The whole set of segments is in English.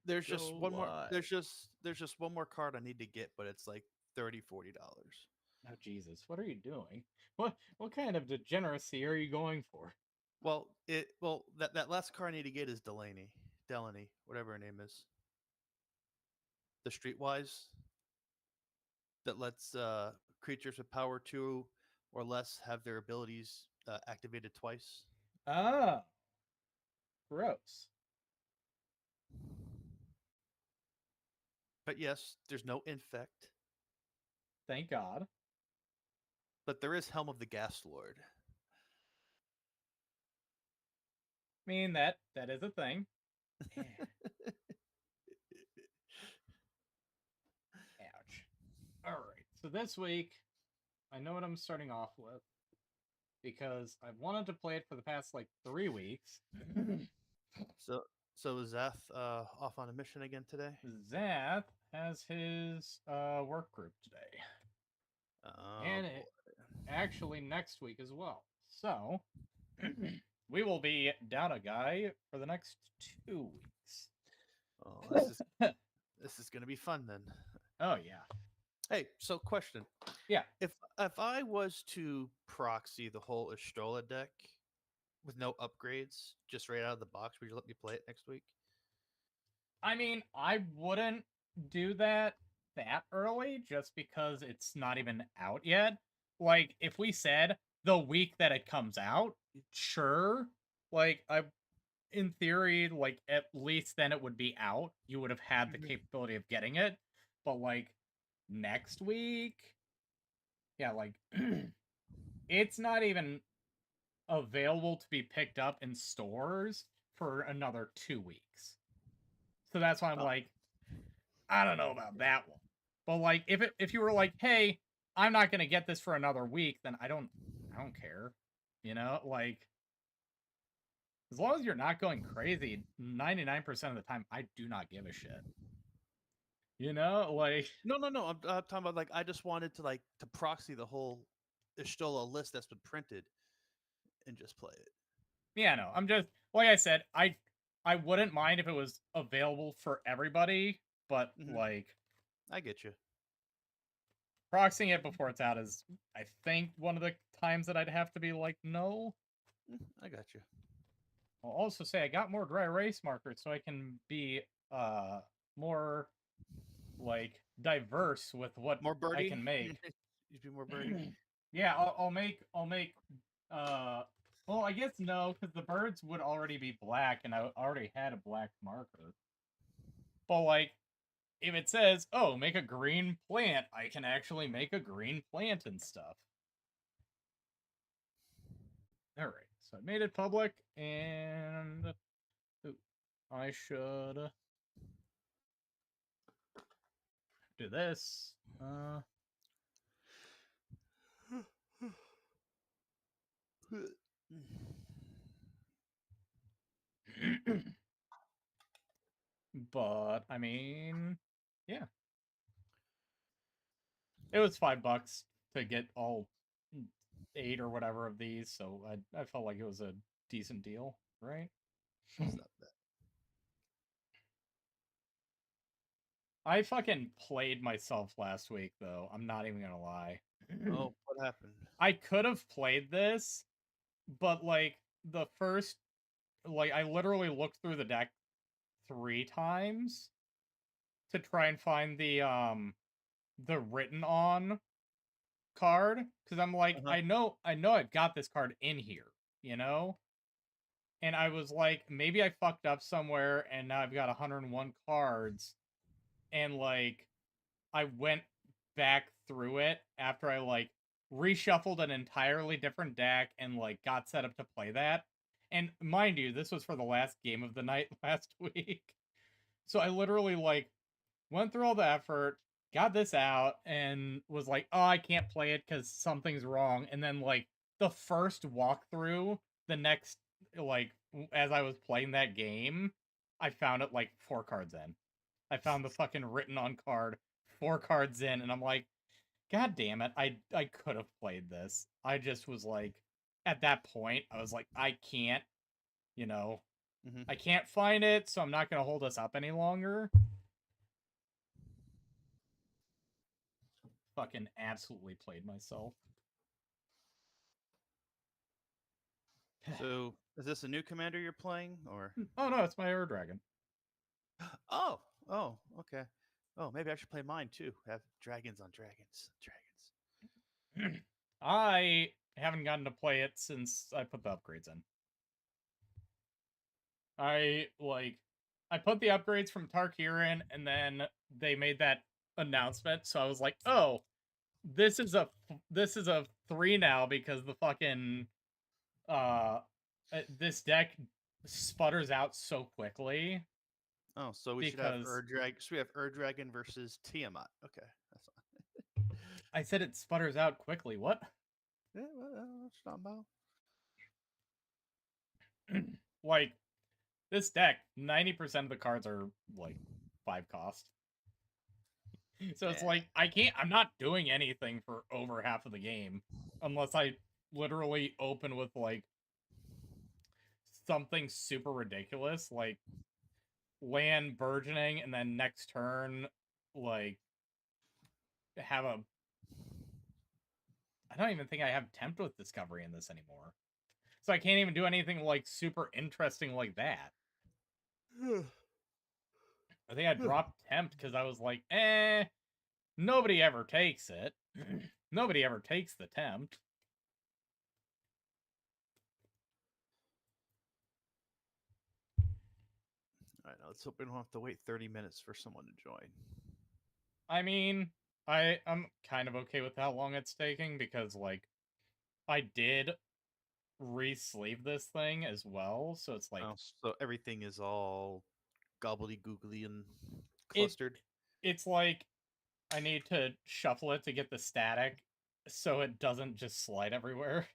There's just one more. Live. There's just one more card I need to get, but it's like $30-$40. Oh Jesus, what are you doing? What kind of degeneracy are you going for? That last card I need to get is Delaney, whatever her name is. The Streetwise that lets creatures with power 2 or less have their abilities activated twice. Ah, gross. But yes, there's no infect, Thank God. but there is Helm of the Gas Lord. I mean that is a thing. Ouch. All right. So this week, I know what I'm starting off with because I've wanted to play it for the past like 3 weeks. So so is Zath off on a mission again today? Zath has his work group today, Oh and boy. actually next week as well. So we will be down a guy for the next 2 weeks. Oh, this is gonna be fun then. Oh yeah, Hey, so question: yeah. if I was to proxy the whole Estrella deck with no upgrades, just right out of the box, would you let me play it next week? I mean, I wouldn't do that early just because it's not even out yet. Like, if we said the week that it comes out, sure. Like, in theory, like, at least then it would be out. You would have had the Mhm. capability of getting it. But, like, next week, yeah, like, it's not even available to be picked up in stores for another 2 weeks. So that's why I'm Oh, like, I don't know about that one. But like if you were like, "Hey, I'm not going to get this for another week," then I don't care. You know, like as long as you're not going crazy, 99% of the time I do not give a shit. You know, like no. I'm talking about like I just wanted to like to proxy the whole Estrella list that's been printed and just play it. yeah, no. I'm just like I said, I wouldn't mind if it was available for everybody, but Hmm. like I get you. proxying it before it's out is I think one of the times that I'd have to be like, "No." I got you. I'll also say I got more dry erase markers so I can be uh more like diverse with what More I birdie. can make. You'd be more birdie. Yeah, I'll make well I guess no, because the birds would already be black and I already had a black marker. But like if it says, oh, make a green plant, I can actually make a green plant and stuff. Alright, so I made it public and ooh, I should do this. But I mean, yeah, it was $5 to get all 8 or whatever of these, so I felt like it was a decent deal, right? It's not bad. I fucking played myself last week though. I'm not even gonna lie. Oh, what happened? I could have played this, but like the first, like I literally looked through the deck 3 times to try and find the written on card because I'm like, Uh-huh. I know I've got this card in here, you know? And I was like, maybe I fucked up somewhere and now I've got 101 cards. And like, I went back through it after I like reshuffled an entirely different deck and like got set up to play that. And mind you, this was for the last game of the night last week. So I literally like went through all the effort, got this out, and was like, oh, I can't play it because something's wrong. And then, like, the first walkthrough, the next, like, as I was playing that game, I found it like 4 cards in. I found the fucking written on card 4 cards in, and I'm like, God damn it, I could have played this. I just was like, at that point, I was like, I can't, you know. Mm-hmm. I can't find it, so I'm not going to hold us up any longer. Fucking absolutely played myself. So, is this a new commander you're playing, or? Oh no, it's my Air Dragon. Oh, okay. Oh, maybe I should play mine too. Have dragons on dragons. I haven't gotten to play it since I put the upgrades in. I put the upgrades from Tarkirian, and then they made that announcement, so I was like, oh, this is a 3 now because the fucking this deck sputters out so quickly. Oh, so we should have Dragon. So we have Dragon versus Tiamat. Okay, that's fine. I said it sputters out quickly. What? Yeah, well, that's not about. Like, this deck, 90% of the cards are like 5 cost. So it's like I'm not doing anything for over half of the game unless I literally open with like something super ridiculous, like land burgeoning, and then next turn, like have a. I don't even think I have tempt with discovery in this anymore, so I can't even do anything like super interesting like that. I think I dropped tempt because I was like, nobody ever takes it. Nobody ever takes the tempt. All right, now let's hope we don't have to wait 30 minutes for someone to join. I mean, I'm kind of okay with how long it's taking because, like, I did re-sleeve this thing as well, so it's like... Oh, so everything is all gobbly-googly and it clustered? it's like I need to shuffle it to get the static so it doesn't just slide everywhere.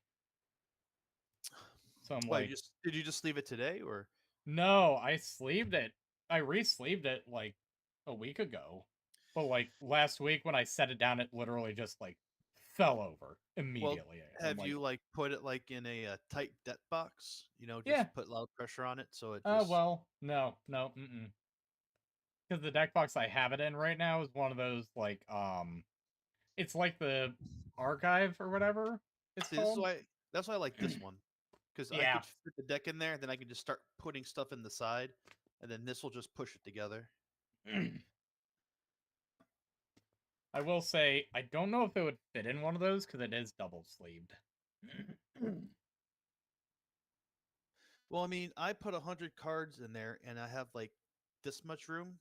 So I'm Why, like... did you just leave it today, or? No, I sleeved it. I re-sleeved it, like, a week ago. But, like, last week when I set it down, it literally just, like, fell over Well, immediately. have you like put it like in a tight debt box? You know, Yeah. just put loud pressure on it so it just. Well, no, because the deck box I have it in right now is one of those like it's like the archive or whatever it's See, this is called. why. That's why I like this one, because I Yeah. could fit the deck in there, then I can just start putting stuff in the side, and then this will just push it together. I will say I don't know if it would fit in one of those because it is double sleeved. Well, I mean, I put 100 cards in there, and I have like this much room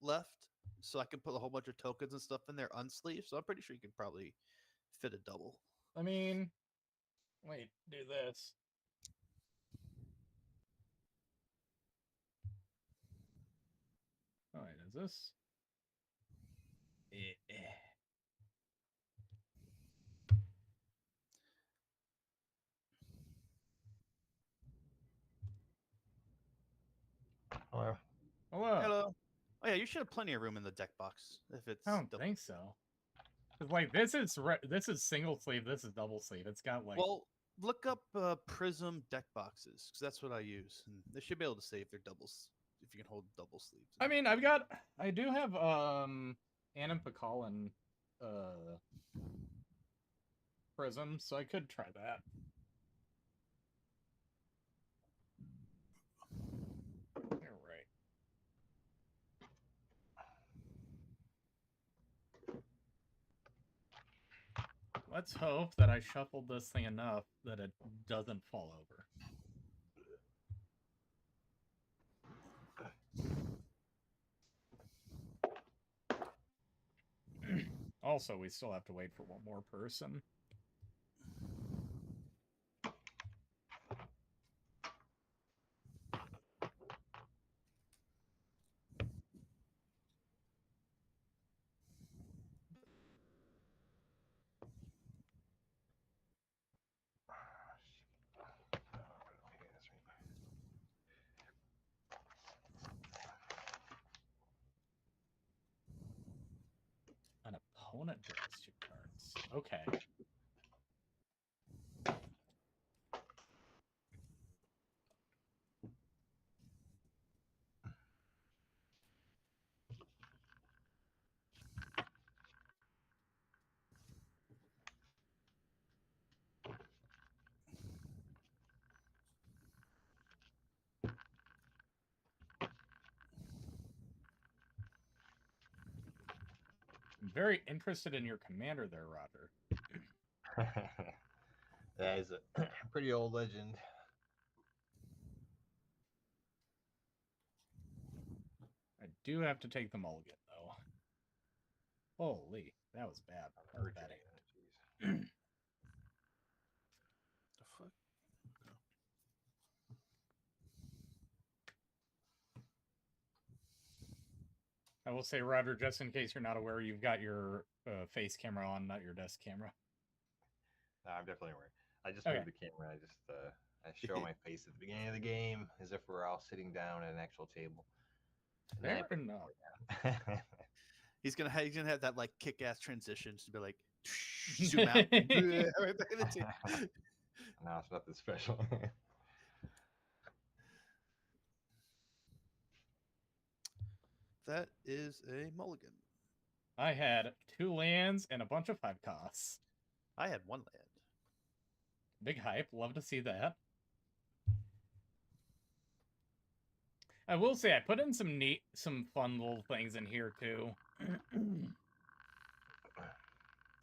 left, so I can put a whole bunch of tokens and stuff in there unsleeved. So I'm pretty sure you can probably fit a double. I mean, wait, do this. Oh, wait, is this? Hello. Hello. Hello. Oh yeah, you should have plenty of room in the deck box if it's. I don't think so. Cause like this is single sleeve. This is double sleeve. It's got like... Well, look up Prism deck boxes because that's what I use, and they should be able to say if they're doubles if you can hold double sleeves. I mean, I do have Anna Pakalin Prism, so I could try that. You're right. Let's hope that I shuffled this thing enough that it doesn't fall over. Also, we still have to wait for one more person. An opponent draws 2 cards. Okay. very interested in your commander there, Roger. That is a pretty old legend. I do have to take the mulligan, though. Holy, that was bad. That was a bad hand. The fuck? I will say, Roger, just in case you're not aware, you've got your face camera on, not your desk camera. No, I'm definitely aware. I just Okay. moved the camera. I show my face at the beginning of the game as if we're all sitting down at an actual table. And then I Fair put the enough. camera down. He's gonna have that like kick-ass transitions to be like zoom out. Right back in the tape. No, it's nothing special. That is a mulligan. I had 2 lands and a bunch of 5 costs. I had 1 land. Big hype. Love to see that. I will say I put in some fun little things in here too.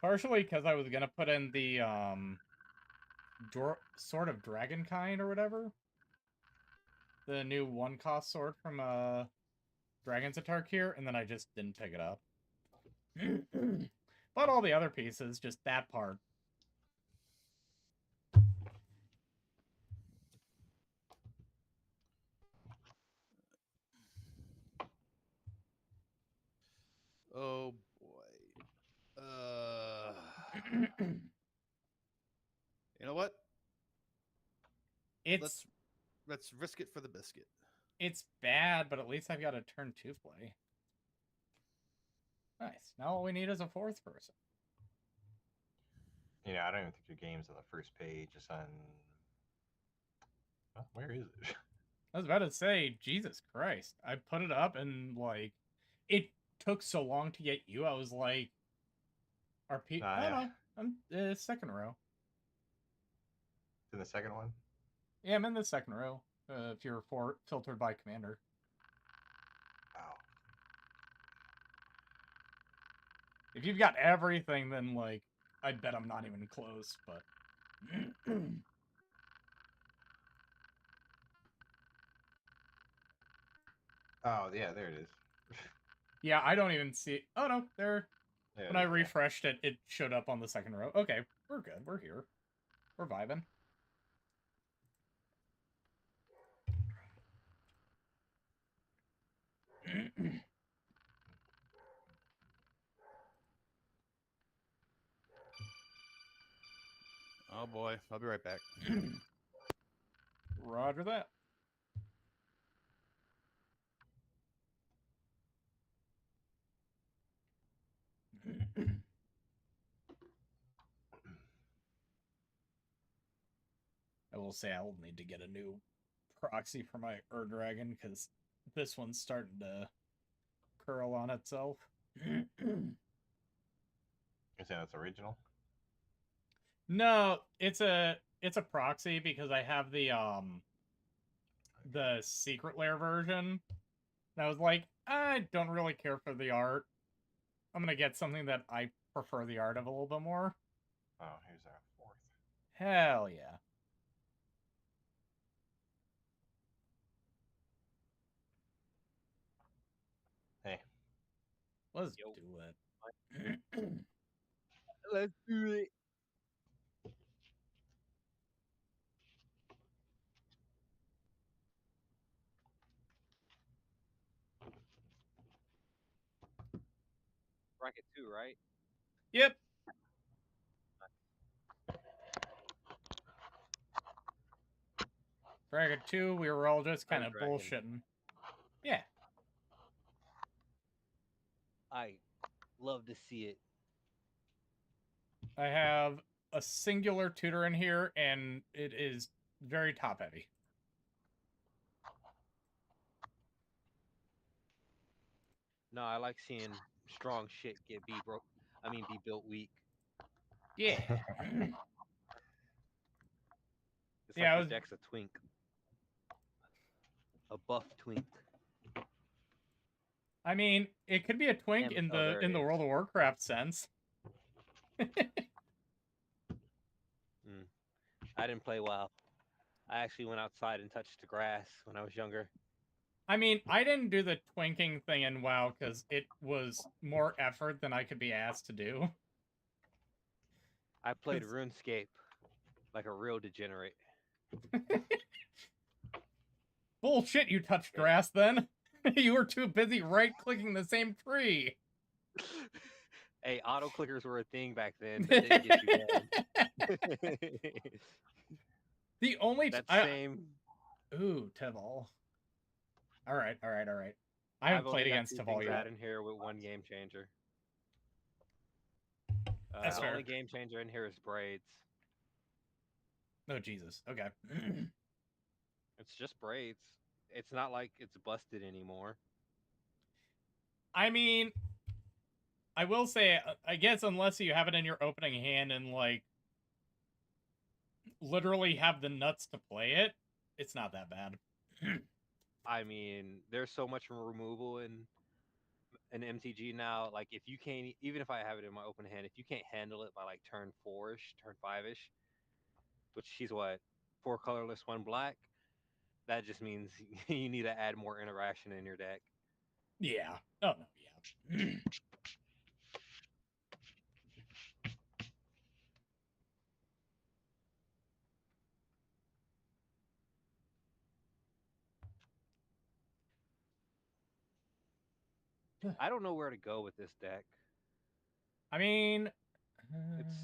Partially because I was gonna put in the Sword of Dragonkind or whatever. The new 1-cost sword from Dragon's Atark here, and then I just didn't pick it up. But all the other pieces, just that part. Oh boy. You know what? Let's risk it for the biscuit. It's bad, but at least I've got a turn 2 play. Nice. Now all we need is a 4th person. You know, I don't even think your game's on the first page. It's on. Well, where is it? I was about to say, Jesus Christ. I put it up and, like, it took so long to get you. I was like, RP. Yeah. I'm second row. It's in the second one? Yeah, I'm in the second row. If you're filtered by commander. Oh. If you've got everything, then, like, I bet I'm not even close, but... Oh, yeah, there it is. Yeah, I don't even see... Oh, no, there... Yeah, when I refreshed it, it showed up on the second row. Okay, we're good. We're here. We're vibing. Oh boy, I'll be right back. Roger that. I will say I will need to get a new proxy for my Dragon because this one's starting to curl on itself. You're saying that's original? No, it's a proxy because I have the secret lair version. And I was like, I don't really care for the art. I'm gonna get something that I prefer the art of a little bit more. Oh, here's our 4th. Hell yeah. Hey. Let's do it. Let's do it. Bracket 2, right? Yep. Bracket 2, we were all just kind of bullshitting. Yeah. I love to see it. I have a singular tutor in here, and it is very top heavy. No, I like seeing strong shit be built weak. Yeah. It's like the deck's a twink. A buff twink. I mean, it could be a twink Damn, in oh, there the it is. World of Warcraft sense. I didn't play WoW. I actually went outside and touched the grass when I was younger. I mean, I didn't do the twinking thing in WoW because it was more effort than I could be asked to do. I played 'Cause- RuneScape like a real degenerate. Bullshit, you touched grass then. You were too busy right-clicking the same tree. Hey, auto clickers were a thing back then that didn't get you banned. The only That I, same. ooh, Teval. All right. I I've haven't only played got against two Teval things yet. out in here with one game changer. That's The fair. only game changer in here is braids. Oh Jesus. Okay. It's just braids. It's not like it's busted anymore. I mean, I will say, I guess unless you have it in your opening hand and like literally have the nuts to play it, it's not that bad. I mean, there's so much removal in an MTG now. Like, if you can't, even if I have it in my open hand, if you can't handle it by like turn 4-ish, turn 5-ish, which she's what, 4 colorless, 1 black, that just means you need to add more interaction in your deck. Yeah. Oh no. Yeah. I don't know where to go with this deck. I mean, It's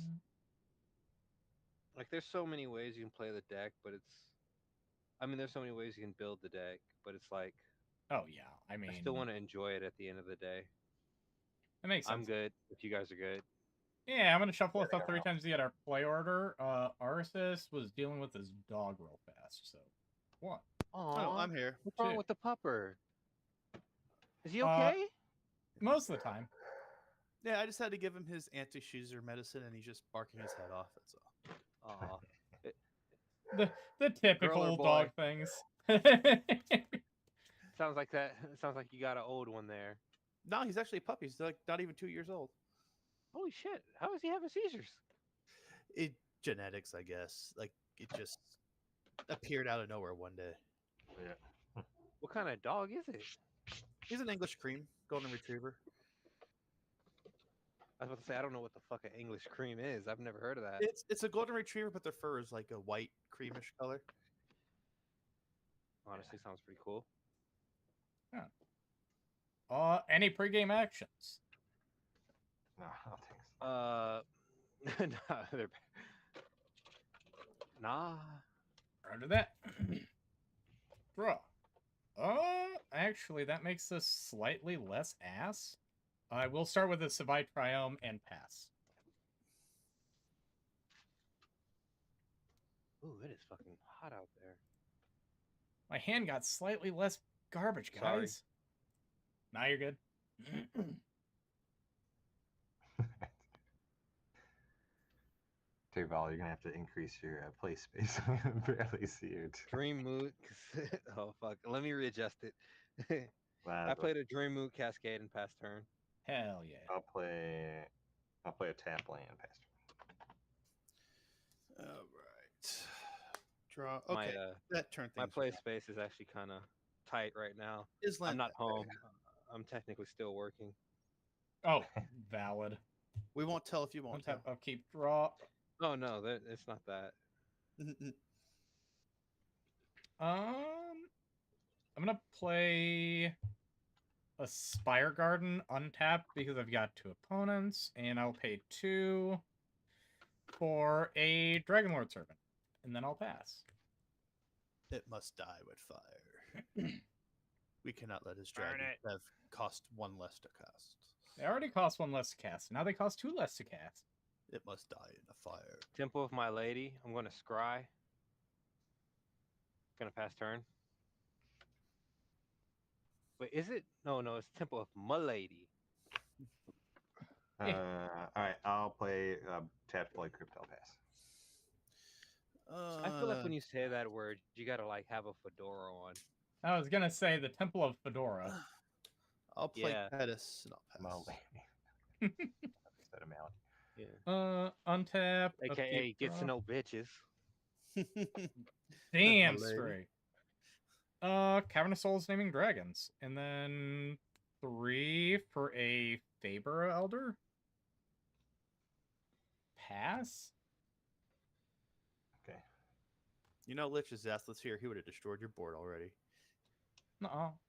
like there's so many ways you can play the deck, but there's so many ways you can build the deck, but it's like oh yeah. I mean, I still want to enjoy it at the end of the day. that makes sense. I'm good if you guys are good. Yeah, I'm gonna shuffle this up 3 times to get our play order. Arceus was dealing with his dog real fast, so 1. Oh, I'm here. What's wrong 2. with the pupper? Is he okay? Most of the time. Yeah, I just had to give him his anti-seizure medicine, and he's just barking his head off. That's all. Aw. The typical boy? dog things. Sounds like that. Sounds like you got an old one there. No, he's actually a puppy. He's like not even 2 years old. Holy shit! How is he having seizures? It genetics, I guess. Like it just appeared out of nowhere one day. Yeah. What kind of dog is it? He's an English cream, golden retriever. I was about to say I don't know what the fuck an English cream is. I've never heard of that. It's a golden retriever, but their fur is like a white creamish color. Honestly, sounds pretty cool. Any pregame actions? No, thanks. Nah, nah. Roger that. Draw. Actually, that makes this slightly less ass. I will start with a Savai Triome and pass. Ooh, it is fucking hot out there. My hand got slightly less garbage, guys. Sorry. Now you're good. Teval, you're gonna have to increase your play space. I can barely see it. Dream Mood. Oh fuck. Let me readjust it. I Wow, played a Dream Mood Cascade and past turn. Hell yeah. I'll play a tap land past. All right. Draw. My Okay. That turn my things play around. space is actually kind of tight right now. Island I'm not that way. home. I'm technically still working. Oh, valid. We won't tell if you One won't tap, tell. upkeep, draw. Oh no, it's not that. I'm gonna play a Spire Garden untapped because I've got 2 opponents, and I'll pay 2 for a Dragonlord Servant, and then I'll pass. It must die with fire. We cannot let his dragon have cost 1 less to cast. They already cost 1 less to cast. Now they cost 2 less to cast. It must die in the fire. Temple of My Lady. I'm going to scry. Gonna pass turn. Wait, is it? No, it's Temple of My Lady. All right, I'll play tap play Crypto pass. I feel like when you say that word, you gotta like have a fedora on. I was gonna say the Temple of Fedora. I'll play Yeah. Pettis and I'll Mo pass. set him out. Yeah. Untap. AKA upkeep, gets to draw. know bitches. Damn lady. straight. Cavern of Souls naming dragons. And then 3 for a Faber Elder. Pass? Okay. You know, Lich is Zastless here. He would have destroyed your board already. No.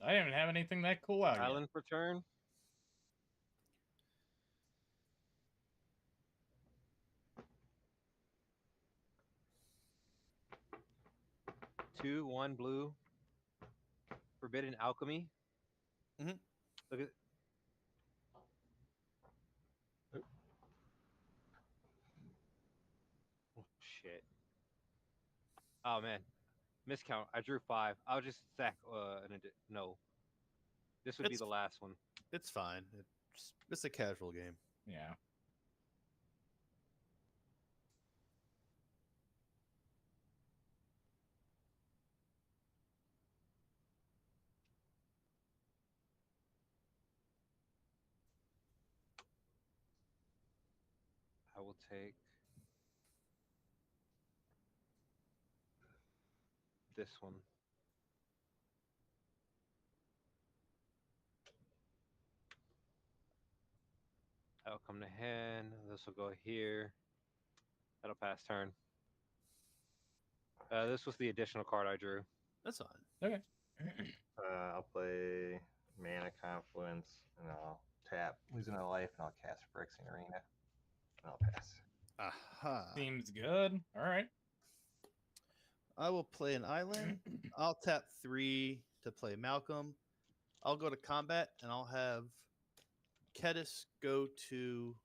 I didn't even have anything that cool out Island for turn. Two, one blue. Forbidden Alchemy. Mhm. Look at. Oh, shit. Oh man, miscount. I drew 5. I'll just sack. No. This would be It's the last one. it's fine. It's a casual game. yet. Yeah. I will take this one. That'll come to hand. This will go here. That'll pass turn. This was the additional card I drew. That's fine. Okay. I'll play Mana Confluence, and I'll tap, losing a life, and I'll cast Phyrexian Arena, and I'll pass. Aha. Seems good. All right. I will play an island. I'll tap 3 to play Malcolm. I'll go to combat and I'll have Kedis go to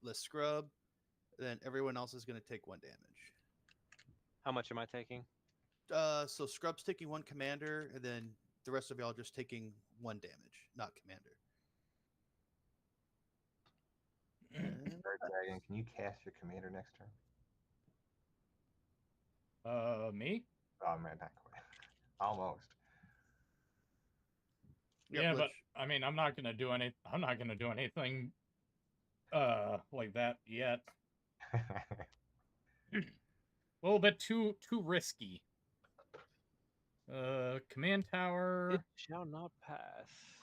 the scrub. Then everyone else is going to take 1 damage. How much am I taking? So scrub's taking 1 commander, and then the rest of y'all just taking 1 damage, not commander. Red Dragon, can you cast your commander next turn? Me? Oh man, not quite. Almost. Yep, Yeah, but Lich. I mean, I'm not gonna do anything like that yet. A little bit too risky. Command tower. It shall not pass.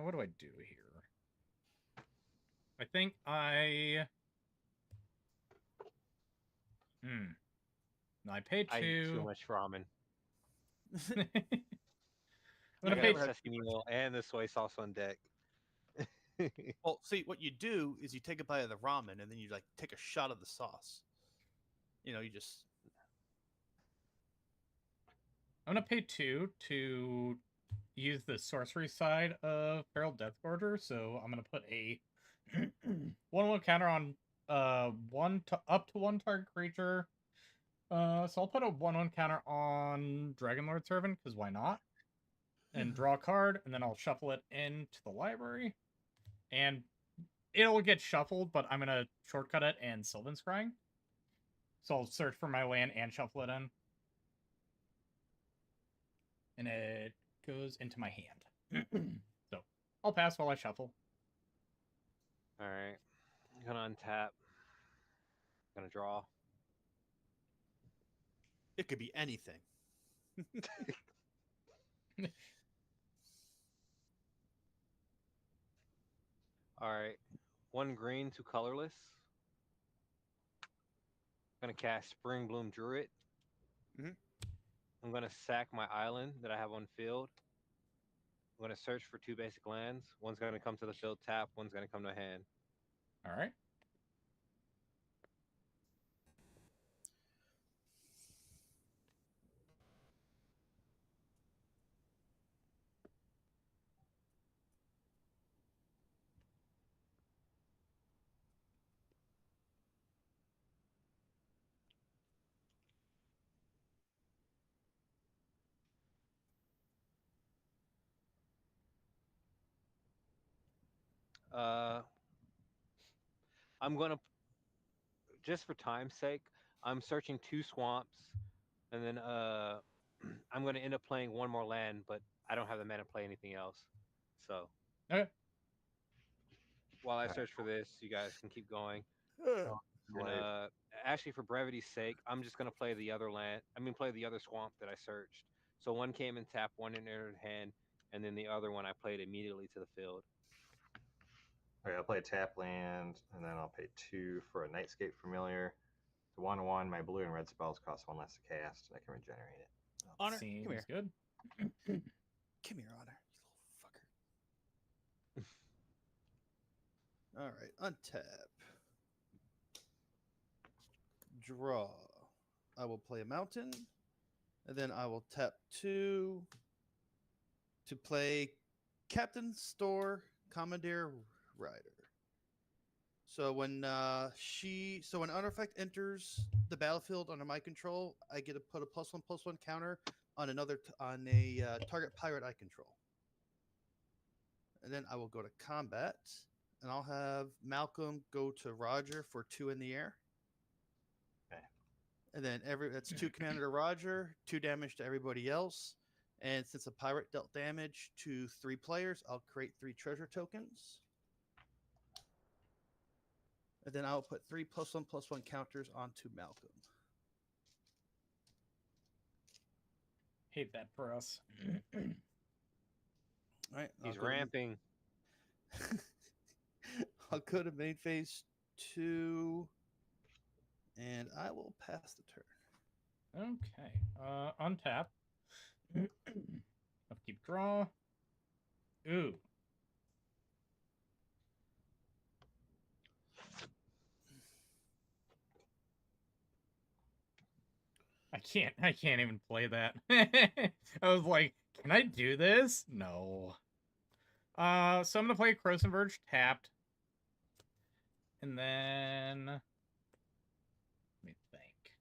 What do I do here? I think I I paid 2. I eat too much ramen. I'm I gonna got pay the sesame oil and the soy sauce on deck. Well, see, what you do is you take a bite of the ramen, and then you like take a shot of the sauce. You know, you just I'm gonna pay 2 to use the sorcery side of Feral Death Order, so I'm gonna put a 1/1 counter on up to 1 target creature. So I'll put a 1/1 counter on Dragonlord Servant, because why not? And draw a card, and then I'll shuffle it into the library. And it'll get shuffled, but I'm gonna shortcut it and Sylvan Scrying. So I'll search for my land and shuffle it in. And it goes into my hand. So I'll pass while I shuffle. Alright. I'm gonna untap. Gonna draw. it could be anything. Alright. 1 green, 2 colorless. Gonna cast Spring Bloom Druid. Mhm. I'm gonna sack my island that I have on field. I'm gonna search for 2 basic lands. One's gonna come to the field tap, one's gonna come to hand. All right. I'm gonna just for time's sake, I'm searching 2 swamps, and then I'm gonna end up playing one more land, but I don't have the mana to play anything else. So Okay. while I Alright. search for this, you guys can keep going. Oh, And life. actually, for brevity's sake, I'm just gonna play the other land. I mean, play the other swamp that I searched. So one came in tap, one in entered hand, and then the other one I played immediately to the field. Okay, I'll play a tap land, and then I'll pay 2 for a Nightscape Familiar. It's a 1/1. My blue and red spells cost 1 less to cast, and I can regenerate it. Honor, Seems come here. good. Come here, Honor, you little fucker. All right, untap. Draw. I will play a mountain, and then I will tap 2 to play Captain Store Commandeer Rider. So when when Artifact enters the battlefield under my control, I get to put a +1/+1 counter on a target pirate I control. And then I will go to combat, and I'll have Malcolm go to Roger for 2 in the air. Okay. And then that's 2 commander to Roger, 2 damage to everybody else. And since a pirate dealt damage to 3 players, I'll create 3 treasure tokens. And then I'll put 3 +1/+1 counters onto Malcolm. Hate that for us. All right. He's ramping. I'll go to main phase 2, and I will pass the turn. Okay. Untap. Upkeep draw. Ooh. I can't even play that. I was like, can I do this? No. So I'm gonna play Corrosive Verge tapped. And then let me think.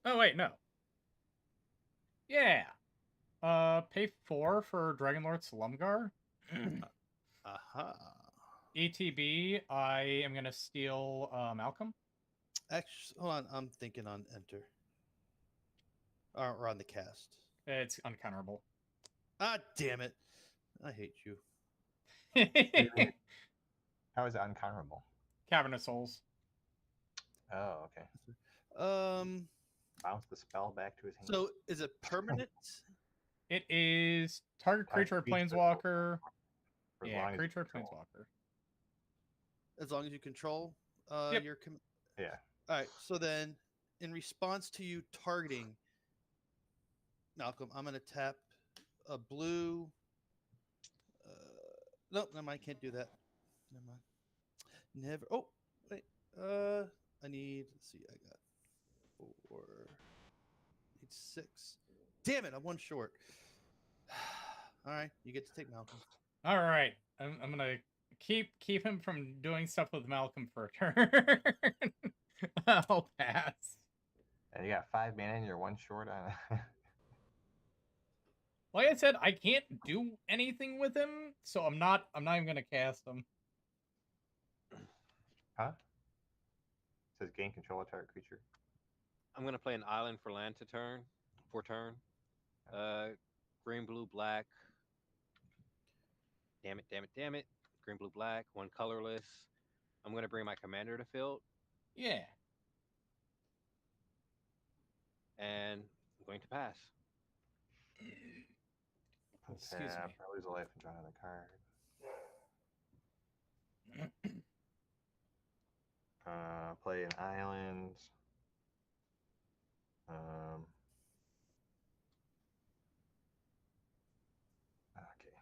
Oh wait, no. Yeah. Pay 4 for Dragonlord Slumgar. Aha. ETB, I am gonna steal Malcolm. Actually, hold on. I'm thinking on enter. Or on the cast. It's uncounterable. Ah, damn it. I hate you. How is it uncounterable? Cavern of Souls. Oh, okay. Bounce the spell back to his hand. So is it permanent? It is target creature or planeswalker. For as Yeah, long as you creature or control. planeswalker. As long as you control Yep. your Yeah. All right. So then, in response to you targeting Malcolm, I'm going to tap a blue. Nope, never mind. Can't do that. Never mind. Never. Oh, wait. I need. Let's see. I got 4. Need 6. Damn it! I'm 1 short. All right, you get to take Malcolm. All right, I'm gonna keep him from doing stuff with Malcolm for a turn. I'll pass. And you got 5 mana and you're 1 short on. Like I said, I can't do anything with him, so I'm not even gonna cast him. Huh? It says gain control of target creature. I'm gonna play an island for land for turn. Green, blue, black. Damn it. Green, blue, black. 1 colorless. I'm gonna bring my commander to field, Yeah. and I'm going to pass. Excuse me. Tap. I lose a life and draw another card. Play an island. Okay.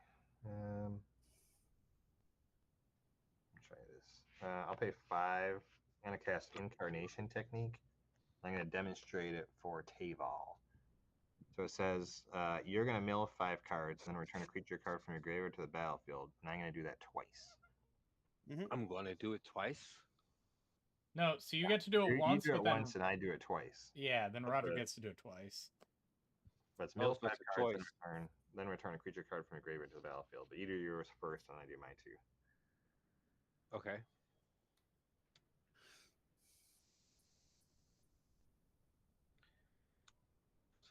Try this. I'll pay 5. I'm gonna cast Incarnation Technique. I'm gonna demonstrate it for Taval. So it says you're gonna mill 5 cards and then return a creature card from your graveyard to the battlefield, and I'm gonna do that twice. I'm going to do it twice. No, so you get to do it You once, do it but then once, and I do it twice. yeah, then But Roger the- gets to do it twice. But it's Oh, mill so 5 it's a cards, choice. then return a creature card from your graveyard to the battlefield. But you do yours first, and I do mine too. Okay.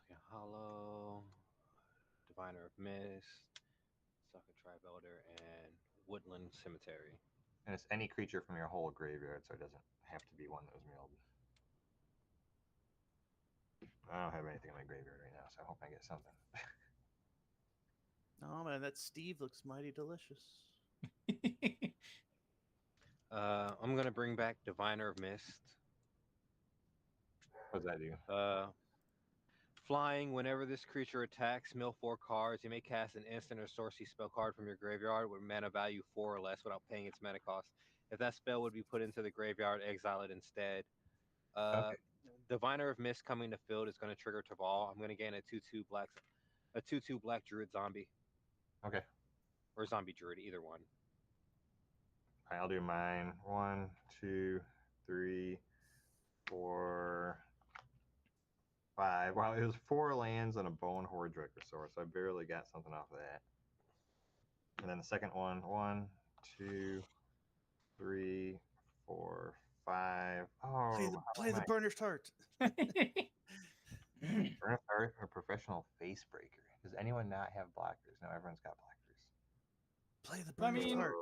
So yeah, Hollow, Diviner of Mist, Sucker Tribe Elder, and Woodland Cemetery. And it's any creature from your whole graveyard, so it doesn't have to be one that was milled. I don't have anything in my graveyard right now, so I hope I get something. Oh man, that Steve looks mighty delicious. I'm gonna bring back Diviner of Mist. What does that do? Flying, whenever this creature attacks, mill 4 cards. You may cast an instant or sorcery spell card from your graveyard with mana value 4 or less without paying its mana cost. If that spell would be put into the graveyard, exile it instead. Okay. Diviner of Mist coming to field is going to trigger Taval. I'm going to gain a 2/2 black druid zombie. Okay. Or zombie druid, either one. All right, I'll do mine. 1, 2, 3, 4, 5. Wow, it was 4 lands and a Bone Horde Dracosaurus, so I barely got something off of that. And then the second one, 1, 2, 3, 4, 5. Oh, Play the burner's tart. Burn Heart or Professional Face Breaker. Does anyone not have blockers? No, everyone's got blockers. Play the I burner's mean, tart.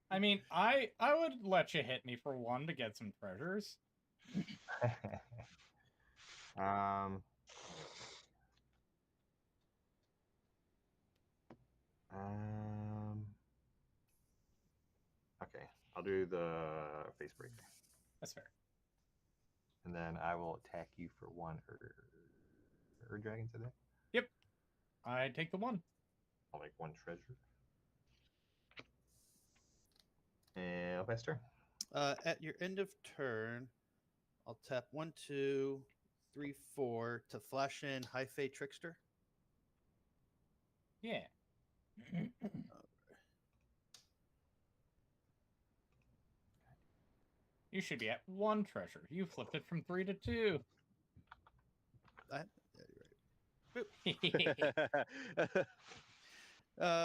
I mean, I would let you hit me for one to get some treasures. um, okay, I'll do the Face Breaker. That's fair. And then I will attack you for 1 Ur Dragon today. Yep. I take the 1. I'll make 1 treasure. And last turn. At your end of turn, I'll tap 1, 2, 3, 4 to flash in High Fae Trickster. Yeah. You should be at 1 treasure. You flipped it from 3 to 2. Yeah, you're right.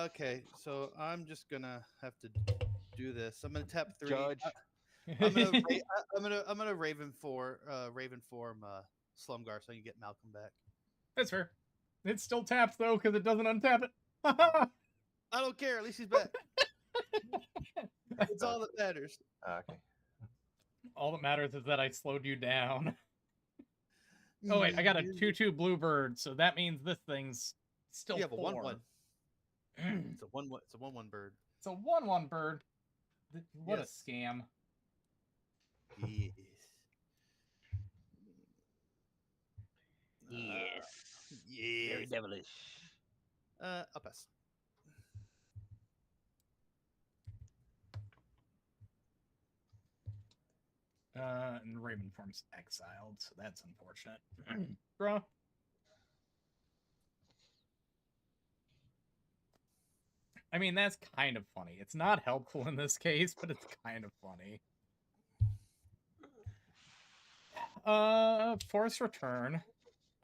Okay, so I'm just gonna have to do this. I'm gonna tap 3. Judge. I'm gonna Raven form Slumgar so I can get Malcolm back. That's fair. It's still tapped though because it doesn't untap it. I don't care. At least he's back. It's all that matters. Okay. All that matters is that I slowed you down. Oh wait, I got a 2/2 bluebird, so that means this thing's still You have a 4. 1/1. It's a 1/1. It's a 1/1 bird. It's a 1/1 bird. What Yes. a scam. Yes. Yes. Yes. Very devilish. I'll pass. And Raven form's exiled, so that's unfortunate. Draw. I mean, that's kind of funny. It's not helpful in this case, but it's kind of funny. Force return.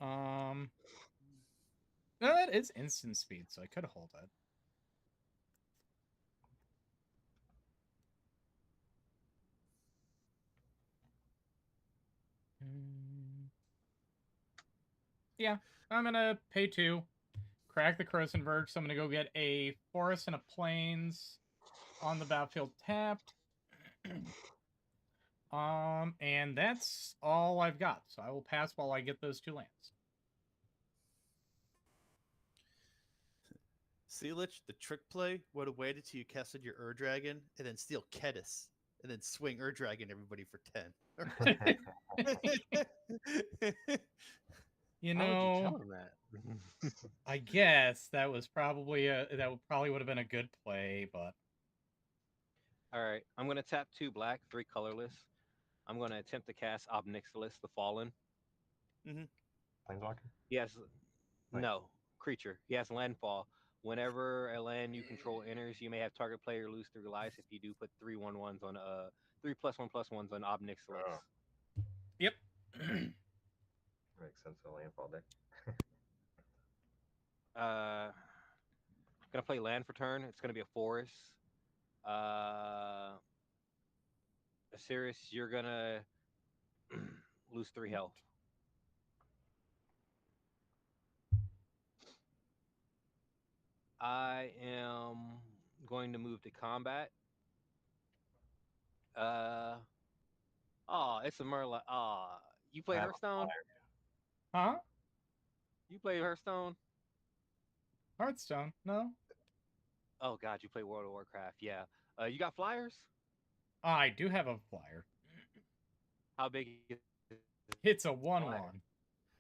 No, that is instant speed, so I could hold it. Yeah, I'm gonna pay 2. Crack the Corrosive Verge, so I'm gonna go get a Forest and a Plains on the battlefield tapped. And that's all I've got, so I will pass while I get those 2 lands. Sealich, the trick play would have waited till you casted your Ur-Dragon and then steal Kedis and then swing Ur-Dragon everybody for 10. You How would you know, tell him that? I guess that was probably would have been a good play, but All right, I'm gonna tap 2 black, 3 colorless. I'm gonna attempt to cast Obnixilis, the Fallen. Planeswalker? He has Right. no creature. He has landfall. Whenever a land you control enters, you may have target player lose 3 lives if you do put 3/1/1s on 3+1/+1s on Obnixilis. Oh. Yep. Makes sense for landfall deck. Gonna play land for turn. It's gonna be a forest. Osiris, you're gonna lose 3 health. I am going to move to combat. It's a Merla. You play I have a Hearthstone? Huh? You play Hearthstone? Hearthstone? No. Oh God, you play World of Warcraft? Yeah. You got flyers? I do have a flyer. How big is It's a the 1/1. flyer?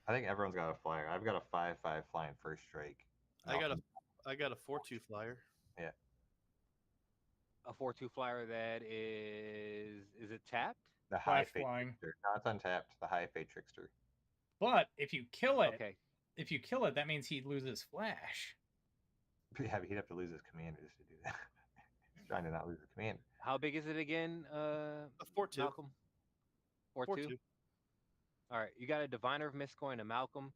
I think everyone's got a flyer. I've got a 5/5 flying first strike. I got a 4/2 flyer. Yeah. A 4/2 flyer that is it tapped? The high Flash fate flying. trickster. No, it's untapped. The high fate trickster. But if you kill it, Okay. that means he loses flash. Yeah, but he'd have to lose his commander just to do that. He's trying to not lose his commander. How big is it again? A 4/2. Malcolm. 4/2. All right, you got a Diviner of Mist going to Malcolm,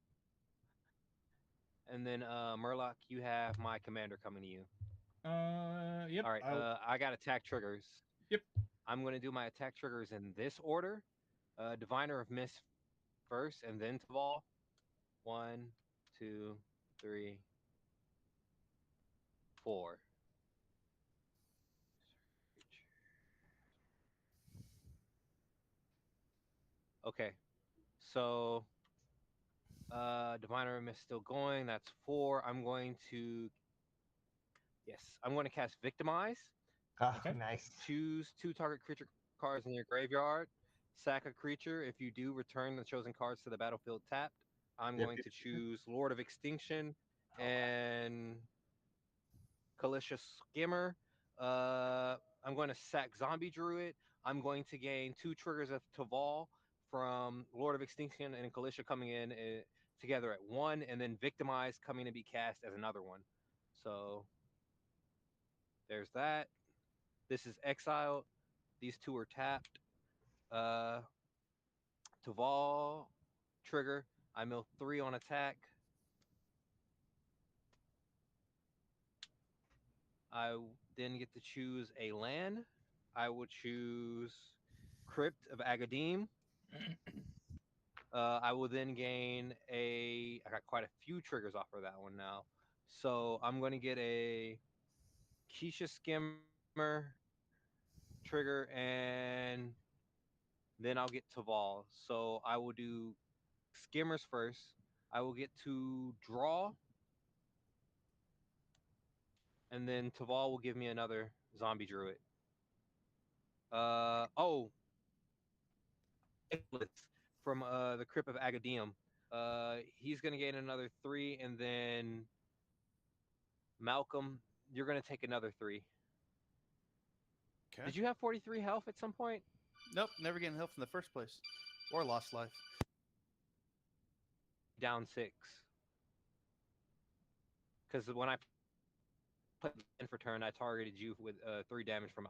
and then Murloc, you have my commander coming to you. Yep. All right, I got attack triggers. Yep. I'm going to do my attack triggers in this order. Diviner of Mist first, and then Taval. 1, 2, 3, 4. Okay, so Diviner of Mist still going. That's 4. I'm going to cast Victimize. Oh, Okay. nice. Choose 2 target creature cards in your graveyard. Sack a creature. If you do, return the chosen cards to the battlefield tapped. I'm Yep, going yep, to choose Lord of Extinction and Kalisha Skimmer. I'm going to sack Zombie Druid. I'm going to gain 2 triggers of Taval from Lord of Extinction and Kalisha coming in together at 1, and then Victimize coming to be cast as another one. So there's that. This is exiled. These 2 are tapped. Taval trigger. I mill 3 on attack. I then get to choose a land. I will choose Crypt of Agadim. I will then gain I got quite a few triggers off of that one now. So I'm going to get a Keisha Skimmer trigger, and then I'll get Taval. So I will do Skimmers first. I will get to draw, and then Taval will give me another Zombie Druid. From the Crypt of Agadium. He's going to gain another 3, and then Malcolm, you're going to take another 3. Okay. Did you have 43 health at some point? Nope, never getting health in the first place, or lost life. Down 6. Because when I put in for turn, I targeted you with 3 damage from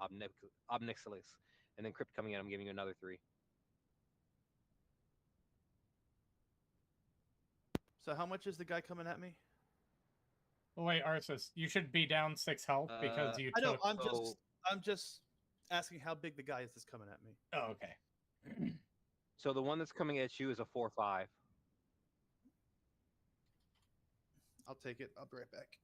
Obnixilis, and then Crypt coming in, I'm giving you another 3. So how much is the guy coming at me? Oh, wait, Arceus, you should be down 6 health because you I know. took. I'm just asking how big the guy is that's coming at me. Oh, okay. So the one that's coming at you is a 4/5. I'll take it. I'll be right back.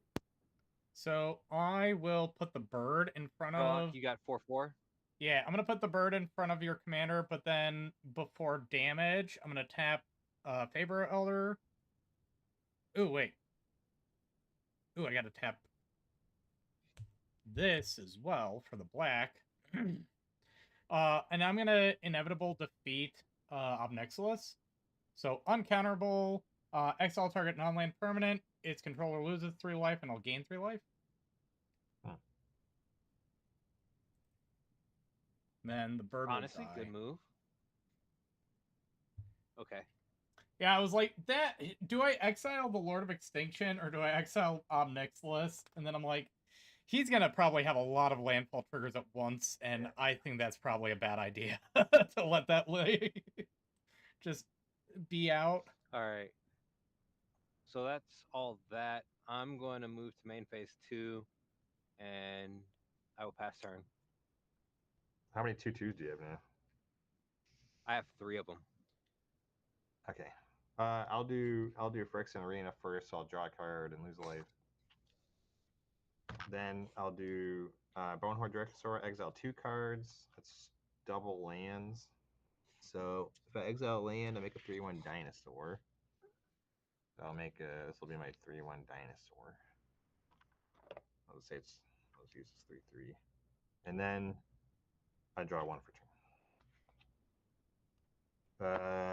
So I will put the bird in front of. You got 4/4. Yeah, I'm gonna put the bird in front of your commander, but then before damage, I'm gonna tap Favor Elder. Ooh, wait. Ooh, I gotta tap this as well for the black. And I'm gonna inevitable defeat Obnixilis. So uncounterable, exile target non-land permanent, its controller loses 3 life and I'll gain 3 life. Then the bird Honestly, will die. good move. Okay. Yeah, I was like, that. Do I exile the Lord of Extinction or do I exile Omnixilus? And then I'm like, he's gonna probably have a lot of landfall triggers at once, and I think that's probably a bad idea to let that just be out. All right. So that's all that. I'm going to move to main phase 2, and I will pass turn. How many 2/2s do you have now? I have 3 of them. Okay. I'll do Phyrexian Arena first, so I'll draw a card and lose a life. Then I'll do Bonehorde Directosaur, exile 2 cards. That's double lands. So if I exile land, I make a 3/1 dinosaur. So I'll make a. This will be my 3/1 dinosaur. I'll say let's use this 3/3, and then I draw 1 for turn.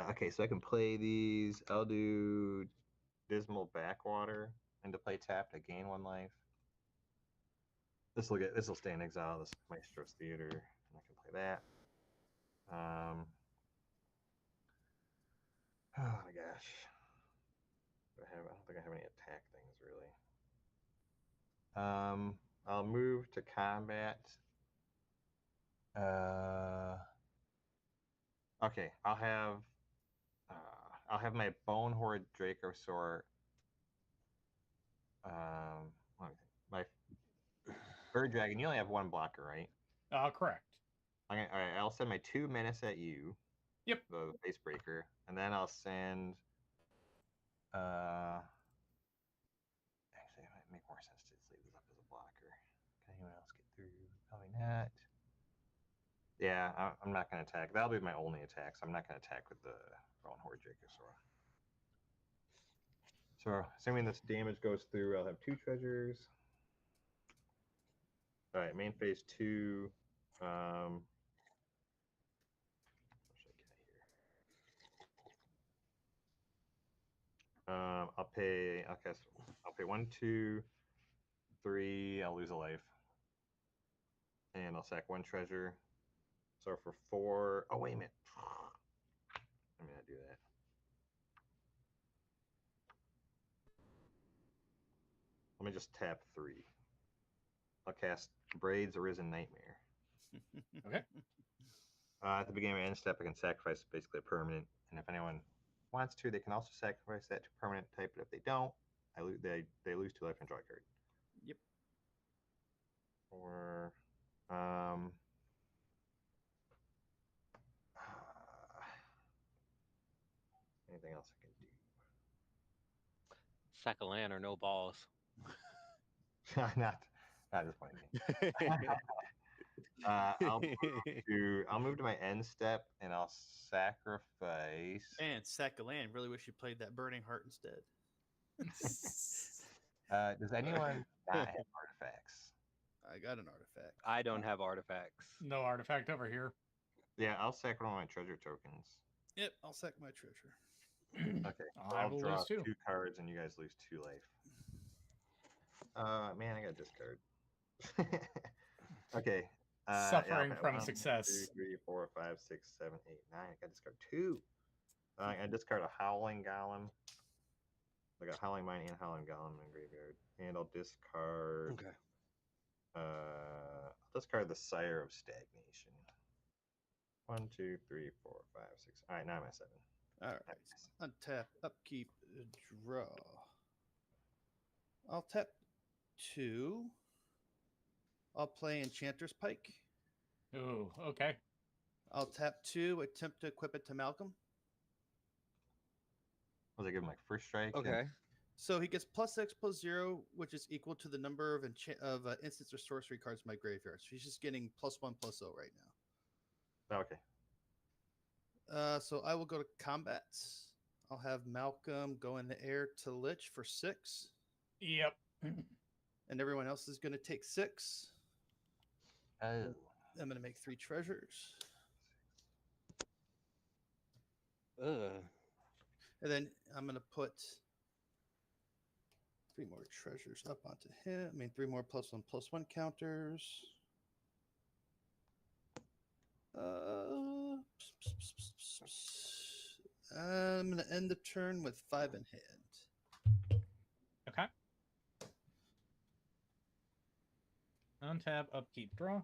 Okay, so I can play these. I'll do Dismal Backwater into play tap to gain 1 life. This will stay in exile. This Maestro's Theater, and I can play that. Oh my gosh. I don't think I have any attack things really. I'll move to combat. Okay, I'll have my Bonehorde Dracosaur. Let me think. My Bird Dragon. You only have 1 blocker, right? Correct. All right, I'll send my 2 menace at you. Yep. The Face Breaker, and then I'll send. Actually, it might make more sense to just leave this up as a blocker. Can anyone else get through? Probably not. Yeah, I'm not going to attack. That'll be my only attack, so I'm not going to attack with the Bonehorde Dracosaur. So, assuming this damage goes through, I'll have 2 treasures. All right, main phase 2. What should I get here? I'll pay. Okay, so I'll pay 1, 2, 3. I'll lose a life, and I'll sack 1 treasure. So for 4. Oh wait a minute. I'm gonna do that. Let me just tap 3. I'll cast Braids Arisen Nightmare. Okay. At the beginning of my end step, I can sacrifice basically a permanent, and if anyone wants to, they can also sacrifice that to permanent type. But if they don't, they lose 2 life and draw a card. Yep. Or anything else I can do? Sack of land or no balls. not at this point. I'll move to my end step, and I'll sacrifice. And sack of land. Really wish you played that Burning Heart instead. Does anyone not have artifacts? I got an artifact. I don't have artifacts. No artifact over here. Yeah, I'll sack 1 of my treasure tokens. Yep, I'll sack my treasure. Okay, so I I'll will draw lose 2. 2 cards, and you guys lose 2 life. Man, I got to discard. Okay. Suffering yeah, from 1, success. 2, 3, 4, 5, 6, 7, 8, 9. I got to discard 2. I discard a Howling Golem. I got Howling Mine and Howling Golem in graveyard, and I'll discard. Okay. I'll discard the Sire of Stagnation. 1, 2, 3, 4, 5, 6. All right, now I'm at 7. All right. Untap, upkeep, draw. I'll tap 2. I'll play Enchanter's Pike. Ooh, okay. I'll tap 2, attempt to equip it to Malcolm. Was I give him like first strike? Okay. So he gets +X+0, which is equal to the number of instants or sorcery cards in my graveyard. So he's just getting +1/+0 right now. Oh, okay. So I will go to combat. I'll have Malcolm go in the air to Lich for 6. Yep. And everyone else is going to take 6. Oh. I'm going to make 3 treasures. Ugh. And then I'm going to put 3 more treasures up onto him. I mean, 3 more +1/+1 counters. I'm gonna end the turn with 5 in hand. Okay. Untap, upkeep, draw.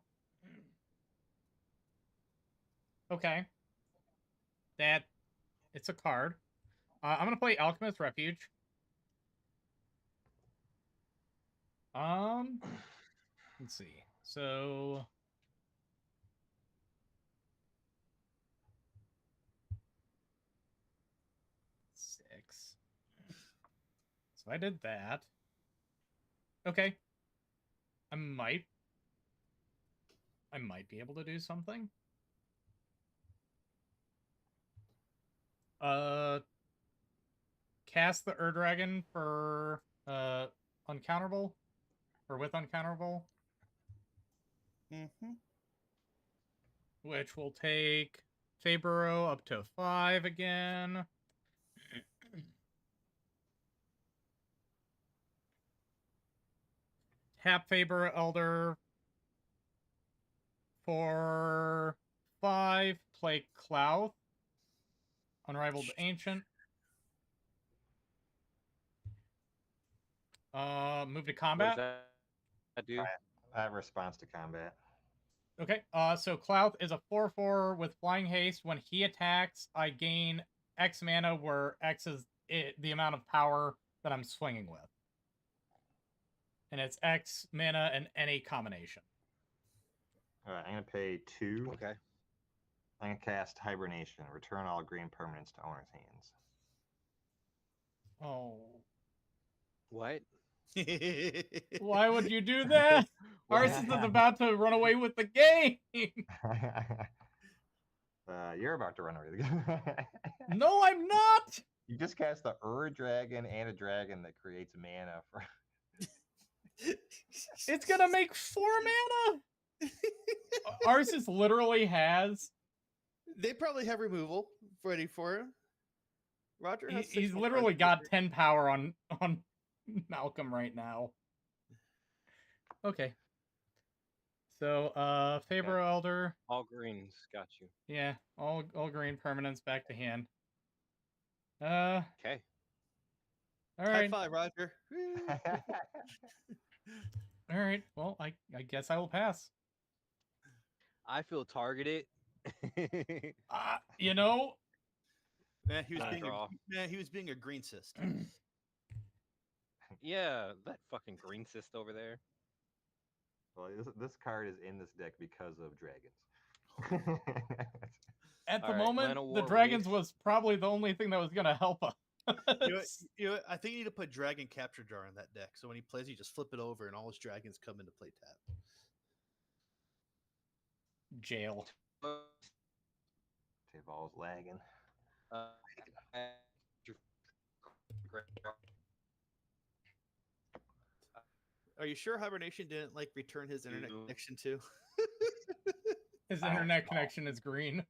Okay. That it's a card. I'm gonna play Alchemist Refuge. Let's see. So 6. So I did that. Okay. I might be able to do something. Cast the Dragon for uncounterable, or with uncounterable, Mm-hmm. which will take Fabro up to 5 again. Tap Faber Elder for 5. Play Clouth, Unrivaled Ancient. Move to What does combat. that do? Response to combat. Okay, so Clouth is a 4/4 with flying haste. When he attacks, I gain X mana, where X is the amount of power that I'm swinging with. And it's X mana in any combination. All right, I'm gonna pay 2. Okay. I'm gonna cast Hibernation. Return all green permanents to owner's hands. Oh. What? Why would you do that? Arceus is about to run away with the game. You're about to run away with the game. No, I'm not. You just cast the Dragon and a dragon that creates mana for. It's gonna make 4 mana. Arceus literally has. They probably have removal ready for him. Roger has He's literally got 10 power on Malcolm right now. Okay. So, Faber Elder. All greens, got you. Yeah, all green permanents back to hand. Okay. All right. High 5, Roger. All right. Well, I guess I will pass. I feel targeted. You know. Man, he was being a green cyst. Yeah, that fucking green cyst over there. Well, this card is in this deck because of dragons. At the All right, moment, Llanowar the dragons Wraith. was probably the only thing that was going to help us. I think you need to put Dragon Capture Jar in that deck. So when he plays, you just flip it over and all his dragons come into play tap. Jail. Teval's lagging. Are you sure Hibernation didn't return his internet connection too? His internet connection is green.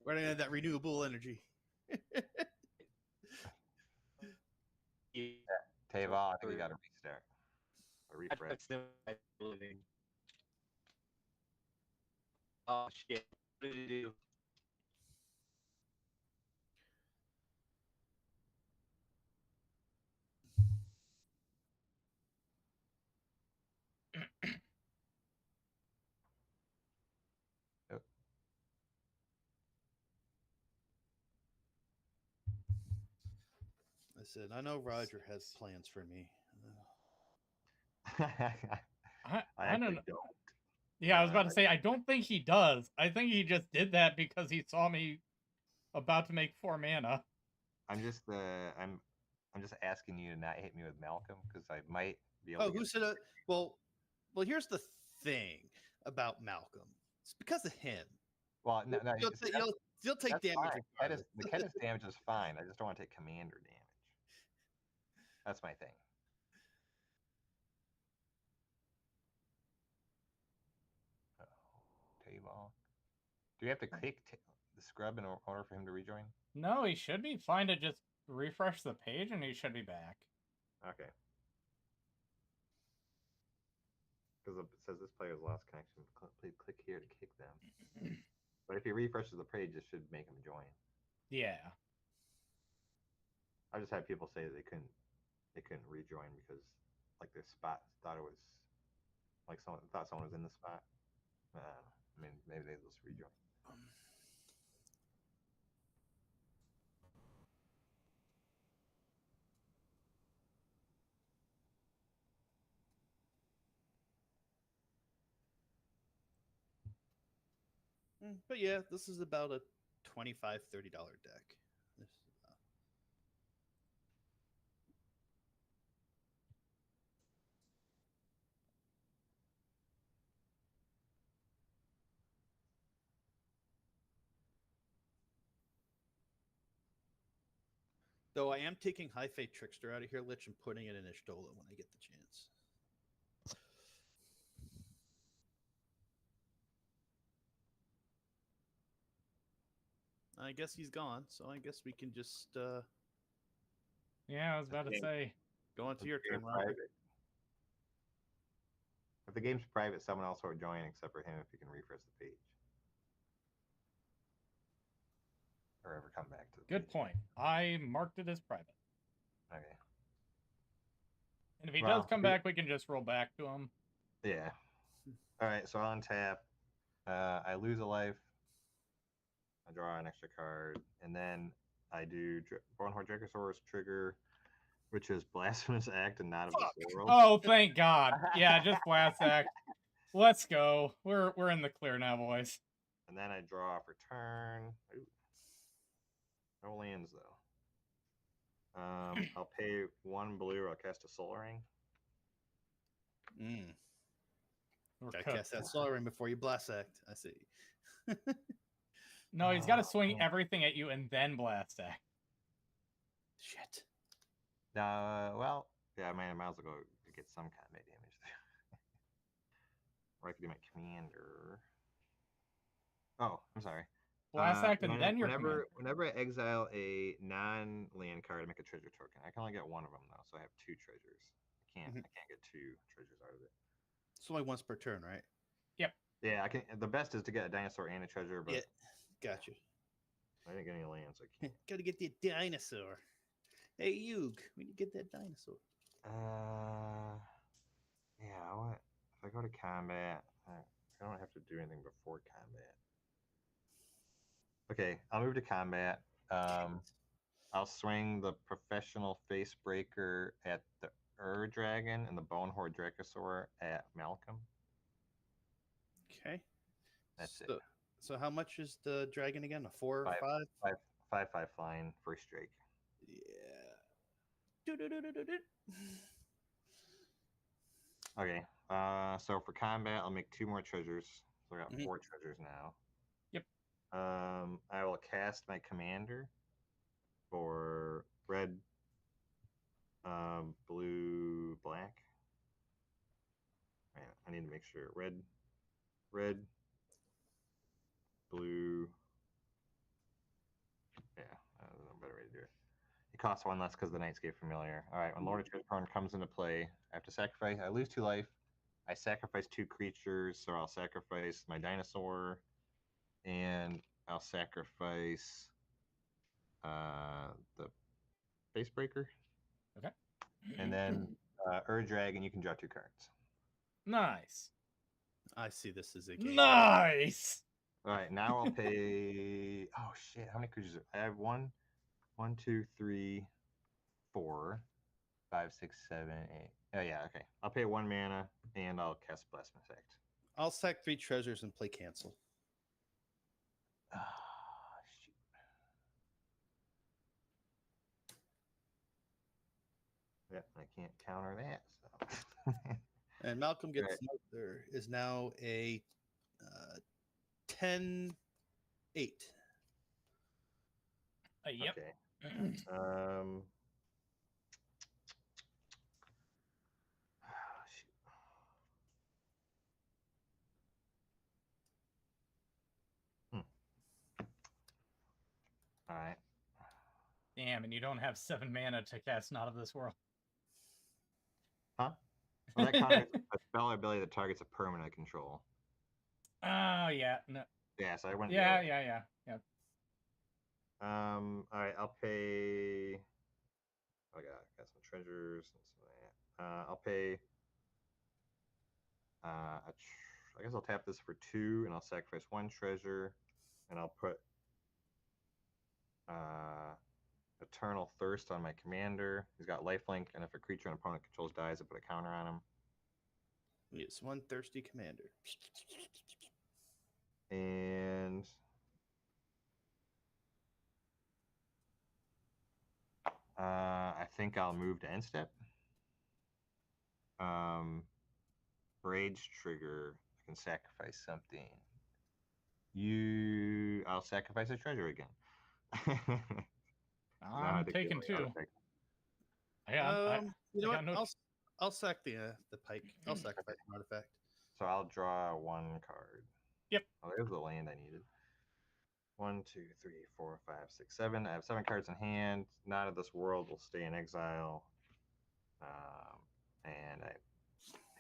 Running out of that renewable energy. Teval, I think we got to restart. A refresh. Oh shit! What did it do? I said, I know Roger has plans for me. I don't know. Yeah, I was about to say, I don't think he does. I think he just did that because he saw me about to make 4 mana. I'm just asking you to not hit me with Malcolm because I might be able. Oh, who said it? Well, here's the thing about Malcolm. It's because of him. Well, no, you'll take damage. The Ketish damage is fine. I just don't want to take commander damage. That's my thing. Teval. Do you have to click the scrub in order for him to rejoin? No, he should be fine to just refresh the page and he should be back. Okay. because it says this player has lost connection. Please click here to kick them. But if he refreshes the page, it should make him join. Yeah. I just had people say that they couldn't rejoin because like their spot thought it was like someone thought someone was in the spot. I mean, maybe they just rejoin. But yeah, this is about a $25-$30 deck. This, though I am taking High Fate Trickster out of here, Lich, and putting it in Ishtola when I get the chance. I guess he's gone, so I guess we can just Yeah, I was about to say. go on to your turn, Ron. Private. If the game's private, someone else will join except for him if he can refresh the page. Or ever come back to the Good page. point. I marked it as private. Okay. And if he Well, does come back, we can just roll back to him. Yeah. All right, so I'll untap. I lose a life. I draw an extra card, and then I do Bornhorn Dracosaurus trigger, which is Blasphemous Act and Not of this World. Oh, thank God. Yeah, just Blast Act. Let's go. We're in the clear now, boys. And then I draw for turn. Ooh. No lands though. I'll pay 1 blue. I'll cast a Soul Ring. Gotta cast that Soul Ring before you Blast Act. I see. No, he's got to swing everything at you and then Blast Act. Shit. Well, yeah, I might as well go to get some combat damage there. Or I could do my commander. Oh, I'm sorry. Blast Act and then your commander. Whenever I exile a non-land card, I make a treasure token. I can only get one of them though, so I have 2 treasures. I can't get 2 treasures out of it. It's only once per turn, right? Yep. Yeah, I can. The best is to get a dinosaur and a treasure, but yeah, gotcha. I didn't get any lands. I can't. Gotta get the dinosaur. Hey, Yug, when you get that dinosaur? Yeah. What if I go to combat? I don't have to do anything before combat. Okay, I'll move to combat. I'll swing the Professional Facebreaker at the Dragon and the Bonehorde Dracosaur at Malcolm. Okay. That's it. So how much is the dragon again? A 4 or 5? 5/5 flying, first strike. Yeah. Okay. So for combat, I'll make 2 more treasures. So I got 4 treasures now. Yep. I will cast my commander for red, blue, black. Man, I need to make sure red, blue. Yeah, there's no better way to do it. It costs 1 less because the Nightscape Familiar. All right, when Lord of Transporn comes into play, I have to sacrifice. I lose 2 life. I sacrifice 2 creatures, so I'll sacrifice my dinosaur, and I'll sacrifice the Facebreaker. Okay. And then Dragon, you can draw 2 cards. Nice. I see this as a game. Nice. All right, now I'll pay. Oh shit! How many creatures? I have 1, 2, 3, 4, 5, 6, 7, 8. Oh yeah, okay. I'll pay 1 mana and I'll cast Blasphemous Act. I'll sack 3 treasures and play cancel. Ah, shoot. Yeah, I can't counter that. So. And Malcolm gets Right. there is now a 10-8. Yep. Okay. Shoot. All right. Damn, and you don't have 7 mana to cast Not of This World. Huh? Well, that counters a spell or ability that targets a permanent control. Oh, yeah. No. Yeah, so I went. Yeah. All right, I'll pay. Oh, got some treasures and some of that. I'll pay. I guess I'll tap this for 2, and I'll sacrifice 1 treasure, and I'll put Eternal Thirst on my commander. He's got lifelink, and if a creature an opponent controls dies, I put a counter on him. Yes, one thirsty commander. And I think I'll move to end step. Rage trigger. I can sacrifice something. I'll sacrifice a treasure again. I'm taking 2. You know what? No... I'll sack the pike. I'll sacrifice an artifact. So I'll draw 1 card. Yep. Oh, there's the land I needed. 1, 2, 3, 4, 5, 6, 7. I have 7 cards in hand. Not of this world will stay in exile. And I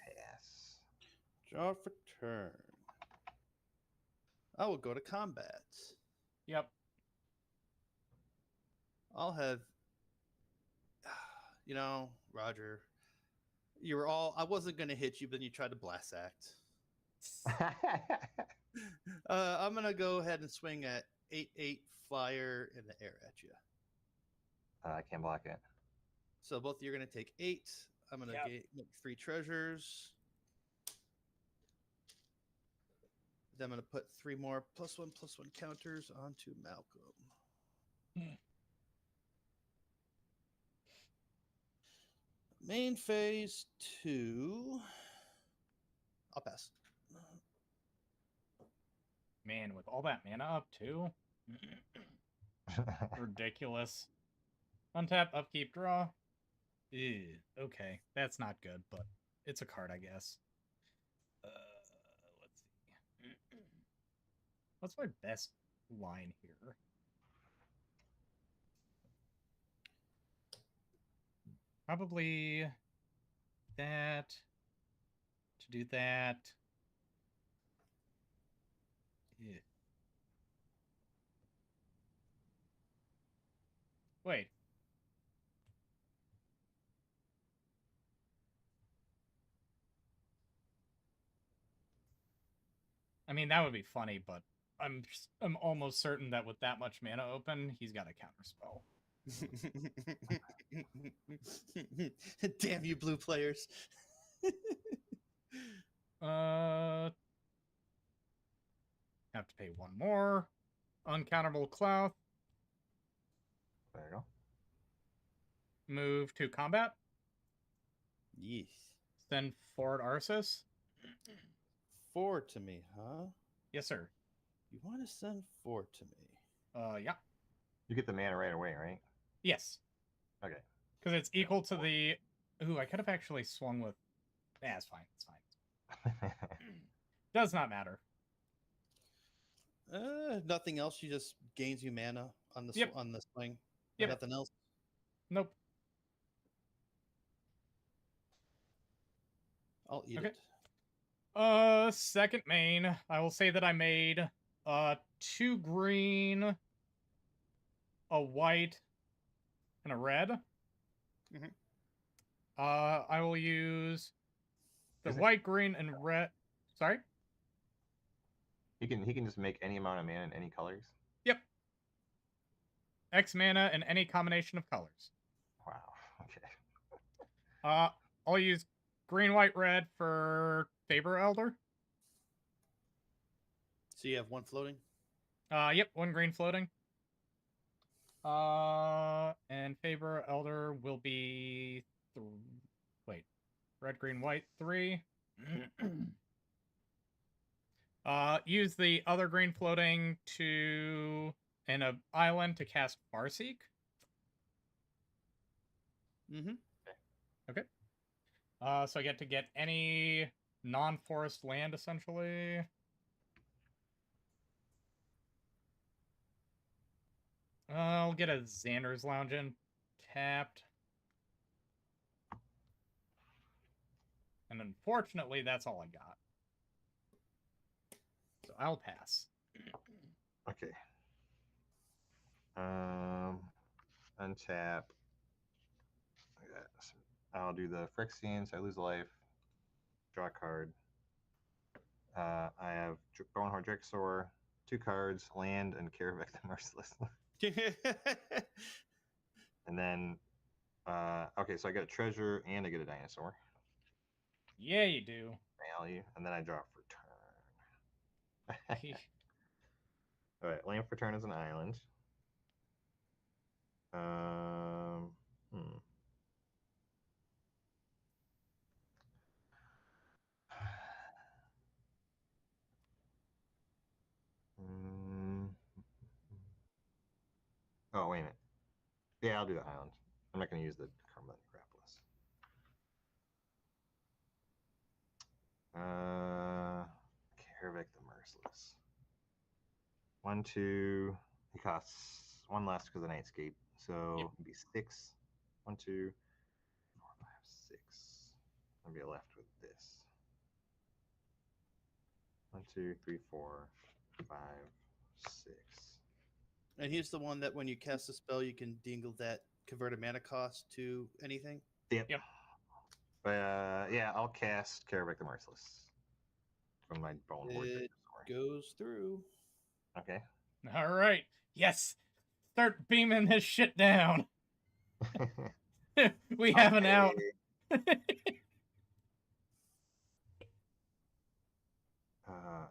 pass. Draw for turn. I will go to combat. Yep. I'll have. You know, Roger. You were all. I wasn't going to hit you, but then you tried to blast act. I'm going to go ahead and swing at 8/8 flyer in the air at you. I can't block it. So both of you are going to take 8. I'm going to make 3 treasures. Then I'm going to put 3 more +1/+1 counters onto Malcolm. Main phase 2. I'll pass. Man, with all that mana up too. Ridiculous. Untap, upkeep, draw. Ew, okay, that's not good, but it's a card, I guess. Let's see. What's my best line here? Probably that. To do that. Yeah. Wait. I mean, that would be funny, but I'm almost certain that with that much mana open, he's got a counterspell. Damn you, blue players. Have to pay 1 more. Uncountable Cloth. There you go. Move to combat. Yes. Send forward Arceus. 4 to me, huh? Yes, sir. You want to send 4 to me? Yeah. You get the mana right away, right? Yes. Okay. Because it's equal to the... Ooh, I could have actually swung with... Yeah, it's fine. It's fine. Does not matter. Nothing else. She just gains you mana on the on the swing. Yep. Nothing else. Nope. I'll eat it. Second main, I will say that I made 2 green, a white, and a red. Mm-hmm. I will use the white, green, and red. Sorry? He can just make any amount of mana in any colors? Yep. X mana in any combination of colors. Wow. Okay. I'll use green, white, red for Faber Elder. So you have 1 floating? Yep, 1 green floating. And Faber Elder will be... Wait. Red, green, white, 3. Use the other green floating to... in an island to cast Farseek. Mm-hmm. Okay. So I get to get any non-forest land, essentially. I'll get a Xander's Lounge in. Tapped. unfortunately, that's all I got. So I'll pass. Okay. Untap. I'll do the Phyrexian, so I lose a life. Draw a card. I have Bonehorn Drixor, 2 cards, land, and Karavik the Merciless. And then, okay, so I get a treasure and I get a dinosaur Yeah, you do. value, and then I draw for turn. All right, land for turn is an island. Hmm. Oh, wait a minute. Yeah, I'll do the island. I'm not going to use the Carmelite Necropolis. Karavik the Merciless. 1, 2. He costs 1 less because of Nightscape. So it'd be 6. 1, 2, 4, 5, 6. I'll be left with this. 1, 2, 3, 4, 5, 6. And he's the one that when you cast a spell, you can dingle that convert a mana cost to anything. Yep. Yep. Yeah, I'll cast Karavik the Merciless from my Bonehorn. It goes through. Okay. All right. Yes. Start beaming this shit down. We have an out.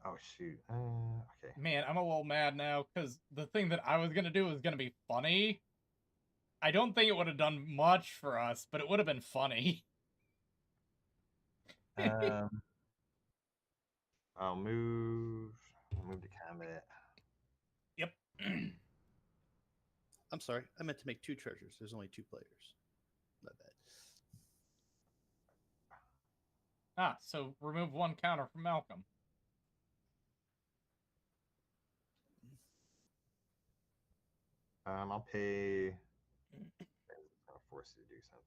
Oh shoot. Okay. Man, I'm a little mad now because the thing that I was gonna do was gonna be funny. I don't think it would have done much for us, but it would have been funny. I'll move to combat. Yep. I'm sorry, I meant to make 2 treasures. There's only 2 players. Not bad. So remove 1 counter from Malcolm. I'll pay. It's gonna force you to do something.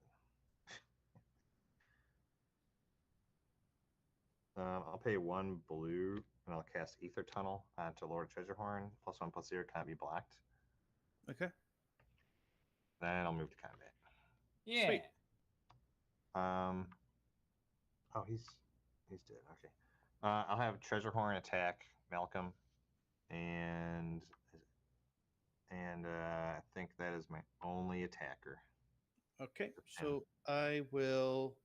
I'll pay 1 blue, and I'll cast Ether Tunnel to Lord Treasure-Horn. +1/+0 can't be blocked. Okay. Then I'll move to combat. Yeah. Sweet. Oh, he's dead. Okay. I'll have Treasure-Horn attack Malcolm, and I think that is my only attacker. Okay, so I will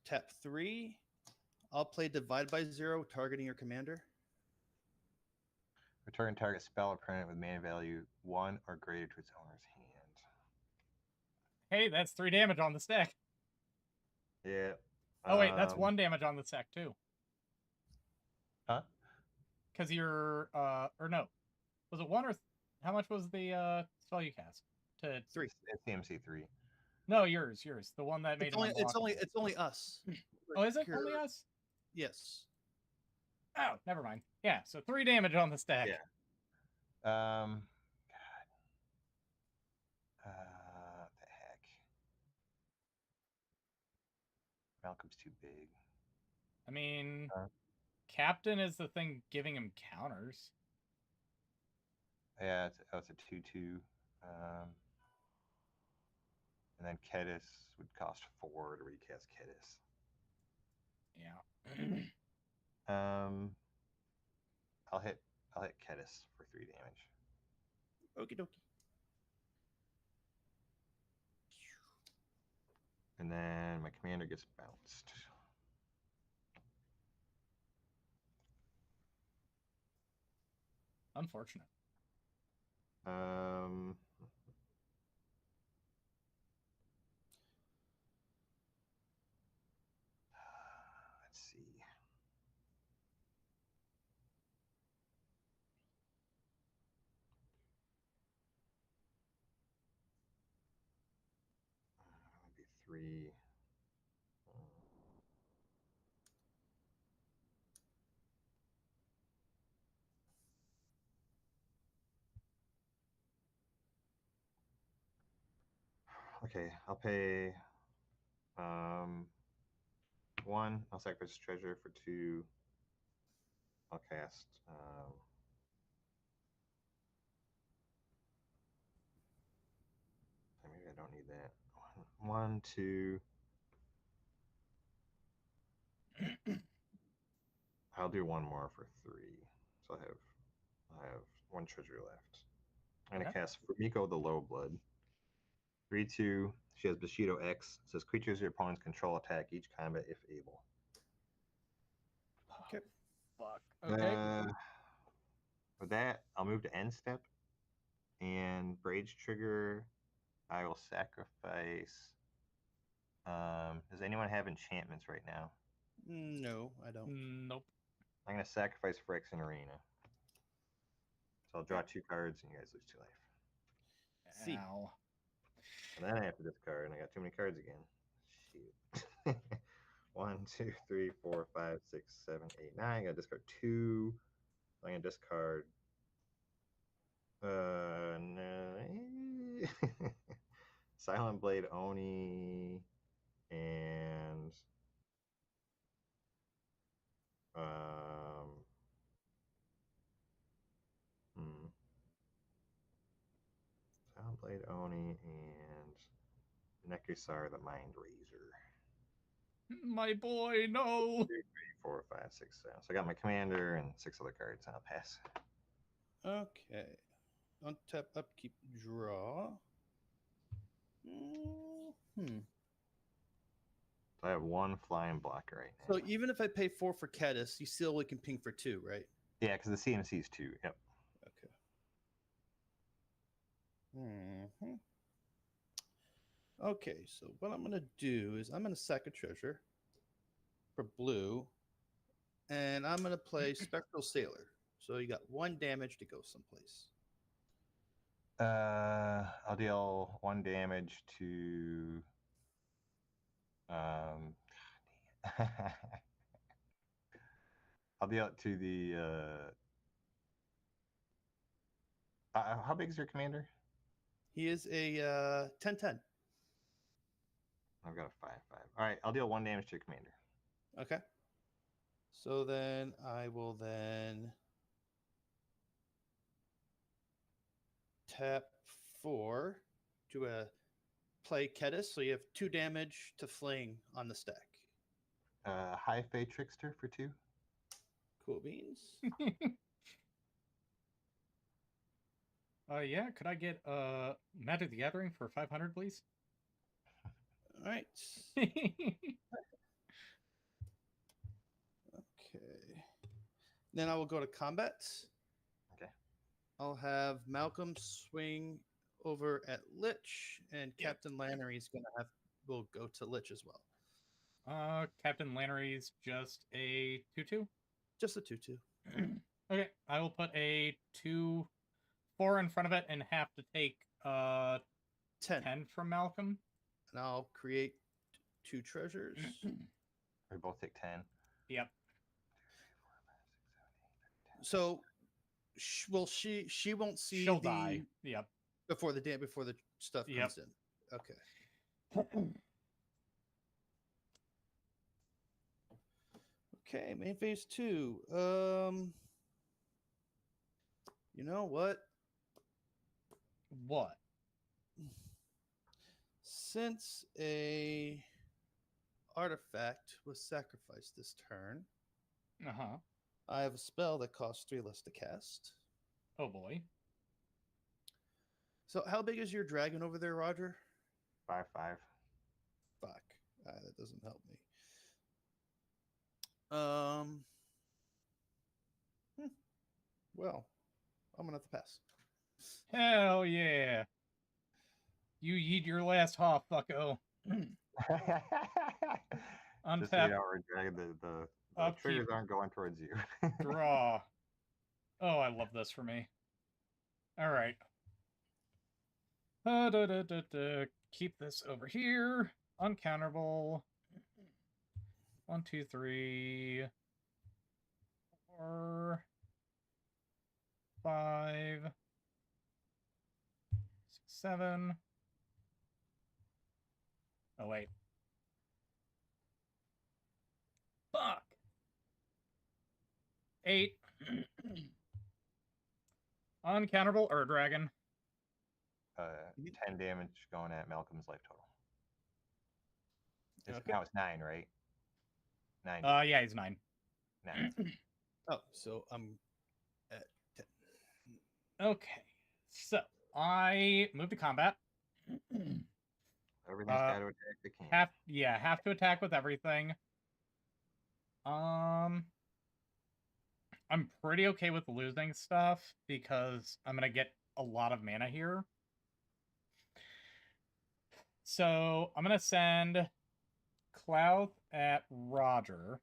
tap 3. I'll play Divide by 0, targeting your commander. Return target spell or permanent with mana value 1 or greater to its owner's hand. Hey, that's 3 damage on the stack. Yeah. Oh wait, that's 1 damage on the stack too. Huh? Because you're or no, was it 1 or how much was the spell you cast? To 3. It's CMC 3. No, yours. The one that made It's only us. Oh, is it only us? Yes. Oh, never mind. Yeah, so 3 damage on the stack. Yeah. God. The heck. Malcolm's too big. I mean, Captain is the thing giving him counters. Yeah, it's a 2/2. And then Kedis would cost 4 to recast Kedis. Yeah. I'll hit Kedis for 3 damage. Okie dokie. And then my commander gets bounced. Unfortunate. Let's see. That'd be 3. Okay, I'll pay 1. I'll sacrifice treasure for 2. I'll cast. Maybe I don't need that. 1, 2. I'll do 1 more for 3. So I have 1 treasure left. I'm gonna cast Fumiko the Low Blood. 3/2. She has Bushido X. It says creatures your opponents control attack each combat if able. Okay. Fuck. Okay. With that, I'll move to end step. And Braid's trigger, I will sacrifice. Does anyone have enchantments right now? No, I don't. Nope. I'm gonna sacrifice Phyrexian Arena. So I'll draw 2 cards and you guys lose 2 life. See. Ow. And then I have to discard, and I got too many cards again. Shoot. 1, 2, 3, 4, 5, 6, 7, 8, 9. I gotta discard 2. I'm gonna discard. No. Silent Blade Oni and Silent Blade Oni and Nekusar the Mind Razor. My boy, no. 2, 3, 4, 5, 6, 7. So I got my commander and 6 other cards, and I'll pass. Okay. Untap, upkeep, draw. Hmm. So I have 1 flying blocker right now. So even if I pay 4 for Caddis, you still only can ping for 2, right? Yeah, because the CMC is 2. Yep. Okay. Okay, so what I'm going to do is I'm going to sack a treasure for blue, and I'm going to play Spectral Sailor. So you got 1 damage to go someplace. I'll deal 1 damage to. I'll deal it to the. How big is your commander? He is a 10/10. I've got a 5/5. All right, I'll deal 1 damage to your commander. Okay. So then I will tap 4 to play Kedis. So you have 2 damage to fling on the stack. High Fae Trickster for 2. Cool beans. Yeah, could I get Magic the Gathering for 500, please? All right. Okay. Then I will go to combat. Okay. I'll have Malcolm swing over at Lich, and Captain Lannery's will go to Lich as well. Captain Lannery's just a 2/2? Just a 2/2. Okay, I will put a 2/4 in front of it and have to take 10 from Malcolm. And I'll create 2 treasures. We both take 10. Yep. So, she won't see She'll die. Yep. Before the stuff comes in. Okay. Okay, main phase 2. You know what? What? Since a artifact was sacrificed this turn, I have a spell that costs 3 less to cast. Oh boy. So how big is your dragon over there, Roger? 5/5. Fuck. That doesn't help me. Well, I'm gonna have to pass. Hell yeah. You eat your last half, fucko. Just so you know, the triggers aren't going towards you. Draw. Oh, I love this for me. All right. Keep this over here. Uncounterable. 1, 2, 3, 4, 5, 6, 7. Oh, wait. 8. Uncounterable Ur Dragon. 10 damage going at Malcolm's life total. Okay. Now it's 9, right? 9. Yeah, he's 9. 9. Oh, so I'm at 10. Okay, so I move to combat. Everything's got to attack the king. Have to attack with everything. I'm pretty okay with losing stuff because I'm gonna get a lot of mana here. So I'm gonna send Cloud at Roger,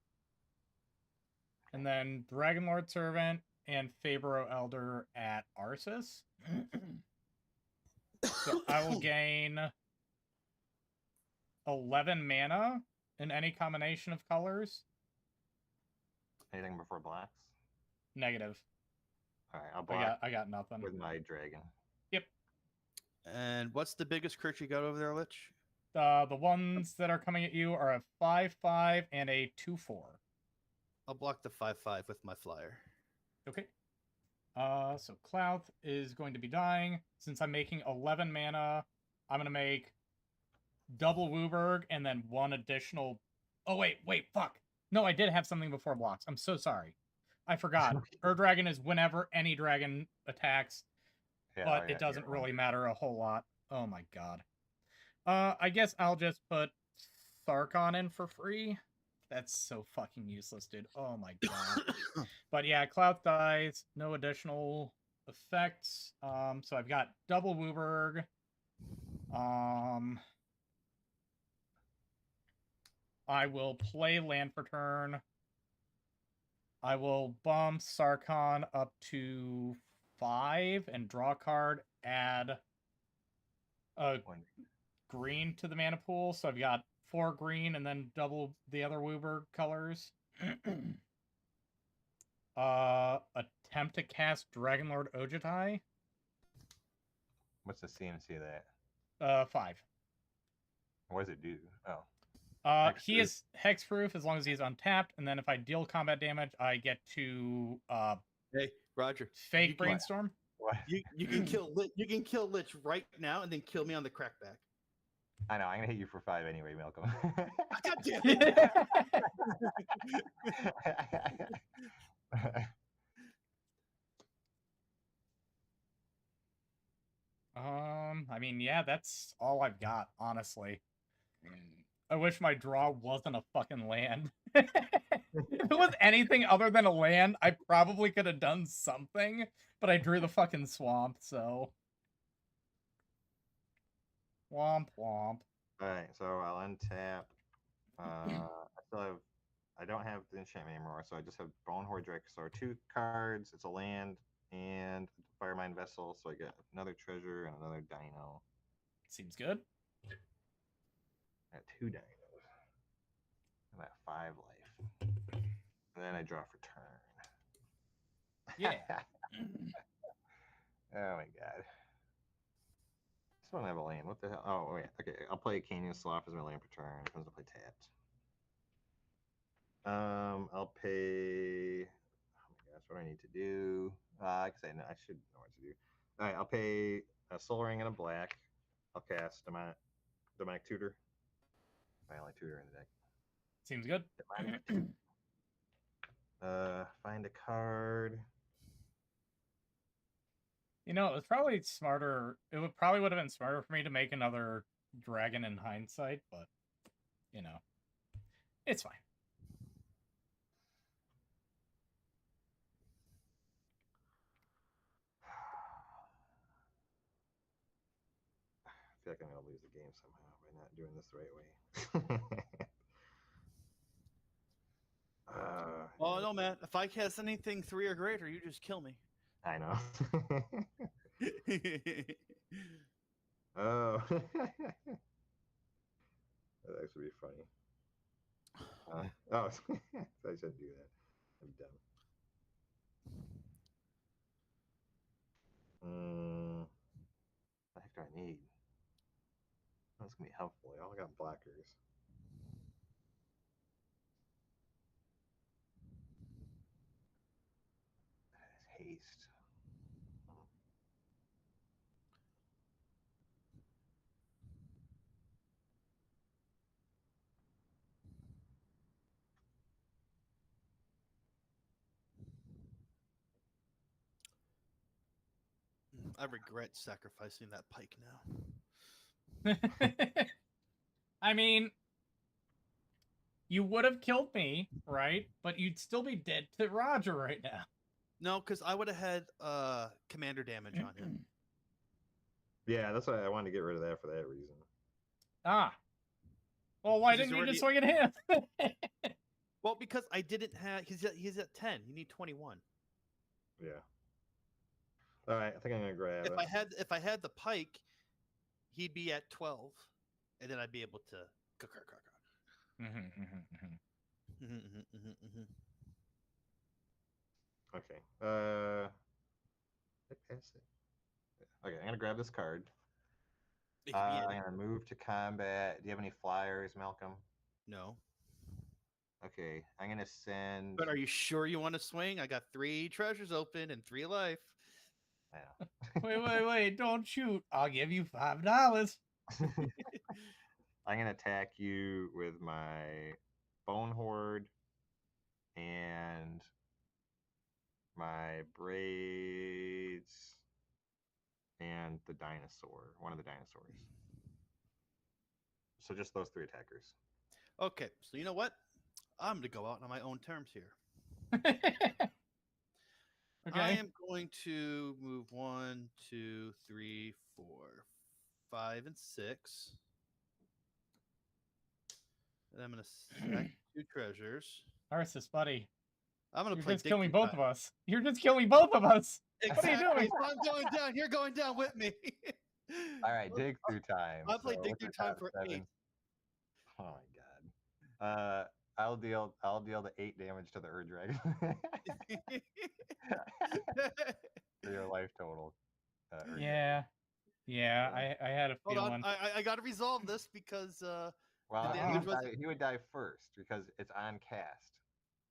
and then Dragonlord Servant and Fabro Elder at Arceus. So I will gain 11 mana in any combination of colors. Anything before blacks? Negative. All right, I'll block I got nothing. with my dragon. Yep. And what's the biggest crit you got over there, Lich? The ones that are coming at you are a 5/5 and a 2/4. I'll block the 5/5 with my flyer. Okay. So Clouth is going to be dying. Since I'm making 11 mana, I'm going to make double Wooburg and then one additional... Oh, wait, fuck. No, I did have something before blocks. I'm so sorry. I forgot. Ur Dragon is whenever any dragon attacks, but it doesn't really matter a whole lot. Oh my god. I guess I'll just put Sarkon in for free. That's so fucking useless, dude. Oh my god. But yeah, Cloud dies. No additional effects. So I've got double Wooburg. I will play land for turn. I will bump Sarkon up to 5 and draw a card. Add a green to the mana pool. So I've got 4 green and then double the other Wooburg colors. Attempt to cast Dragonlord Ojutai. What's the CMC of that? 5. What does it do? Oh. He is hexproof as long as he's untapped, and then if I deal combat damage, I get to Hey, Roger. fake brainstorm. What? You can kill Lich right now and then kill me on the crackback. I know. I'm gonna hit you for 5 anyway, Malcolm. God damn it! I mean, yeah, that's all I've got, honestly. I wish my draw wasn't a fucking land. If it was anything other than a land, I probably could have done something, but I drew the fucking swamp, so... Womp womp. Alright, so I'll untap. I don't have the enchantment anymore, so I just have Bone Hordrick. So 2 cards, it's a land, and Firemine Vessel, so I get another treasure and another dino. Seems good. I got 2 dinos. I'm at 5 life. And then I draw for turn. Yeah. Oh my god. This one I have a land. What the hell? Oh, wait. Okay, I'll play Canyon Slough as my land per turn. It comes to play tapped. I'll pay. Oh my gosh, what do I need to do? I guess I should know what to do. All right, I'll pay a Soul Ring and a black. I'll cast Demonic Tutor. My only tutor in the deck. Seems good. Demonic Tutor. Find a card. You know, it was probably smarter. It probably would have been smarter for me to make another dragon in hindsight, but you know, it's fine. I feel like I'm gonna lose the game somehow by not doing this the right way. Oh no, man! If I cast anything 3 or greater, you just kill me. I know. Oh, that actually be funny. Oh, I shouldn't do that. I'm dumb. What the heck do I need? That's gonna be helpful. I only got blockers. haste. I regret sacrificing that pike now. I mean, you would have killed me, right? But you'd still be dead to Roger right now. No, because I would have had commander damage on him. Yeah, that's why I wanted to get rid of that for that reason. Ah. Well, why 'Cause he's didn't you already- just swing at him? Well, because I didn't have. He's at 10. You need 21. Yeah. All right, I think I'm gonna grab If it. I had the pike, he'd be at 12, and then I'd be able to. Okay. I pass it. Yeah. Okay, I'm gonna grab this card. It could be I'm any- gonna move to combat. Do you have any flyers, Malcolm? No. Okay, I'm gonna send. But are you sure you want to swing? I got 3 treasures open and 3 life. Yeah. Wait, don't shoot. I'll give you $5. I'm gonna attack you with my Bone Horde and my braids and the dinosaur, one of the dinosaurs. So just those 3 attackers. Okay, so you know what? I'm going to go out on my own terms here. Okay. I am going to move 1, 2, 3, 4, 5, and 6. And I'm going to sack 2 treasures. Narcissus, buddy. I'm going to You're play just Dig killing Through both Time. of us. You're just killing both of us. Exactly. What are you doing? So I'm going down. You're going down with me. All right, dig through time. I'll play So Dig what's Through your Time top for 7? 8. Oh my god. I'll deal the 8 damage to the Ur Dragon. For your life total. Ur Yeah. Yeah, I had a Hold on. feeling. I got to resolve this because Well, the he damage would, was. he would die first because it's on cast.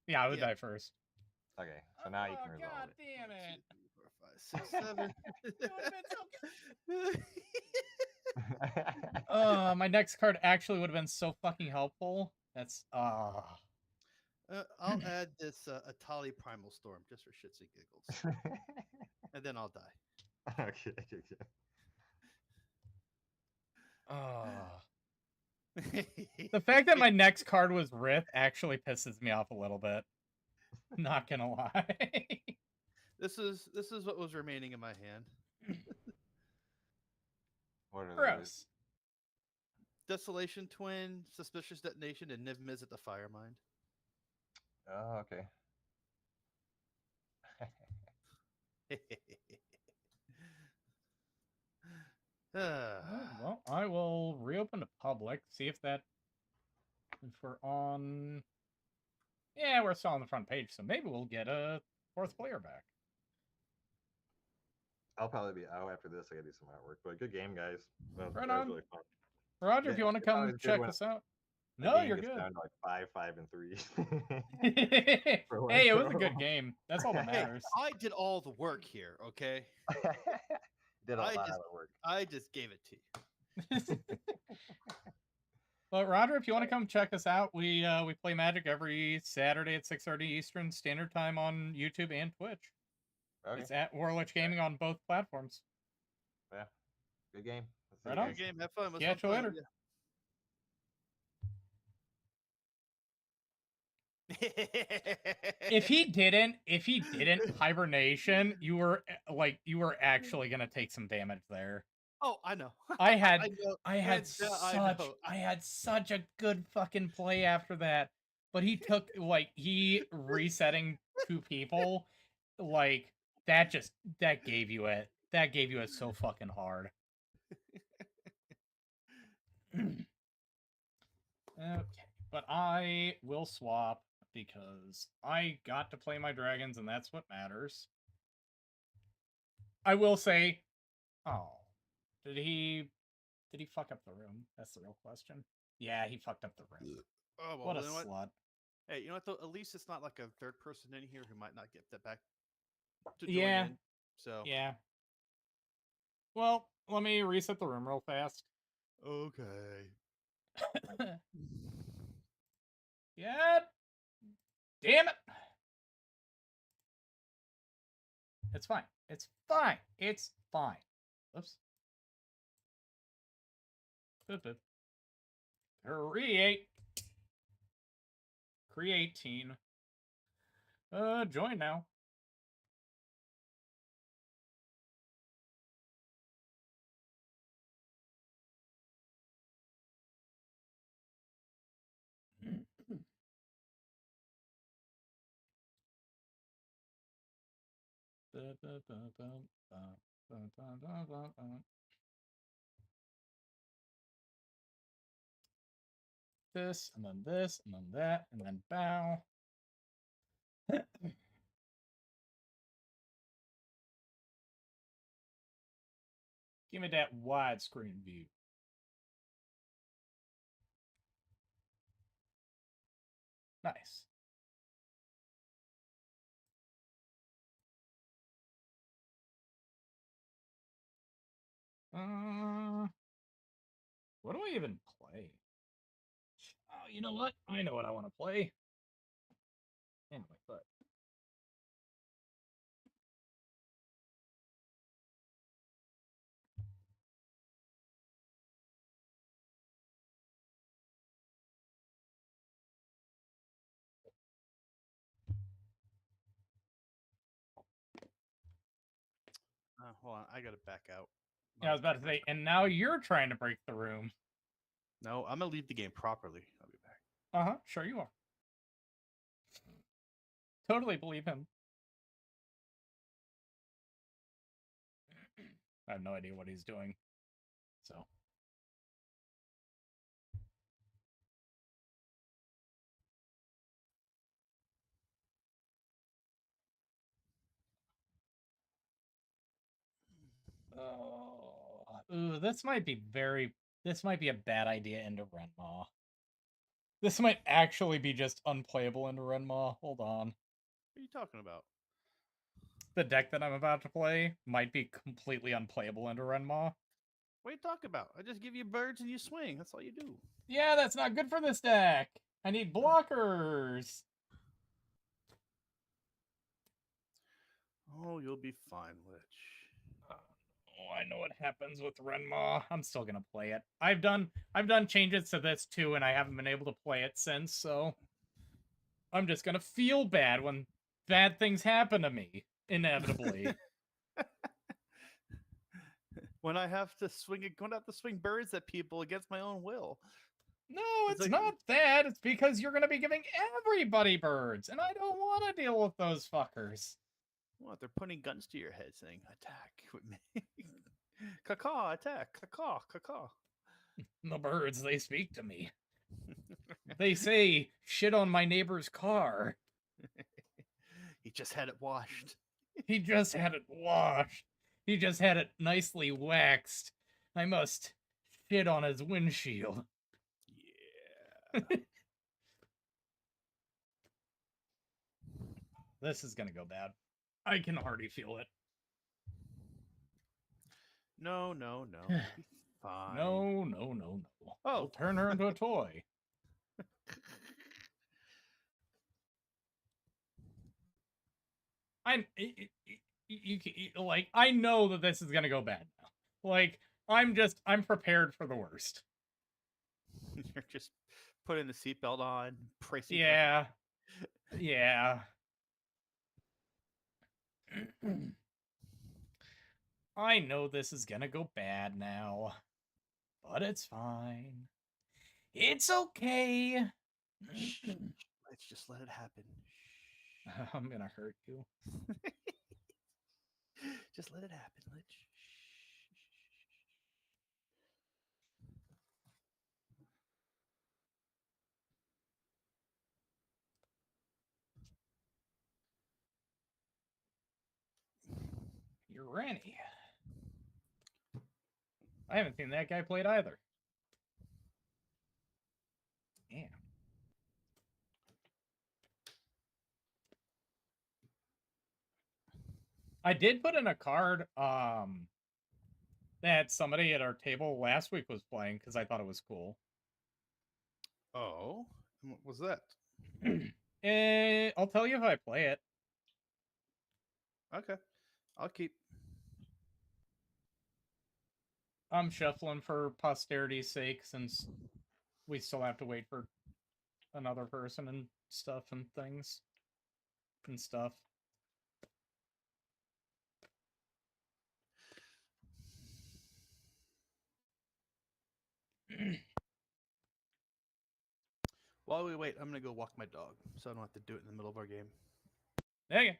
Yeah, I would Yeah. die first. Okay, so now you Oh, can resolve God it. damn 1, 2, 3, 4, 5, 6, 7. it. It would've been so my next card actually would have been so fucking helpful. That's I'll add this Atali Primal Storm just for shits and giggles, and then I'll die. Okay. The fact that my next card was Rip actually pisses me off a little bit. Not gonna lie. This is what was remaining in my hand. What are those? Gross. Desolation Twin, Suspicious Detonation, and Niv Miz at the Firemind. Oh, okay. Well, I will reopen to public, see if we're on. Yeah, we're still on the front page, so maybe we'll get a 4th player back. I'll probably be out after this. I gotta do some artwork. But good game, guys. That Right was on. really fun. Roger, Yeah, if you want to it's always come good check when this out. The No, game you're gets good. down to like 5, 5, and 3. For one Hey, it was a throw. good game. That's all that Hey, matters. I did all the work here, okay? Did a I lot just- of work. I just gave it to you. But Roger, if you want to come check us out, we play Magic every Saturday at 6:30 Eastern Standard Time on YouTube and Twitch. Okay. It's at Warlich Gaming on both platforms. Yeah. Good game. Let's see Right you on. guys. Good game. Have fun. It was Catch fun you playing with you. If he didn't hibernation, you were actually gonna take some damage there. Oh, I know. I had know. I had Hands down, I know. I had such a good fucking play after that. But he took he resetting 2 people, that gave you it. That gave you it so fucking hard. Okay, but I will swap because I got to play my dragons and that's what matters. I will say, oh, did he fuck up the room? That's the real question. Yeah, he fucked up the room. Oh, well, What a you know what? slut. Hey, you know what though? At least it's not like a third person in here who might not get that back to join Yeah. in. So Yeah. Well, let me reset the room real fast. okay. Yeah. Damn it. It's fine. It's fine. It's fine. Oops. Create. Creating. Join now. This, and then this, and then that, and then bow. Give me that widescreen view. Nice. What do I even play? Oh, you know what? I know what I want to play. Anyway, but Hold on, I gotta back out. yeah, I was about to say, and now you're trying to break the room. No, I'm gonna leave the game properly. I'll be back. Uh-huh, sure you are. Totally believe him. I have no idea what he's doing. So. Oh, ooh, this might be a bad idea into Renmaw. This might actually be just unplayable into Renmaw. Hold on. What are you talking about? The deck that I'm about to play might be completely unplayable into Renmaw. What are you talking about? I just give you birds and you swing. That's all you do. Yeah, that's not good for this deck. I need blockers. Oh, you'll be fine, Lich. Oh, I know what happens with Renmaw. I'm still gonna play it. I've done changes to this too, and I haven't been able to play it since, so I'm just gonna feel bad when bad things happen to me, inevitably. When I have to swing birds at people against my own will. No, It's it's like- not that. It's because you're gonna be giving everybody birds, and I don't want to deal with those fuckers. What? They're putting guns to your head saying, attack with me. Caw, attack. Caw, caw. The birds, they speak to me. They say, shit on my neighbor's car. He just had it washed. He just had it washed. He just had it nicely waxed. I must shit on his windshield. Yeah. This is gonna go bad. I can already feel it. No. You'll be fine. No. Oh. We'll turn her into a toy. I know that this is gonna go bad now. Like, I'm prepared for the worst. You're just putting the seatbelt on, bracing. Yeah. Yeah. I know this is gonna go bad now, but it's fine. It's okay. Shh. Let's just let it happen. I'm gonna hurt you. Just let it happen, Lich. You're Ranny. I haven't seen that guy played either. Damn. I did put in a card that somebody at our table last week was playing because I thought it was cool. Oh, and what was that? I'll tell you if I play it. Okay, I'll keep. I'm shuffling for posterity's sake since we still have to wait for another person and stuff and things and stuff. While we wait, I'm gonna go walk my dog, so I don't have to do it in the middle of our game. Okay.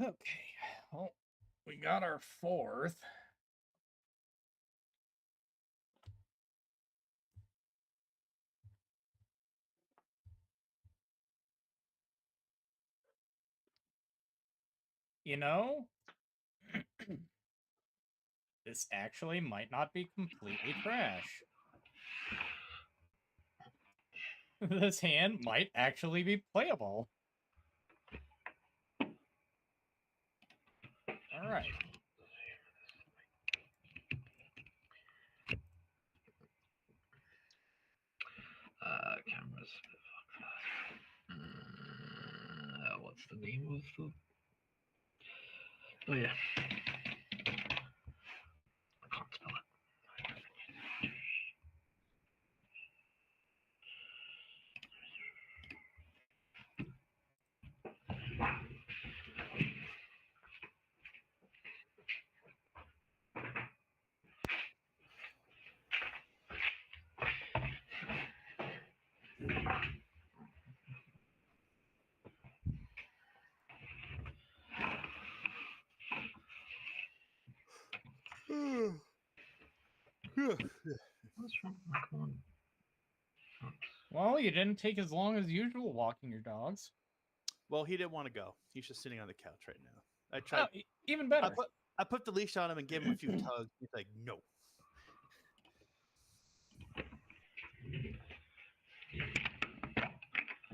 Okay. Well, we got our fourth. You know, this actually might not be completely trash. This hand might actually be playable. All right. Cameras. What's the name of the? Oh yeah. I can't spell it. What's wrong? Come on. Well, you didn't take as long as usual walking your dogs. Well, he didn't want to go. He's just sitting on the couch right now. I Oh, tried. even better. I put the leash on him and gave him a few tugs. He's like, no.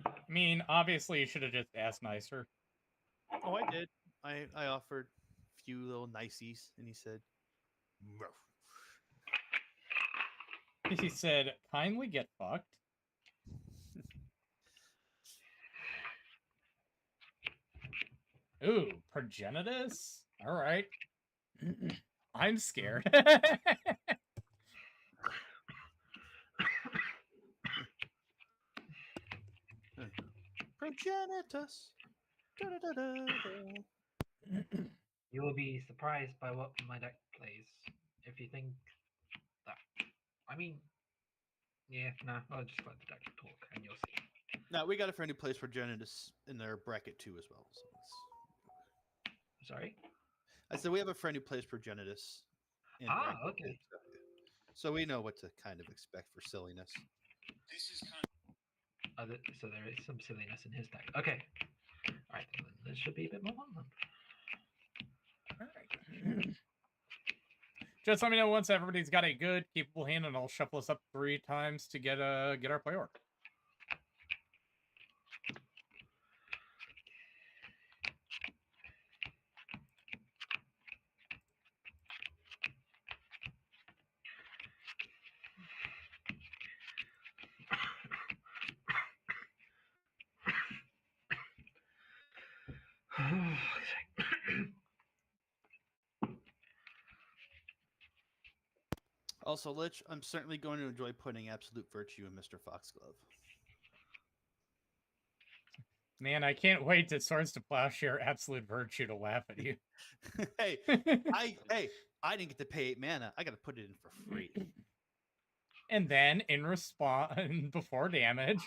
I mean, obviously, you should have just asked nicer. Oh, I did. I offered a few little niceties, and he said, "Ruff." He said, kindly get fucked. Ooh, progenitus? All right. I'm scared. Progenitus. You will be surprised by what my deck plays if you think that. I mean, yeah, nah. I'll just let the deck talk, and you'll see. Now we got a friend who plays Progenitus in their bracket too as well. So Sorry. I said we have a friend who plays Progenitus. In Ah, bracket okay. too, so we know what to kind of expect for silliness. This is kind So there is some silliness in his deck. Okay. All right. Then there should be a bit more fun then. All right. Just let me know once everybody's got a good, capable hand, and I'll shuffle us up 3 times to get our play order. Also, Lich, I'm certainly going to enjoy putting Absolute Virtue in Mr. Foxglove. Man, I can't wait to Swords to Plowshare Absolute Virtue to laugh at you. hey, I didn't get to pay 8 mana. I got to put it in for free. And then, in response, before damage,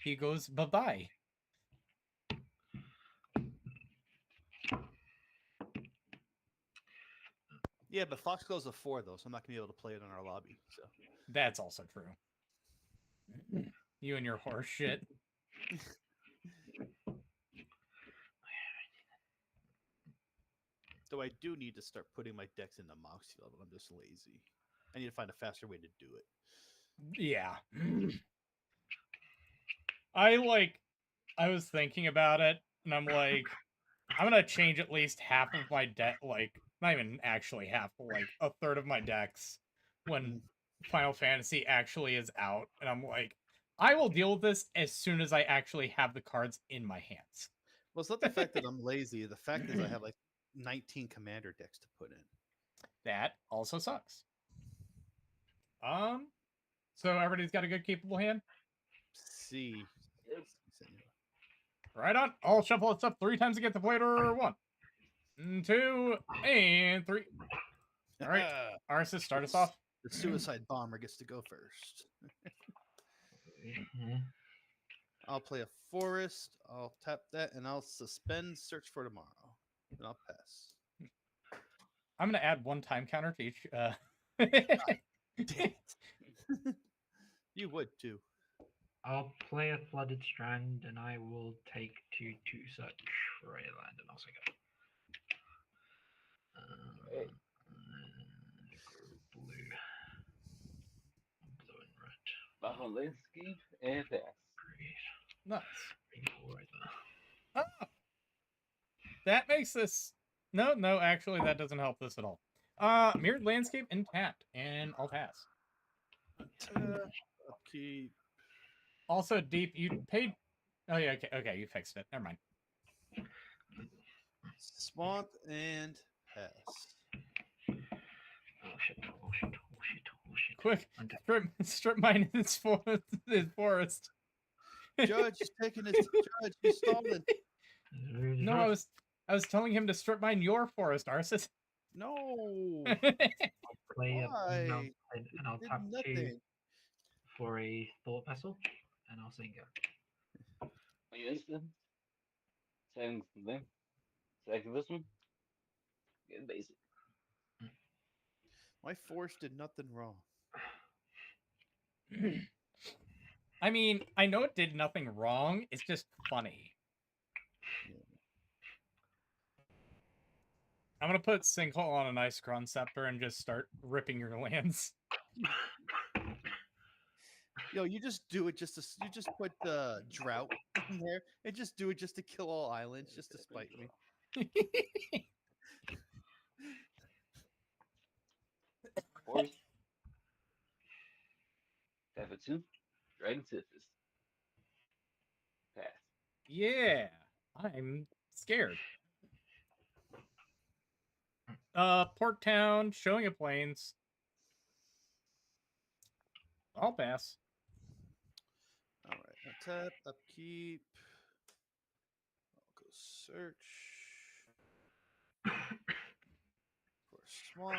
He goes, bye-bye. Yeah, but Fox goes a 4 though, so I'm not gonna be able to play it in our lobby. So That's also true. You and your horse shit. though I do need to start putting my decks into Moxie level. I'm just lazy. I need to find a faster way to do it. Yeah. I was thinking about it, and I'm like, I'm gonna change at least half of my deck, like, not even actually half, but like a third of my decks when Final Fantasy actually is out. And I'm like, I will deal with this as soon as I actually have the cards in my hands. Well, it's not the fact that I'm lazy. The fact is I have like 19 commander decks to put in. That also sucks. So everybody's got a good capable hand? See. Right on. I'll shuffle this up 3 times to get the plate or 1, 2, and 3. All right. Arsis, start us off. The suicide bomber gets to go first. I'll play a forest. I'll tap that, and I'll suspend search for tomorrow. And I'll pass. I'm going to add 1 time counter to each. Damn it. You would too. I'll play a Flooded Strand, and I will take 2 to search for a land, and also go. Blue. Blue and red. Bajo landscape and pass. Great. Nice. Right there. Oh, that makes this. No, actually, that doesn't help this at all. Mirrored landscape and tapped, and I'll pass. Upkeep. Also, deep. You paid. Oh yeah, okay, you fixed it. Never mind. Swamp and pass. Oh shit! Oh shit! Oh shit! Oh shit! Quick, strip mine his forest. Judge, he's taking his judge. He's stalling. No, I was telling him to strip mine your forest, Arsis. No. I'll play Why? and I'll tap 2 for a thought vessel, and I'll sing it. Are you instant? Second thing. Second this one. Get basic. My force did nothing wrong. I mean, I know it did nothing wrong. It's just funny. Yeah. I'm gonna put Sinkhole on an Icecrown Scepter and just start ripping your lands. Yo, you just do it just to you just put the drought in there and just do it just to kill all islands, just to spite me. Forest. Tap for 2. Dragon Tiffus. Pass. Yeah, I'm scared. Port Town, showing a plains. I'll pass. All right, now tap, upkeep. I'll go search for swamp.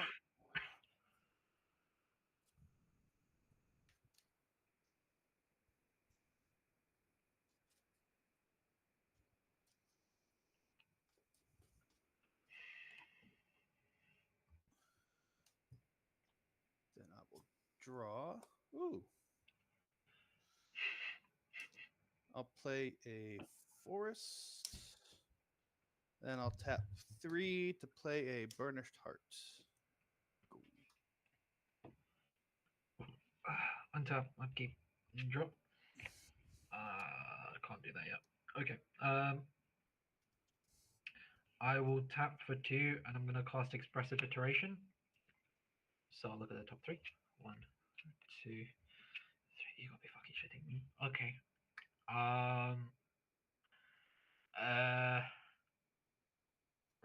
Then I will draw. Ooh. I'll play a forest. Then I'll tap 3 to play a burnished heart. Untap, upkeep, drop. Can't do that yet. Okay. I will tap for 2, and I'm gonna cast Expressive Iteration. So I'll look at the top 3. 1, 2, 3. You gotta be fucking shitting me. Okay.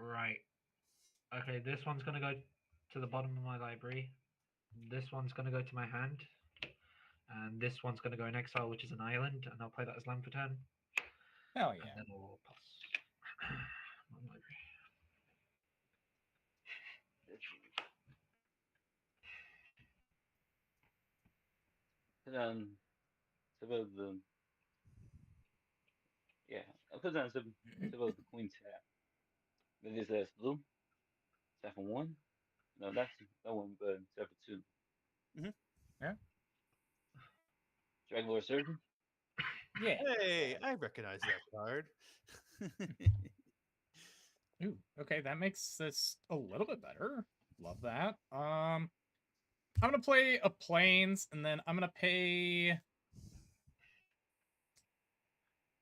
Right. Okay, this one's gonna go to the bottom of my library. This one's gonna go to my hand. And this one's gonna go in exile, which is an island, and I'll play that as land for turn. Hell And yeah. then I'll pass. My library. on top of the I'll put it on top of the queen tap. Then this has blue. Tap for one. No, that one, but tap for two. Yeah. Dragolor Surgeon. Yeah. Hey, I recognize that card. Ooh, okay, that makes this a little bit better. Love that. I'm gonna play a plains, and then I'm gonna pay.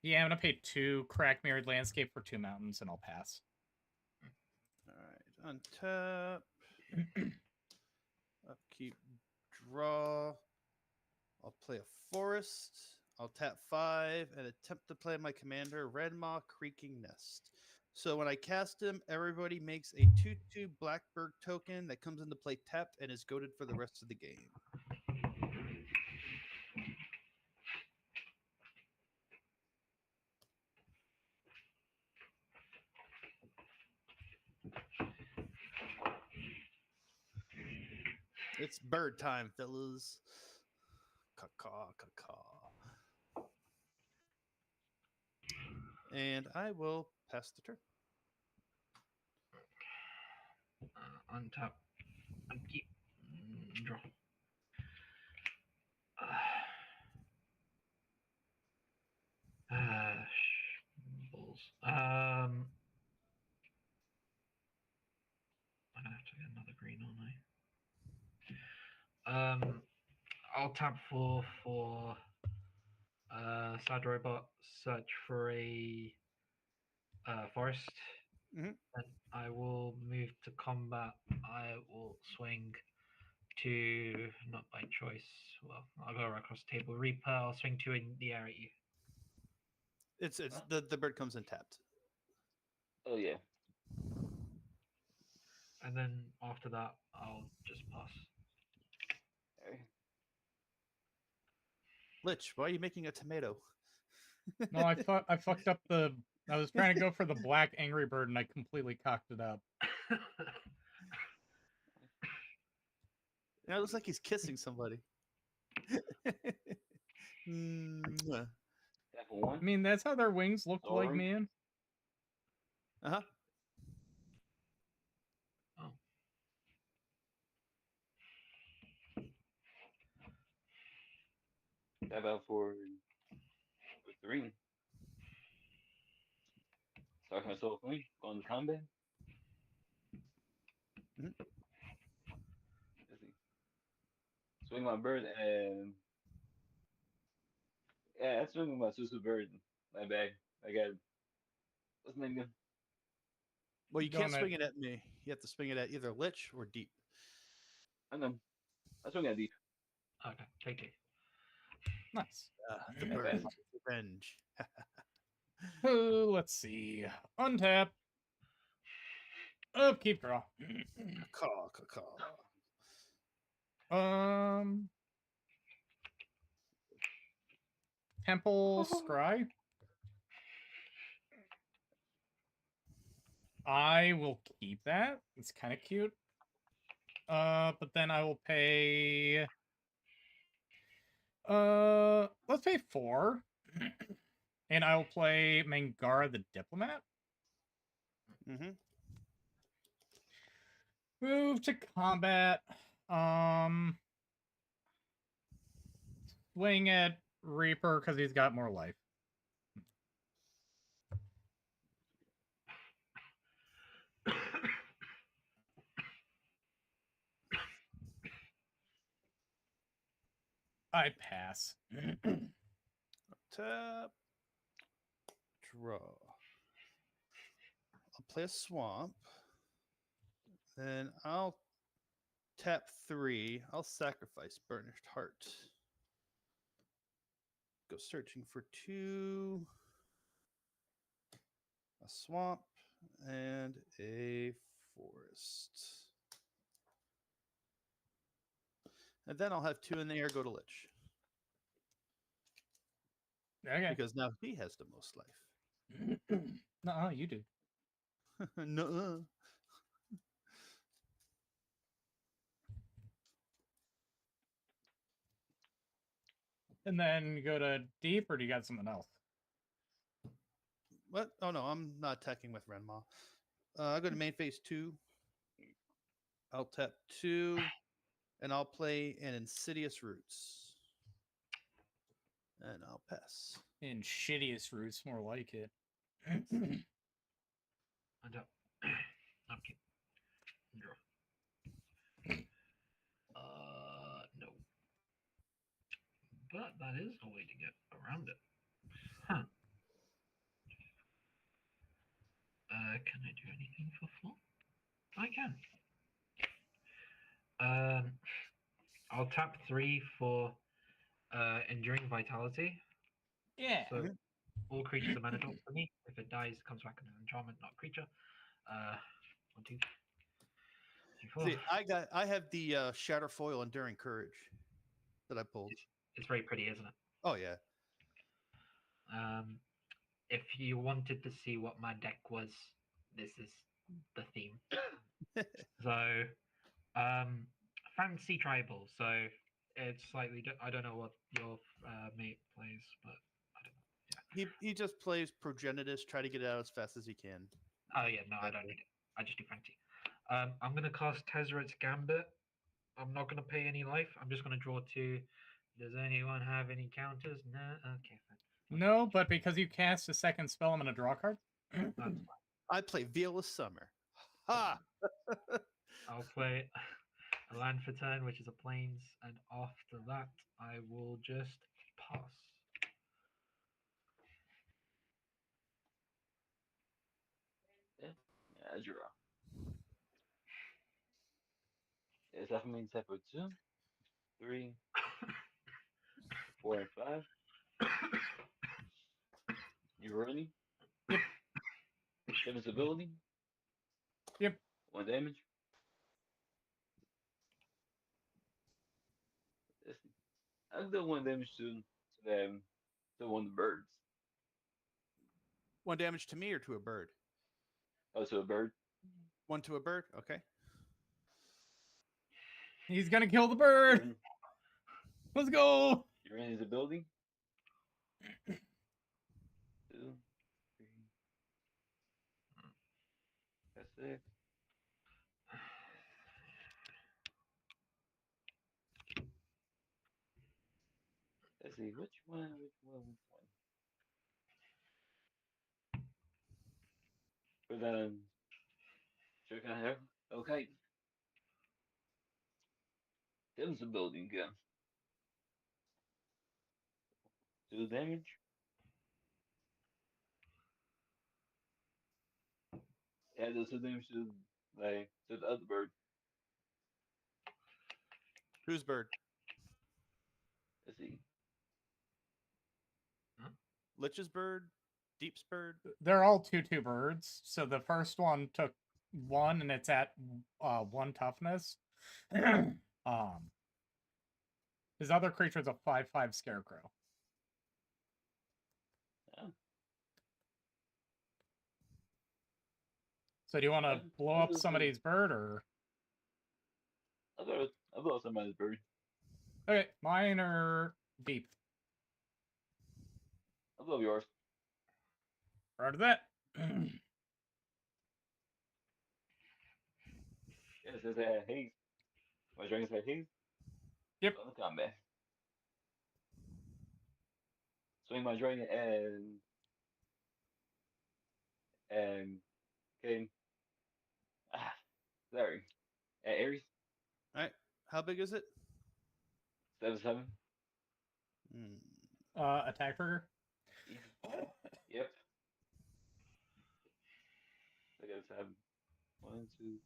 Yeah, I'm gonna pay 2 crack mirrored landscape for 2 mountains, and I'll pass. All right, untap. Upkeep, draw. I'll play a forest. I'll tap 5 and attempt to play my commander, Redmaw Creaking Nest. So when I cast him, everybody makes a 2/2 Blackbird token that comes into play tapped and is goaded for the rest of the game. It's bird time, fellas. Caw, caw. And I will pass the turn. Untap. Upkeep. Draw. Balls. I'm gonna have to get another green, aren't I? I'll tap 4 for Sad Robot. Search for a forest. Mhm. Then I will move to combat. I will swing to, not by choice. Well, I'll go right across the table. Reaper. I'll swing to in the area. It's Huh? the bird comes in tapped. Oh yeah. And then after that, I'll just pass. Alright. Lich, why are you making a tomato? No, I fucked up the. I was trying to go for the black angry bird, and I completely cocked it up. It looks like he's kissing somebody. Mwah. Tap for one. I mean, that's how their wings looked like, Sorry. man. Uh-huh. Oh. Tap out for 3. Start my soul clean. Going to combat. Mhm. Let's see. Swing my bird and that's swinging my Susu bird. My bag. I got what's the name again? Well, you can't Going swing it at me. You have to swing it at either Lich or Deep. I know. I swing at deep. Okay, take it. Nice. The Yeah, bird. pass. Revenge. Let's see. Untap. Upkeep draw. Caw, caw, caw. Temple Scry. I will keep that. It's kind of cute. But then I will pay. Let's pay 4, and I will play Mangara the Diplomat. Mm-hmm. Move to combat. Swing at Reaper because he's got more life. I pass. Tap. Draw. I'll play a swamp. Then I'll tap 3. I'll sacrifice Burnished Heart. Go searching for 2. A swamp and a forest. And then I'll have 2 in the air go to Lich. Okay. Because now he has the most life. No, you do. No. And then go to deep, or do you got something else? What? Oh no, I'm not attacking with Renma. I'll go to main phase 2. I'll tap 2, and I'll play an Insidious Roots. And I'll pass. In shittiest roots, more like it. I don't. Okay. Draw. No. But that is a way to get around it. Huh. Can I do anything for 4? I can. I'll tap 3 for Enduring Vitality. Yeah. So all creatures are manageable for me. If it dies, it comes back as an enchantment, not creature. 1, 2, 3, 4. See, I have the Shatterfoil Enduring Courage that I pulled. It's very pretty, isn't it? Oh yeah. If you wanted to see what my deck was, this is the theme. So, fancy tribal. So it's slightly. I don't know what your mate plays, but I don't know. He just plays Progenitus, try to get it out as fast as he can. Oh yeah, no, I don't need it. I just do fancy. I'm gonna cast Tezzeret's Gambit. I'm not gonna pay any life. I'm just gonna draw 2. Does anyone have any counters? No. Okay, fine. No, but because you cast a second spell, I'm gonna draw a card. That's fine. I play Veilless Summer. Ha! I'll play a land for turn, which is a plains, and after that, I will just pass. Yeah, draw. Yes, that means step 2, 3, 4, and 5. You ready? Yep. Seven's ability. Yep. 1 damage. Let's see. I'll do 1 damage to them, to one of the birds. 1 damage to me or to a bird? Oh, to a bird. 1 to a bird? Okay. He's gonna kill the bird. Let's go. You're in his ability. 2, 3. That's 6. Let's see, which one? Put that check on here. Okay. Tim's ability again. 2 damage. Yeah, those 2 damage to the other bird. Whose bird? Let's see. Lich's bird? Deep's bird? They're all 2/2 birds. So the first one took 1, and it's at 1 toughness. His other creature is a 5/5 scarecrow. Oh. So do you want to blow up somebody's bird, or? I'll blow somebody's bird. Okay, mine are deep. I'll blow yours. Roger that. Yes, it says haste. My dragon said haste. Yep. On the combat. Swing my dragon and okay. Sorry. At Aries. Alright. How big is it? 7/7. Attack trigger. Yep. I guess I have 1, 2, 3,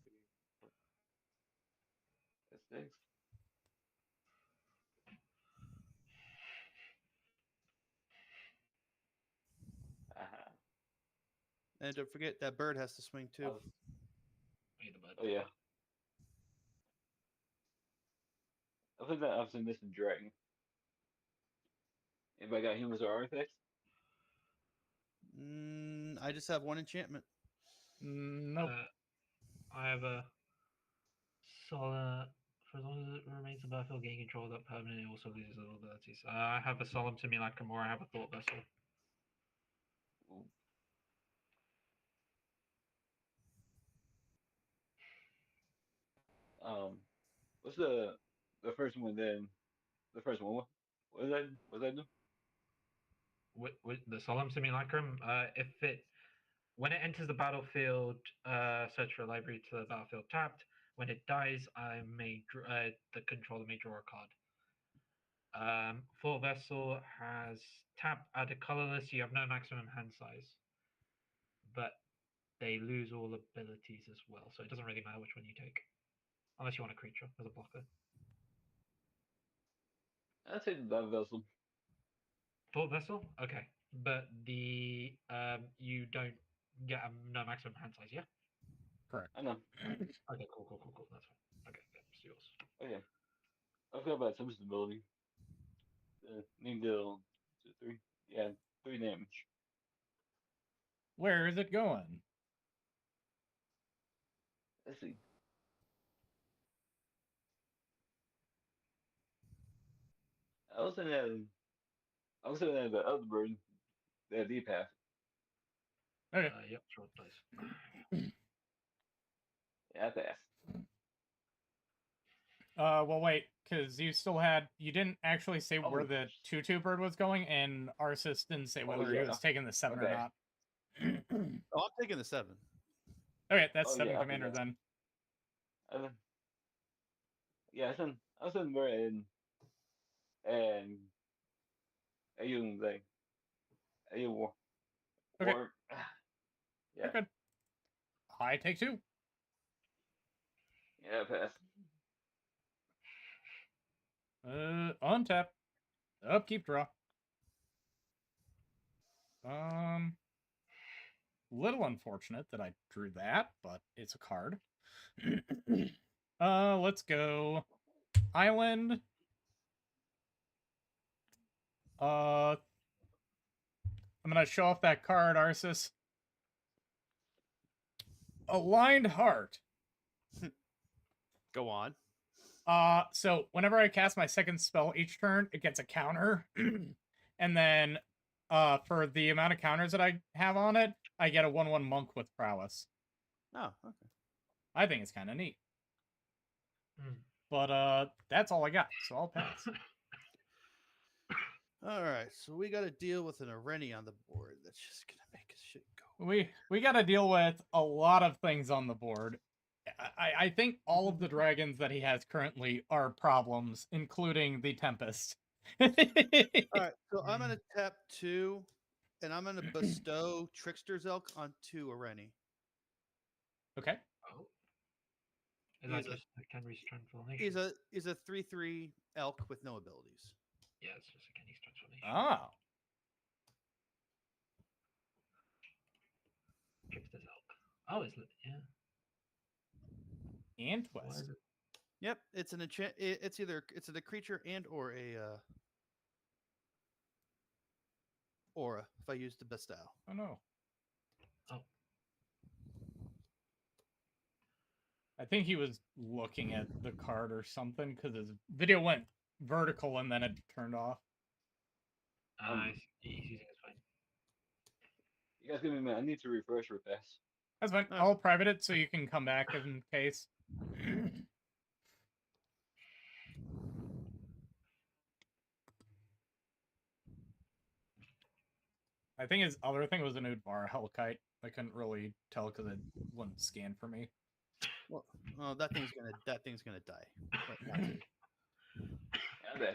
4. That's 6. And don't forget, that bird has to swing too. Oh yeah. I think that I've seen this in Dragon. Anybody got humans or artifacts? I just have 1 enchantment. Nope. I have a solar For as long as it remains in the battlefield, gain control of that permanent, it also loses all abilities. I have a Solemn Simulacrum or I have a Thought Vessel. Ooh. What's the first one then? The first one. What is that? What's that do? With the Solemn Simulacrum, when it enters the battlefield, search for a library to the battlefield tapped. When it dies, I may the controller may draw a card. Full Vessel has tap, add a colorless. You have no maximum hand size, but they lose all abilities as well, so it doesn't really matter which one you take, unless you want a creature as a blocker. I'd say that vessel. Full Vessel, okay, but the you don't get no maximum hand size, yeah. Correct. I know. Okay, cool. That's fine. Okay, it's yours. Oh yeah. I forgot about some stability. Name deal 3. Yeah, 3 damage. Where is it going? Let's see. I was saying that the other bird, that D path. Okay. Yep, sure, please. Yeah, I passed. Well, wait, because you didn't actually say where the 2/2 bird was going, and Arsis didn't say whether he was taking the 7 or Okay. not. Oh, I'm taking the 7. Okay, that's Oh, 7 yeah, I commander forgot. then. Yeah, I was in bird and you like you war. Okay. War. Yeah. You're good. I take 2. Yeah, I passed. Untap. Upkeep draw. Little unfortunate that I drew that, but it's a card. Let's go island. I'm gonna show off that card, Arsis. Aligned Heart. Go on. So whenever I cast my second spell each turn, it gets a counter. And then for the amount of counters that I have on it, I get a 1/1 monk with prowess. Oh, okay. I think it's kind of neat. Mm. But that's all I got, so I'll pass. All right, so we got to deal with an Areni on the board. That's just gonna make shit go. We got to deal with a lot of things on the board. I think all of the dragons that he has currently are problems, including the Tempest. All right, so I'm gonna tap 2, and I'm gonna bestow Trickster's Elk on 2 Areni. Okay. Oh. Is that just Kenry's transformation? He's a 3/3 elk with no abilities. Yeah, it's just a Kenny's transformation. Oh. Trickster's Elk. Oh, yeah. And Why twist. is it? Yep, it's an enchant. It's either a creature and or a aura. If I use the bestow. Oh no. Oh. I think he was looking at the card or something because his video went vertical and then it turned off. He's using his phone. You guys give me a minute. I need to refresh real fast. That's fine. I'll private it so you can come back in case. I think his other thing was an Udvar Hellkite. I couldn't really tell because it wouldn't scan for me. Well, that thing's gonna die.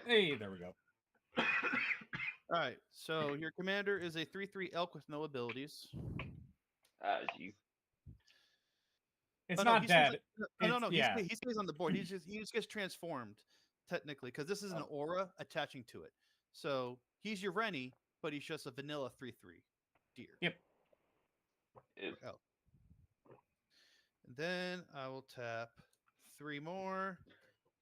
Hey, there we go. All right, so your commander is a 3/3 elk with no abilities. Ah, jeez. It's not dead. No. Yeah. He stays on the board. He just gets transformed, technically, because this is an aura attaching to it. So he's your Rennie, but he's just a vanilla 3/3 deer. Yep. Oh. And then I will tap 3 more,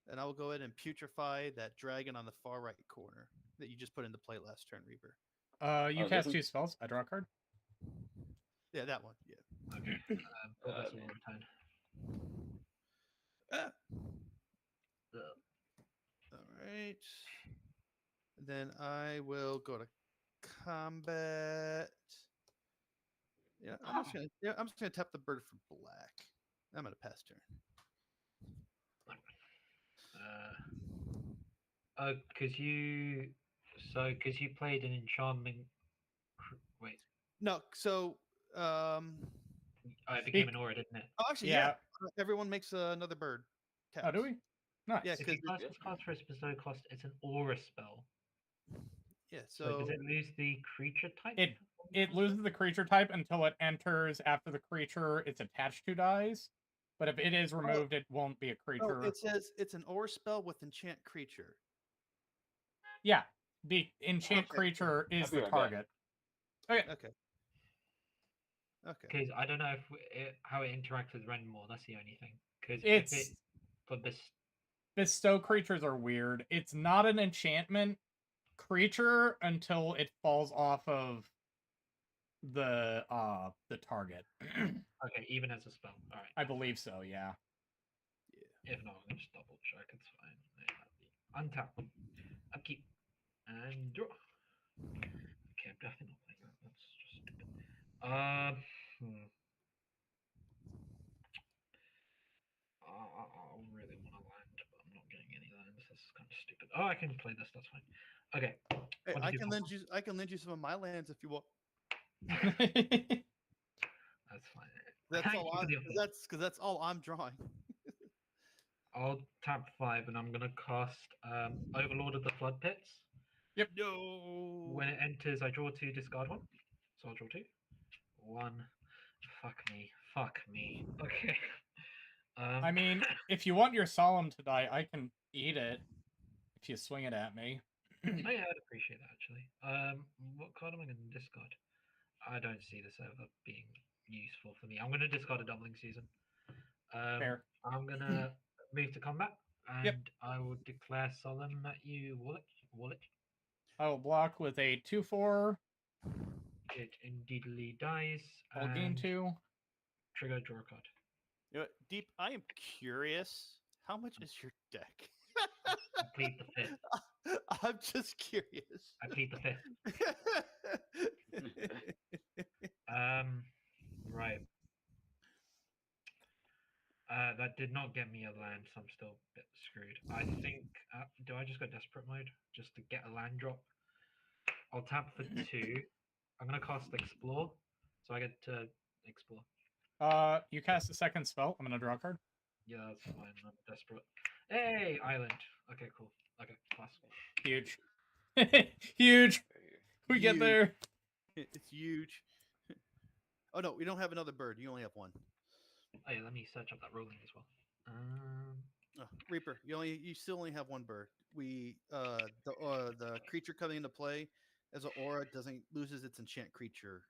and I will go ahead and putrefy that dragon on the far right corner that you just put into play last turn, Reaper. You cast 2 spells. I draw a card. Yeah, that one. Yeah. Okay. That's all return. Then I will go to combat. Yeah, I'm just gonna tap the bird for black. I'm gonna pass turn. Because you played an enchantment. Wait, No, so it became an aura, didn't it? oh, actually, yeah. Everyone makes another bird. Taps. Oh, do we? Nice. Yeah, If because you cast this card for a specific cost, it's an aura spell. yeah. So So does it lose the creature type? It loses the creature type until it enters after the creature it's attached to dies. But if it is removed, it won't be a creature. it says it's an aura spell with enchant creature. Yeah, the enchant Okay. creature is I'll be the right back. target. Okay. Okay. Because I don't know how it interacts with Renmore. That's the only thing. Because It's for this bestow creatures are weird. It's not an enchantment creature until it falls off of the target. Okay, even as a spell. All right. I believe so. Yeah. If not, I'm gonna just double check. It's fine. Untap. Upkeep. And draw. Okay, I'm definitely not playing that. That's just stupid. I really want to land, but I'm not getting any lands. This is kind of stupid. Oh, I can play this. That's fine. Okay. Hey, I can lend you some of my lands if you want. That's fine. That's all I'm drawing. I'll tap 5 and I'm gonna cast Overlord of the Flood Pits. Yep. No. When it enters, I draw 2, discard 1. So I'll draw 2. 1. Fuck me. Okay. I mean, if you want your Solemn to die, I can eat it if you swing it at me. Oh yeah, I'd appreciate that actually. What card am I gonna discard? I don't see this ever being useful for me. I'm gonna discard a Doubling Season. Fair. I'm gonna move to combat, and Yep. I will declare Solemn at you, Wallet. I will block with a 2/4. It indeedly dies. I'll gain 2. Trigger, draw a card. You know what, Deep, I am curious. How much is your deck? I plead the 5th. I'm just curious. I plead the 5th. Right. That did not get me a land, so I'm still a bit screwed. I think. Do I just go desperate mode just to get a land drop? I'll tap for 2. I'm gonna cast Explore, so I get to explore. You cast a second spell. I'm gonna draw a card. Yeah, that's fine. I'm desperate. Hey, island. Okay, cool. Okay, class. Huge. Huge. We get Huge. there. It's huge. Oh no, we don't have another bird. You only have one. Oh yeah, let me search up that rolling as well. Reaper, you still only have one bird. The creature coming into play as an aura loses its enchant creature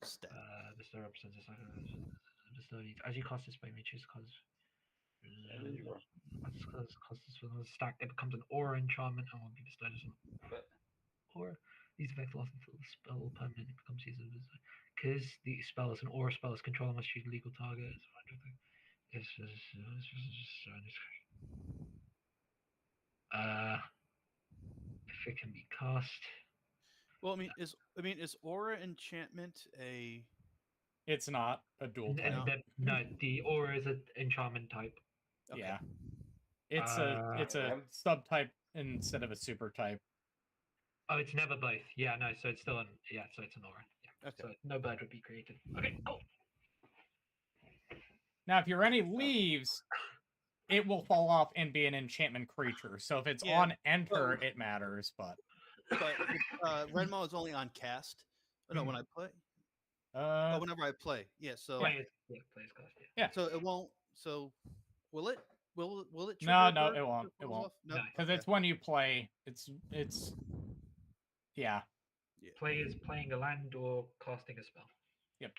stat. This represents a second. As you cast this spell, you may choose cards. Cost this with another stack. It becomes an aura enchantment and will be bestowed as an aura. These effects last until the spell permanent becomes usable. Because the spell is an aura spell, its controller must choose legal target. If it can be cast. Well, is aura enchantment a? It's not a dual type. No, the aura is an enchantment type. Okay. Yeah. It's a subtype instead of a super type. Oh, it's never both. Yeah, no, so it's still so it's an aura. Yeah. Okay. So no bird would be created. Okay, cool. Now, if your any leaves, it will fall off and be an enchantment creature. So if it's on enter, it matters. But Renmo is only on cast. Oh, no, when I play. Whenever I play, yeah. So plays cast. Yeah. So it won't. So will it? Will it? No, it won't. It won't. No, because it's when you play. It's yeah. Play is playing a land or casting a spell. Yep.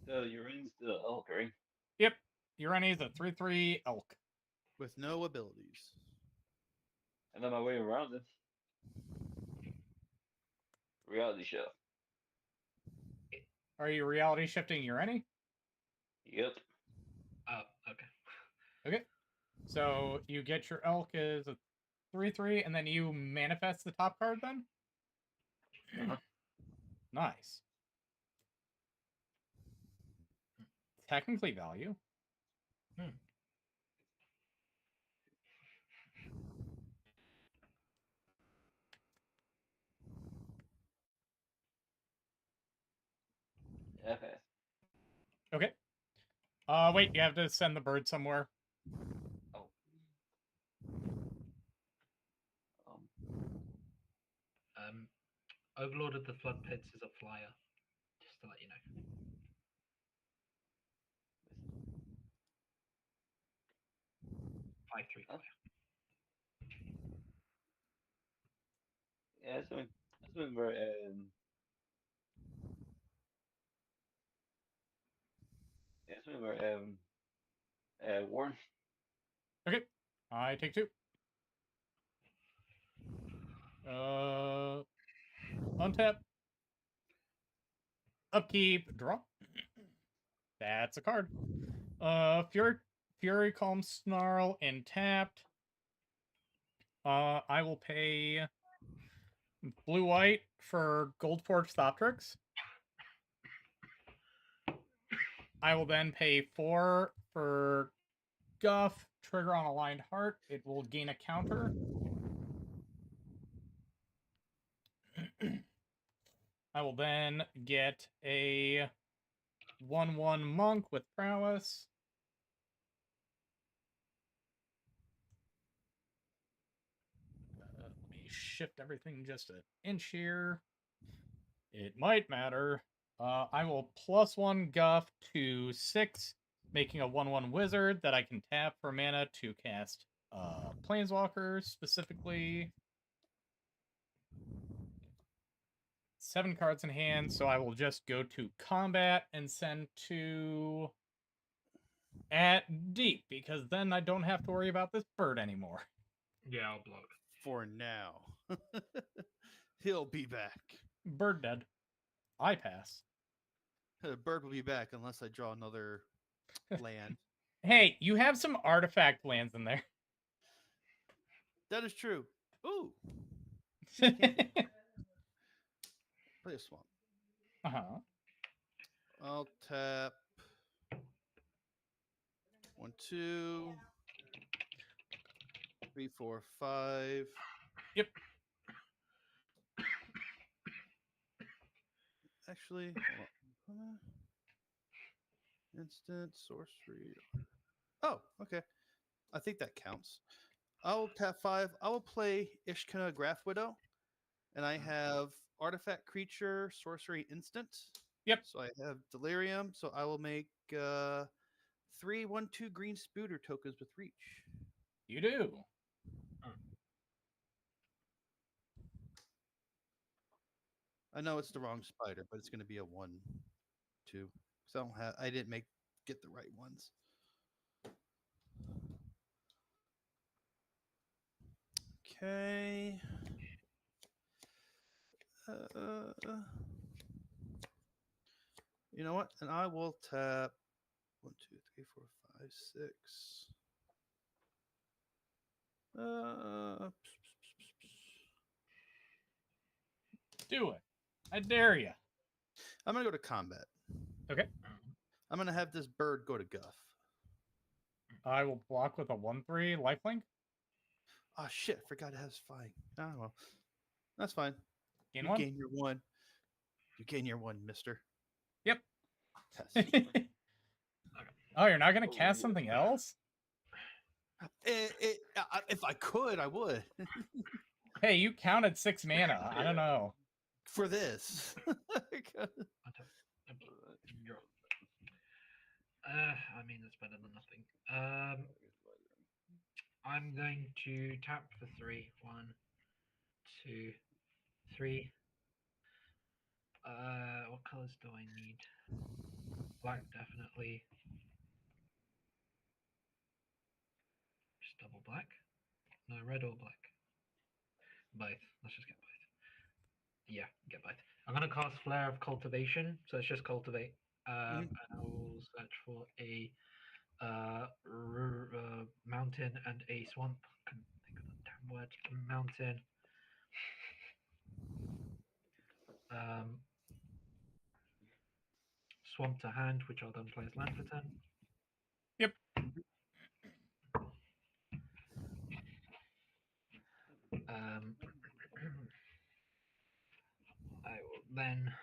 So Urine's the elk, right? Yep. Urine is a 3/3 elk with no abilities. I know my way around this. Reality show. Are you reality shifting Urine? Yep. Oh, okay. Okay. So you get your elk as a 3/3, and then you manifest the top card then? Uh-huh. Nice. Technically value. Yeah, pass. Okay. Wait, you have to send the bird somewhere. Oh. Overlord of the Flood Pits is a flyer, just to let you know. 5/3 Huh? flyer. Yeah, that's been very yeah, it's been very Warren. Okay. I take 2. Untap. Upkeep. Draw. That's a card. Fury Calm Snarl and tapped. I will pay blue-white for Gold Forge Thoptrix. I will then pay 4 for Guff, trigger on Aligned Heart. It will gain a counter. I will then get a 1/1 monk with prowess. Let me shift everything just an inch here. It might matter. I will +1 Guff to 6, making a 1/1 wizard that I can tap for mana to cast Planeswalker, specifically 7 cards in hand, so I will just go to combat and send 2 at deep, because then I don't have to worry about this bird anymore. Yeah, I'll block. For now. He'll be back. Bird dead. I pass. The bird will be back unless I draw another land. Hey, you have some artifact lands in there. That is true. Ooh. Play a swamp. Uh-huh. I'll tap 1, 2, 3, 4, 5. Yep. Actually, hold on. Instant sorcery. Oh, okay. I think that counts. I'll tap 5. I will play Ishkana Graph Widow, and I have artifact creature, sorcery instant. Yep. So I have delirium. So I will make 3 1/2 green spooter tokens with reach. You do. I know it's the wrong spider, but it's going to be a 1, 2. So I didn't get the right ones. Okay. You know what? And I will tap 1, 2, 3, 4, 5, 6. Do it. I dare you. I'm gonna go to combat. Okay. I'm gonna have this bird go to Guff. I will block with a 1/3 lifelink. Oh shit! Forgot it has flying. Ah well, that's fine. Gain you 1. gain your 1. You gain your 1, Mister. Yep. Yes. Oh, you're not gonna cast something else? If I could, I would. Hey, you counted 6 mana. I don't know. For this. I mean, that's better than nothing. I'm going to tap for 3. 1, 2, 3. What colors do I need? Black, definitely. Just double black. No, red or black. Both. Let's just get both. Yeah, get both. I'm gonna cast Flare of Cultivation, so it's just cultivate. And I will search for a mountain and a swamp. Couldn't think of the damn word. Mountain. Swamp to hand, which are then players land for turn. Yep. I will then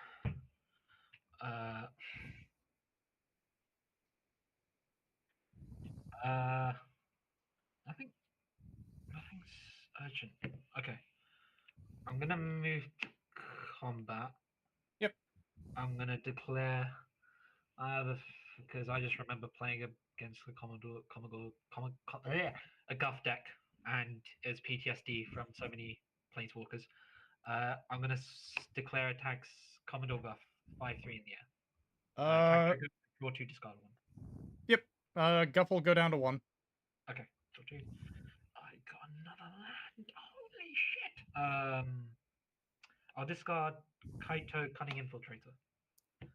nothing's urgent. Okay. I'm gonna move to combat. Yep. I'm gonna declare because I just remember playing against the a Guff deck, and it's PTSD from so many planeswalkers. I'm gonna declare attacks Commodore Guff 5/3 in the air. Attack trigger, draw 2, discard 1. Yep. Guff will go down to 1. Okay, draw 2. I got another land. Holy shit. I'll discard Kaito Cunning Infiltrator.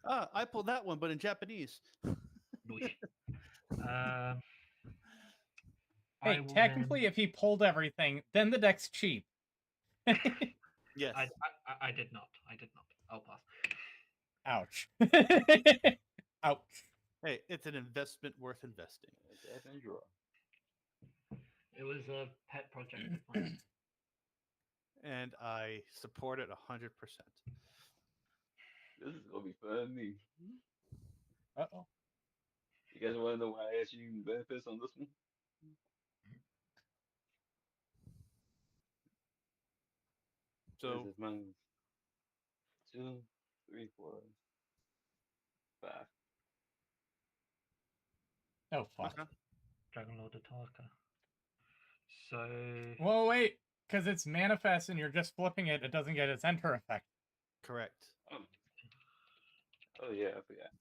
Ah, I pulled that one, but in Japanese. Nice. Hey, technically, if he pulled everything, then the deck's cheap. Yes. I did not. I'll pass. Ouch. Ouch. Hey, it's an investment worth investing. It was a pet project of mine. And I support it 100%. This is gonna be funny. Uh-oh. You guys want to know why I asked you benefits on this one? So this is mine. 2, 3, 4, 5. Oh, fuck. okay. Dragon Lord Atarka. So. Well, wait, because it's manifest and you're just flipping it, it doesn't get its enter effect. Correct. Oh yeah, I forgot.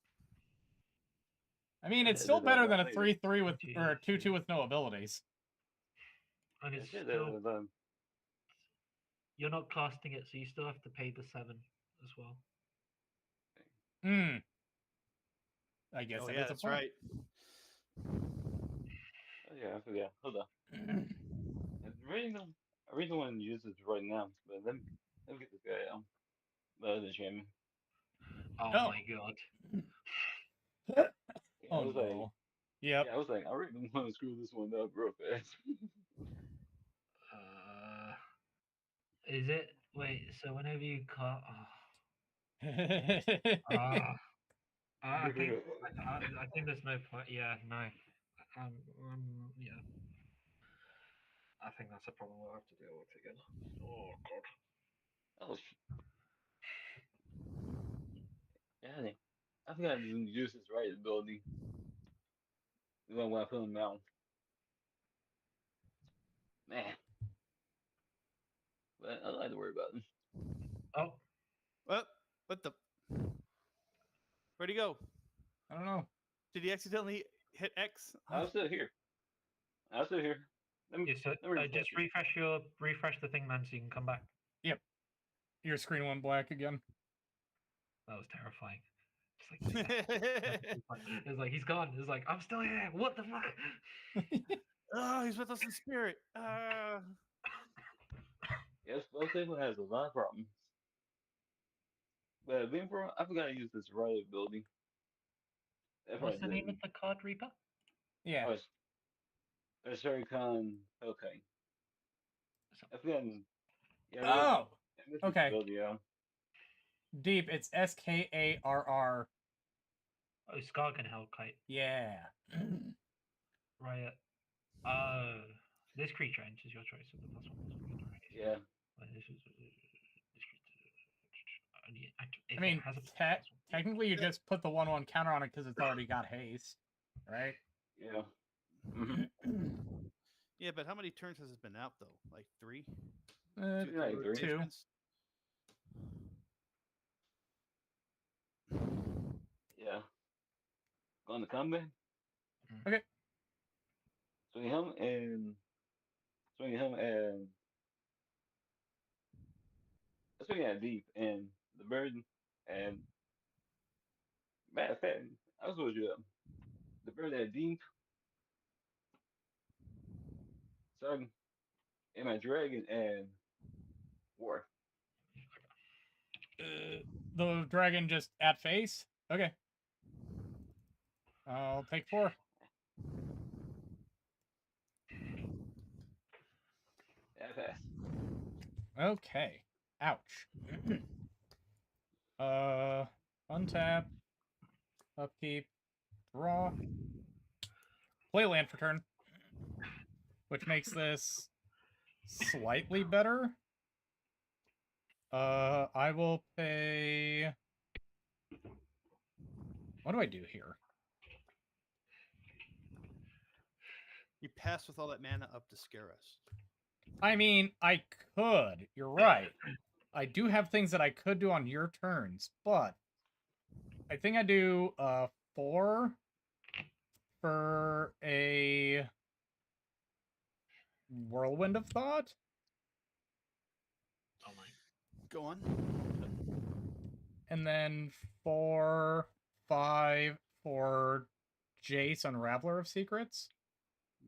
I mean, it's still better than a 3/3 with or a 2/2 with no abilities. And it's still, you're not casting it, so you still have to pay the 7 as well. I guess oh, that yeah, is a that's point. right. Oh yeah, I forgot. Hold on. I really want to use this right now, but let me get this guy out. The other champion. Oh my god. Yeah, Oh I was no. like, yep. Yeah, I was like, I really want to screw this one up real fast. Is it? Wait, so whenever you cut. I think there's no point. Yeah, no. Yeah. I think that's a problem we'll have to deal with again. Oh god. Oh shit. Yeah, I think I didn't use his right ability. When I put him out. Man. But I don't have to worry about him. Oh. What the? Where'd he go? I don't know. Did he accidentally hit X? I'm still here. Let me, just refresh the thing, man, so you can come back. Yep. Your screen went black again. That was terrifying. It's like he's gone. It's like I'm still here. What the fuck? Oh, he's with us in spirit. Yes, Spell Table has a lot of problems. But being pro, I forgot to use this right ability. What's the name of the card, Reaper? Yeah. Oh, it's Sherry-Con. Okay. I forgot. Yeah, oh! Okay. Ability, yeah. Deep, it's SKARR. Oh, Skargan Kite. Yeah. Right. This creature enters your choice of the +1/+1. Yeah. I mean, technically you just put the 1/1 counter on it because it's already got haste, right? Yeah. Yeah, but how many turns has it been out though? Like 3? Two. Yeah. Going to combat. Okay. Swing him and swing at deep and the bird and matter of fact, I was supposed to the bird at deep Second, and my dragon and war. The dragon just at face? Okay. I'll take 4. Yeah, pass. Okay. Ouch. Untap. Upkeep. Draw. Play land for turn. Which makes this slightly better. I will pay... What do I do here? You pass with all that mana up to scare us. I mean, I could. You're right. I do have things that I could do on your turns, but I think I do 4 for a Whirlwind of Thought. Oh my. Go on. And then 4, 5 for Jace, Unraveler of Secrets.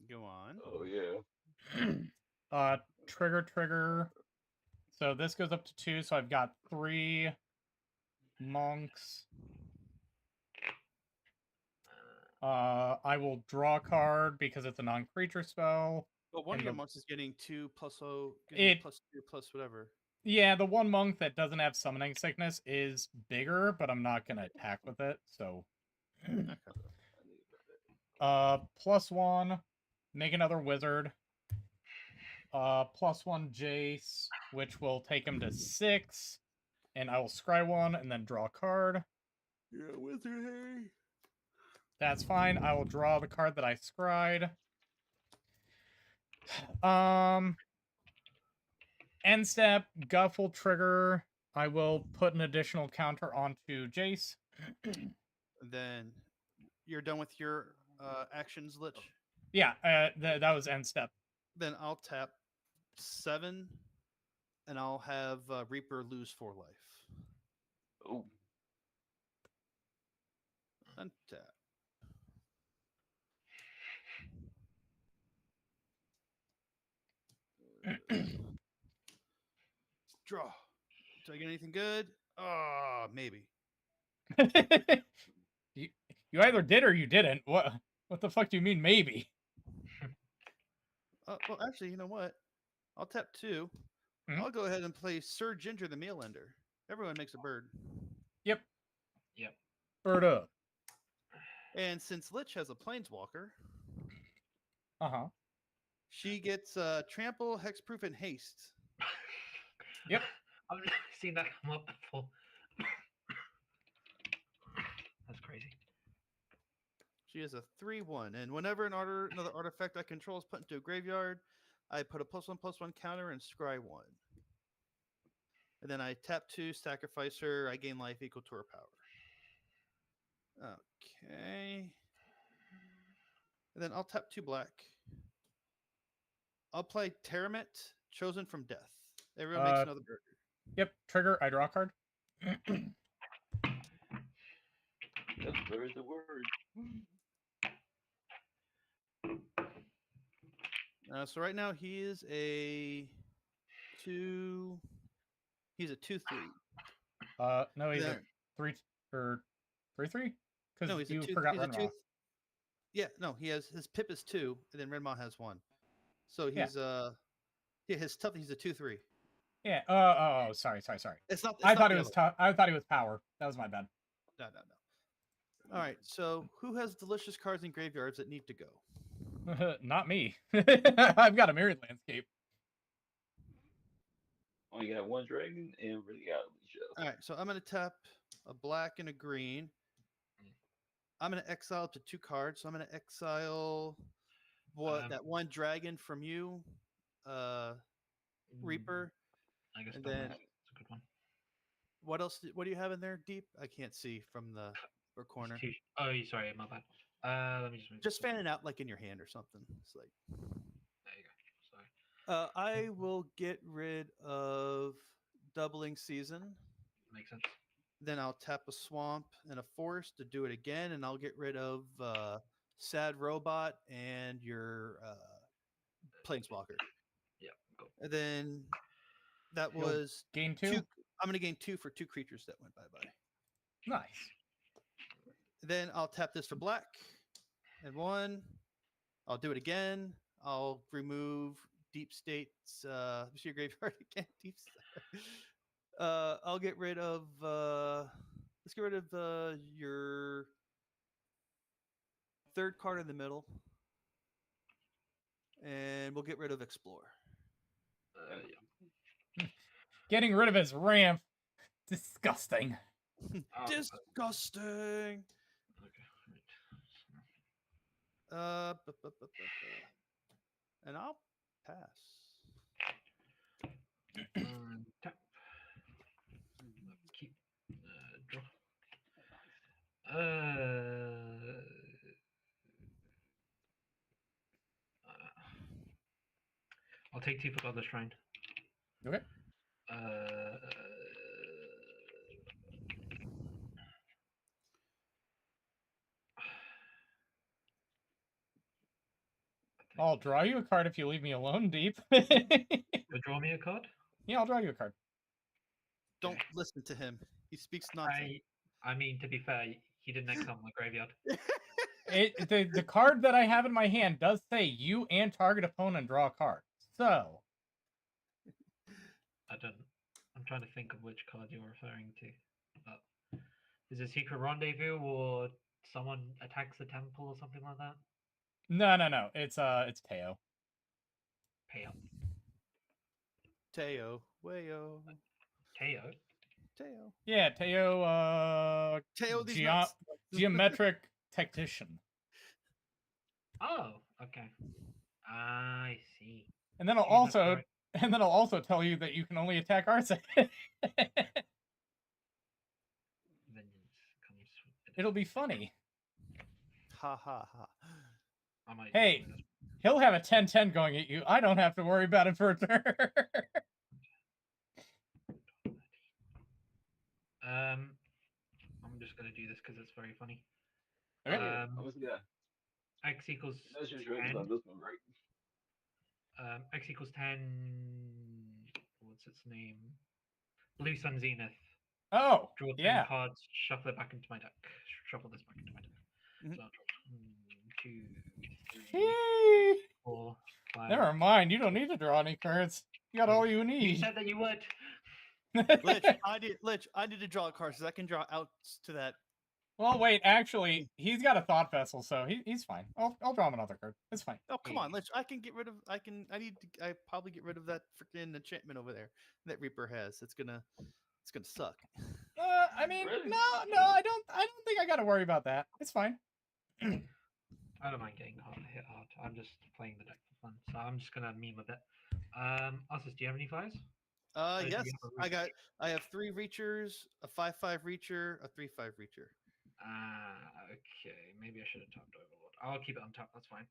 Go on. Oh yeah. Trigger. So this goes up to 2, so I've got 3 monks. I will draw a card because it's a non-creature spell. But one And of your the- monks is getting 2 plus O, It- plus 2 plus whatever. Yeah, the one monk that doesn't have summoning sickness is bigger, but I'm not gonna attack with it, so. +1, make another wizard. +1 Jace, which will take him to 6. And I will scry 1 and then draw a card. You're a wizard, Harry. That's fine. I will draw the card that I scried. End step, Guff will trigger. I will put an additional counter onto Jace. Then you're done with your actions, Lich. Yeah, that was end step. Then I'll tap 7, and I'll have Reaper lose 4 life. Oh. Untap. Draw. Do I get anything good? Maybe. you either did or you didn't. What the fuck do you mean maybe? Well, actually, you know what? I'll tap 2. Mhm. I'll go ahead and play Sir Ginger the Meal Ender. Everyone makes a bird. Yep. Yep. Bird up. And since Lich has a Planeswalker, Uh-huh. she gets Trample, Hexproof, and Haste. Yep. I've never seen that come up before. That's crazy. She is a 3/1, and whenever another artifact I control is put into a graveyard, I put a +1/+1 counter and scry 1. And then I tap 2, sacrifice her. I gain life equal to her power. Okay. And then I'll tap 2 black. I'll play Teramit, Chosen from Death. Everyone makes another bird. Yep. Trigger. I draw a card. Where's the word? So right now he is a 2. He's a 2/3. No, he's Then- a 3 or 3/3. Because No, he's you a 2. forgot He's a Renra. 2. Yeah, no, he has his pip is 2, and then Redmaw has 1. So he's his tough. He's a 2/3. Yeah. Oh, sorry. It's not. I not thought the it was other tough. I thought it was power. That was my bad. one. No. All right. So who has delicious cards in graveyards that need to go? Not me. I've got a Myriad Landscape. Only got one dragon and really got a leash up. All right. So I'm gonna tap a black and a green. I'm gonna exile up to 2 cards. So I'm gonna exile that one dragon from you, Reaper. I guess And that then- that's a good one. What else? What do you have in there, Deep? I can't see from the upper corner. Oh, sorry, my bad. Let me just move. Just fan it out like in your hand or something. It's like. There you go. Sorry. I will get rid of Doubling Season. Makes sense. Then I'll tap a Swamp and a Forest to do it again, and I'll get rid of Sad Robot and your planeswalker. Yeah, go. And then that You'll was gain 2. I'm going to gain 2 for 2 creatures that went bye-bye. Nice. Then I'll tap this for black and 1. I'll do it again. I'll remove Deep State's your graveyard again. Deep State. I'll get rid of let's get rid of your 3rd card in the middle. And we'll get rid of Explore. Yeah. Getting rid of his ramp. Disgusting. Disgusting. Okay. And I'll pass. Tap. Keep. Draw. I'll take 2 for Godless Shrine. Okay. I'll draw you a card if you leave me alone, Deep. Draw me a card? Yeah, I'll draw you a card. Don't listen to him. He speaks nonsense. I mean, to be fair, he didn't exile my graveyard. The card that I have in my hand does say you and target opponent draw a card. So I'm trying to think of which card you're referring to. Is it Secret Rendezvous or someone attacks the temple or something like that? no. It's Teo. Pay up. Teo. Wayo. Teo? Teo. Yeah, Teo. Teo these nuts. Geometric Tactician. Oh, okay. I see. And then I'll also tell you that you can only attack Arce. Vengeance comes. It'll be funny. Ha ha ha. I might Hey, he'll have a 10-10 going at you. I don't have to worry about it for a turn. I'm just gonna do this because it's very funny. Okay. X equals That's just 10. on this one, right? X equals 10. What's its name? Blue Sun Zenith. Oh, Draw 10 yeah. cards, shuffle it back into my deck. Shuffle this back into my deck. Mhm. So I'll draw 2, 3, Eee. 4, 5. Never mind. You don't need to draw any cards. You got all you You need. said that you would. Lich, I need to draw a card so I can draw out to that. Well, wait. Actually, he's got a Thought Vessel, so he's fine. I'll draw him another card. It's fine. Oh come on, Lich! I probably get rid of that freaking enchantment over there that Reaper has. It's gonna suck. I mean, Really? no, I don't think I got to worry about that. It's fine. I don't mind getting hit hard. I'm just playing the deck for fun, so I'm just gonna meme a bit. Usus, do you have any fires? do you Yes, have a I have 3 reachers, a 5/5 reacher, a 3/5 reacher. Okay. Maybe I should have tapped Overlord. I'll keep it on top. That's fine.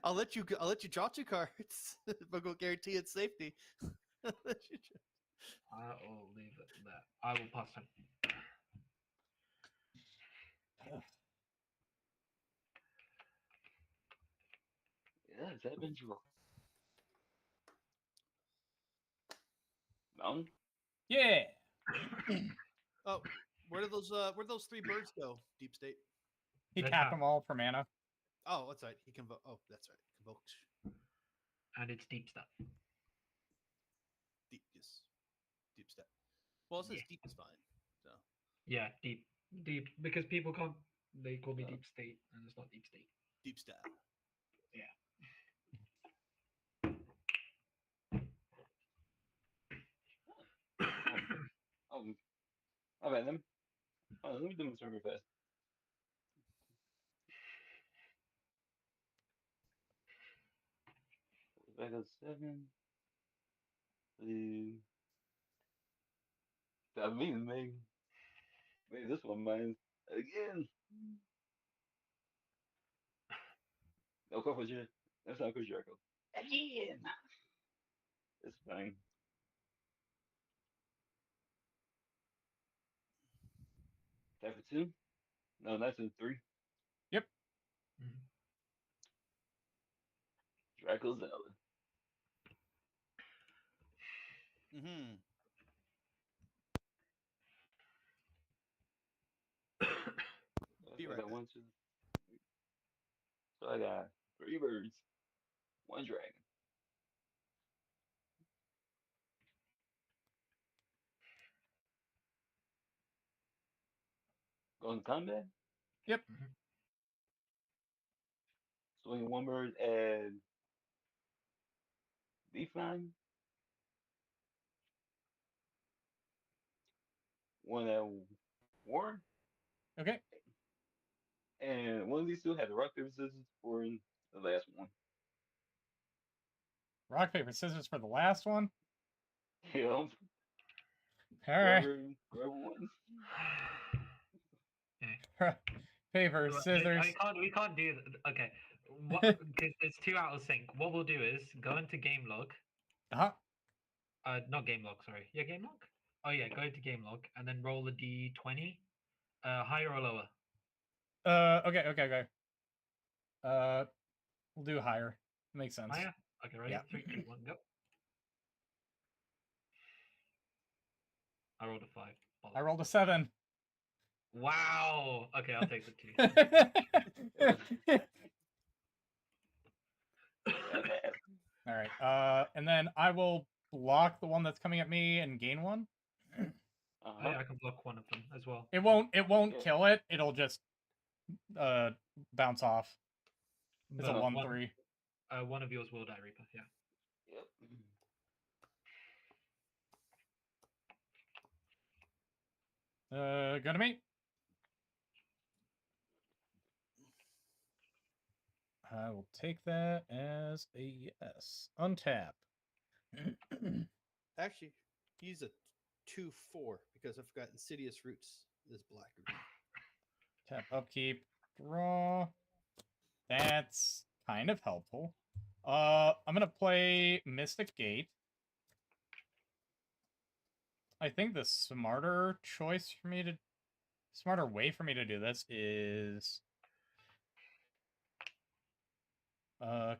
I'll let you draw 2 cards, but we'll guarantee its safety. I will leave it there. I will pass time. Yeah, is that been drawn? Mountain? Yeah. Oh, where did those 3 birds go? Deep State. He That's tapped how- them all for mana. Oh, that's right. He convoked. Oh, that's right. Convoked. And it's deep stuff. Deep, yes. Deep step. Well, it says Yeah. deep is fine. So Yeah, deep. Because people can't. They call me deep state, and it's not deep state. deep step. I've had them. Oh, let me do them super fast. Back up 7. That means maybe this one mine again. No call for you. That's not Chris Jericho. Again. It's fine. Tap for 2? No, that's in 3. Yep. Mhm. Draco Zelda. Mm-hmm. Be I right got back. 1, 2. So I got 3 birds, 1 dragon. Going to combat. Yep. Swing 1 bird at define. 1 at war. Okay. And one of these 2 had the rock, paper, scissors for the last one. Rock, paper, scissors for the last one. Yep. All right. Whoever wins. Paper, Well, scissors. we can't do that. Okay. Because it's 2 out of sync. What we'll do is go into game log. Uh-huh. Not game log, sorry. Yeah, game log? Oh yeah, go to game log and then roll the D20. Higher or lower? Okay. We'll do higher. Makes sense. Higher? Okay, ready? Yeah. 3, 2, 1, go. I rolled a 5. I rolled a 7. Wow. Okay, I'll take the 2. All right. And then I will block the one that's coming at me and gain 1. Yeah, I can block one of them as well. It won't Yeah. kill it. It'll just bounce off. It's a But 1/3. one of yours will die, Reaper. Yeah. Yep. Go to me. I will take that as a yes. Untap. Actually, he's a 2/4 because I forgot Insidious Roots is black. Tap upkeep. Draw. That's kind of helpful. I'm gonna play Mystic Gate. I think the smarter way for me to do this is can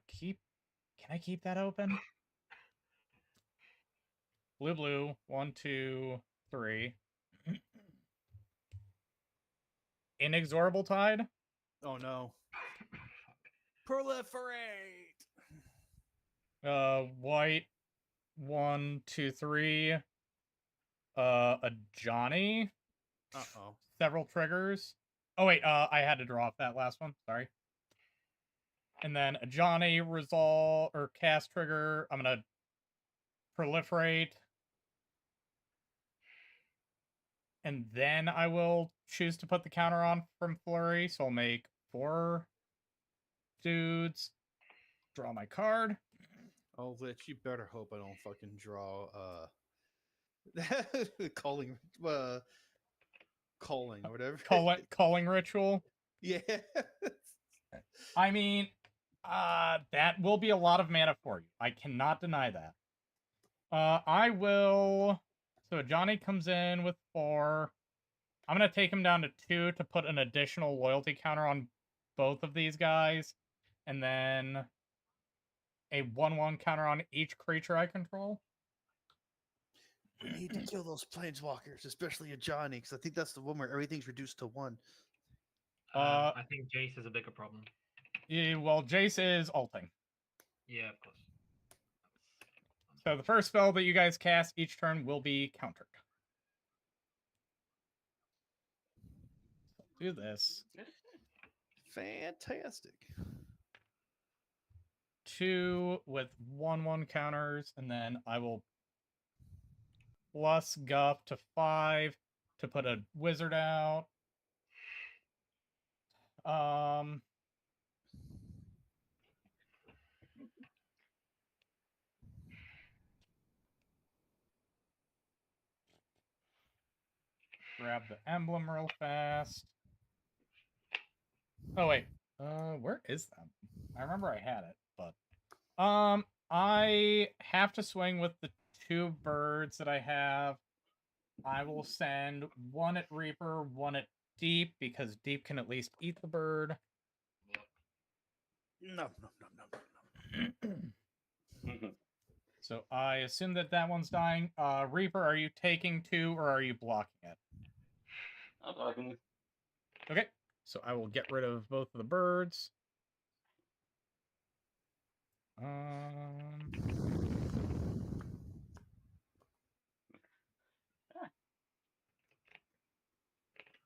I keep that open? Blue, 1, 2, 3. Inexorable Tide. Oh no. Proliferate. White, 1, 2, 3. A Johnny. Uh-oh. Several triggers. Oh wait, I had to draw off that last one. Sorry. And then a Johnny resolve or cast trigger. I'm gonna proliferate. And then I will choose to put the counter on from Flurry. So I'll make 4 dudes. Draw my card. Oh, Lich, you better hope I don't fucking draw calling or whatever. Calling ritual. Yeah. I mean, that will be a lot of mana for you. I cannot deny that. I will. So Johnny comes in with 4. I'm gonna take him down to 2 to put an additional loyalty counter on both of these guys, and then a 1/1 counter on each creature I control. We need to kill those planeswalkers, especially a Johnny, because I think that's the one where everything's reduced to 1. I think Jace is a bigger problem. Yeah, well, Jace is ulting. Yeah, of course. So the first spell that you guys cast each turn will be countered. So do this. Fantastic. 2 with 1/1 counters, and then I will plus Guff to 5 to put a wizard out. Grab the emblem real fast. Oh wait, where is that? I remember I had it, but I have to swing with the 2 birds that I have. I will send 1 at Reaper, 1 at Deep, because Deep can at least eat the bird. No. So I assume that one's dying. Reaper, are you taking 2 or are you blocking it? I'm talking. Okay, so I will get rid of both of the birds.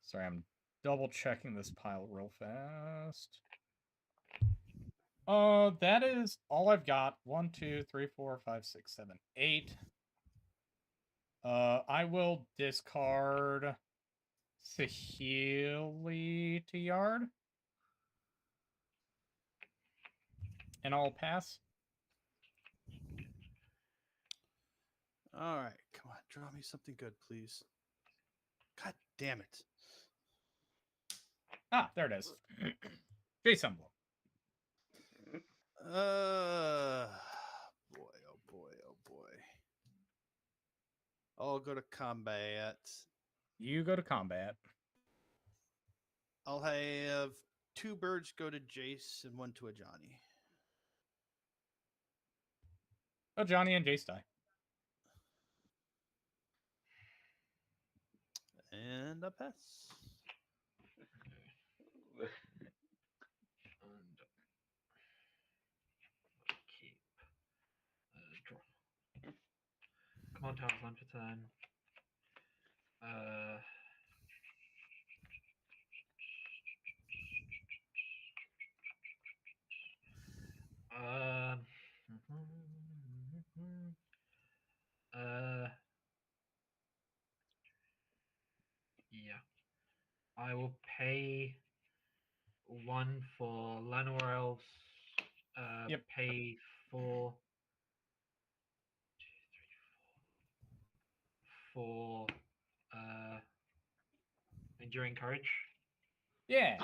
Sorry, I'm double checking this pile real fast. That is all I've got. 1, 2, 3, 4, 5, 6, 7, 8. I will discard Sahili to yard. And I'll pass. All right, come on, draw me something good, please. God damn it. Ah, there it is. Jason. Boy, oh boy, oh boy. I'll go to combat. You go to combat. I'll have 2 birds go to Jace and 1 to a Johnny. Oh, Johnny and Jace die. And a pass. And keep draw. Come on, Tarzan for turn. Yeah. I will pay 1 for Llanowar Elves. Yep. Pay 4 for Enduring Courage. Yeah.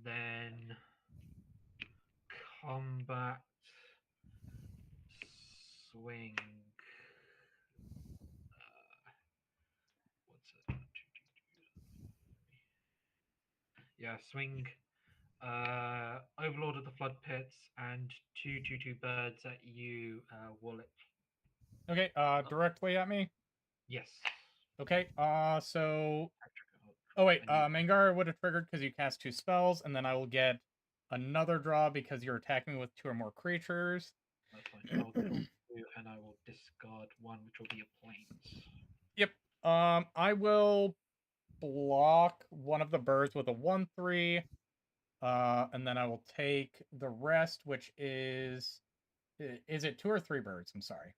Then combat swing. What's it? Yeah, swing. Overlord of the Flood Pits and 2/2/2 birds at you, Wallet. Okay, directly at me? Yes. Okay, so... Oh, wait, Mangara would have triggered because you cast 2 spells, and then I will get another draw because you're attacking with 2 or more creatures. That's fine. I'll draw 2, and I will discard 1, which will be a Plains. Yep. I will block one of the birds with a 1/3. And then I will take the rest, which is it 2 or 3 birds? I'm sorry.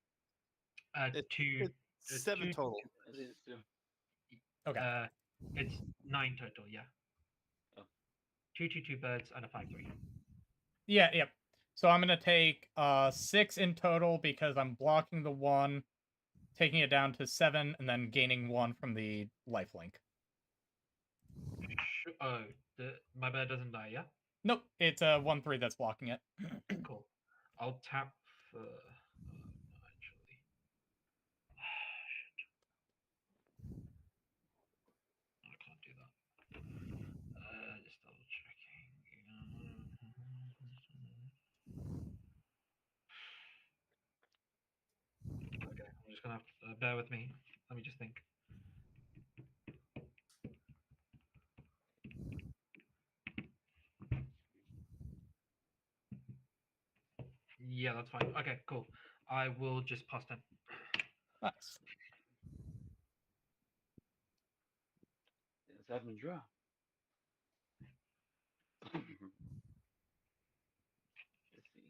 2. It's 7 2, total. Okay. It's 9 total, yeah. Oh. 2/2/2 birds and a 5/3. Yeah, yep. So I'm gonna take 6 in total because I'm blocking the 1, taking it down to 7, and then gaining 1 from the lifelink. Oh, my bird doesn't die, yeah? Nope, it's a 1/3 that's blocking it. Cool. I'll tap for... actually. I can't do that. Just double checking. Okay, I'm just gonna have to bear with me. Let me just think. Yeah, that's fine. Okay, cool. I will just pass turn. Nice. Let's have a draw. Let's see.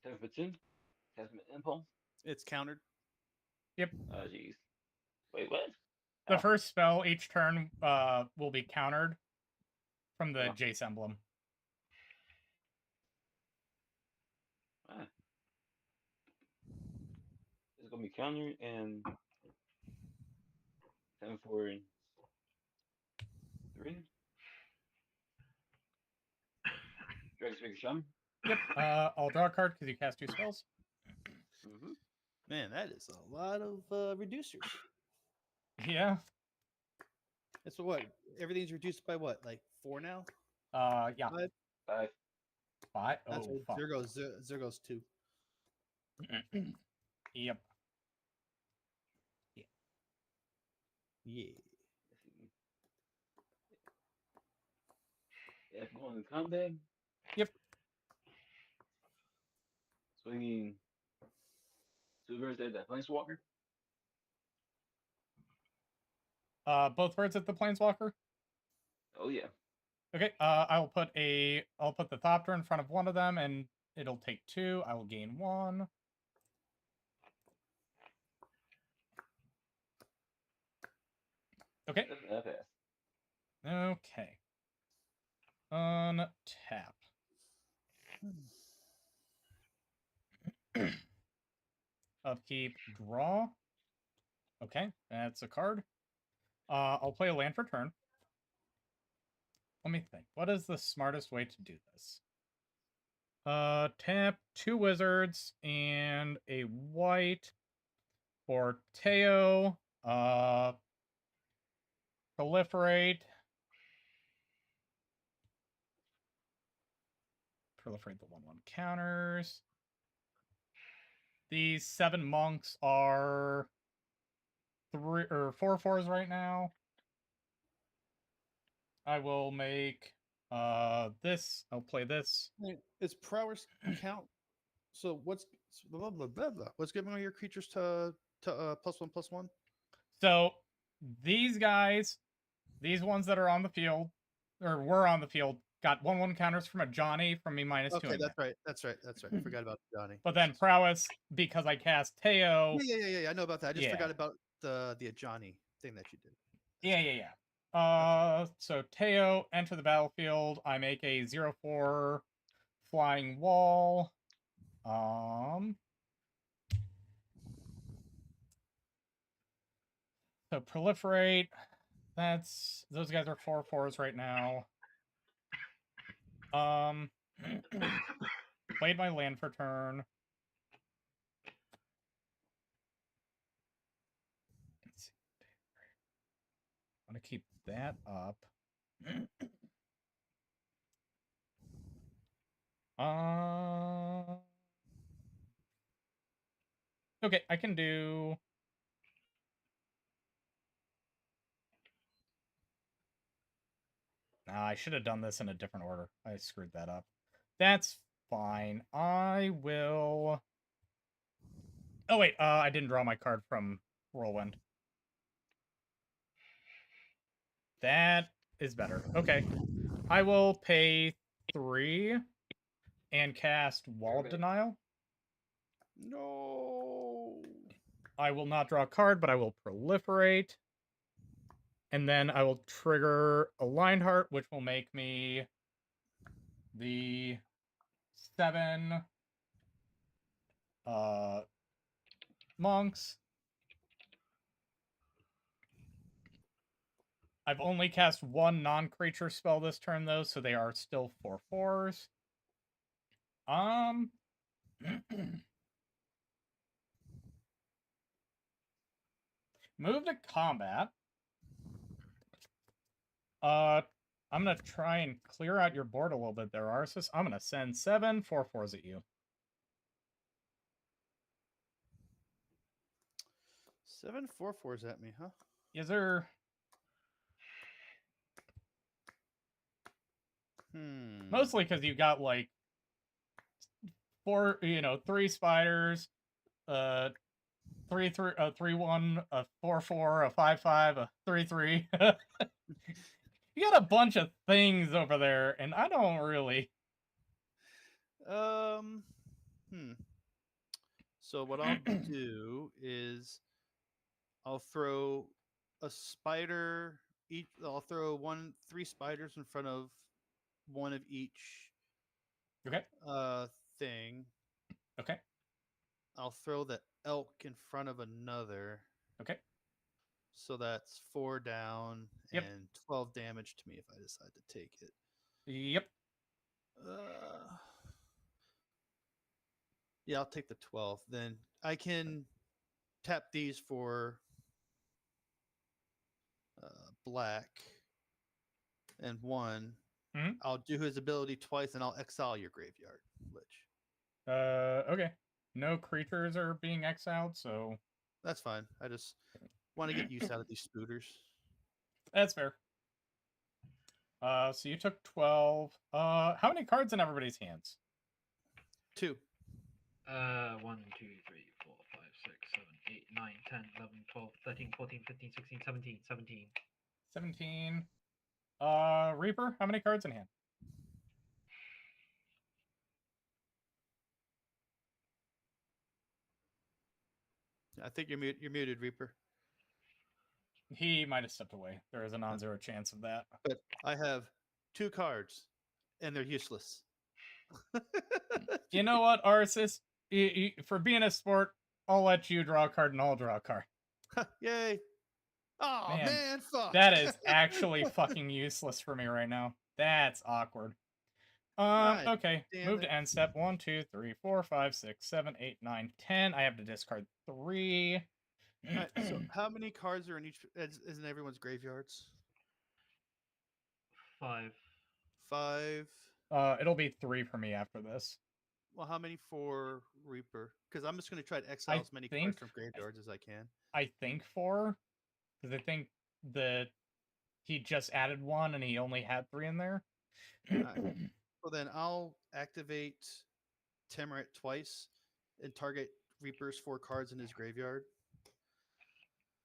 Seven for 10. Testament Impulse. It's countered. Yep. Oh, jeez. Wait, what? The first spell each turn will be countered from the Jace emblem. Ah. It's gonna be countered and 7 for 3. Dragon Speaker Shaman. Yep. I'll draw a card because you cast 2 spells. Mm-hmm. Man, that is a lot of reducers. Yeah. It's what? Everything's reduced by what? Like 4 now? Yeah. 5? 5. 5. That's Oh, right. fuck. There goes 2. Yep. Yeah. Yeah, going to combat. Yep. Swinging 2 birds at that planeswalker. Both birds at the planeswalker. Oh yeah. Okay. I'll put the Thopter in front of one of them, and it'll take 2. I will gain 1. Okay. That pass. Okay. Untap. Upkeep. Draw. Okay, that's a card. I'll play a land for turn. Let me think. What is the smartest way to do this? Tap 2 wizards and a white for Teo. Proliferate. Proliferate the 1/1 counters. These 7 monks are 3 or 4/4s right now. I will make this. I'll play this. Is prowess count? So what's blah, blah, blah, blah. What's giving all your creatures to +1/+1? So these guys, these ones that are on the field, or were on the field, got 1/1 counters from a Johnny from me -2. Okay, that's right. That's right. That's right. I forgot about Johnny. But then prowess, because I cast Teo. Yeah. I know about that. I just Yeah. forgot about the Johnny thing that you did. Yeah. So Teo, enter the battlefield. I make a 0/4 flying wall. So proliferate. Those guys are 4/4s right now. Played my land for turn. Let's see. I'm gonna keep that up. Okay, I can do. Nah, I should have done this in a different order. I screwed that up. That's fine. I will. Oh wait, I didn't draw my card from Whirlwind. That is better. Okay, I will pay 3 and cast Wall of Denial. No. I will not draw a card, but I will proliferate. And then I will trigger a Lionheart, which will make me the 7 monks. I've only cast 1 non-creature spell this turn, though, so they are still 4/4s. Move to combat. I'm gonna try and clear out your board a little bit there, Arceus. I'm gonna send 7 4/4s at you. 7 4/4s at me, huh? Yes, sir. Mostly because you got like 3 spiders, 3/1, a 4/4, a 5/5, a 3/3. You got a bunch of things over there, and I don't really. So what I'll do is I'll throw a spider each. I'll throw 3 spiders in front of one of each. Okay. Thing. Okay. I'll throw the elk in front of another. Okay. So that's 4 down Yep. and 12 damage to me if I decide to take it. Yep. Yeah, I'll take the 12. Then I can tap these for black and 1. Mhm. I'll do his ability twice, and I'll exile your graveyard, Lich. Okay. No creatures are being exiled, so That's fine. I just want to get use out of these scooters. that's fair. So you took 12. How many cards in everybody's hands? 2. 1, 2, 3, 4, 5, 6, 7, 8, 9, 10, 11, 12, 13, 14, 15, 16, 17. 17. Reaper, how many cards in hand? I think you're muted, Reaper. He might have stepped away. There is a non-zero chance of that. But I have 2 cards, and they're useless. You know what, Arceus? For being a sport, I'll let you draw a card and I'll draw a card. Yay! Oh man, fuck. That is actually fucking useless for me right now. That's awkward. God Okay. damn Move it. to end step. 1, 2, 3, 4, 5, 6, 7, 8, 9, 10. I have to discard 3. Alright, so how many cards are in each? Is in everyone's graveyards? 5. 5. It'll be 3 for me after this. Well, how many for Reaper? Because I'm just going to try to exile as many cards from graveyards as I can. I think 4, because I think that he just added 1 and he only had 3 in there. Well, then I'll activate Tamaret twice and target Reaper's 4 cards in his graveyard.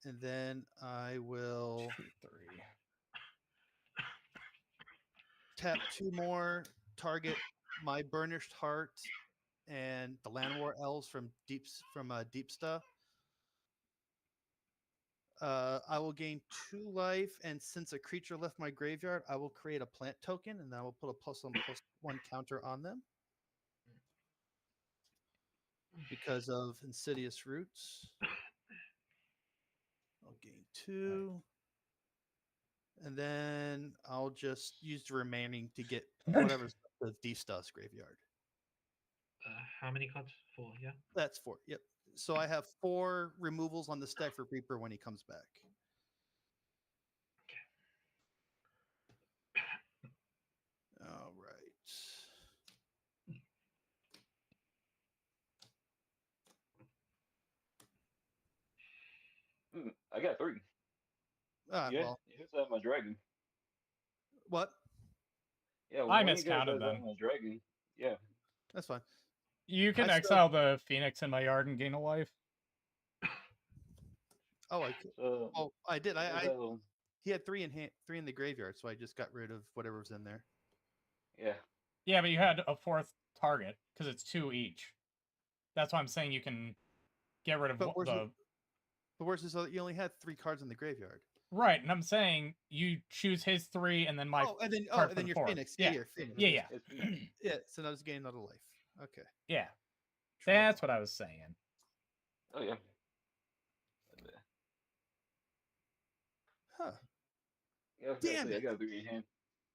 And then I will 2, 3. tap 2 more, target my Burnished Heart and the Land War Elves from Deepsta. I will gain 2 life, and since a creature left my graveyard, I will create a plant token, and I will put a +1/+1 counter on them because of Insidious Roots. I'll gain 2, and then I'll just use the remaining to get whatever's left of Deepsta's graveyard. How many cards? 4, yeah? That's 4. Yep. So I have 4 removals on the stack for Reaper when he comes back. All right. I got 3. Ah, Yeah, well, here's my dragon. what? Yeah, I one of you guys miscounted has then. my dragon. Yeah. That's fine. You can I exile the Phoenix in my yard and gain a life. Oh, I could. So Oh, I did. so, He had 3 in hand, 3 in the graveyard, so I just got rid of whatever was in there. yeah. Yeah, but you had a 4th target because it's 2 each. That's why I'm saying you can get rid of But where's the. But where's this? You only had 3 cards in the graveyard. Right, and I'm saying you choose his 3 and then my. And then card and for then the your 4. Phoenix. Yeah. Your Phoenix. Yeah. It's Phoenix. Yeah. So now it's gaining another life. Okay. Yeah. True. That's what I was saying. Oh yeah. Huh. Yeah, Damn I it. got 3 in hand.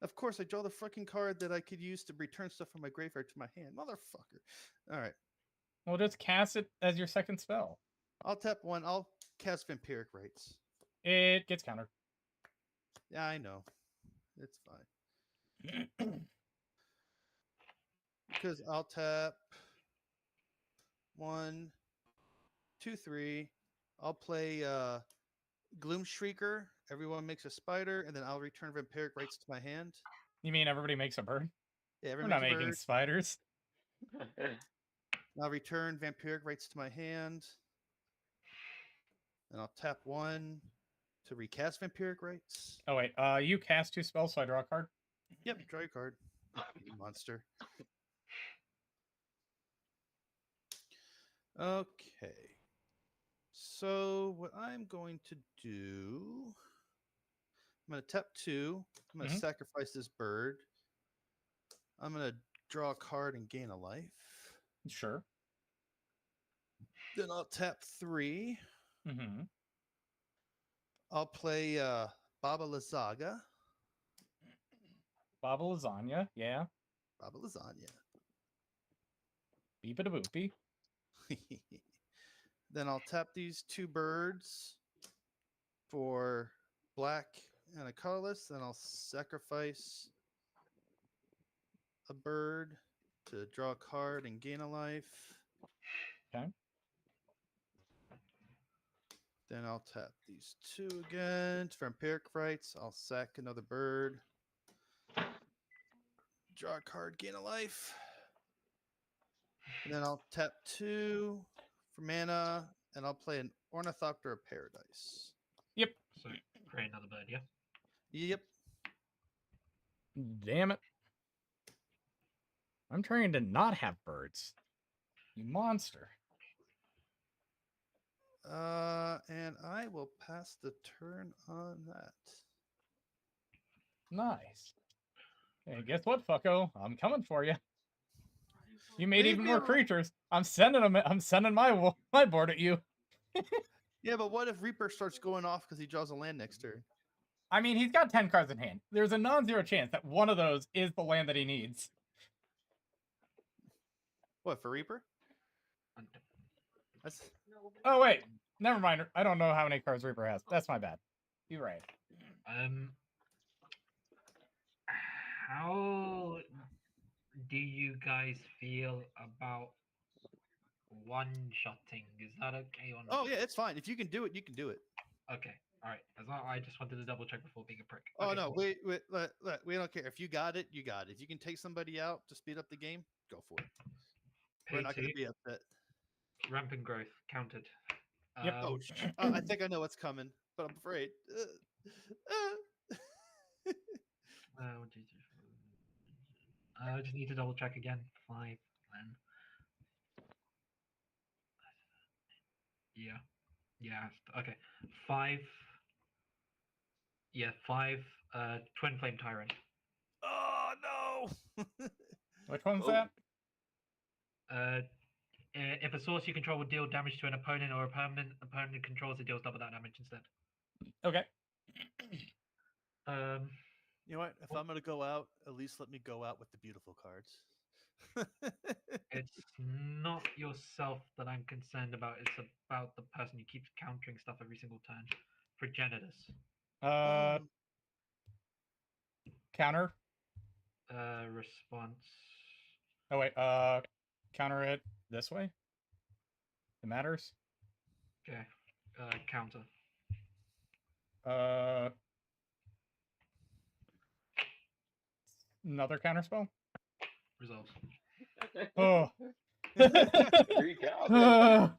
Of course, I draw the fucking card that I could use to return stuff from my graveyard to my hand. Motherfucker. All right. Well, just cast it as your second spell. I'll tap 1. I'll cast Vampiric Rites. It gets countered. Yeah, I know. It's fine. Because I'll tap 1, 2, 3. I'll play Gloom Shrieker. Everyone makes a spider, and then I'll return Vampiric Rites to my hand. You mean everybody makes a bird? Yeah, We're everyone not makes a making bird. spiders. I'll return Vampiric Rites to my hand. And I'll tap 1 to recast Vampiric Rites. Oh wait, you cast 2 spells, so I draw a card. Yep, draw your card. You monster. Okay. So what I'm going to do, I'm going to tap 2. I'm going to sacrifice this bird. I'm going to draw a card and gain a life. Sure. Then I'll tap 3. Mm-hmm. I'll play Baba Lazaga. Baba Lasagna, yeah. Baba Lasagna. Beep it a boopy. Then I'll tap these 2 birds for black and a colorless, then I'll sacrifice a bird to draw a card and gain a life. Okay. Then I'll tap these 2 again for Empiric Rights. I'll sack another bird. Draw a card, gain a life. And then I'll tap 2 for mana, and I'll play an Ornithopter of Paradise. Yep. So create another bird, yeah? Yep. Damn it. I'm trying to not have birds. You monster. And I will pass the turn on that. Nice. Hey, guess what, fucko? I'm coming for you. You made Leave even me more alone. creatures. I'm sending them. I'm sending my board at you. Yeah, but what if Reaper starts going off because he draws a land next turn? I mean, he's got 10 cards in hand. There's a non-zero chance that one of those is the land that he needs. What, for Reaper? That's Oh, wait. Never mind. I don't know how many cards Reaper has. That's my bad. You're right. How do you guys feel about one-shotting? Is that okay or not? Oh yeah, it's fine. If you can do it, you can do it. Okay, all right. As long, I just wanted to double check before being a prick. Oh Okay, no, cool. we don't care. If you got it, you got it. If you can take somebody out to speed up the game, go for it. We're Pay not going two, to be upset. rampant growth counted. Yep. Oh, I think I know what's coming, but I'm afraid. 1, 2, 3, 4. I just need to double check again. 5, then. Yeah. Okay. 5. Yeah, 5. Twin Flame Tyrant. Oh no! Which one's Oh. that? If a source you control would deal damage to an opponent or a permanent opponent controls, it deals double that damage instead. Okay. You know what? If I'm going to go out, at least let me go out with the beautiful cards. It's not yourself that I'm concerned about. It's about the person who keeps countering stuff every single turn. Progenitus. Counter. Response. Oh wait. Counter it this way. It matters. Okay. Counter. Another counter spell. Resolves. Oh. Recount.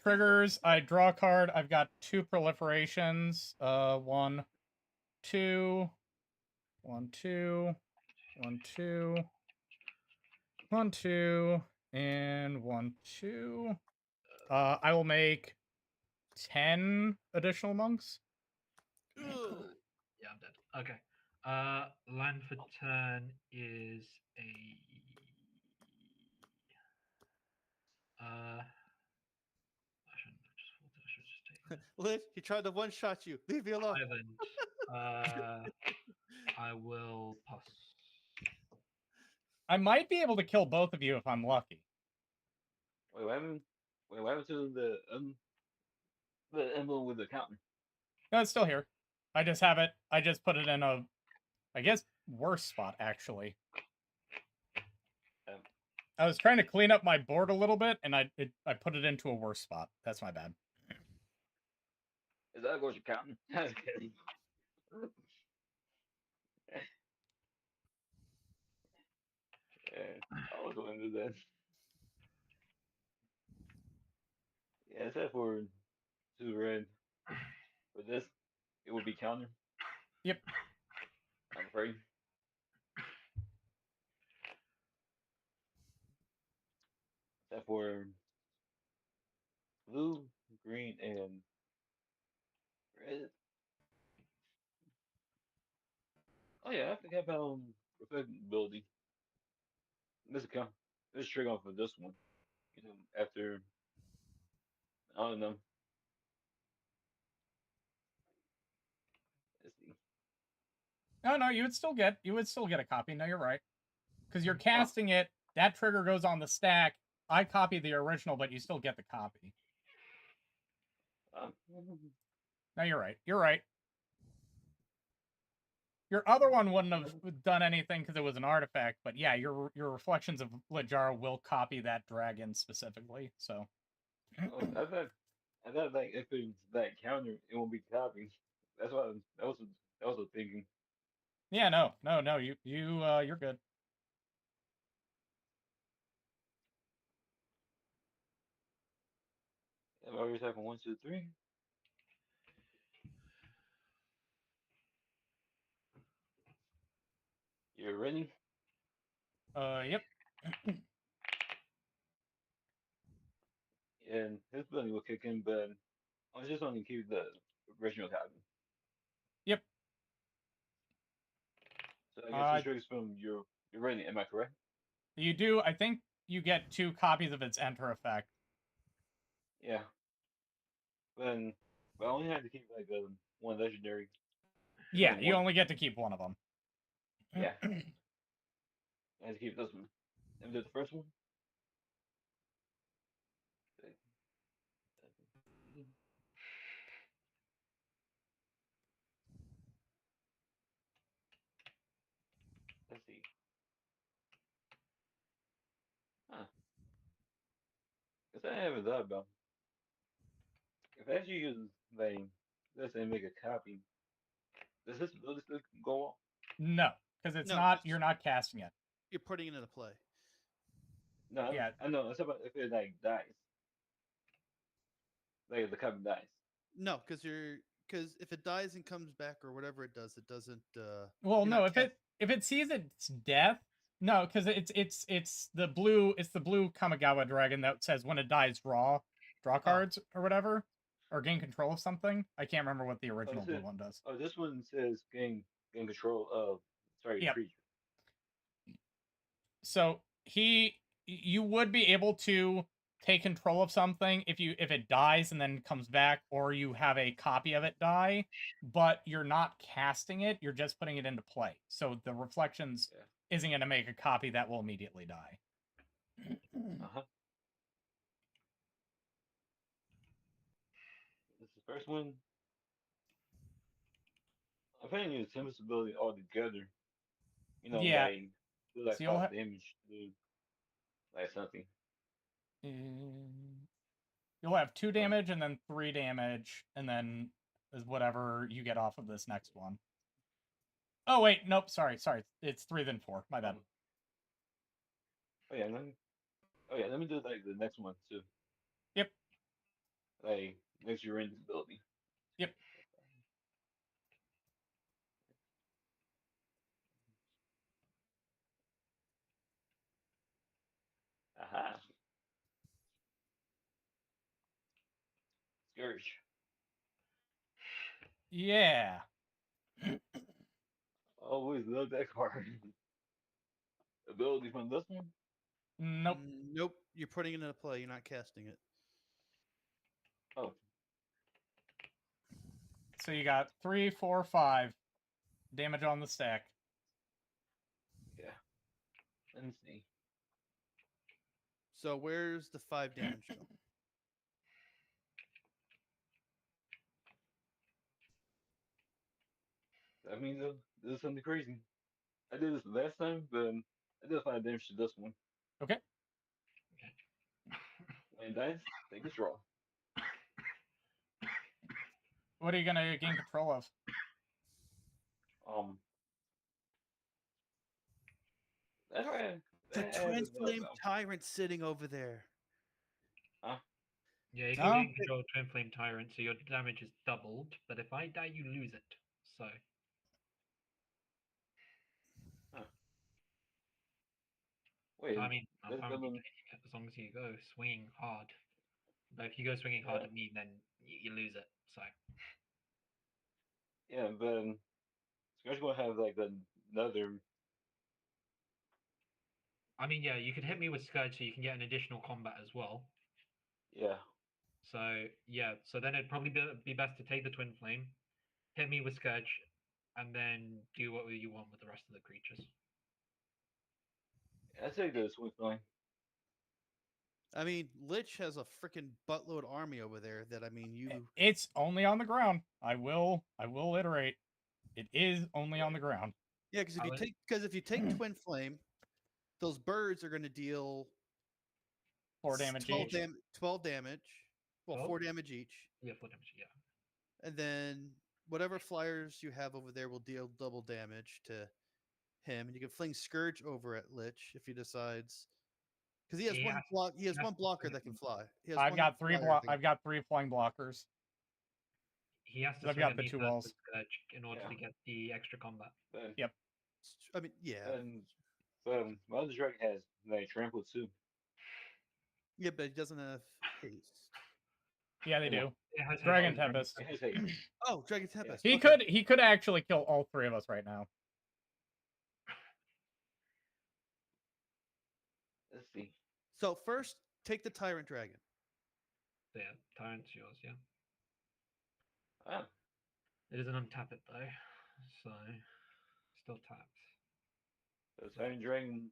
Triggers. I draw a card. I've got 2 proliferations. 1, 2, 1, 2, 1, 2, 1, 2, and 1, 2. I will make 10 additional monks. Yeah, I'm dead. Okay. Land for turn is a. I should just take that. Liv, he tried to one-shot you. Leave me alone. Island. I will pass. I might be able to kill both of you if I'm lucky. Wait, what happened to the emblem with the counter? No, it's still here. I just have it. I just put it in a, I guess, worse spot, actually. I was trying to clean up my board a little bit, and I put it into a worse spot. That's my bad. Is that what you're counting? I was kidding. I was going to do that. Yeah, except for 2 red. For this, it would be counter. Yep. I'm afraid. Except for blue, green, and red. Oh yeah, I think I found ability. This account. This trigger off of this one. You know, after I don't know. Let's see. No, you would still get a copy. No, you're right. Because you're casting it, that trigger goes on the stack. I copy the original, but you still get the copy. No, you're right. You're right. Your other one wouldn't have done anything because it was an artifact, but yeah, your reflections of Lajara will copy that dragon specifically. So Oh, I thought like if it's that counter, it won't be copying. That's why that was the thinking. yeah, no, you're good. Yeah, always having 1, 2, 3. You're ready? Yep. And his ability will kick in, but I was just only keep the original copy. Yep. So I guess Uh, this triggers from your ready. Am I correct? You do. I think you get 2 copies of its enter effect. Yeah. But I only had to keep like one legendary. Yeah, Only you one. only get to keep one of them. Yeah. I had to keep this one. Let me do the first one. Let's see. Huh. Guess I haven't thought about. If I actually use like let's say make a copy, does this ability still go off? No, because it's No, not. 'cause You're not casting it. you're putting it into play. No, Yeah. I know. It's about if it like dies. Like if the copy dies. No, because if it dies and comes back or whatever it does, it doesn't. Well, you're no. not If it sees its death, no, because it's the blue Kamigawa dragon that says when it dies, draw cards or whatever, or gain control of something. I can't remember what the Oh, original blue one does. oh, this one says gain control of Yep. creature. So you would be able to take control of something if it dies and then comes back, or you have a copy of it die, but you're not casting it, you're just putting it into play. So the reflections isn't going to make a copy that will immediately die. Uh-huh. This is the first one. I'm planning to use Tempest ability all together. You know, Yeah. like do like So you'll 5 damage to like something. You'll have 2 damage and then 3 damage, and then is whatever you get off of this next one. Oh wait, nope, sorry. It's 3 then 4. My bad. Oh yeah, let me do like the next one too. Yep. Like next your ability. Yep. Aha. Scourge. Yeah. Always love that card. Ability from this one? Nope. Nope. You're putting it into play. You're not casting it. Oh. So you got 3, 4, 5 damage on the stack. Yeah. Let me see. So where's the 5 damage go? That means this is something crazy. I did this last time, but I did 5 damage to this one. Okay. When it dies, take a draw. What are you gonna gain control of? That's right. The Twin Flame Tyrant sitting over there. Huh? Yeah, you can gain control of Twin Flame Tyrant, so your damage is doubled. But if I die, you lose it. So. Huh. Wait. So, I mean, I'm fine with them... you taking it as long as you go swinging hard. But if you go swinging hard at me, then you lose it. So. Yeah, but Scourge gonna have like another. I mean, yeah, you could hit me with Scourge, so you can get an additional combat as well. Yeah. So yeah, so then it'd probably be best to take the Twin Flame, hit me with Scourge, and then do what you want with the rest of the creatures. I take the Twin Flame. I mean, Lich has a freaking buttload army over there. That I mean, you. It's only on the ground. I will iterate. It is only on the ground. Yeah, because if you take Twin Flame, those birds are going to deal 4 damage 12 each. 12 damage. Well, 12? 4 damage each. Yeah, 4 damage. Yeah. And then whatever flyers you have over there will deal double damage to him. And you can fling Scourge over at Lich if he decides, because he has one block. He has one blocker that can fly. I've got 3 flying blockers. He has to I've swing got at the me 2 first walls. with Scourge in order to get the extra combat. Yep. I mean, yeah. And my other dragon has like trample too. Yeah, but he doesn't have haste. Yeah, they do. It has Dragon haste. Tempest. It has haste. Oh, Dragon Tempest. He Okay. he could actually kill all 3 of us right now. Let's see. So first, take the Tyrant Dragon. So yeah, Tyrant's yours, yeah. Ah, It doesn't untap it though, so still tapped. the Tyrant Dragon.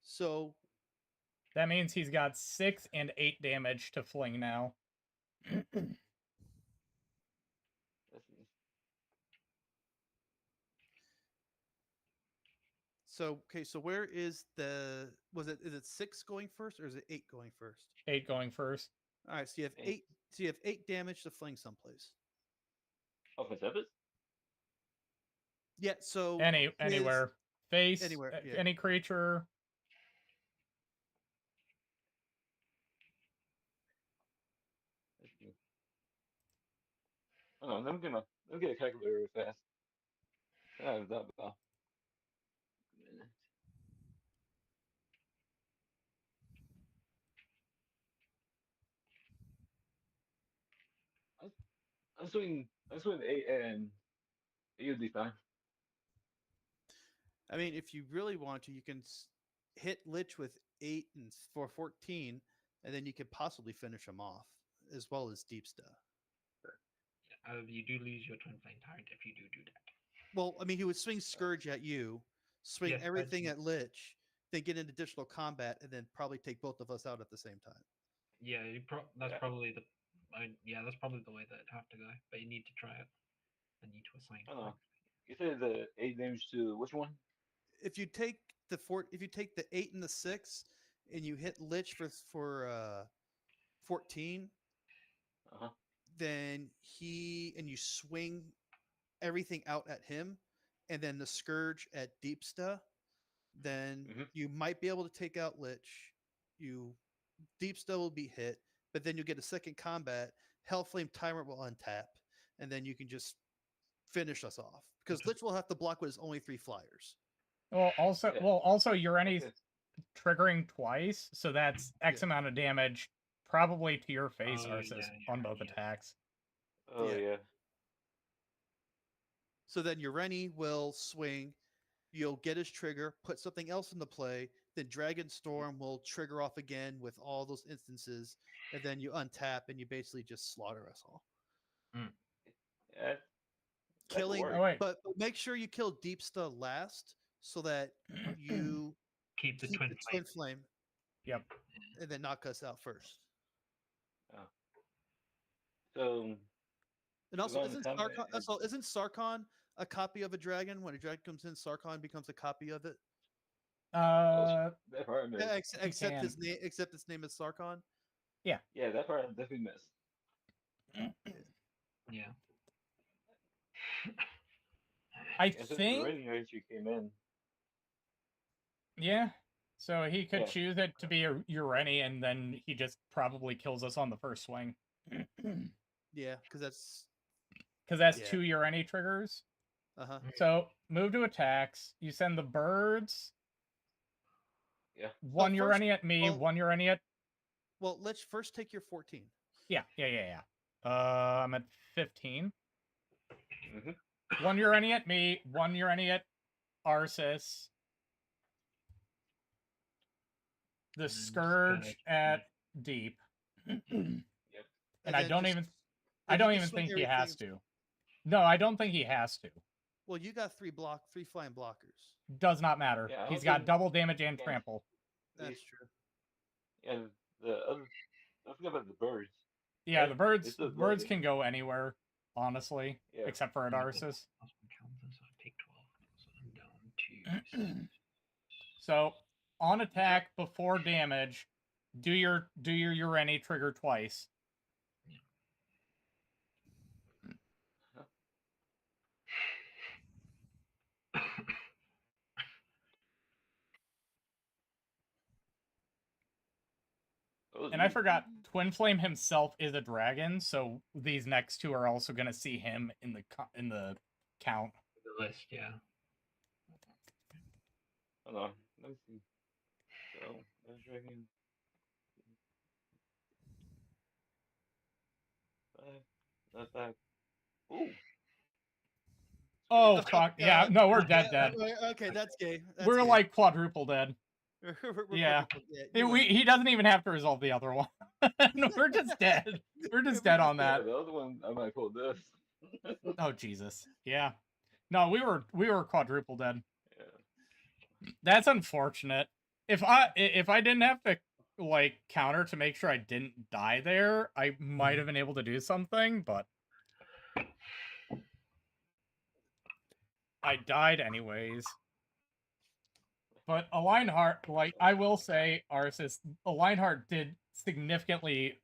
So That means he's got 6 and 8 damage to fling now. Let's see. So where is the is it 6 going first or is it 8 going first? 8 going first. All right, so you have 8. 8. So you have 8 damage to fling someplace. Oh, for Tempest? Yeah. So Anywhere. Face. Anywhere, yeah. Any creature. Let's see. Oh, no, let me get a calculator real fast. I have that about. I'm swinging 8 and you'll be fine. I mean, if you really want to, you can hit Lich with 8 and for 14, and then you could possibly finish him off as well as Deep Stuff. You do lose your Twin Flame Tyrant if you do that. Well, I mean, he would swing Scourge at you, swing Yes, everything at Lich, then get into additional combat, and then probably take both of us out at the same time. Yeah, that's Yeah. probably the that's probably the way that it'd have to go. But you need to try it. And need to assign. I don't know. You said the 8 damage to which one? If you take the 8 and the 6, and you hit Lich for 14, Uh-huh. then you swing everything out at him, and then the Scourge at Deepsta, then you might be able to take out Lich. Deepsta will be hit, but then you get a second combat. Hellflame Tyrant will untap, and then you can just finish us off because Lich will have to block with his only 3 flyers. Well, also Urani's Okay. triggering twice, so that's X amount of damage, probably to your face, Arceus, on both attacks. Oh, yeah. So then Urani will swing. You'll get his trigger, put something else into play. Then Dragon Storm will trigger off again with all those instances, and then you untap and you basically just slaughter us all. Yeah. Killing, Oh, wait. but make sure you kill Deepsta last so that you keep the Twin Flame. Yep. And then knock us out first. Oh. So. And also, isn't Sarkon a copy of a dragon? When a dragon comes in, Sarkon becomes a copy of it. That part I missed. Except his name is Sarkon. Yeah. Yeah, that part I definitely missed. Yeah. I think. She came in. Yeah. So he could choose it to be a Urani, and then he just probably kills us on the first swing. Yeah, because that's 2 Urani triggers. Uh-huh. So move to attacks. You send the birds. Yeah. One Urani at me, one Urani at. Well, let's first take your 14. Yeah. I'm at 15. Mm-hmm. 1 Urani at me, 1 Urani at Arceus. The Scourge at Deep. Yep. And I don't even think he has to. No, I don't think he has to. Well, you got 3 flying blockers. Does not matter. Yeah, he's got double damage and trample. That's true. And the other, don't forget about the birds. Yeah, the birds can go anywhere. honestly, Yeah. except for at Arceus. Plus one counter, so I take 12. So I'm down to. So on attack before damage, do your Ureni trigger twice. And I forgot, Twin Flame himself is a dragon, so these next two are also going to see him in the count. The list, yeah. Hold on. Let me see. So, that's dragon. That's that. Ooh. Oh, fuck. Yeah, no, we're dead. Okay, that's gay. We're gay. like quadruple dead. We're Yeah. quadruple dead. He doesn't even have to resolve the other one. We're just dead. We're just dead on that. Yeah, the other one, I might pull this. Oh, Jesus. Yeah. No, we were quadruple dead. Yeah. That's unfortunate. If I didn't have to like counter to make sure I didn't die there, I might have been able to do something, but I died anyways. But a Lionheart, like I will say, Arceus, a Lionheart did significantly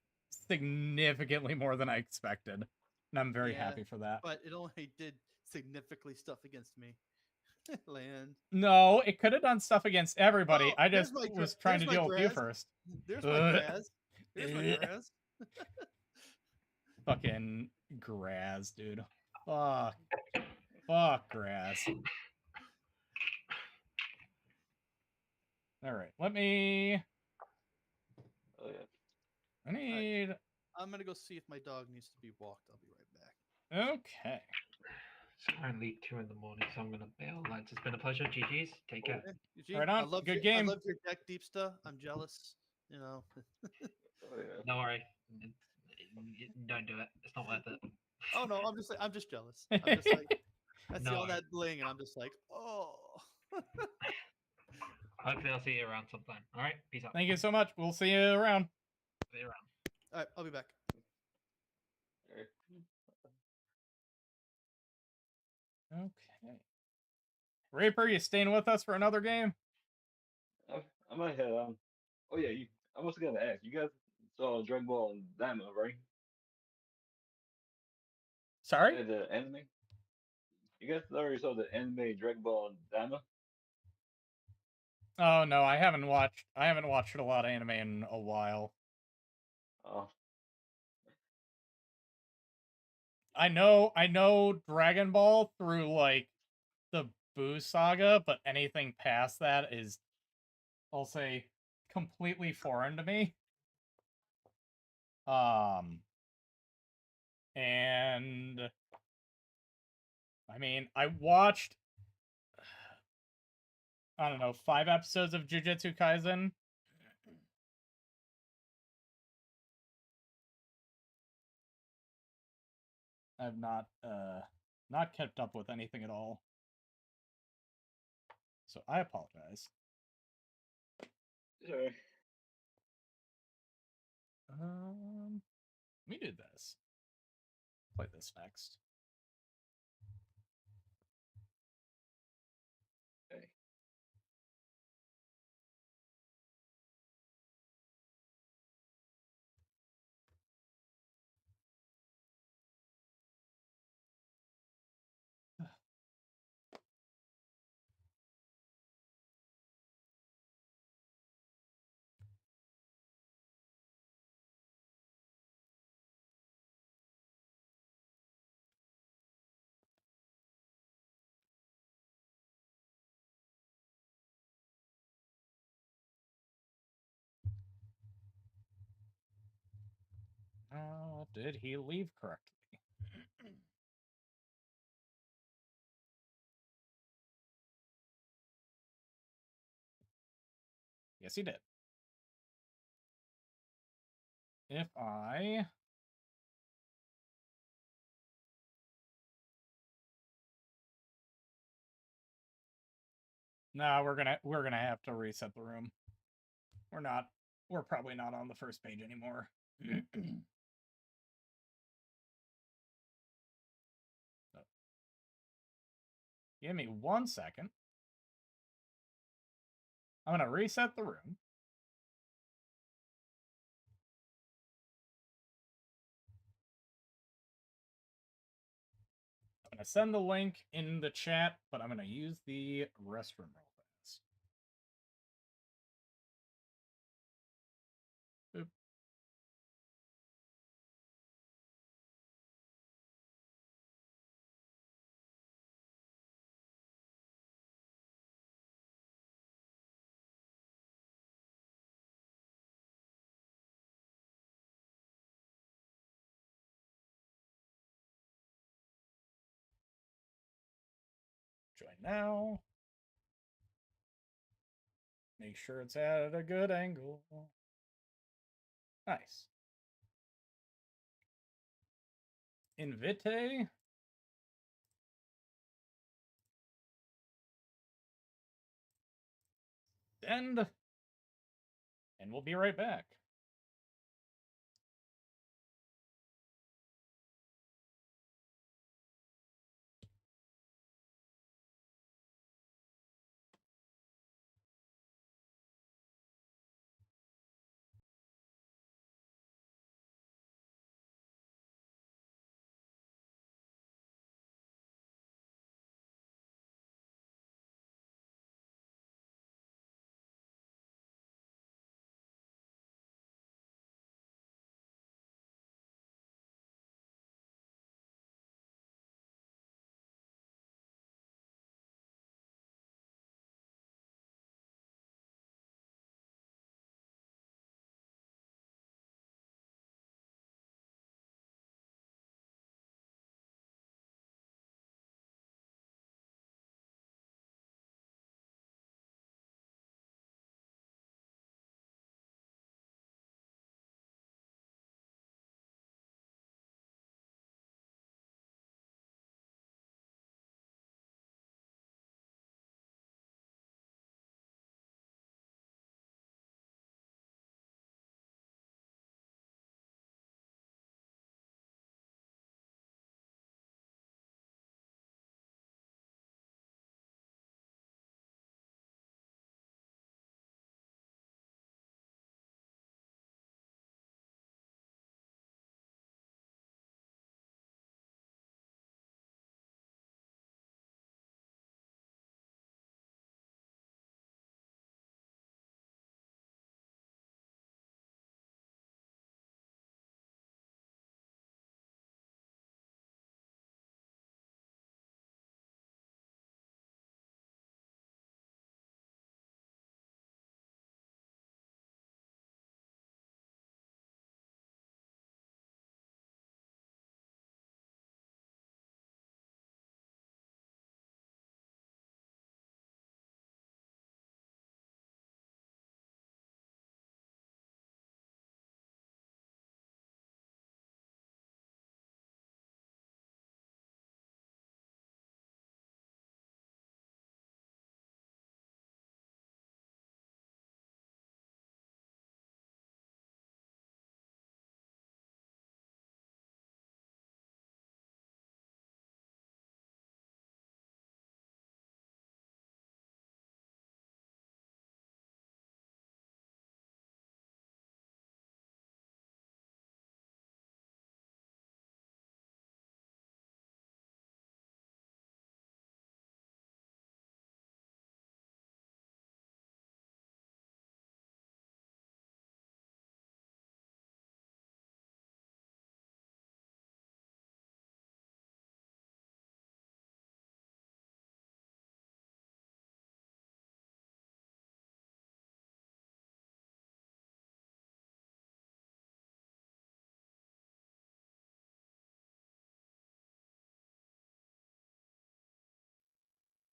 more than I expected. And I'm very happy for that. But it only did significantly stuff against me. Land. No, it could have done stuff against everybody. Oh, I just was trying to deal with you first. There's my grass. There's my grass. Fucking grass, dude. Fuck grass. Alright, let me... Oh, yeah. I need... I'm gonna go see if my dog needs to be walked. I'll be right back. Okay. It's currently 2 in the morning, so I'm gonna bail. Lads, it's been a pleasure. GG's. Take care. Eugene, Right on. I love Good your, game. I love your deck deep stuff. I'm jealous. You know. Oh, yeah. Don't worry. Don't do it. It's not worth it. Oh no, I'm just jealous. I'm just like, I see all No. that bling, and I'm just like, oh. Hopefully, I'll see you around sometime. All right. Peace out. Thank you so much. We'll see you around. See you around. All right, I'll be back. Alright. Okay. Reaper, you staying with us for another game? I might head on. Oh, yeah. I must have got to ask. You guys saw Dragon Ball and Diamond, right? Sorry? The anime? You guys already saw the anime Dragon Ball and Diamond? Oh no, I haven't watched a lot of anime in a while. Oh. I know Dragon Ball through like the Boo saga, but anything past that is, I'll say, completely foreign to me. And I mean, I watched, I don't know, 5 episodes of Jujutsu Kaisen. I've not kept up with anything at all. So I apologize. Sorry. Let me do this. Play this next. Okay. Did he leave correctly? Yes, he did. If I... No, we're gonna have to reset the room. We're probably not on the first page anymore. Give me 1 second. I'm going to reset the room. I'm going to send the link in the chat, but I'm going to use the restroom real fast. Boop. Join now. Make sure it's at a good angle. Nice. Invite. Send. And we'll be right back.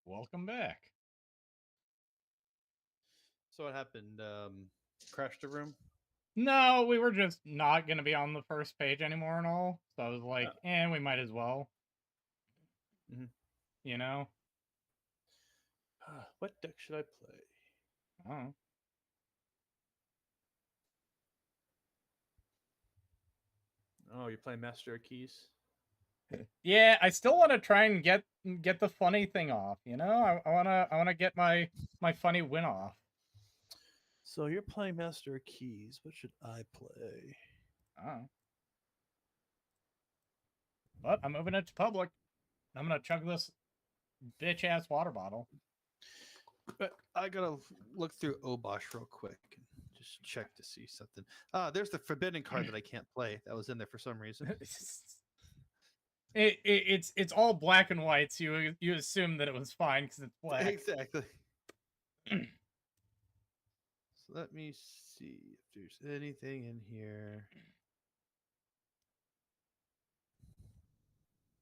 Welcome back. So what happened? Crashed the room? No, we were just not going to be on the first page anymore and all. So I was like, we might as well. Mm-hmm. You know? What deck should I play? Oh. Oh, you're playing Master of Keys? Yeah, I still want to try and get the funny thing off. You know, I wanna get my funny win off. So you're playing Master of Keys. What should I play? Oh. But I'm moving it to public. I'm gonna chug this bitch ass water bottle. But I gotta look through Obosh real quick and just check to see something. Ah, there's the forbidden card that I can't play. That was in there for some reason. It's all black and white, so you assume that it was fine because it's black. Exactly. So let me see if there's anything in here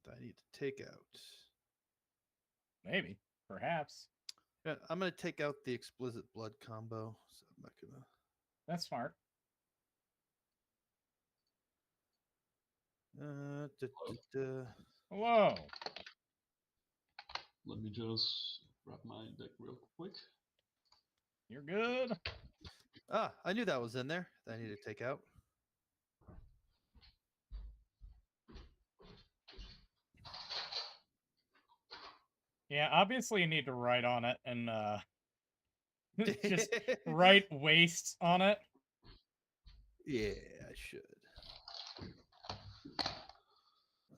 that I need to take out. Maybe, perhaps. Yeah, I'm gonna take out the explicit blood combo. So I'm not gonna. That's smart. Whoa. Let me just grab my deck real quick. You're good. Ah, I knew that was in there. That I need to take out. Yeah, obviously you need to write on it and just write wastes on it. Yeah, I should.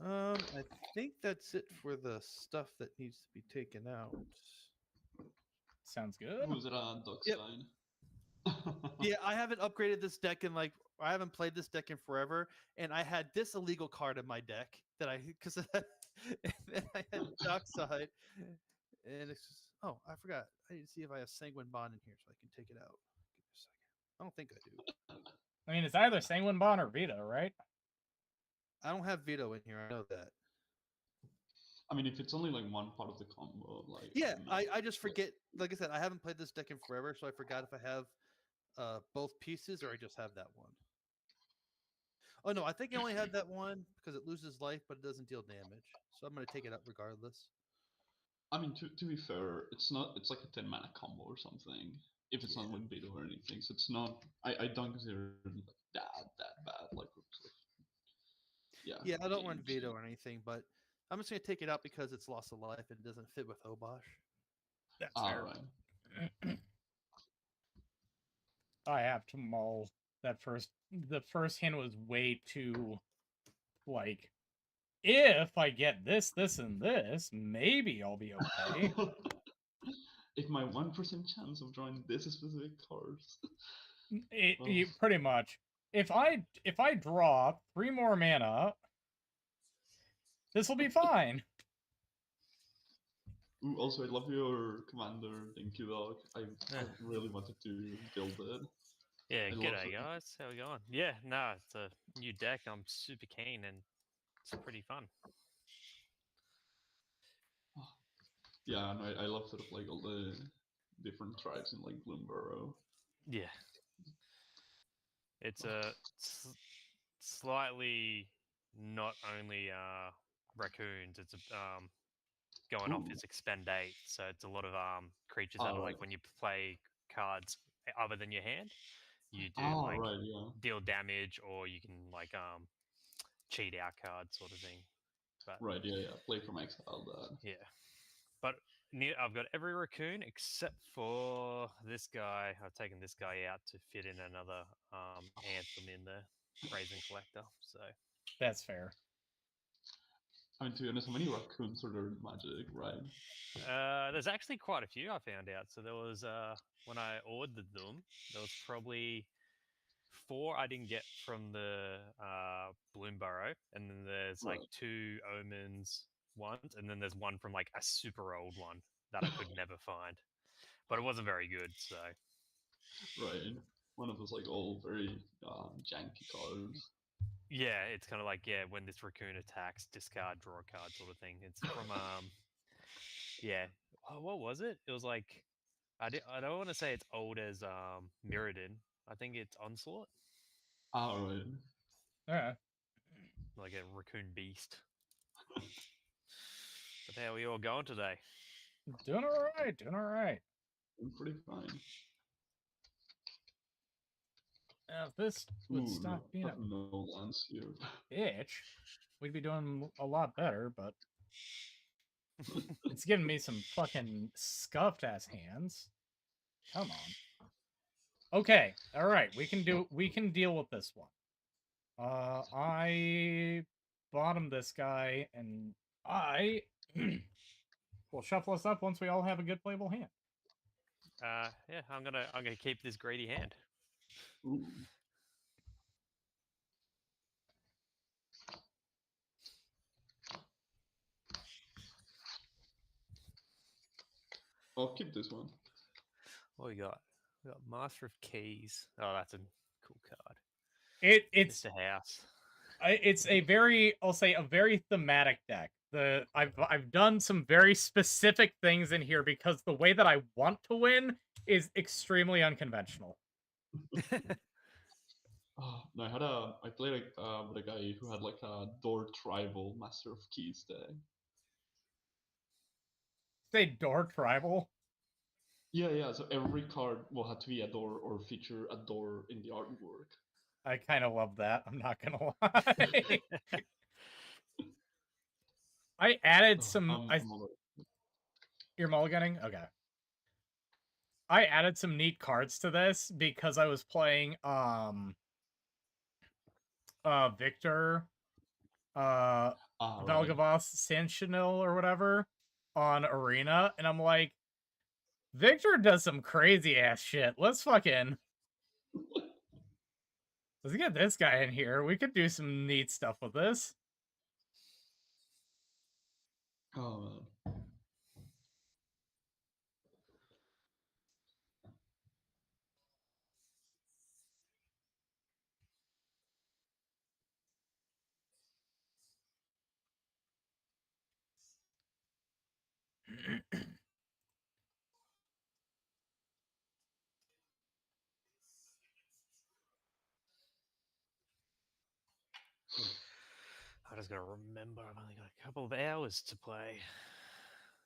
I think that's it for the stuff that needs to be taken out. Sounds good. Who's it on Doc Yep. Stein? Yeah, I haven't upgraded this deck in like I haven't played this deck in forever, and I had this illegal card in my deck that I because and then I had Dockside, and it's just oh I forgot I need to see if I have Sanguine Bond in here so I can take it out. Give me a second. I don't think I do. I mean, it's either Sanguine Bond or Vito, right? I don't have Veto in here. I know that. I mean, if it's only like one part of the combo, like Yeah, no, I just forget. Like I said, I haven't played this deck in forever, so I forgot if I have both pieces or I just have that one. Oh no, I think I only have that one because it loses life, but it doesn't deal damage. So I'm gonna take it out regardless. I mean, to be fair, it's not. It's like a 10 mana combo or something. If it's Yeah. not with Beto or anything, so it's not. I don't consider it like that bad. Like, yeah. Yeah, I don't run games. Veto or anything, but I'm just gonna take it out because it's loss of life and it doesn't fit with Obosh. That's All fair. right. I have to mull that first. The first hand was way too, like, if I get this, this, and this, maybe I'll be okay. If my 1% chance of drawing this specific cards. Pretty much. If I draw 3 more mana, this will be fine. Ooh, also, I love your commander. Thank you, Doc. I really wanted to build it. Yeah, I love g'day it. guys. How we going? Yeah, no, it's a new deck. I'm super keen and it's pretty fun. Yeah, and I love sort of like all the different tribes in like Bloomburrow. Yeah. It's a slightly not only raccoons, it's going off Ooh. its expend 8, so it's a lot of creatures that are Right. like when you play cards other than your hand, you do like Right, yeah. deal damage or you can like cheat out cards sort of thing. But Right, yeah. Play from exile that. yeah. But I've got every raccoon except for this guy. I've taken this guy out to fit in another anthem in the Brazen Collector. So That's fair. I mean, to be honest, how many raccoons are there in Magic, right? there's actually quite a few I found out. So there was when I ordered them, there was probably 4 I didn't get from the Bloomburrow, and then there's like Right. 2 Omens ones, and then there's one from like a super old one that I could never find, but it wasn't very good. So Right. One of those like all very janky cards. yeah, it's kind of like when this raccoon attacks, discard, draw a card, sort of thing. It's from yeah, what was it? It was like I don't want to say it's old as Mirrodin. I think it's Onslaught, Right. Yeah. like a raccoon beast. But how are we all going today? Doing all right. Doing all right. I'm pretty fine. Now, if this would Ooh, stop no, being I have no lands here. a bitch, we'd be doing a lot better, but it's giving me some fucking scuffed ass hands. Come on. Okay, all right, we can deal with this one. I bottom this guy, and I will shuffle us up once we all have a good playable hand. Yeah, I'm gonna keep this greedy hand. Ooh. I'll keep this one. What we got? We got Master of Keys. Oh, that's a cool card. It's Mr. House. It's a very, I'll say, a very thematic deck. I've done some very specific things in here because the way that I want to win is extremely unconventional. Oh, no, I played with a guy who had like a door tribal Master of Keys deck. Say door tribal. Yeah. So every card will have to be a door or feature a door in the artwork. I kind of love that. I'm not gonna lie. I added some. You're mulliganing? Okay. I added some neat cards to this because I was playing Victor Valgavas Sentinel or whatever on Arena, and I'm like, Victor does some crazy ass shit. Let's get this guy in here. We could do some neat stuff with this. Oh man. I just gotta remember I've only got a couple of hours to play.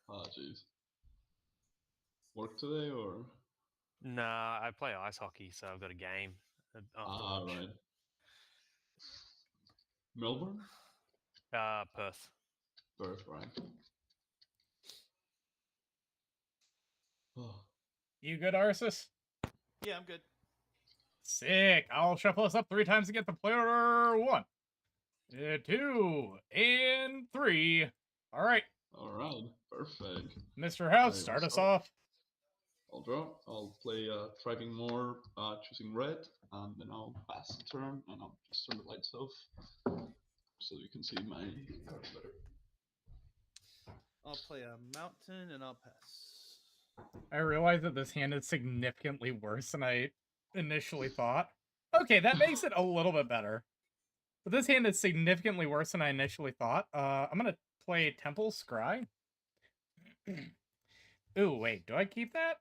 Oh jeez. Work today or? Nah, I play ice hockey, so I've got a game after lunch. Right. Melbourne? Perth. Perth, right. Oh. You good, Arceus? Yeah, I'm good. Sick. I'll shuffle us up 3 times to get the player 1, 2, and 3. All right. All right. Perfect. Mr. House, Right, start I'll us start. off. I'll draw. I'll play Thriving More, choosing red, and then I'll pass the turn, and I'll just turn the lights off so you can see my cards better. I'll play a mountain and I'll pass. I realize that this hand is significantly worse than I initially thought. Okay, that makes it a little bit better. But this hand is significantly worse than I initially thought. I'm going to play Temple Scry. Ooh, wait, do I keep that?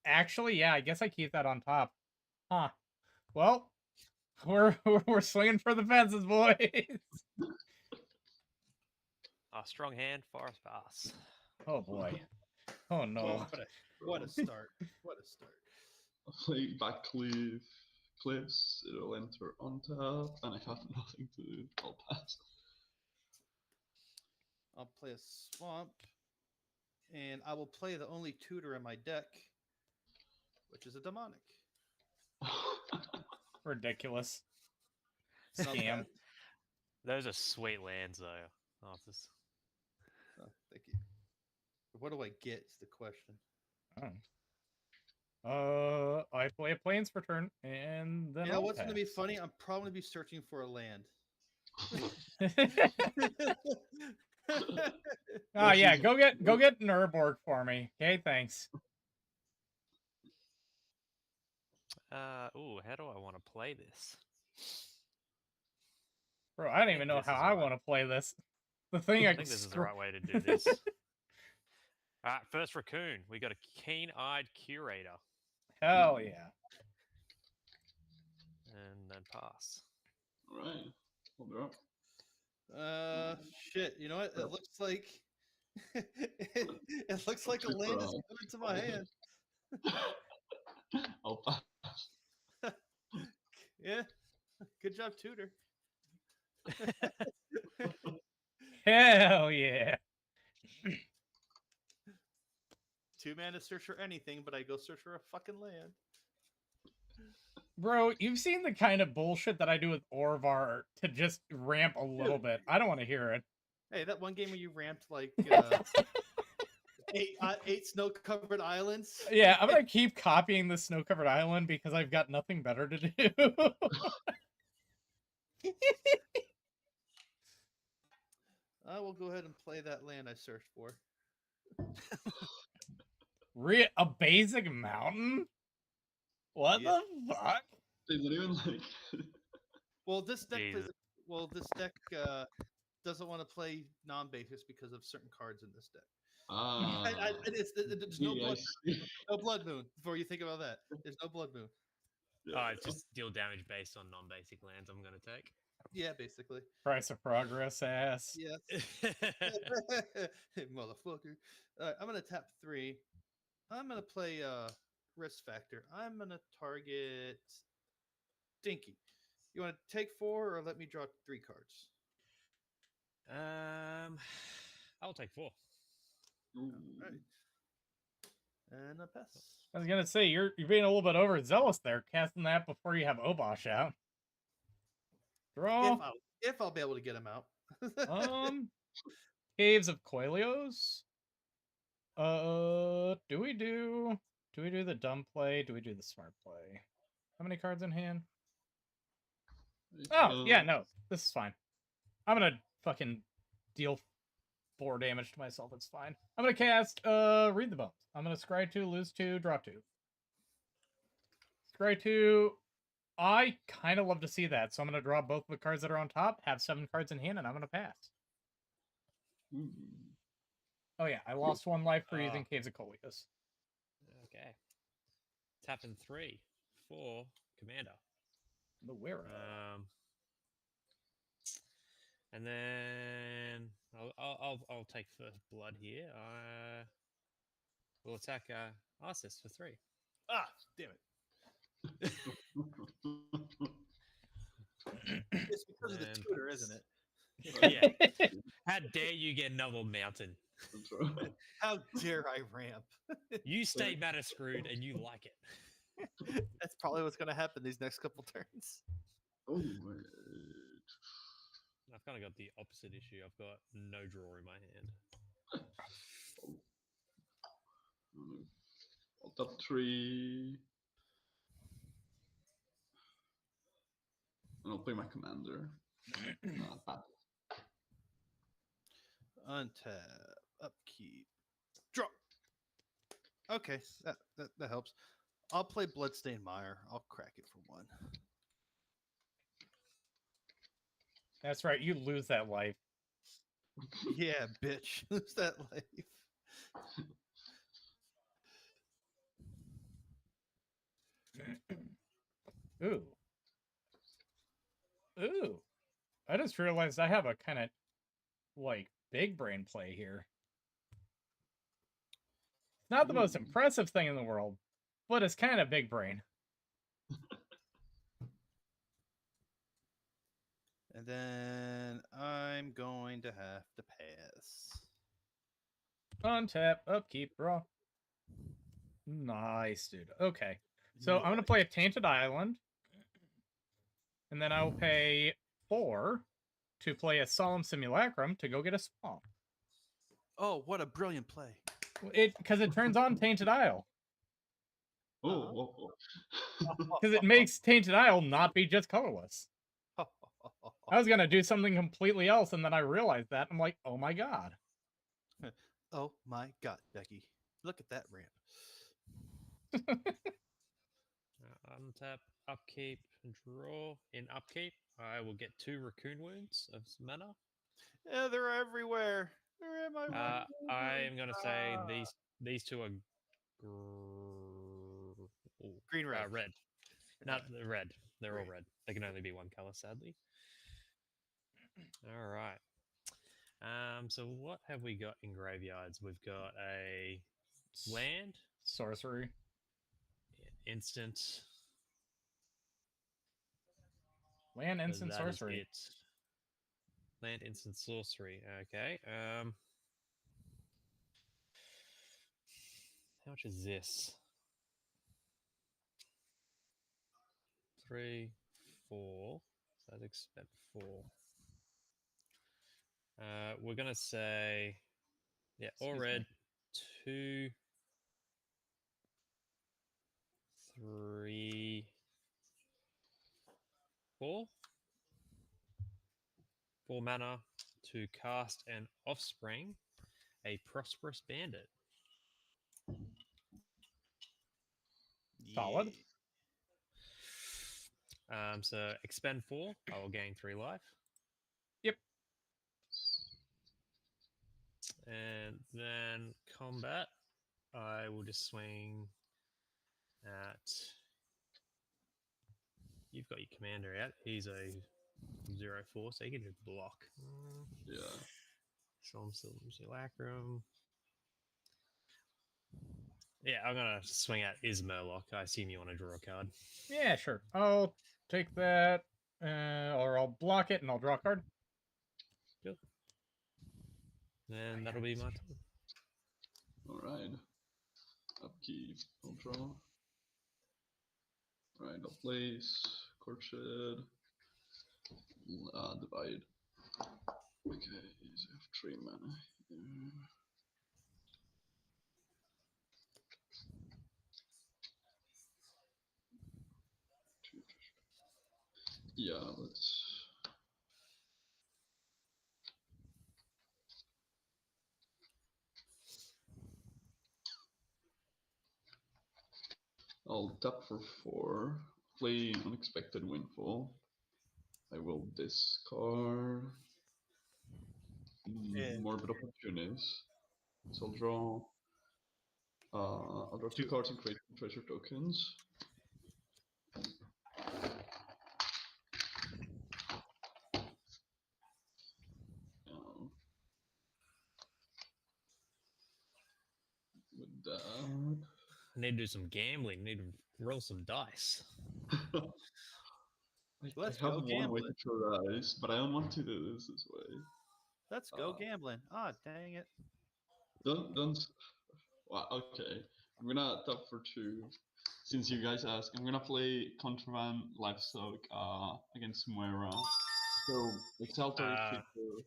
Actually, yeah, I guess I keep that on top. Huh. Well, we're swinging for the fences, boys. Strong hand, forest pass. Oh boy. Oh no. What a start. What a start. I'll play Back Cliffs, it'll enter on top, and I have nothing to do. I'll pass. I'll play a swamp, and I will play the only tutor in my deck, which is a demonic. Ridiculous. And I'll Scam. pass. Those are sweet lands, though. Arthas. Oh, thank you. What do I get is the question. I play a Plains for turn, and then You know I'll what's pass. going to be funny? I'm probably going to be searching for a land. Oh yeah, go get Nurborg for me. Okay, thanks. Ooh, how do I want to play this? Bro, I don't even know how I want to play this. The thing I think this is the right way to do this. Alright, first raccoon. We got a keen-eyed curator. Hell yeah. And then pass. Alright. I'll draw. Shit. You know what? It looks like it looks like a land is coming to my hand. I'll pass. Yeah. Good job, Tutor. Hell yeah. 2 mana search for anything, but I go search for a fucking land. Bro, you've seen the kind of bullshit that I do with Orvar to just ramp a little bit. I don't want to hear it. Hey, that one game where you ramped like 8 snow-covered islands. Yeah, I'm gonna keep copying the snow-covered island because I've got nothing better to do. I will go ahead and play that land I searched for. A basic mountain? What Yeah. the fuck? Is it even like? Well, this deck plays. Jesus. Well, this deck doesn't want to play non-basics because of certain cards in this deck. There's no blood. No blood moon. Before you think about that, there's no blood moon. Oh, it's just deal damage based on non-basic lands I'm going to take. Yeah, basically. Price of progress, ass. Yes. Motherfucker. I'm gonna tap 3. I'm gonna play risk factor. I'm gonna target Dinky. You want to take 4 or let me draw 3 cards? I'll take 4. All right. And a pass. I was gonna say you're being a little bit overzealous there, casting that before you have Obosh out. Draw. If I'll be able to get him out. Caves of Coilios. Do we do the dumb play? Do we do the smart play? How many cards in hand? Oh, yeah, no. This is fine. I'm gonna fucking deal 4 damage to myself. It's fine. I'm gonna cast Read the Bones. I'm gonna scry 2, lose 2, draw 2. Scry 2. I kind of love to see that, so I'm gonna draw both of the cards that are on top, have 7 cards in hand, and I'm gonna pass. Oh yeah, I lost 1 life for using Caves of Coilios. Okay. Tapping 3 for Commander. The Wearer. And then I'll take first blood here. We'll attack Arceus for 3. Ah, damn it. It's because of the tutor, isn't it? Yeah. How dare you get another mountain? How dare I ramp? You stay matter screwed and you like it. That's probably what's going to happen these next couple turns. Oh, I've kind of got the opposite issue. I've got no draw in my hand. I'll top 3. And I'll play my commander. Untap, upkeep, drop. Okay, that helps. I'll play Bloodstained Mire. I'll crack it for 1. That's right, you lose that life. Yeah, bitch. Lose that life. Ooh. Ooh. I just realized I have a kind of, like, big brain play here. Not the most impressive thing in the world, but it's kind of big brain. And then I'm going to have to pass. Untap, upkeep, draw. Nice, dude. Okay. So I'm going to play a Tainted Island. And then I'll pay 4 to play a Solemn Simulacrum to go get a swamp. Oh, what a brilliant play. Because it turns on Tainted Isle. Oh. Because it makes Tainted Isle not be just colorless. I was going to do something completely else, and then I realized that. I'm like, oh my god. Oh my god, Becky. Look at that ramp. Untap, upkeep, draw. In upkeep, I will get 2 Raccoon Wounds of mana. Yeah, they're everywhere. They're in my room. I am going to say these 2 are green, red. red. Not red. They're all red. They can only be 1 color, sadly. All right. So what have we got in graveyards? We've got a land, sorcery. instant. Land 'cause instant that is sorcery. it. Land instant sorcery. Okay. How much is this? 3, 4. So I'd expect 4. We're gonna say, yeah, all Excuse red. me. 2, 3, 4. 4 mana to cast an offspring, a prosperous bandit. Solid. So expend 4. I will gain 3 life. Yep. And then combat, I will just swing at. You've got your commander out. He's a 0/4, so he can just block. Yeah. Storm Simulacrum. Yeah, I'm gonna swing at Ismurlock. I assume you want to draw a card. Yeah, sure. I'll take that, or I'll block it and I'll draw a card. Cool. And that'll be my turn. Alright. Upkeep. I'll draw. Alright, I'll place. Courtshed. Divide. Okay, so I have 3 mana here. Yeah, let's. I'll tap for 4. Play Unexpected Windfall. I will discard. And Morbid Opportunist. So I'll draw 2 cards and create treasure tokens. With that. I need to do some gambling. Need to roll some dice. Let's I have go one way to gambling. throw dice, but I don't want to do this way. Let's go gambling. Ah, dang it. Don't. Well, okay. I'm gonna tap for 2. Since you guys asked, I'm gonna play Contraband Livestock against Moira. So exile target creature,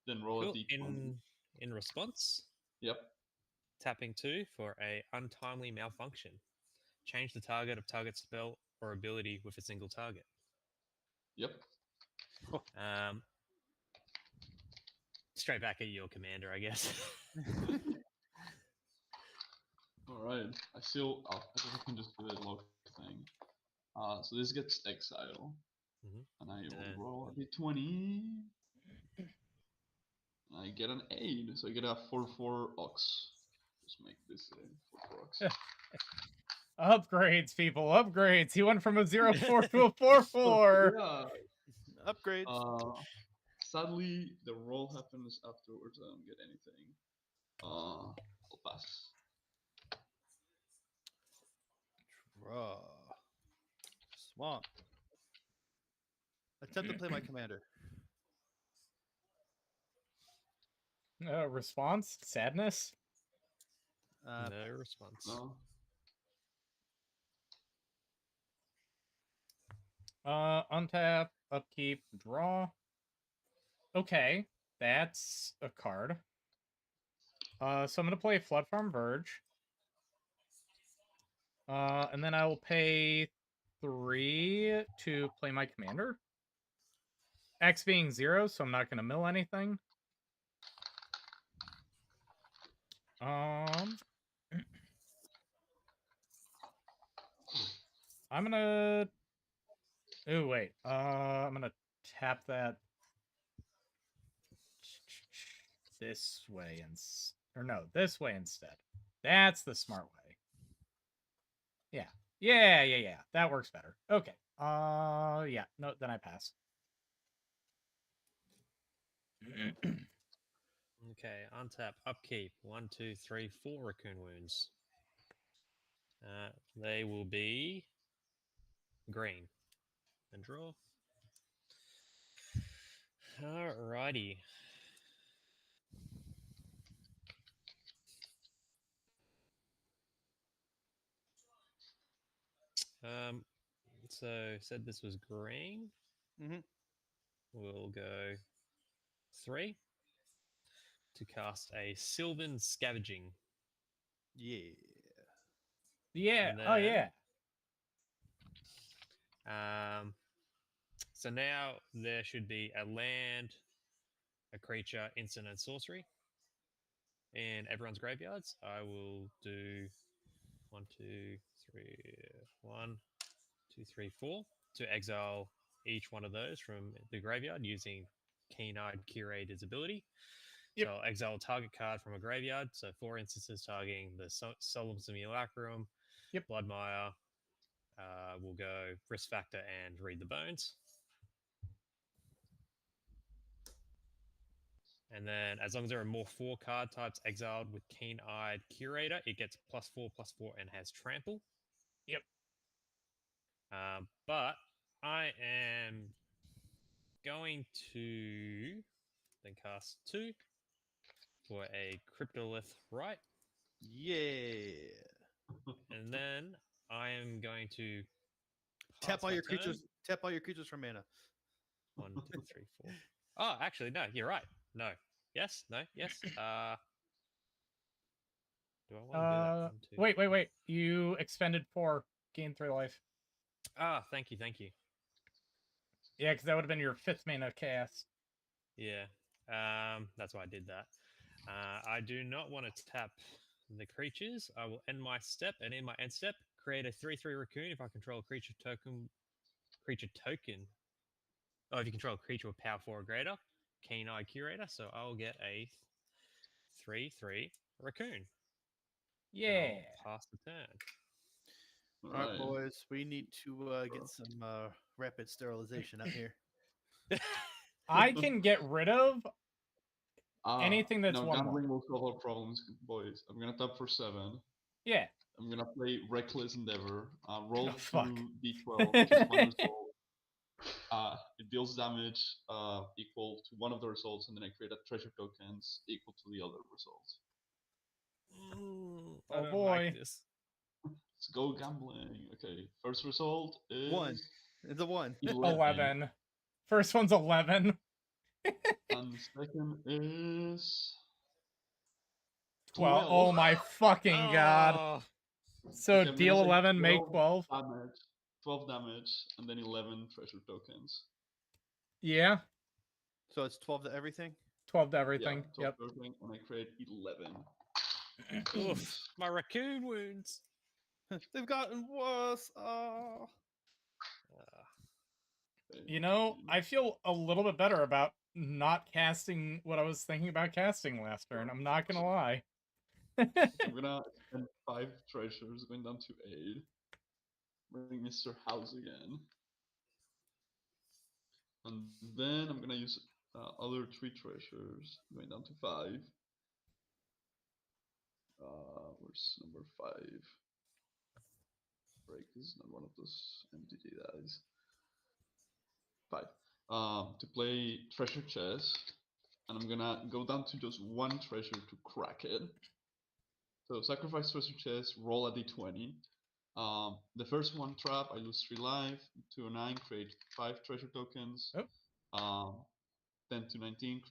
then roll Cool. a d20. In response, Yep. tapping 2 for a untimely malfunction. Change the target of target spell or ability with a single target. Yep. Straight back at your commander, I guess. Alright. I guess I can just do the lock thing. So this gets exile. And I will roll a d20. I get an 8, so I get a 4/4 Ox. Just make this a 4/4 Ox. Upgrades, people, upgrades. He went from a 0/4 to a 4/4. Yeah. Upgrades. Sadly, the roll happens afterwards. I don't get anything. I'll pass. Draw. Swamp. Attempt to play my commander. Response? Sadness? No response. No. Untap, upkeep, draw. Okay, that's a card. So I'm gonna play Flood Farm Verge. And then I will pay 3 to play my commander. X being 0, so I'm not gonna mill anything. I'm gonna. Oh wait. I'm gonna tap that this way this way instead. That's the smart way. Yeah. That works better. Okay. Yeah. No, then I pass. Okay, untap, upkeep. 1, 2, 3, 4 Raccoon Wounds. They will be green. And draw. Alrighty. So said this was green. Mhm. We'll go 3 to cast a Sylvan Scavenging. Yeah. Yeah. And Oh then, yeah. So now there should be a land, a creature, instant, and sorcery in everyone's graveyards. I will do 1, 2, 3, 1, 2, 3, 4 to exile each one of those from the graveyard using Keen-Eyed Curator's ability. Yep. So I'll exile a target card from a graveyard. So 4 instances targeting the Solemn Simulacrum, Yep. Bloodmire. We'll go Risk Factor and Read the Bones. And then, as long as there are more 4 card types exiled with Keen-Eyed Curator, it gets +4/+4 and has Trample. Yep. But I am going to then cast 2 for a Cryptolith Right. Yeah. And then I am going to Tap pass all my your turn. creatures. Tap all your creatures for mana. 1, 2, 3, 4. Oh, actually, no. You're right. No. Yes. No. Yes. Do I want to do that? 1, 2. Wait. You expended 4, gain 3 life. Ah, thank you. Thank you. Yeah, because that would have been your 5th mana cast. Yeah. That's why I did that. I do not want to tap the creatures. I will end my step, and in my end step, create a 3/3 raccoon if I control a creature token. Oh, if you control a creature with power 4 or greater, Keen-Eyed Curator. So I'll get a 3/3 raccoon. Yeah. I'll pass the turn. All right, boys. We need to get some rapid sterilization out here. I can get rid of anything that's no, 1/1. gambling will solve our problems, boys. I'm gonna tap for 7. Yeah. I'm gonna play Reckless Endeavor. Roll Oh, fuck. 2d12, choose one result. It deals damage equal to one of the results, and then I create a treasure tokens equal to the other results. I don't boy. like this. Let's go gambling. Okay, first result is 1. It's a 1. 11. First one's 11. And second is 12. 12. Oh my fucking god. Oh, So Okay, I'm gonna deal say 11, make 12. damage. 12 damage, and then 11 treasure tokens. Yeah. So it's 12 to everything? 12 to everything. Yeah, 12 Yep. to everything, and I create 11. oof, my raccoon wounds. They've gotten worse. Oh. Okay, You know, 15. I feel a little bit better about not casting what I was thinking about casting last turn. I'm not gonna lie. I'm gonna spend 5 treasures, going down to 8. Bring Mr. House again. And then I'm gonna use other 3 treasures, going down to 5. Where's number 5? Break is not one of those MTG dice. 5. To play treasure chest, and I'm gonna go down to just 1 treasure to crack it. So sacrifice treasure chest, roll a d20. The first one trap, I lose 3 life. 2 to 9, create 5 treasure tokens. 10 to 19,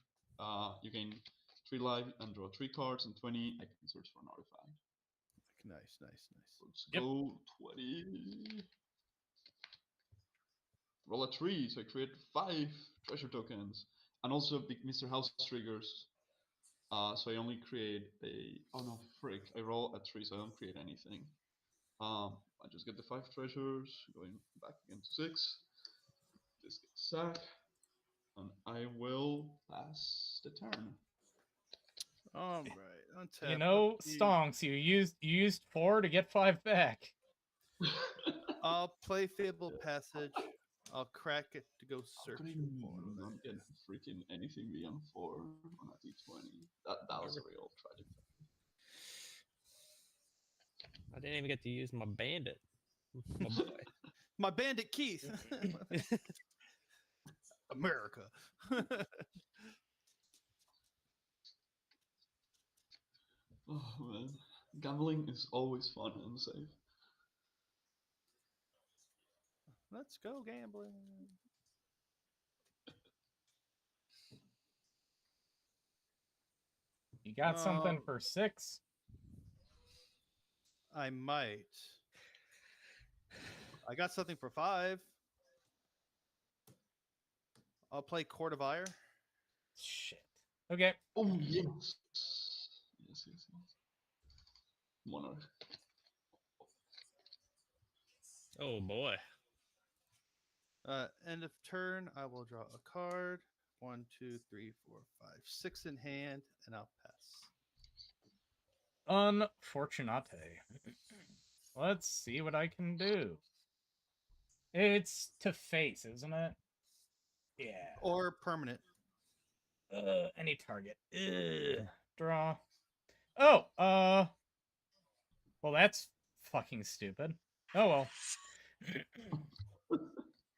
you gain 3 life and draw 3 cards. And 20, I can search for an artifact. Nice. Let's go 20. Roll a 3, so I create 5 treasure tokens. And also Mr. House triggers. So I only create a... Oh no, frick. I roll a 3, so I don't create anything. I just get the 5 treasures, going back again to 6. This gets sacked. And I will pass the turn. All right. Untap. You know, Stonks, you used 4 to get 5 back. I'll play Fable Passage. I'll crack it to go search for not get freaking anything beyond 4 on a d20. That was a real tragic. I didn't even get to use my bandit. My boy. My bandit Keith. America. Oh man, gambling is always fun and safe. Let's go gambling. You got something for 6? I might. I got something for 5. I'll play Court of Ire. Shit. Okay. Oh yes, yes, yes, yes. Monarch. Oh boy. End of turn, I will draw a card. 1, 2, 3, 4, 5, 6 in hand, and I'll pass. Unfortunate. Let's see what I can do. It's to face, isn't it? Yeah. Or permanent. Any target. Draw. Oh, well, that's fucking stupid. Oh well.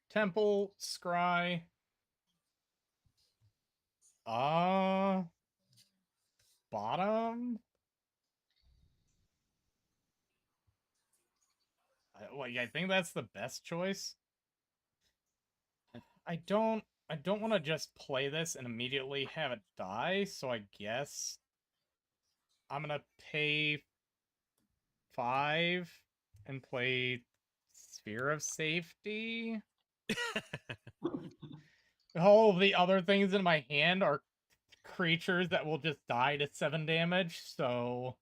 Temple, scry. Bottom. I think that's the best choice. I don't want to just play this and immediately have it die, so I guess I'm gonna pay 5 and play Sphere of Safety. All of the other things in my hand are creatures that will just die to 7 damage, so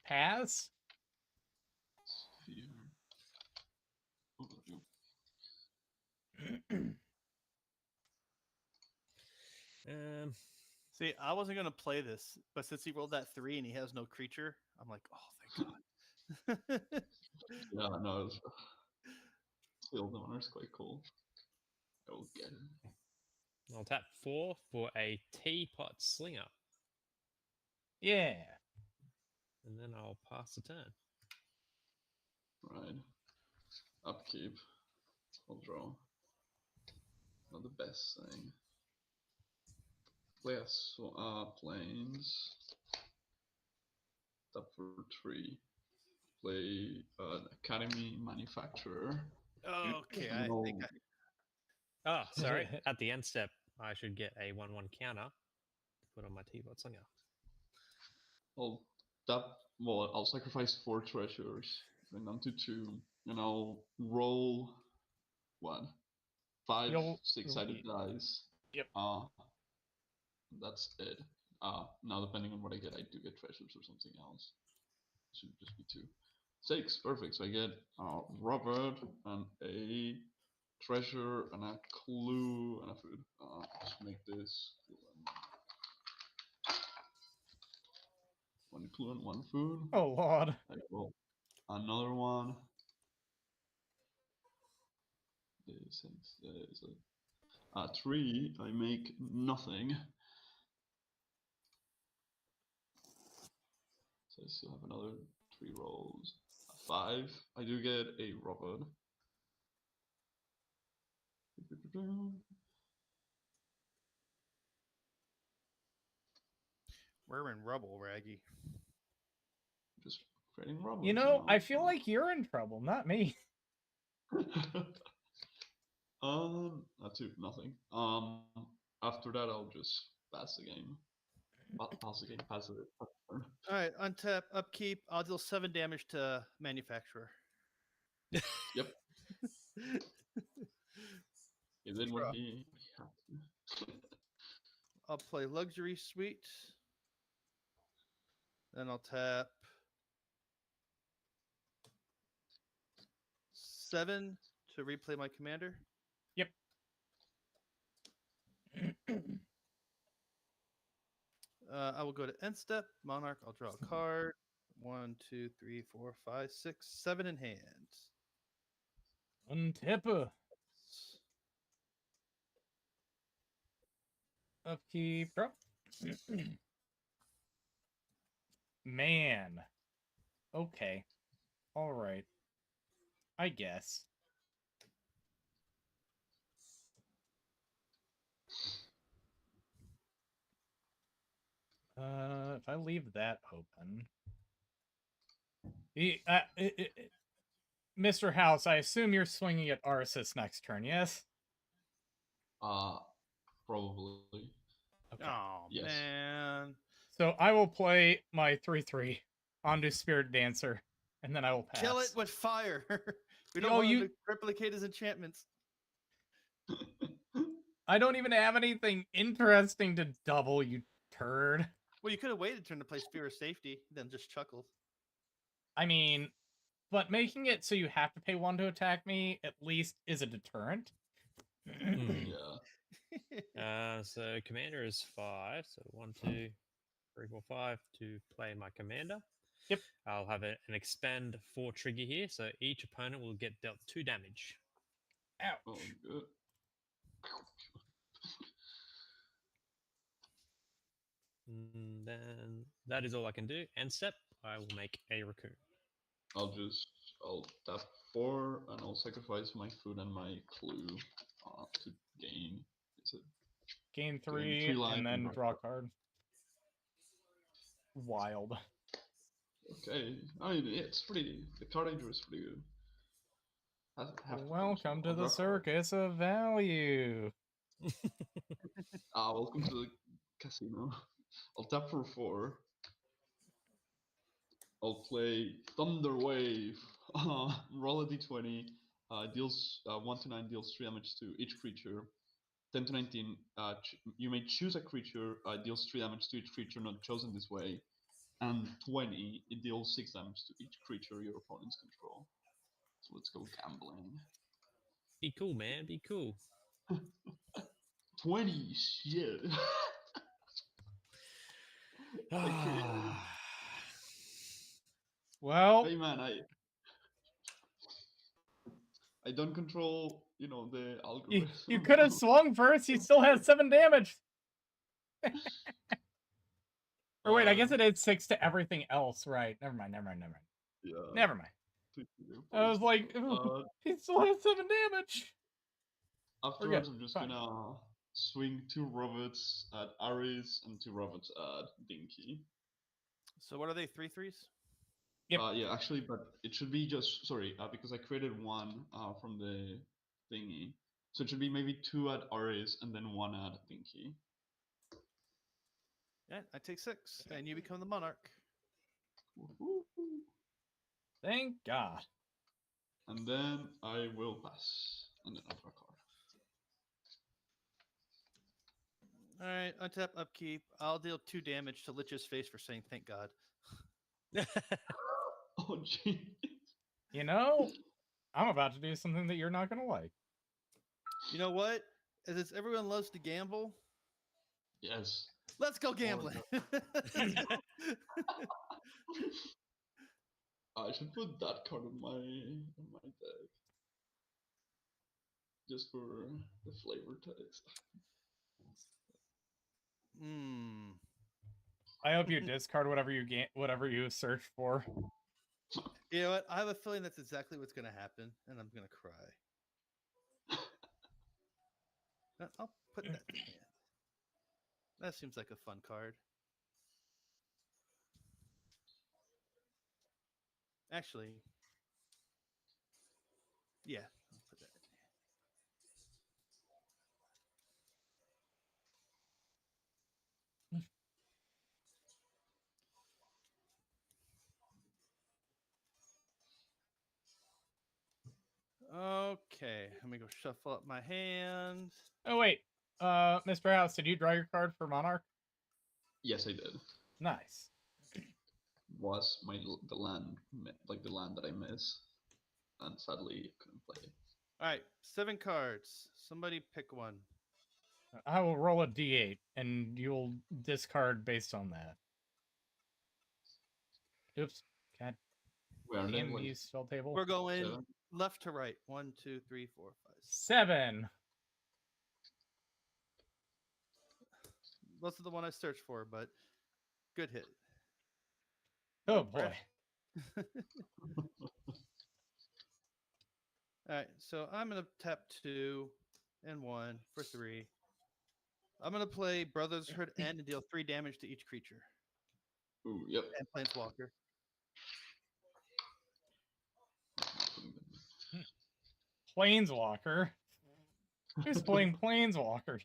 pass. Sphere. Overview. See, I wasn't gonna play this, but since he rolled that 3 and he has no creature, I'm like, oh, thank God. Yeah, no, Field Owner is quite cool. I will get it. I'll tap 4 for a teapot slinger. Yeah. And then I'll pass the turn. Right. Upkeep. I'll draw. Not the best thing. Play a planes. Tap for 3. Play an Academy Manufacturer. Okay, I think Oh, sorry. At the end step, I should get a 1/1 counter to put on my teapot slinger. I'll I'll sacrifice 4 treasures, bring them to 2, and I'll roll what? 5 6-sided dice. Yep. That's it. Now depending on what I get, I do get treasures or something else. Should just be 2. 6, perfect. So I get Robert and a treasure and a clue and a food. Let's make this 1 clue and 1 food. Oh lord. I roll another one. This is a 3. I make nothing. So I still have another 3 rolls. A 5. I do get a Robert. we're in rubble, Raggy. Just creating Roberts. You know, I feel like you're in trouble, not me. That's it, nothing. After that, I'll just pass the game. Pass the game, pass it. All right, untap, upkeep. I'll deal 7 damage to manufacturer. Yep. He did what he had to. I'll play luxury suite. Then I'll tap 7 to replay my commander. Yep. I will go to end step. Monarch, I'll draw a card. 1, 2, 3, 4, 5, 6, 7 in hand. Untap. Upkeep. Drop. Man. Okay. All right. I guess. If I leave that open, Mr. House, I assume you're swinging at Arceus next turn, yes? Probably. Okay. Oh Yes. man. So I will play my 3/3 onto Spirit Dancer, and then I will pass. Kill it with fire. We don't Yo, want him you- to replicate his enchantments. I don't even have anything interesting to double, you turd. Well, you could have waited turn to play Sphere of Safety, then just chuckled. I mean, but making it so you have to pay 1 to attack me at least is a deterrent. Yeah. So commander is 5. So 1, 2, 3, 4, 5 to play my commander. Yep. I'll have an expend 4 trigger here, so each opponent will get dealt 2 damage. Ouch. Oh, good. And then that is all I can do. End step, I will make a raccoon. I'll tap 4 and I'll sacrifice my food and my clue to gain. Is it Gain Gain 3, three life and then and draw a card. Wild. okay? I mean, it's pretty. The card I drew is pretty good. Welcome to the circus of value. Welcome to the casino. I'll tap for 4. I'll play Thunder Wave. Roll a d20. Deals 1 to 9. Deals 3 damage to each creature. 10 to 19. You may choose a creature. Deals 3 damage to each creature not chosen this way. And 20. It deals 6 damage to each creature your opponents control. So let's go gambling. Be cool, man. Be cool. 20. Shit. Well, Hey man, I don't control, the algorithm. you could have swung first. He still has 7 damage. Or wait, I guess it is 6 to everything else, right? Never mind. Yeah. Never mind. I was like, he still has 7 damage. Afterwards, I'm just gonna swing 2 robots at Ares and 2 robots at Dinky. So what are they? 3/3s? Yep. Yeah, actually, but it should be just because I created 1 from the thingy, so it should be maybe 2 at Ares and then 1 at Dinky. Yeah, I take 6, and you become the monarch. Thank God. And then I will pass, and then I'll draw a card. All right, untap, upkeep. I'll deal 2 damage to Lich's face for saying thank God. Oh, jeez. You know, I'm about to do something that you're not going to like. You know what? As everyone loves to gamble. Yes. Let's go gambling. I should put that card in my deck. Just for the flavor text. I hope you discard whatever you search for. You know what? I have a feeling that's exactly what's going to happen, and I'm going to cry. I'll put that in hand. That seems like a fun card. Actually, yeah, I'll put that in hand. Okay, let me go shuffle up my hand. Oh wait, Mr. House, did you draw your card for Monarch? Yes, I did. Nice. Was the land that I miss, and sadly couldn't play it. All right, 7 cards. Somebody pick one. I will roll a d8, and you'll discard based on that. Oops. God Where are they? damn you, spell table. We're going 7? left to right. 1, 2, 3, 4, 5, 6. 7. Most of the one I searched for, but good hit. Oh boy. All right, so I'm gonna tap 2 and 1 for 3. I'm gonna play Brothers Herd End and deal 3 damage to each creature Ooh, yep. and Planeswalker. Planeswalker. Who's playing Planeswalker?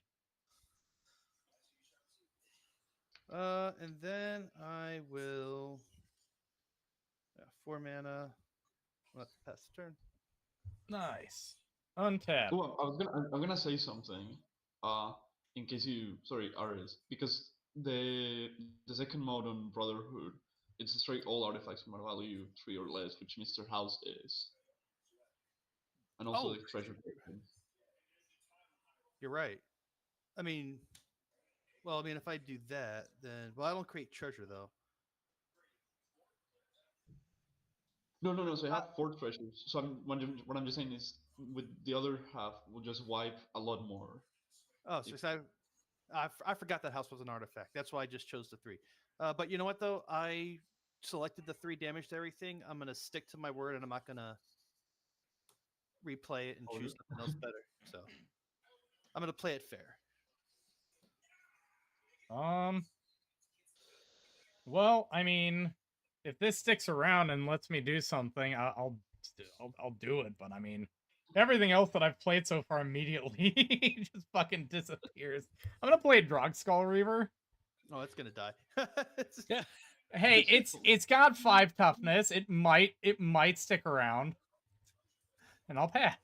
And then I will 4 mana. Let's pass the turn. Nice. Untap. Oh, I'm gonna say something. In case you, sorry, Aris, because the second mode on Brotherhood, it's straight all artifacts from a value 3 or less, which Mr. House is, and also Oh, the treasure token. you're right. I mean, well, I mean, if I do that, then I don't create treasure though. No. So I have 4 treasures. So what I'm just saying is, with the other half, we'll just wipe a lot more. Oh, so I forgot that house was an artifact. That's why I just chose the 3. But you know what though? I selected the 3 damage to everything. I'm gonna stick to my word, and I'm not gonna replay it and choose something else better. So I'm gonna play it fair. Well, I mean, if this sticks around and lets me do something, I'll do it. But I mean, everything else that I've played so far immediately just fucking disappears. I'm gonna play Drog Skull Reaver. Oh, it's gonna die. Yeah. Hey, it's got 5 toughness. It might stick around, and I'll pass.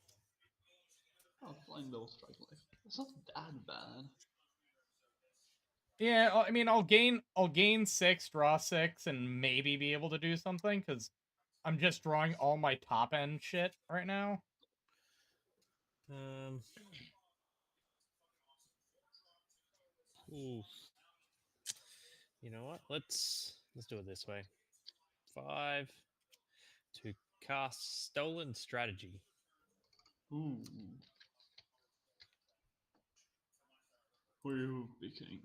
Oh, Blind Bell Strike Life. It's not that bad. Yeah, I mean, I'll gain 6, draw 6, and maybe be able to do something because I'm just drawing all my top end shit right now. Ooh. You know what? Let's do it this way. 5 to cast Stolen Strategy. Ooh. Who are you picking?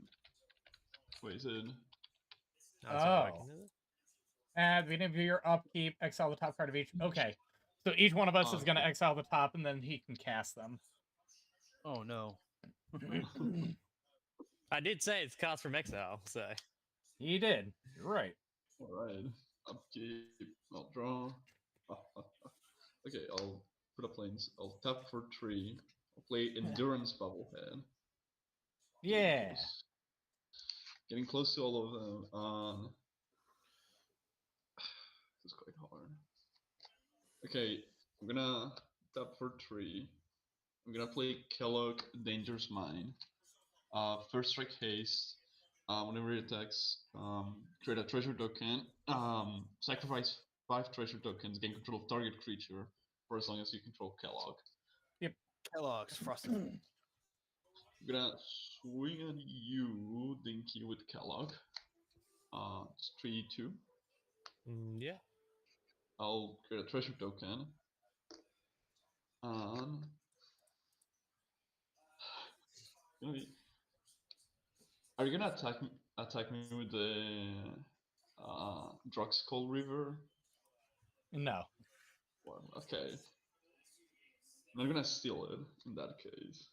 Waited. That's all I can Oh. do. At the beginning of your upkeep, exile the top card of each. Okay. So each one of us is going to exile the top, and then he can cast them. Oh no. I did say it's cast from exile, so. He did. You're right. Alright. Upkeep. I'll draw. Okay, I'll put a planes. I'll tap for 3. I'll play Endurance Bubblehead. Yeah. Getting close to all of them. This is quite hard. Okay, I'm gonna tap for 3. I'm gonna play Kellogg Dangerous Mine. First strike haste. Whenever it attacks, create a treasure token. Sacrifice 5 treasure tokens. Gain control of target creature for as long as you control Kellogg. Yep. Kellogg's Frosted. I'm gonna swing at you, Dinky, with Kellogg. It's 3-2. Yeah. I'll create a treasure token. Are you gonna attack me with the Drug Skull River? No. Well, okay. I'm not gonna steal it in that case.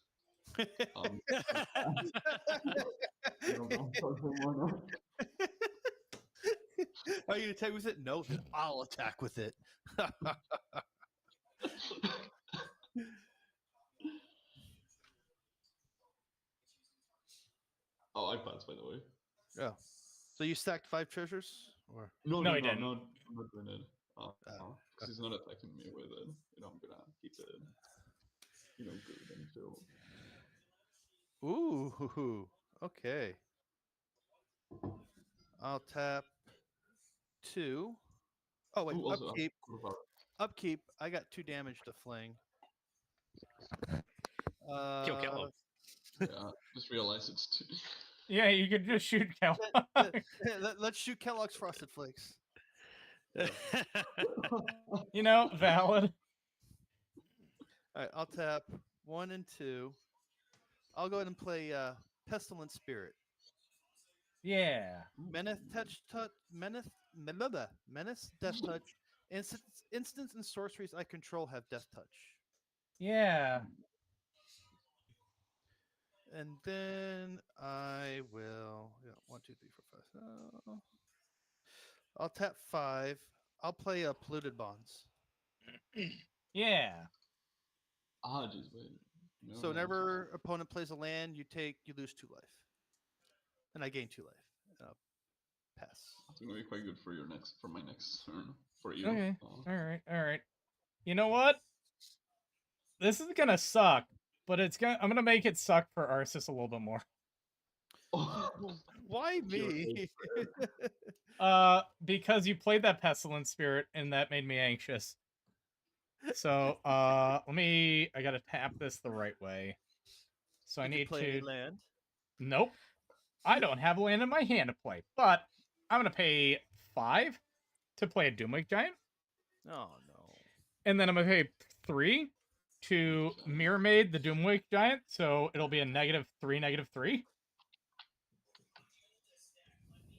Are you gonna attack with it? No, then I'll attack with it. Oh, I passed, by the way. Yeah. So you stacked 5 treasures, or No, he didn't. I'm not doing it. Because he's not attacking me with it. I'm gonna keep it, good until. Ooh, okay. I'll tap 2. Oh wait, Ooh, also, upkeep. Upkeep. I got 2 damage to fling. Kill Kellogg. Yeah, just realized it's 2. Yeah, you could just shoot Kellogg. Let's shoot Kellogg's Frosted Flakes. Valid. All right, I'll tap 1 and 2. I'll go ahead and play Pestilent Spirit. Yeah. Menace, Menace, Death Touch. Instants and sorceries I control have Death Touch. Yeah. And then I will. Yeah, 1, 2, 3, 4, 5. I'll tap 5. I'll play Polluted Bonds. Yeah. Ah, just wait. So whenever opponent plays a land, you lose 2 life, and I gain 2 life. Pass. It's gonna be quite good for my next turn for you. Okay. All right. You know what? This is gonna suck, but I'm gonna make it suck for Arceus a little bit more. Why me? Because you played that Pestilence Spirit, and that made me anxious. So, I gotta tap this the right way. So Did I need you play to. any land? Nope. I don't have a land in my hand to play, but I'm gonna pay 5 to play a Doomwake Giant. Oh no. And then I'm gonna pay 3 to Mirror Maid the Doomwake Giant, so it'll be a -3, -3.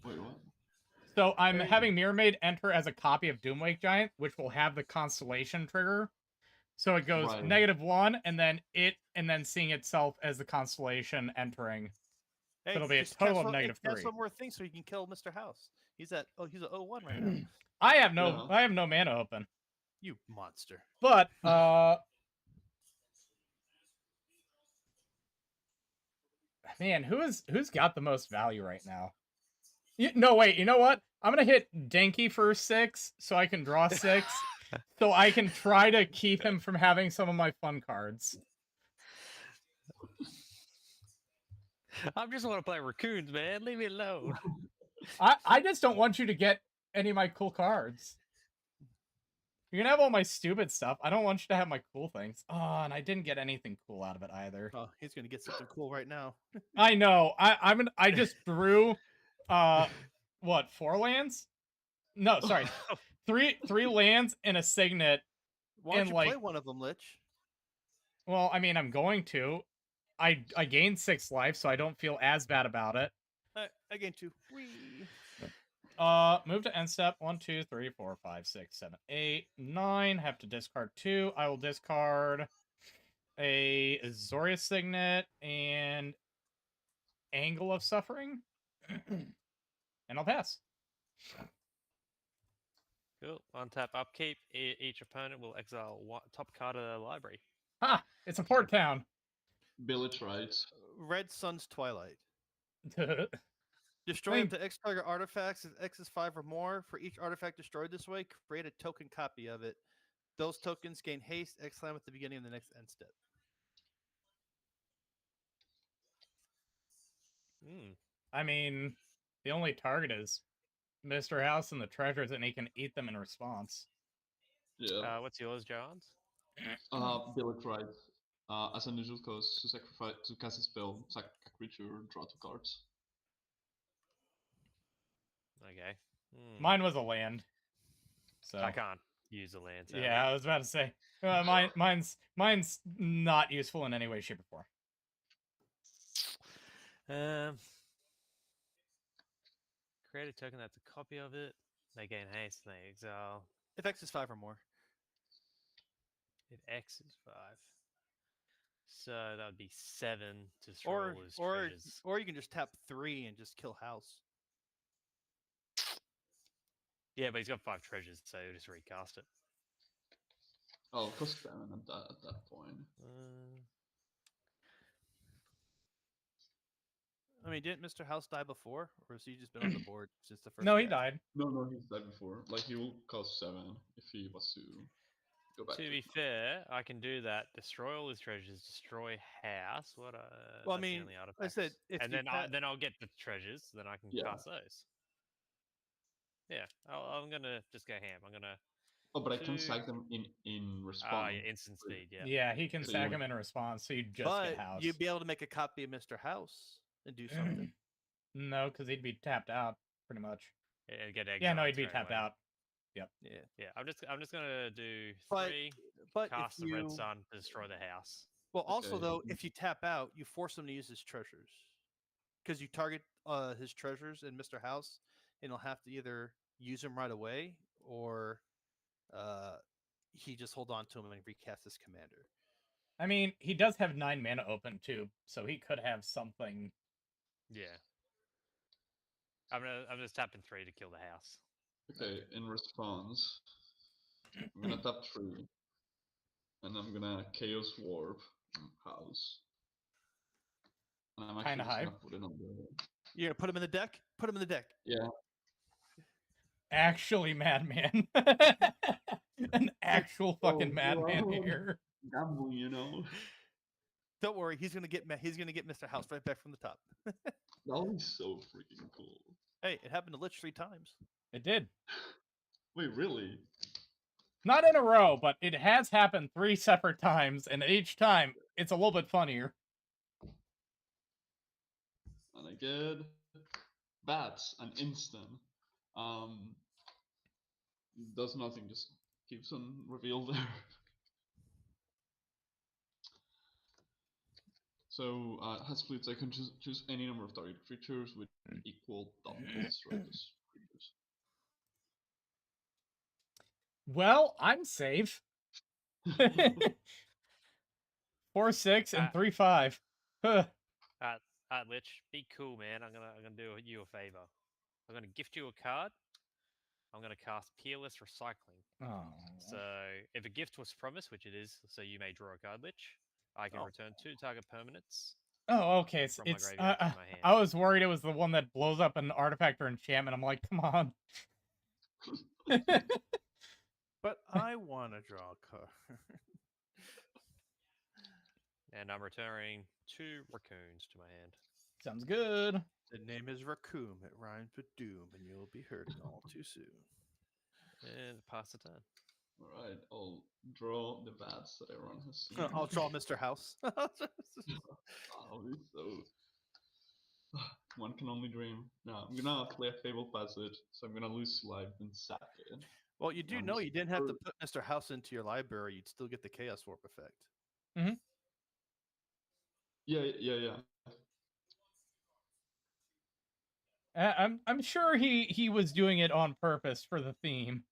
Wait, what? So I'm having Mirror Maid enter as a copy of Doomwake Giant, which will have the Constellation trigger. So it goes Right. -1, and then seeing itself as the Constellation entering. Hey, So it'll be a just total cast of one- -3. Cast one more thing so you can kill Mr. House. He's at 0-1 right now. I have no mana open. You monster. But man, who's got the most value right now? No, wait. You know what? I'm gonna hit Denki for 6, so I can draw 6, so I can try to keep him from having some of my fun cards. I just want to play raccoons, man. Leave me alone. I just don't want you to get any of my cool cards. You're gonna have all my stupid stuff. I don't want you to have my cool things. Oh, and I didn't get anything cool out of it either. Oh, he's gonna get something cool right now. I know. I just drew, what, 4 lands? No, sorry, 3 lands and a signet. Why don't And, you like, play one of them, Lich? Well, I mean, I'm going to. I gained 6 life, so I don't feel as bad about it. I gained 2. Whee. Move to end step. 1, 2, 3, 4, 5, 6, 7, 8, 9. Have to discard 2. I will discard a Azorius Signet and Angle of Suffering. And I'll pass. Cool. On tap upkeep, each opponent will exile one top card of the library. Ha! It's a port town. Village rights. Red Sun's Twilight. Destroy up to X target artifacts if X is 5 or more. For each artifact destroyed this way, create a token copy of it. Those tokens gain haste, X-Slam at the beginning of the next end step. I mean, the only target is Mr. House and the treasures, and he can eat them in response. Yeah. What's yours, Johns? Village rights. As an usual cost to cast a spell, sack a creature, draw 2 cards. Okay. Mine was a land. So I can't use a land. So yeah, I was about to say mine's not useful in any way, shape, or form. Create a token that's a copy of it. They gain haste and they exile. If X is 5 or more. If X is 5. So that would be 7 to destroy all his treasures. Or you can just tap 3 and just kill House. Yeah, but he's got 5 treasures, so he'll just recast it. Oh, cost 7 at that point. I mean, didn't Mr. House die before? Or has he just been on the board since the first No, he cast? died. No, he's died before. Like, he will cost 7 if he was to go back. To be fair, I can do that. Destroy all his treasures. Destroy house. What? Well, I that's mean, the only I artifacts. said if and you then I'll get the treasures. Then I can cast those. Yeah, I'm gonna just go ham. I'm gonna. Oh, but I can sack them in response. Oh, yeah, instant speed. Yeah. Yeah, he can So sack you- him in response, so you just get House. you'd be able to make a copy of Mr. House and do something. No, because he'd be tapped out pretty much. Yeah, get Yeah, no, exiled he'd be straight tapped away. out. Yep. Yeah, I'm just gonna do But- 3. But Cast if the you, red sun to destroy the house. well, also Okay. though, if you tap out, you force them to use his treasures because you target his treasures in Mr. House, and he'll have to either use them right away or he just hold on to him and recast his commander. I mean, he does have 9 mana open too, so he could have something. Yeah. I'm just tapping 3 to kill the house. Okay, in response, I'm gonna tap 3. And I'm gonna Chaos Warp House. And I'm actually Kinda just high. gonna put it on the... You're gonna put him in the deck? Put him in the deck. Yeah. Actually, Madman. An actual fucking madman well, here. Gamble, you know. Don't worry, he's gonna get Mr. House right back from the top. That would be so freaking cool. Hey, it happened to Lich 3 times. It did. Wait, really? Not in a row, but it has happened 3 separate times, and each time it's a little bit funnier. And I get bats, an instant. Does nothing, just keeps on revealed there. So has flutes. I can choose any number of target creatures with equal doubles, right? Those creatures. Well, I'm safe. 4/6 and 3/5. Huh. Lich, be cool, man. I'm gonna do you a favor. I'm gonna gift you a card. I'm gonna cast Peerless Recycling. Oh. So if a gift was promised, which it is, so you may draw a card, Lich. I can return 2 target permanents. Oh, okay. From my It's graveyard to my hand. I was worried it was the one that blows up an artifact or enchantment. I'm like, come on. But I want to draw a card. And I'm returning 2 raccoons to my hand. Sounds good. The name is Raccoon. It rhymes with doom, and you'll be hurting all too soon. And pass the turn. Alright, I'll draw the bats that everyone has seen. I'll draw Mr. House. I'll be so... One can only dream. No, I'm gonna play a Fabled Passage, so I'm gonna lose life and sack it. Well, you do know you didn't have to put Mr. House into your library. You'd still get the Chaos Warp effect. Mm-hmm. Yeah. I'm sure he was doing it on purpose for the theme,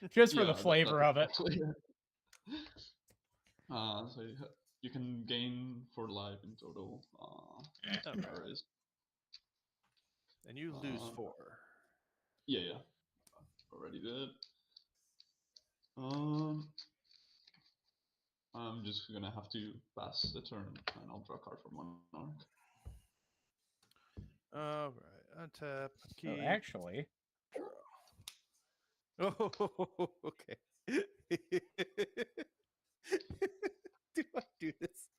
just for the flavor of it. So you can gain 4 life in total. And you lose 4. Yeah. Already did. I'm just gonna have to pass the turn, and I'll draw a card from Monarch. All right, untap. Key. So actually, draw. Oh, okay. Do I do this?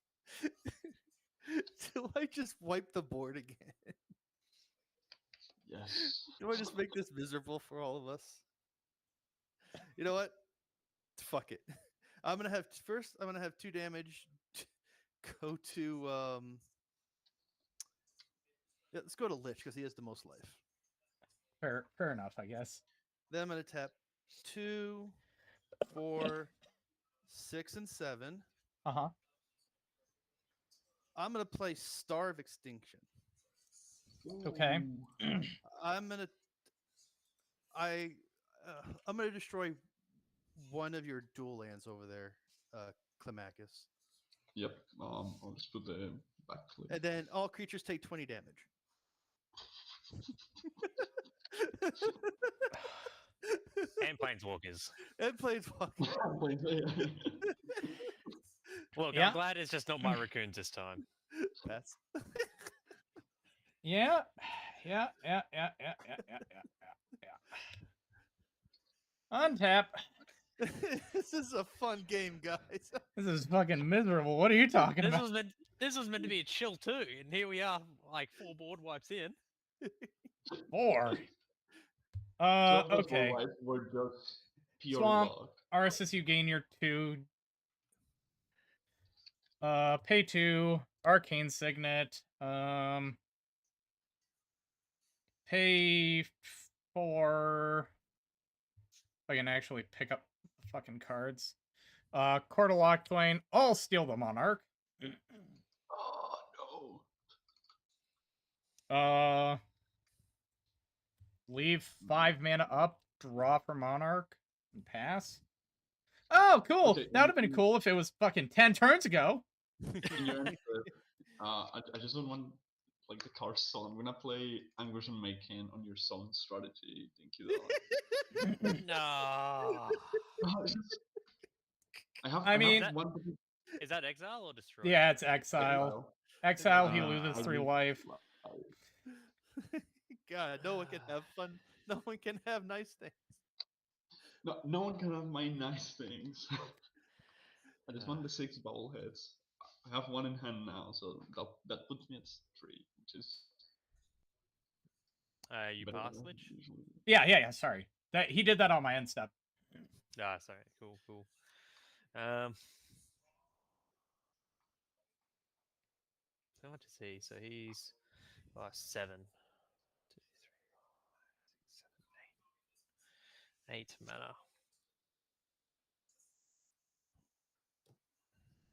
Do I just wipe the board again? Yes. Do I just make this miserable for all of us? You know what? Fuck it. I'm gonna have 2 damage go to yeah, let's go to Lich because he has the most life. fair enough, I guess. Then I'm gonna tap 2, 4, 6, and 7. Uh-huh. I'm gonna play Starve Extinction. Okay. I'm gonna destroy one of your dual lands over there, Climacus. Yep. I'll just put the back flip. And then all creatures take 20 damage. And Planeswalkers. And Planeswalkers. Look, Yeah. I'm glad it's just not my raccoons this time. That's Yeah. Untap. This is a fun game, guys. This is fucking miserable. What are you talking This about? was meant to be a chill too, and here we are, like 4 board wipes in. 4. Okay. We're just pure Swamp. luck. Arceus, you gain your 2. Pay 2. Arcane Signet. Pay 4. If I can actually pick up the fucking cards. Court of Locthwain. I'll steal the Monarch. Oh no. Leave 5 mana up, draw for Monarch, and pass. Oh, cool. Okay, That would have been cool if it was fucking 10 turns ago. in your answer, I just don't want like the card so I'm gonna play Anguish and Mayhem on your Summon strategy. Thank you, though. No. I mean- have one. Is that exile or destroy? Yeah, it's exile. Exile, he loses 3 life. God, no one can have fun. No one can have nice things. No one can have my nice things. I just want the 6 bobbleheads. I have 1 in hand now, so that puts me at 3, which is You better pass than switch? usually. Yeah, sorry. That he did that on my end step. Ah, sorry. Cool. How much is he? So he's 7. 2, 3, 4, 5, 6, 7, 8. 8 mana.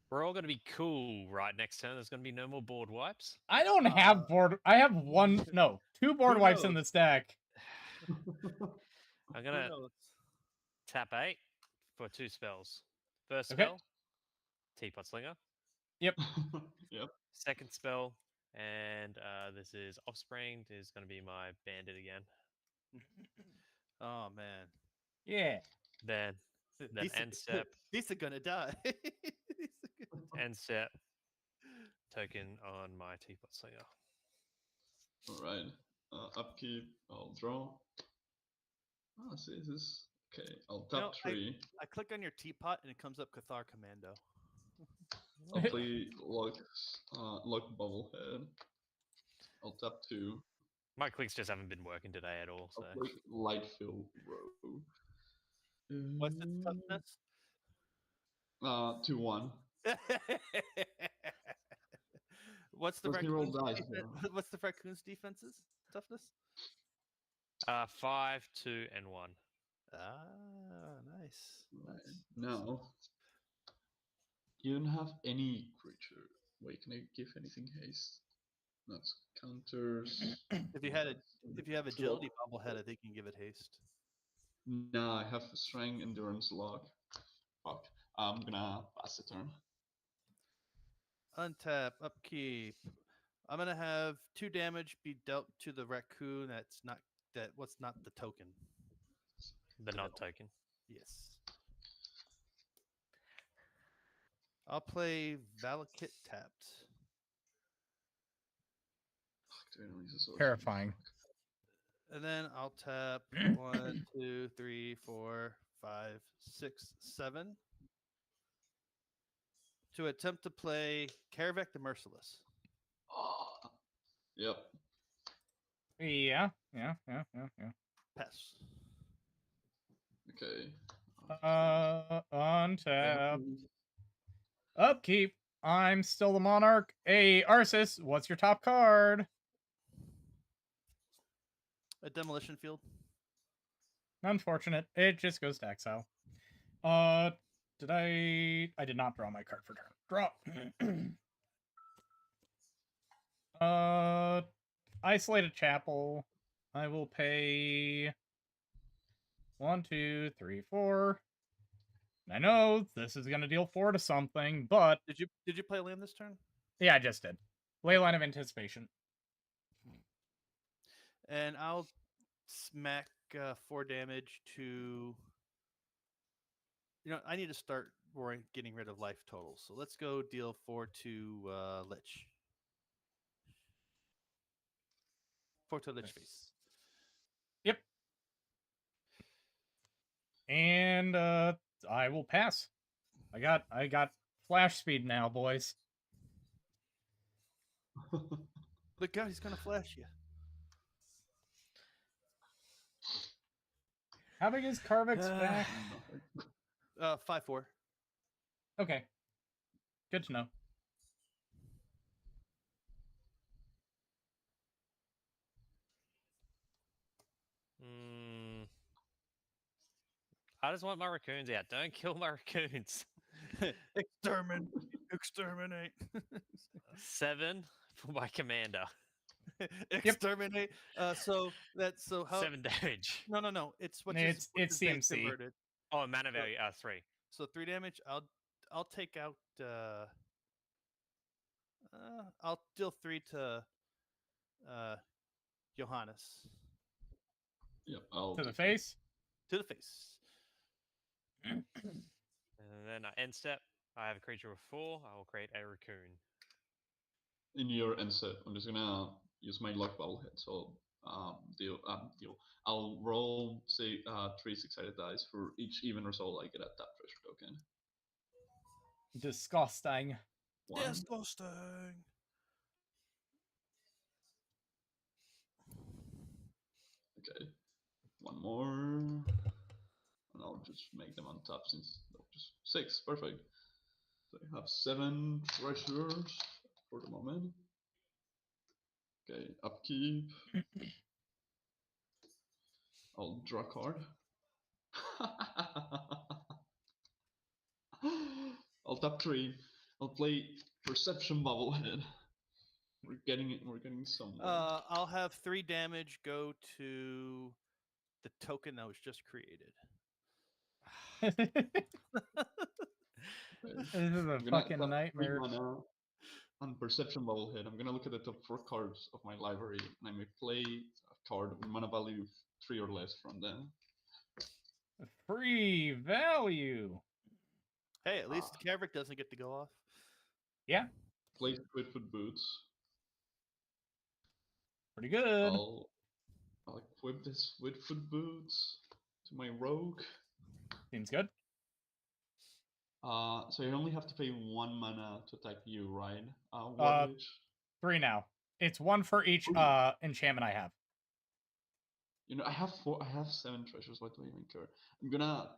We're all going to be cool right next turn. There's going to be no more board wipes. I don't have board. I have 2 board who wipes in knows? this deck. I'm Who going to knows? tap 8 for 2 spells. First Okay. spell, Teapot Slinger. Yep. Second spell, and this is Offspring, is going to be my Bandit again. Oh man. Yeah. Then end step, These are gonna die. end step, token on my Teapot Slinger. Alright. Upkeep, I'll draw. Ah, see, this is okay. I'll tap 3. I click on your teapot and it comes up Cathar Commando. I'll play lock bobblehead. I'll tap 2. My clicks just haven't been working today at all. So I'll play Lightfill Row. What's its toughness? 2/1. What's the Let me roll raccoon's dice, what's the raccoon's defenses? Toughness? 5, 2, and 1. Ah, nice. Right. Nice. Now, you don't have any creature. Wait, can I give anything haste? That's counters. If you have agility bobblehead, I think you can give it haste. Nah, I have strength, endurance, luck. Fuck. I'm gonna pass the turn. Untap, upkeep. I'm gonna have 2 damage be dealt to the raccoon. What's not the token. The not token. Yes. I'll play Valakut tapped. Terrifying. And then I'll tap 1, 2, 3, 4, 5, 6, 7 to attempt to play Karavek the Merciless. Yep. Yeah. Pass. Okay. Untap. Upkeep. I'm still the Monarch. Hey, Arceus, what's your top card? A Demolition Field. Unfortunate. It just goes to exile. Did I did not draw my card for turn. Draw. Isolated Chapel. I will pay 1, 2, 3, 4. I know this is gonna deal 4 to something, but Did you play land this turn? yeah, I just did. Leyline of Anticipation. And I'll smack 4 damage to. I need to start getting rid of life totals. So let's go deal 4 to Lich. 4 to Lich face. Yep. And I will pass. I got flash speed now, boys. Look out, he's gonna flash you. How big is Karvik's back? 5/4. Okay. Good to know. I just want my raccoons out. Don't kill my raccoons. Exterminate. 7 for my commander. Exterminate. So that's so how? 7 damage. No. It's what's It's his base CMC. converted. Oh, mana So- value. 3. So 3 damage. I'll take out. I'll deal 3 to Johannes Yeah, I'll To the take it. face. to the face. And then end step. I have a creature with 4. I will create a raccoon. In your end step, I'm just gonna use my luck bubble hit. So deal. I'll roll say 3 6-sided dice for each even result I get at that treasure token. Disgusting. 1. Disgusting. Okay. 1 more. And I'll just make them on top since just 6. Perfect. So I have 7 treasures for the moment. Okay, upkeep. I'll draw a card. I'll tap 3. I'll play Perception Bubblehead. We're getting it. We're getting somewhere. I'll have 3 damage go to the token that was just created. Okay. This is a I'm gonna fucking tap 3 nightmare. mana on Perception Bubblehead. I'm gonna look at the top 4 cards of my library, and I may play a card with mana value 3 or less from them. Free value. Hey, at least Kavrik doesn't get to go off. Yeah, Play Squidfoot Boots. pretty good. I'll equip this Squidfoot Boots to my rogue. Seems good. So you only have to pay 1 mana to attack you, right? Warwitch? 3 now. It's 1 for each Ooh. enchantment I have. You know, I have 4. I have 7 treasures. What do I even care? I'm gonna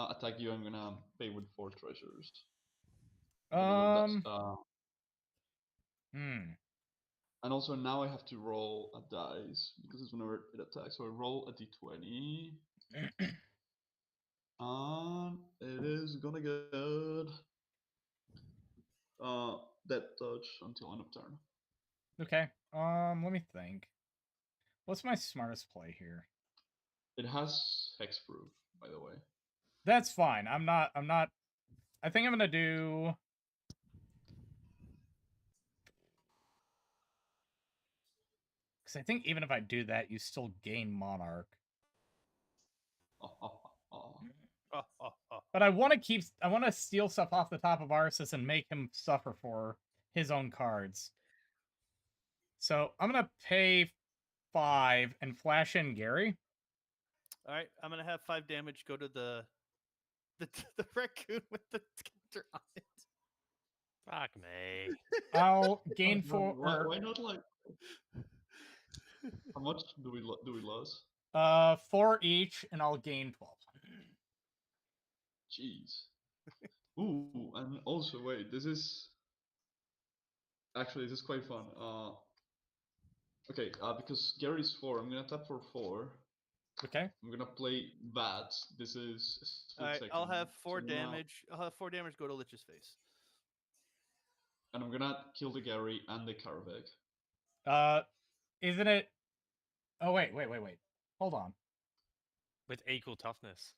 attack you. I'm gonna pay with 4 treasures. And also now I have to roll a dice because it's whenever it attacks. So I roll a d20. And it is gonna get death touch until end of turn. Okay. Let me think. What's my smartest play here? It has hexproof, by the way. That's fine. I'm not I think I'm gonna do because I think even if I do that, you still gain Monarch. But I want to steal stuff off the top of Arceus and make him suffer for his own cards. So I'm gonna pay 5 and flash in Gary. All right, I'm gonna have 5 damage go to the the raccoon with the counter on it. Fuck me. I'll gain No, 4. why not like? How much do we lose? 4 each, and I'll gain 12. Jeez. Ooh, and also wait, this is quite fun. Okay, because Gary's 4, I'm gonna tap for 4. Okay. I'm gonna play Bats. This is a split All right, second. I'll have 4 I'm gonna- damage. I'll have 4 damage go to Lich's face. And I'm gonna kill the Gary and the Karavik. Isn't it? Oh wait. Hold on. With equal toughness.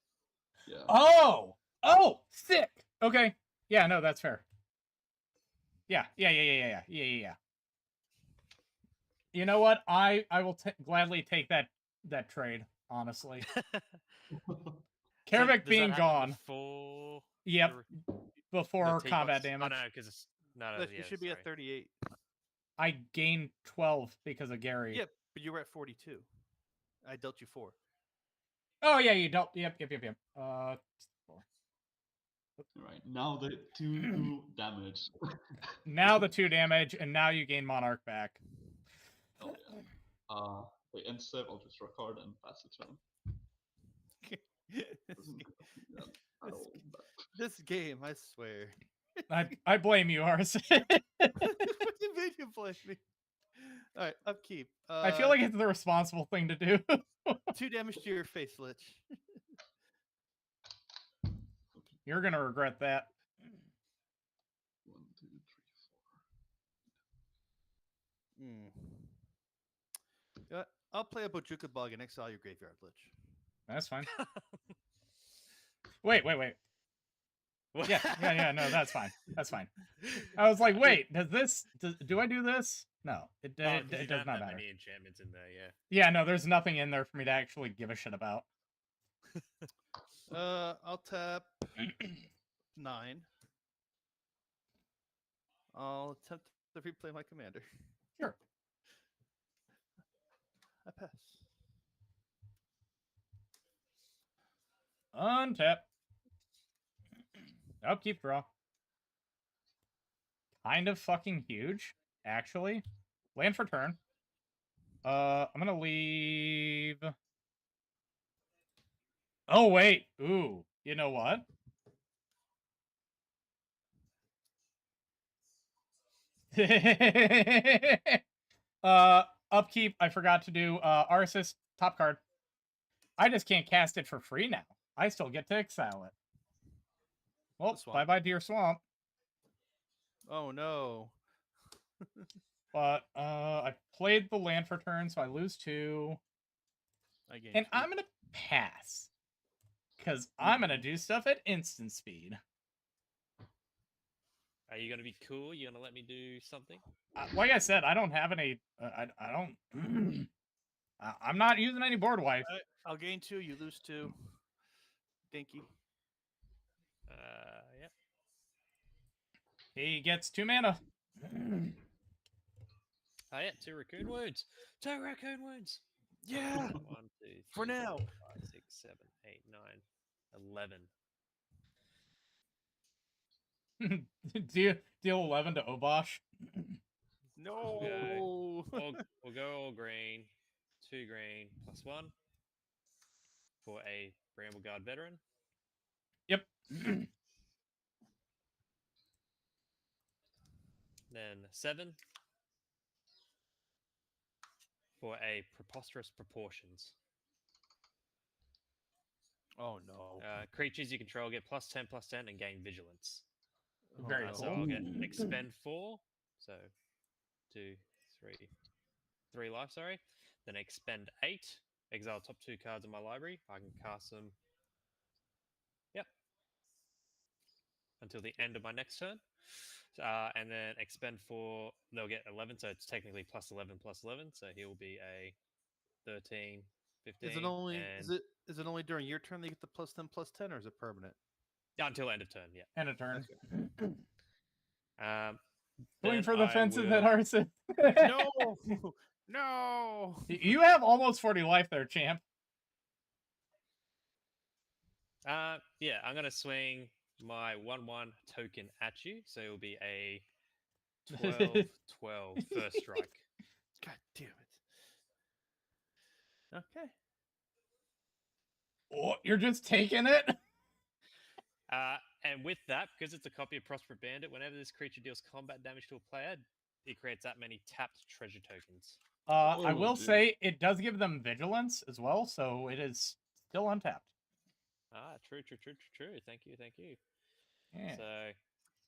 Yeah. Oh, sick. Okay. Yeah, no, that's fair. Yeah. You know what? I will gladly take that trade. Honestly, Karavik being gone. Before Yep. Before the combat T-box? damage. Oh, no, because it's no. Lich, Yeah, you should be sorry. at 38. I gained 12 because of Gary. Yep, but you were at 42. I dealt you 4. Oh yeah, you don't. Yep. 4. Right now the 2 damage. Now the 2 damage, and now you gain Monarch back. Oh yeah. The end step, I'll just draw a card and pass the turn. At all, but... This game, I swear. I blame you, Ars. What made you blame me? All right, upkeep. I feel like it's the responsible thing to do. 2 damage to your face, Lich. You're gonna regret that. 1, 2, 3, 4. I'll play a Bojuka Bug and exile your Graveyard Lich. That's fine. Wait. Yeah. No, that's fine. That's fine. I was like, wait, do I do this? No, it does not matter. Any enchantments in there, yeah. Yeah, no, there's nothing in there for me to actually give a shit about. I'll tap 9. I'll attempt to replay my commander. Sure. I pass. Untap. Upkeep draw. Kind of fucking huge, actually. Land for turn. I'm gonna leave. Oh wait. Ooh. You know what? Upkeep. I forgot to do Arceus top card. I just can't cast it for free now. I still get to exile it. Well, bye-bye, dear swamp. Oh no. But I played the land for turn, so I lose 2. And I'm gonna pass. Because I'm gonna do stuff at instant speed. Are you gonna be cool? You gonna let me do something? Like I said, I don't have any. I don't. I'm not using any board wife. I'll gain 2. You lose 2. Dinky. Yep. He gets 2 mana. Oh yeah, 2 raccoon wounds. 2 raccoon wounds. Yeah. 1, 2, 3, For now. 4, 5, 6, 7, 8, 9, 11. Deal 11 to Obosh. No. We'll go all green. 2 green plus 1 for a Bramble Guard veteran. Yep. Then 7 for a Preposterous Proportions. Oh no. Creatures you control get +10/+10 and gain vigilance. Very So cool. I'll get expend 4. So 2, 3, 3 life, sorry. Then expend 8. Exile top 2 cards in my library. I can cast them. Yep. Until the end of my next turn. And then expend 4. They'll get 11. So it's technically +11/+11. So he'll be a 13, 15. Is it only during your turn they get the +10/+10, or is it permanent? Until end of turn, yeah. End of turn. Going for the fences at Arceus. No! No! You have almost 40 life there, champ. Yeah, I'm going to swing my 1/1 token at you. So it'll be a 12/12 first strike. God damn it. Okay. Oh, you're just taking it? And with that, because it's a copy of Prosperous Bandit, whenever this creature deals combat damage to a player, it creates that many tapped treasure tokens. I will say it does give them vigilance as well, so it is still untapped. True. Thank you. Yeah. So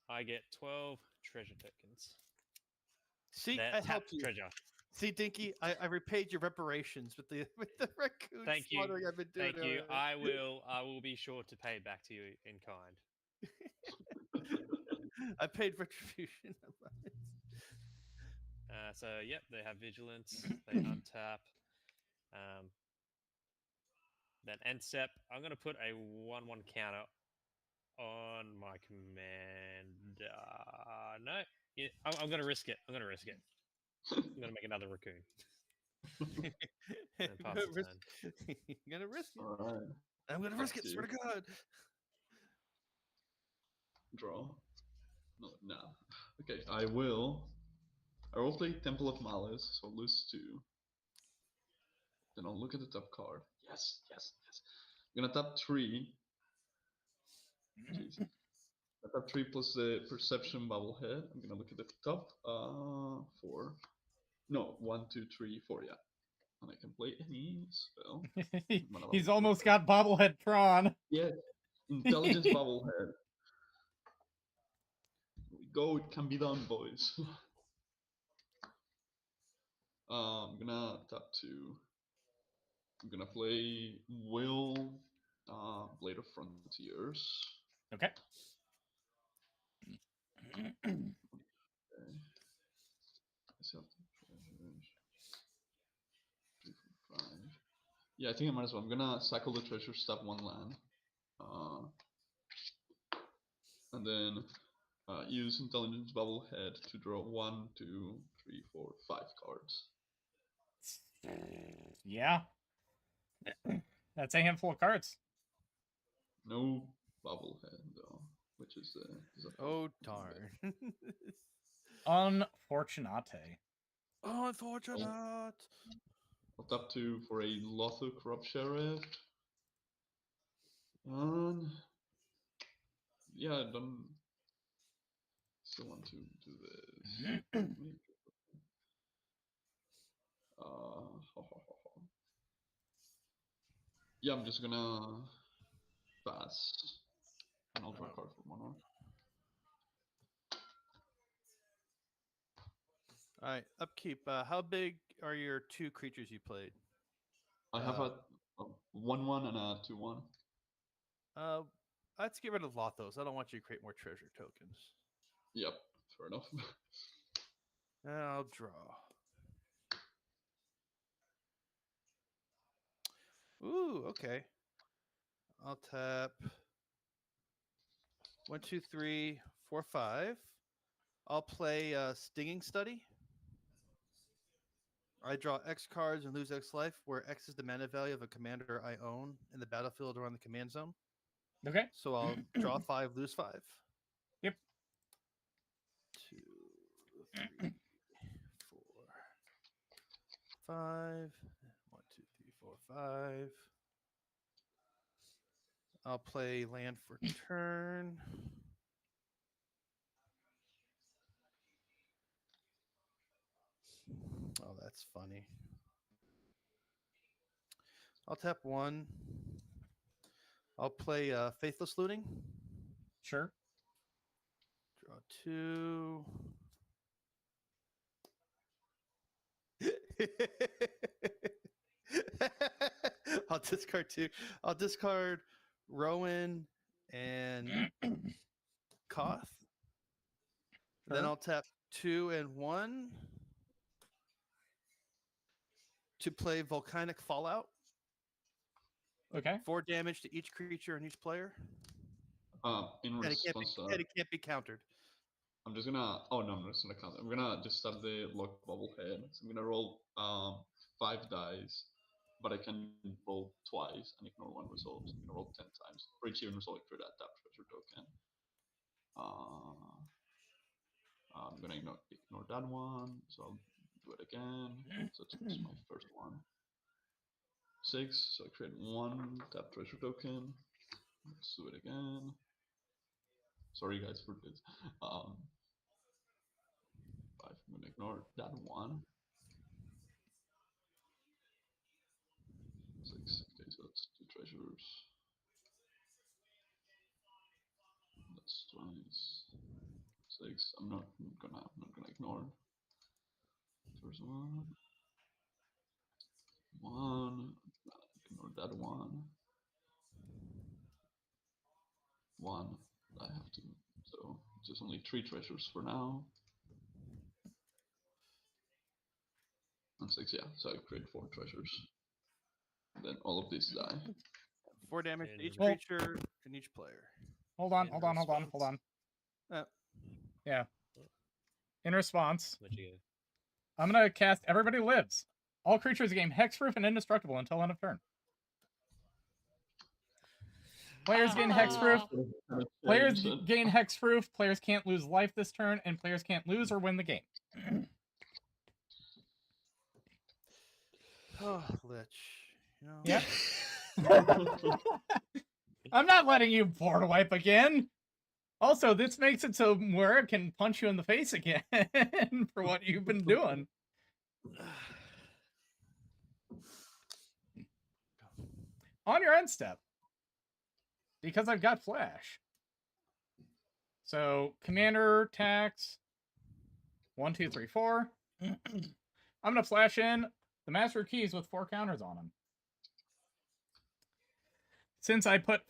I get 12 treasure tokens. See, They're I tapped helped you. treasure. See, Dinky, I repaid your reparations with the raccoon Thank you. slaughtering I've been doing. Thank you. I will be sure to pay it back to you in kind. I paid retribution. So yep, they have vigilance. They untap. Then end step. I'm gonna put a 1/1 counter on my command. No, yeah, I'm gonna risk it. I'm gonna make another raccoon. And pass the turn. You're gonna risk it. All right. I'm gonna risk it. Swear to God. Draw. No, nah. Okay, I will play Temple of Malice, so lose 2. Then I'll look at the top card. Yes. I'm gonna tap 3. Jeez. I tap 3 plus the Perception Bobblehead. I'm gonna look at the top. 4. No, 1, 2, 3, 4. Yeah. And I can play any spell. He's almost got Bobblehead Tron. Yeah, Intelligence Bobblehead. Here we go, it can be done, boys. I'm gonna tap 2. I'm gonna play Will, Blade of Frontiers. Okay. Okay. I still have the treasures. 3, 4, 5. Yeah, I think I might as well. I'm gonna cycle the treasure, step 1 land. And then use Intelligence Bubblehead to draw 1, 2, 3, 4, 5 cards. Yeah. That's a handful of cards. No Bubblehead though, which is Oh darn! Unfortunate. Unfortunate. I'll tap 2 for a Lotho Corrupt Sheriff. And yeah, I don't still want to do this. Yeah, I'm just gonna pass, and I'll draw a card for Monarch. All right, upkeep. How big are your 2 creatures you played? I have a 1/1 and a 2/1. Let's get rid of Lothos. I don't want you to create more treasure tokens. Yep, fair enough. And I'll draw. Ooh, okay. I'll tap 1, 2, 3, 4, 5. I'll play Stinging Study. I draw X cards and lose X life, where X is the mana value of a commander I own in the battlefield or on the command zone. Okay. So I'll draw 5, lose 5. Yep. 2, 3, 4, 5. 1, 2, 3, 4, 5. I'll play land for turn. Oh, that's funny. I'll tap 1. I'll play Faithless Looting. Sure. Draw 2. I'll discard 2. I'll discard Rowan and Koth. Then Sure. I'll tap 2 and 1 to play Volcanic Fallout. Okay. 4 damage to each creature and each player. In And it response, can't be countered. I'm just gonna. Oh no, I'm just gonna count. I'm gonna just start the lock Bubblehead. So I'm gonna roll 5 dice, but I can roll twice and ignore 1 result. I'm gonna roll 10 times for each even result for that treasure token. I'm gonna ignore that one, so I'll do it again. So it's my first one. 6, so I create 1 tap treasure token. Let's do it again. Sorry guys for this. 5, I'm gonna ignore that one. 6, okay, so that's 2 treasures. That's twice. 6, I'm not gonna ignore. First one. 1, ignore that one. 1, I have to, so just only 3 treasures for now. And 6, yeah, so I create 4 treasures. And then all of these die. 4 damage to each Well- creature and each player. Hold on. Uh, Yeah. In response, What you get? I'm gonna cast Everybody Lives. All creatures gain hexproof and indestructible until end of turn. Players gain hexproof. Players gain hexproof. Players can't lose life this turn, and players can't lose or win the game. oh, Lich. You know? Yep. I'm not letting you board wipe again. Also, this makes it so where it can punch you in the face again for what you've been doing. On your end step, because I've got flash. So commander attacks 1, 2, 3, 4. I'm gonna flash in the Master of Keys with 4 counters on him. Since I put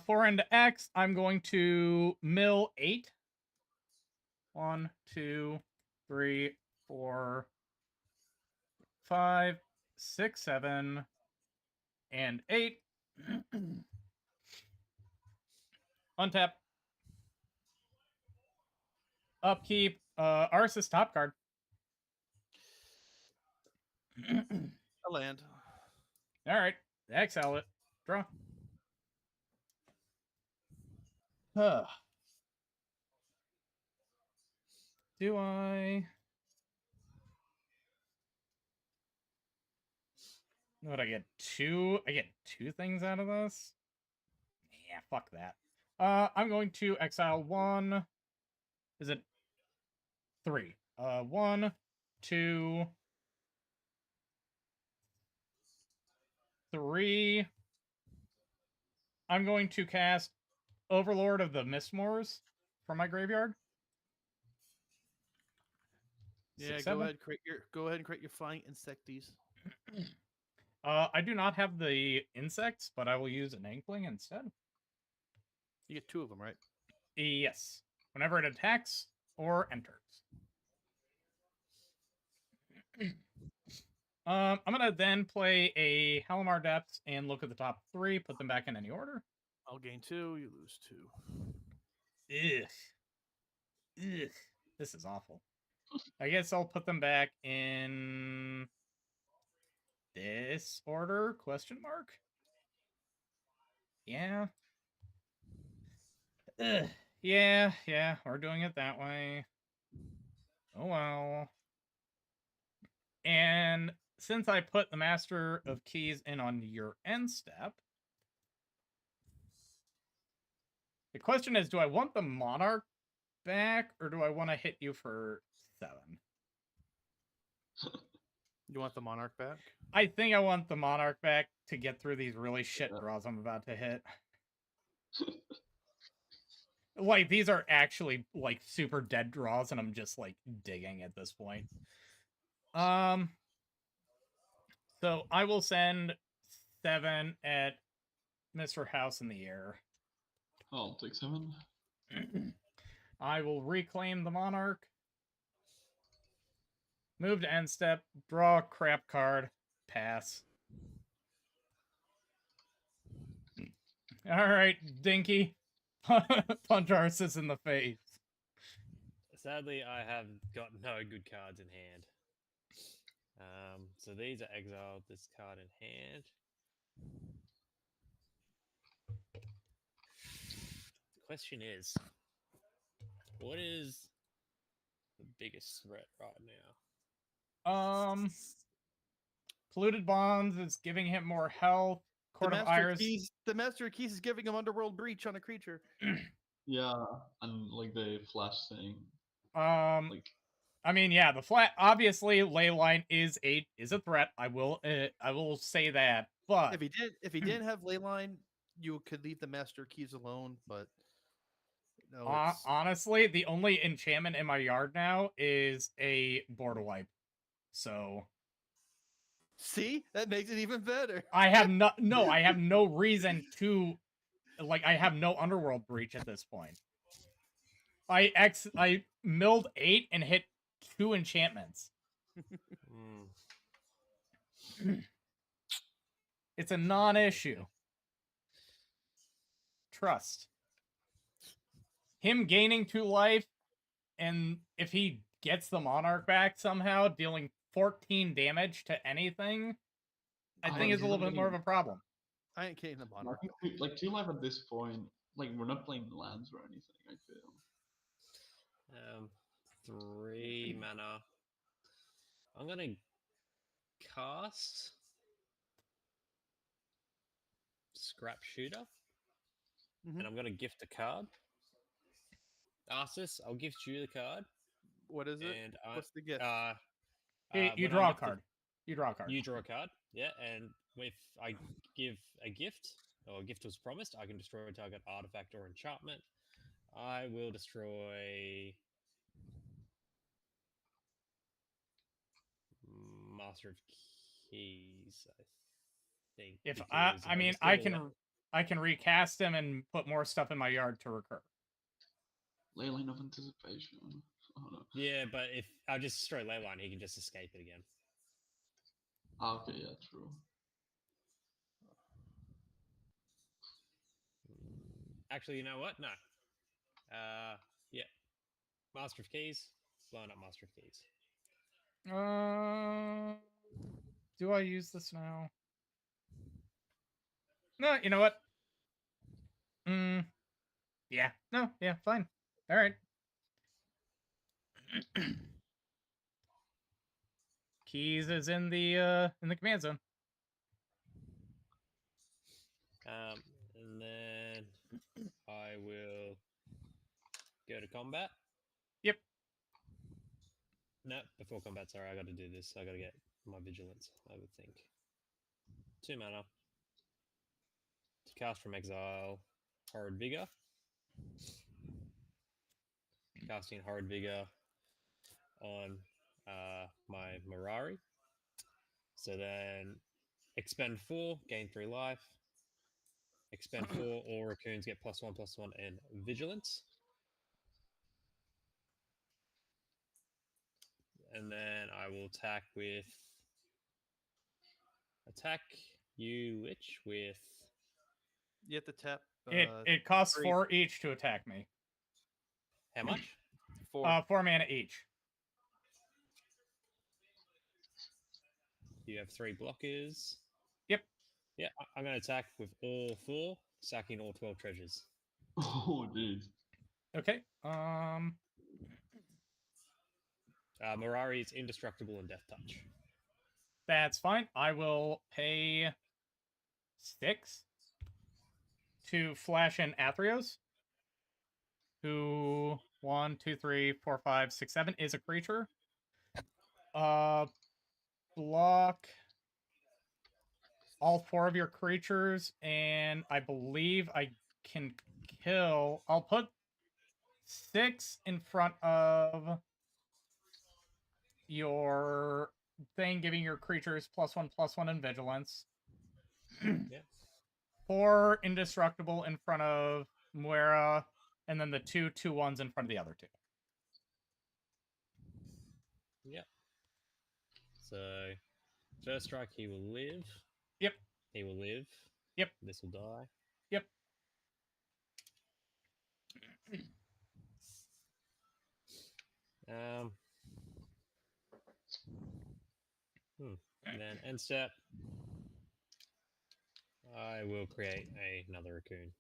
4 into X, I'm going to mill 8. 1, 2, 3, 4, 5, 6, 7, and 8. Untap. Upkeep. Arceus top card. A land. All right. Exile it. Draw. Do I? What, I get 2? I get 2 things out of this? Yeah, fuck that. I'm going to exile 1. Is it 3? 1, 2, 3. I'm going to cast Overlord of the Mistmoors from my graveyard. Yeah, 6, go 7. ahead. Go ahead and create your flying insecties. I do not have the insects, but I will use an Inkling instead. You get 2 of them, right? Yes. Whenever it attacks or enters. I'm gonna then play a Halimar Depths and look at the top 3, put them back in any order. I'll gain 2, you lose 2. Ugh. Ugh. This is awful. I guess I'll put them back in this order? Question mark? Yeah. Ugh. Yeah, we're doing it that way. Oh well. And since I put the Master of Keys in on your end step, the question is, do I want the Monarch back, or do I want to hit you for 7? You want the Monarch back? I think I want the Monarch back to get through these really shit draws I'm about to hit. Like, these are actually, like, super dead draws, and I'm just, like, digging at this point. So I will send 7 at Mr. House in the Air. I'll take 7. I will reclaim the Monarch. Move to end step. Draw a crap card. Pass. Alright, Dinky. Punch Arceus in the face. Sadly, I have got no good cards in hand. So these are exiled. This card in hand. The question is, what is the biggest threat right now? Polluted Bonds is giving him more health. Court of Iris. The Master of Keys is giving him Underworld Breach on a creature. Yeah, and like the flash thing. Like, I mean, yeah, the flat obviously Leyline is a threat. I will say that. But if he didn't have Leyline, you could leave the Master of Keys alone. But no, honestly, the only enchantment in my yard now is a border wipe. So see, that makes it even better. I have I have no reason to, like, I have no Underworld Breach at this point. I milled 8 and hit 2 enchantments. It's a non-issue. Trust. Him gaining 2 life, and if he gets the Monarch back somehow, dealing 14 damage to anything, I think is a little bit more of a problem. I ain't getting the Monarch. Like 2 life at this point, like we're not playing lands or anything, I feel. 3 mana. I'm gonna cast Scrap Shooter, and I'm gonna gift a card. Arceus, I'll gift you the card. What is it? And what's the gift? You draw a card. You draw a card. You draw a card. Yeah, and if I give a gift, or a gift was promised, I can destroy a target artifact or enchantment. I will destroy Master of Keys, I think. If I because I mean, just did I can recast him and put more stuff in my yard to recur. Leyline of Anticipation. Oh no. Yeah, but if I'll just destroy Leyline, he can just escape it again. Okay, yeah, true. Actually, you know what? No. Yeah. Master of Keys. Blowing up Master of Keys. Do I use this now? No, you know what? Yeah. No, yeah, fine. All right. Keys is in the command zone. And then I will go to combat. Yep. No, before combat, sorry, I got to do this. I got to get my vigilance, I would think. 2 mana. To cast from exile, Horrid Vigor. Casting Horrid Vigor on my Mirari. So then expend 4, gain 3 life. Expend 4, all raccoons get +1/+1 and vigilance. And then I will attack you, Witch, with. You have to tap. It costs 3. 4 each to attack me. How much? 4. 4 mana each. You have 3 blockers. Yep. Yeah, I'm going to attack with all 4, sacking all 12 treasures. Oh, jeez. Okay. Mirari is indestructible and death touch. That's fine. I will pay 6 to flash in Athreos, who 1, 2, 3, 4, 5, 6, 7 is a creature. Block all 4 of your creatures, and I believe I can kill. I'll put 6 in front of your thing, giving your creatures +1/+1 in vigilance. Yep. 4 indestructible in front of Muera, and then the 2/2/1s in front of the other 2. Yep. So, first strike, he will live. Yep. He will live. Yep. This will die. Yep. And then end step. I will create another raccoon.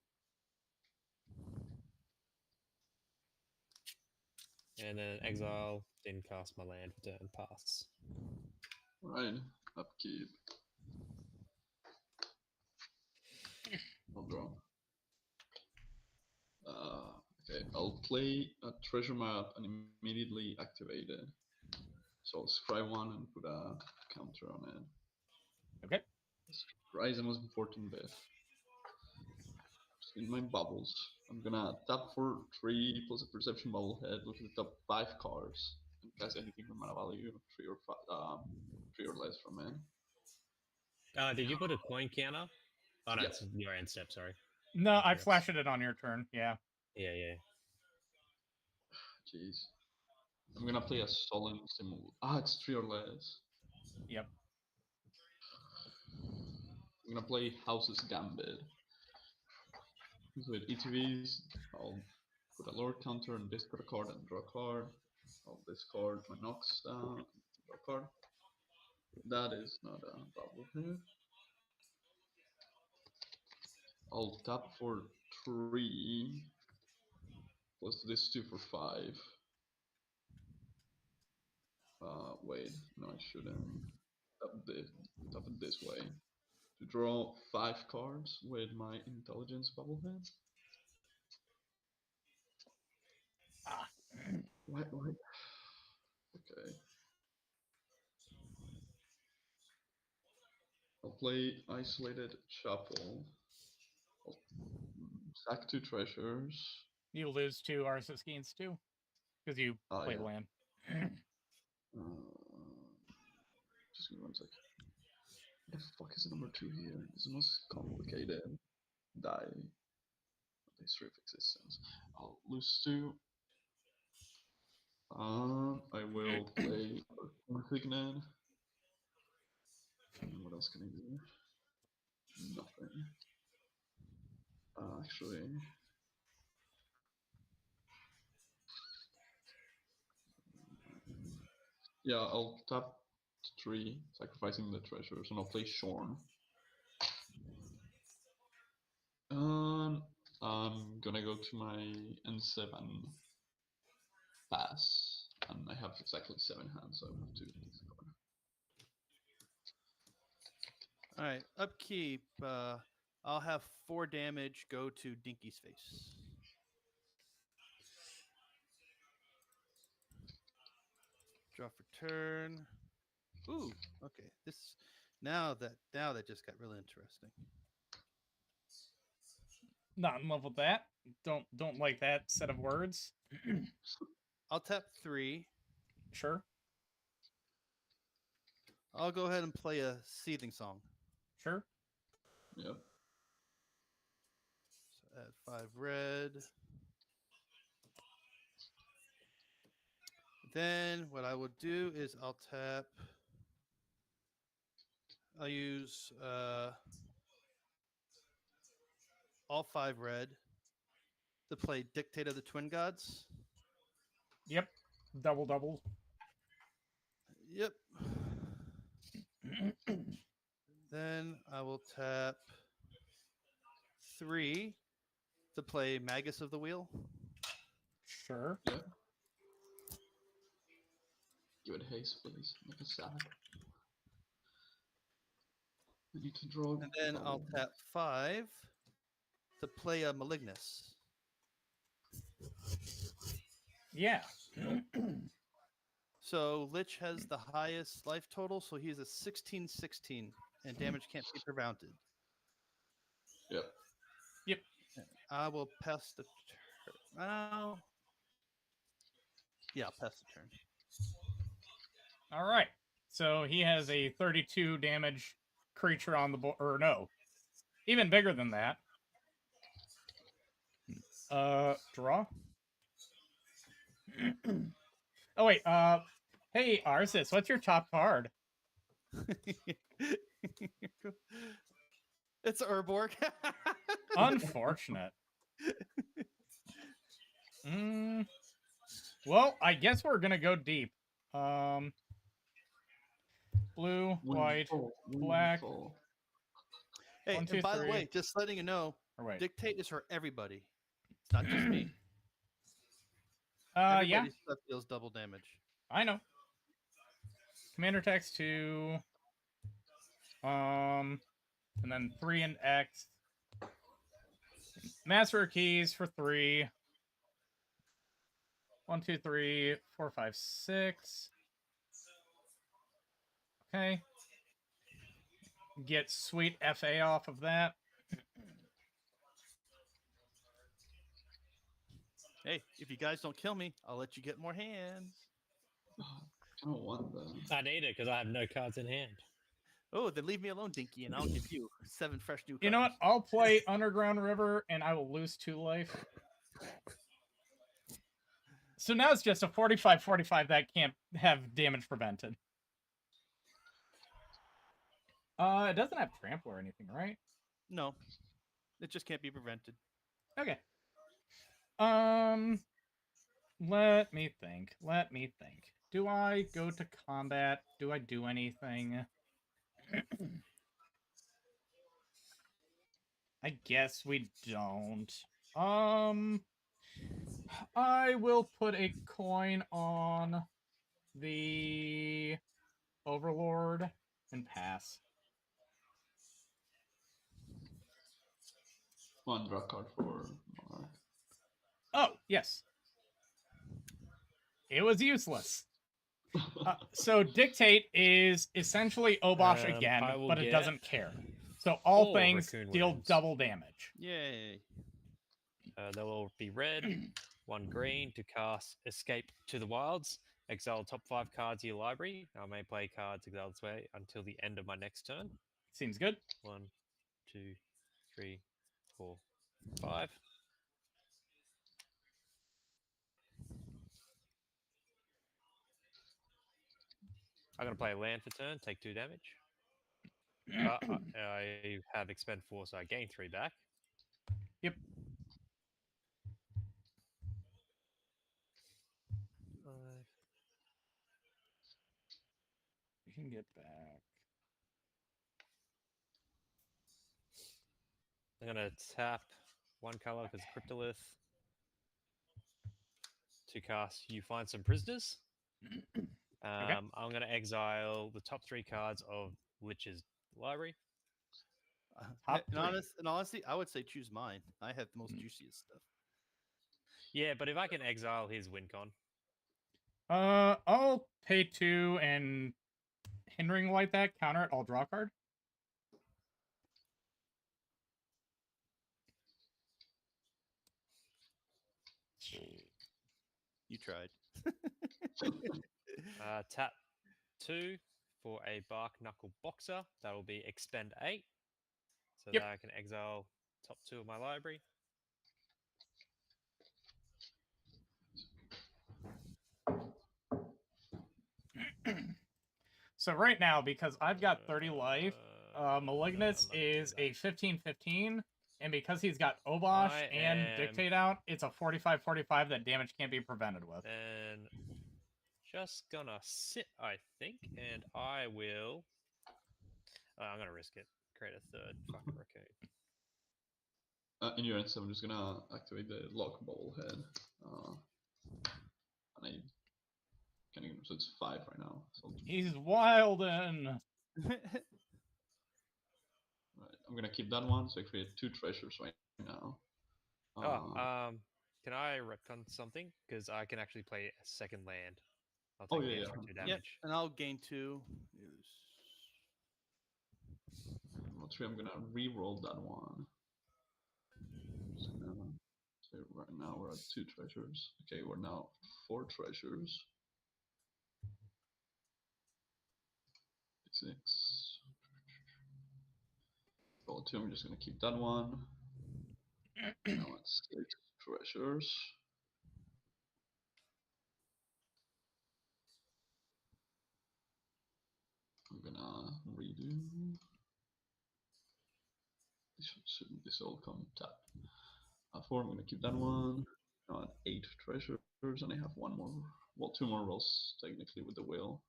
And then exile, then cast my land for turn pass. Right, upkeep. I'll draw. Okay, I'll play a treasure map and immediately activate it. So I'll scry 1 and put a counter on it. Okay. Scry is the most important bit. Just in my bubbles, I'm gonna tap for 3 plus a perception bubble head, look at the top 5 cards, and cast anything with mana value 3 or less from it. Did you put a coin counter? Oh no, Yeah. it's your end step, sorry. No, I flashed it on your turn. Yeah. Yeah. Jeez. I'm gonna play a Sullen Simul. It's 3 or less. Yep. I'm gonna play House's Gambit. So with ETVs, I'll put a lord counter and discard a card and draw a card. I'll discard my Nox down, draw a card. That is not a bubble here. I'll tap for 3, plus this 2 for 5. Wait, no, I shouldn't. Tap it this way. To draw 5 cards with my intelligence bubblehead. Why? Okay. I'll play Isolated Shuffle. I'll sack 2 treasures. You lose 2 Arceus gains too, because you play Yeah. land. Excuse me 1 sec. What the fuck is number 2 here? This is the most complicated die of history of existence. I'll lose 2. I will play Insignan. And what else can I do? Nothing. Actually, yeah, I'll tap 3, sacrificing the treasures, and I'll play Shorn. And I'm gonna go to my N7 pass, and I have exactly 7 hands, so I have to discard. All right, upkeep. I'll have 4 damage go to Dinky's face. Draw for turn. Ooh, okay. This now that just got really interesting. Not in love with that. Don't like that set of words. I'll tap 3. Sure. I'll go ahead and play a Seething Song. Sure. Yep. So add 5 red. Then what I will do is I'll tap. I'll use all 5 red to play Dictate of the Twin Gods. Yep. Double. Yep. Then I will tap 3 to play Magus of the Wheel. Sure. Yep. Give it haste, please. Make a sack. I need to draw. And then I'll tap 5 to play a Malignus. Yeah. So Lich has the highest life total, so he's a 16/16, and damage can't be prevented. Yep. Yep. I will pass the turn. Yeah, I'll pass the turn. All right. So he has a 32 damage creature on the board, or no, even bigger than that. Draw. Oh wait. Hey Arsis, what's your top card? It's Urborg. Unfortunate. Well, I guess we're gonna go deep. Blue, white, black. Hey, 1, 2, and by 3. the way, just letting you know, Or wait. Dictate is for everybody. It's not just me. Yeah, Everybody's stuff deals double damage. I know. Commander text 2. And then 3 and X. Master keys for 3. 1, 2, 3, 4, 5, 6. Okay. Get sweet FA off of that. Hey, if you guys don't kill me, I'll let you get more hands. I don't want that. I need it because I have no cards in hand. Oh, then leave me alone, Dinky, and I'll give you 7 fresh new cards. You know what? I'll play Underground River, and I will lose 2 life. So now it's just a 45/45 that can't have damage prevented. It doesn't have trample or anything, right? No, it just can't be prevented. Okay. Let me think. Do I go to combat? Do I do anything? I guess we don't. I will put a coin on the Overlord and pass. One draw card for Monarch. Oh, yes. It was useless. So Dictate is essentially Obosh again, but it doesn't care. So all things deal double damage. Yay. There will be red, 1 green to cast Escape to the Wilds. exile top 5 cards of your library. I may play cards exiled this way until the end of my next turn. Seems good. 1, 2, 3, 4, 5. I'm going to play a land for turn, take 2 damage. I have expend 4, so I gain 3 back. Yep. 5. You can get back. I'm going to tap 1 color because Cryptolith. To cast You Find Some Prisoners. Okay. I'm going to exile the top 3 cards of Lich's library. Top in three. honesty, I would say choose mine. I have the most juiciest stuff. Yeah, but if I can exile his WinCon. I'll pay 2 and hindering light that, counter it, I'll draw a card. You tried. Tap 2 for a Bark Knuckle Boxer. That will be expend 8. So Yep. that I can exile top 2 of my library. So right now, because I've got 30 life, Malignus is a 15/15, and because he's got Obosh and Dictate out, it's a 45/45 that damage can't be prevented with. And just gonna sit, I think, and I will... I'm gonna risk it. Create a 3rd fucking raccoon. In your end, so I'm just gonna activate the lock bubble head. And I can ignore, so it's 5 right now. So He's wildin'. right, I'm gonna keep that one, so I create 2 treasures right now. Can I retcon something? Because I can actually play a 2nd land. I'll take the extra 2 damage. Yep, and I'll gain 2. I'm gonna re-roll that one. So right now we're at 2 treasures. Okay, we're now 4 treasures. 6. Roll 2. I'm just gonna keep that one. Now it's 6 treasures. I'm gonna redo. This all come tap. 4. I'm gonna keep that one. Now at 8 treasures, and I have 1 more. Well, 2 more rolls technically with the wheel.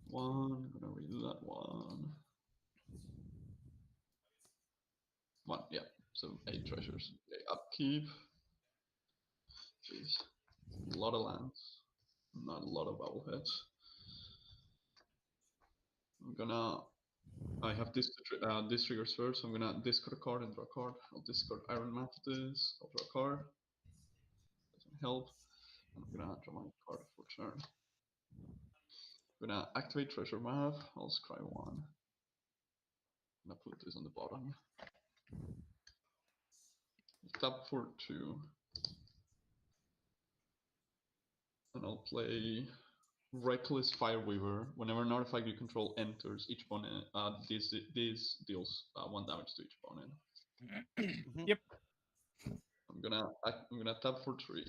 1. I'm gonna redo that one. 1. Yeah. So 8 treasures. Okay, upkeep. Jeez, a lot of lands, not a lot of bobbleheads. I have this triggers first. So I'm gonna discard a card and draw a card. I'll discard Iron Mathesis. I'll draw a card. Doesn't help. And I'm gonna draw my card for turn. I'm gonna activate Treasure Map. I'll scry 1. I'm gonna put this on the bottom. Tap for 2. And I'll play Reckless Fireweaver. Whenever an artifact you control enters each opponent, this deals 1 damage to each opponent. Yep. I'm gonna tap for 3.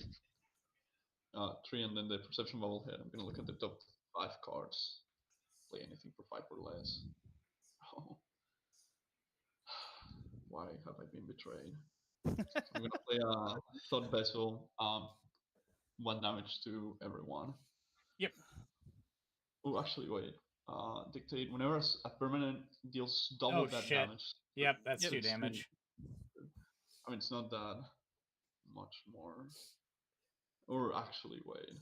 3 and then the Perception Bubble head. I'm gonna look at the top 5 cards. Play anything for 5 or less. Oh. Why have I been betrayed? I'm gonna play a Thought Vessel. 1 damage to everyone. Yep. Oh, actually, wait. Dictate. Whenever a permanent deals double that damage. Yep, that's 2 damage. I mean, it's not that much more. Or actually, wait.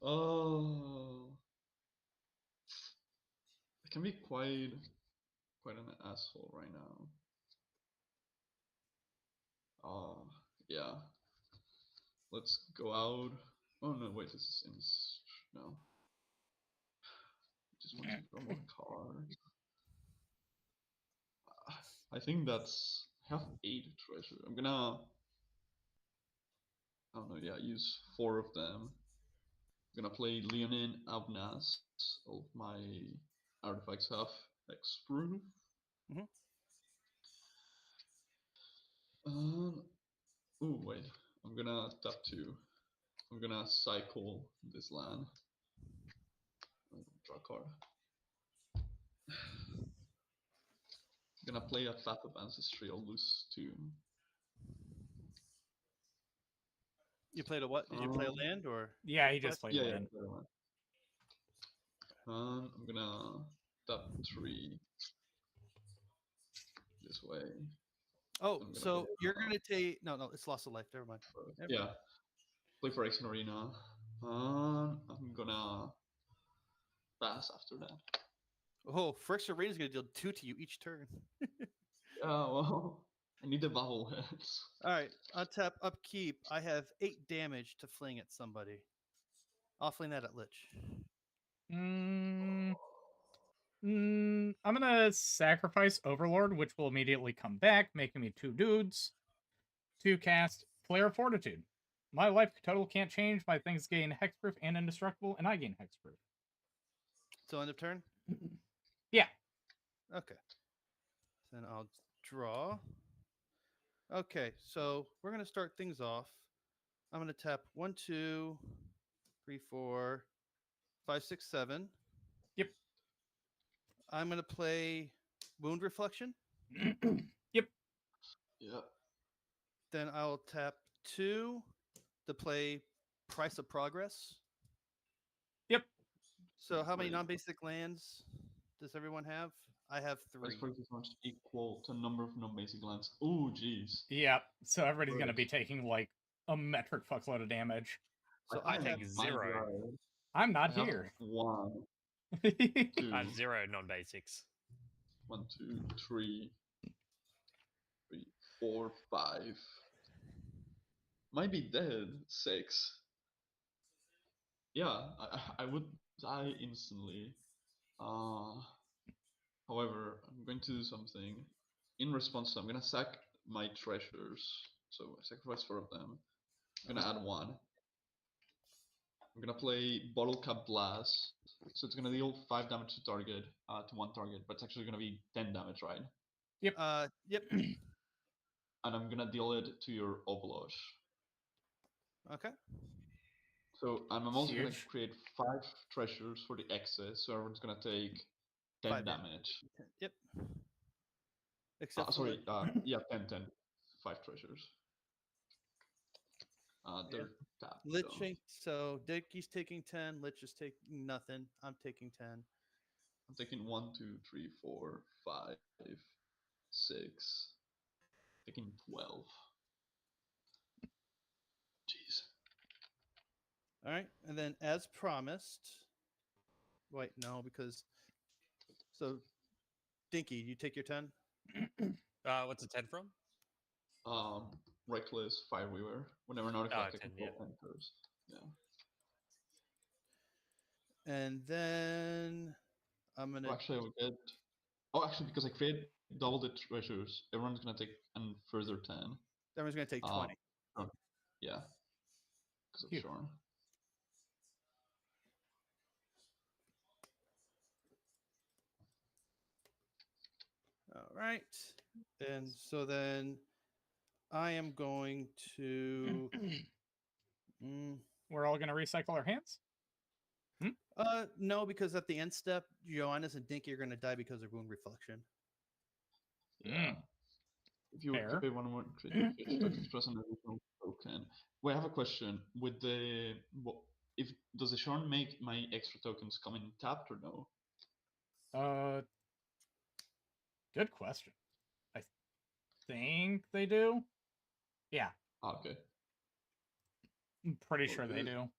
Oh, I can be quite an asshole right now. Yeah. Let's go out. Oh no, wait, this is no. Just want to draw more cards. I think that's I have 8 treasure. I'm gonna I don't know. Yeah, use 4 of them. I'm gonna play Leonin Abnas. All of my artifacts have Hexproof. Mhm. Oh wait, I'm gonna tap 2. I'm gonna cycle this land. Draw a card. I'm gonna play a Path of Ancestry. I'll lose 2. You played a what? Did you play a land or? Yeah, he just Quest? played Yeah, land. yeah. I'm gonna tap 3 this way. Oh, I'm gonna so play, you're gonna take no, it's loss of life. Never mind. Never yeah, mind. play for Action Arena. I'm gonna pass after that. Oh, first arena's gonna deal 2 to you each turn. Yeah, well, I need the bobbleheads. All right, untap, upkeep. I have 8 damage to fling at somebody. I'll fling that at Lich. I'm gonna sacrifice Overlord, which will immediately come back, making me 2 dudes to cast Flare of Fortitude. My life total can't change. My things gain hexproof and indestructible, and I gain hexproof. So end of turn. Yeah. Okay. Then I'll draw. Okay, so we're gonna start things off. I'm gonna tap 1, 2, 3, 4, 5, 6, 7. Yep. I'm gonna play Wound Reflection. Yep. Yep. Then I'll tap 2 to play Price of Progress. Yep. So how many Wait. non-basic lands does everyone have? I have 3. Price for this much equal to number of non-basic lands. Oh, jeez. Yep. So everybody's gonna Right. be taking like a metric fuckload of damage. So I I have take 0. I'm not I have here. 1, I 2, have 0 non-basics. 1, 2, 3, 4, 5. Might be dead. 6. Yeah, I would die instantly. However, I'm going to do something. In response, I'm gonna sack my treasures. So I sacrifice 4 of them. I'm gonna add 1. I'm gonna play Bottle Cap Blast. So it's gonna deal 5 damage to target, to 1 target, but it's actually gonna be 10 damage, right? Yep. Yep. And I'm gonna deal it to your Oblosh. Okay. So I'm also gonna Huge. create 5 treasures for the excess, so everyone's gonna take 10 5 damage. Yep. Except for Sorry, the, yeah, 10. 5 treasures. They're tapped. Lich So. ain't, so Dickie's taking 10. Lich is taking nothing. I'm taking 10. I'm taking 1, 2, 3, 4, 5, 6. Taking 12. Jeez. All right, and then as promised. Wait, no, because so Dinky, you take your 10. What's a 10 from? Reckless Fireweaver. Whenever an artifact 10, enters. Yeah. And then I'm gonna. Actually, I would get. Oh, actually, because I create double the treasures, everyone's gonna take a further 10. Everyone's gonna take 20. Yeah. Because of Phew. Shorn. All right, and so then I am going to. We're all gonna recycle our hands. No, because at the end step, Johannes and Dinky are gonna die because of wound reflection. Yeah. If you were to Fair. pay 1 more credit, you expect to express an additional token. Wait, I have a question. With the if does the Shorn make my extra tokens come in tapped or no? Good question. I think they do. Yeah, Okay. I'm pretty Well, sure they good. do.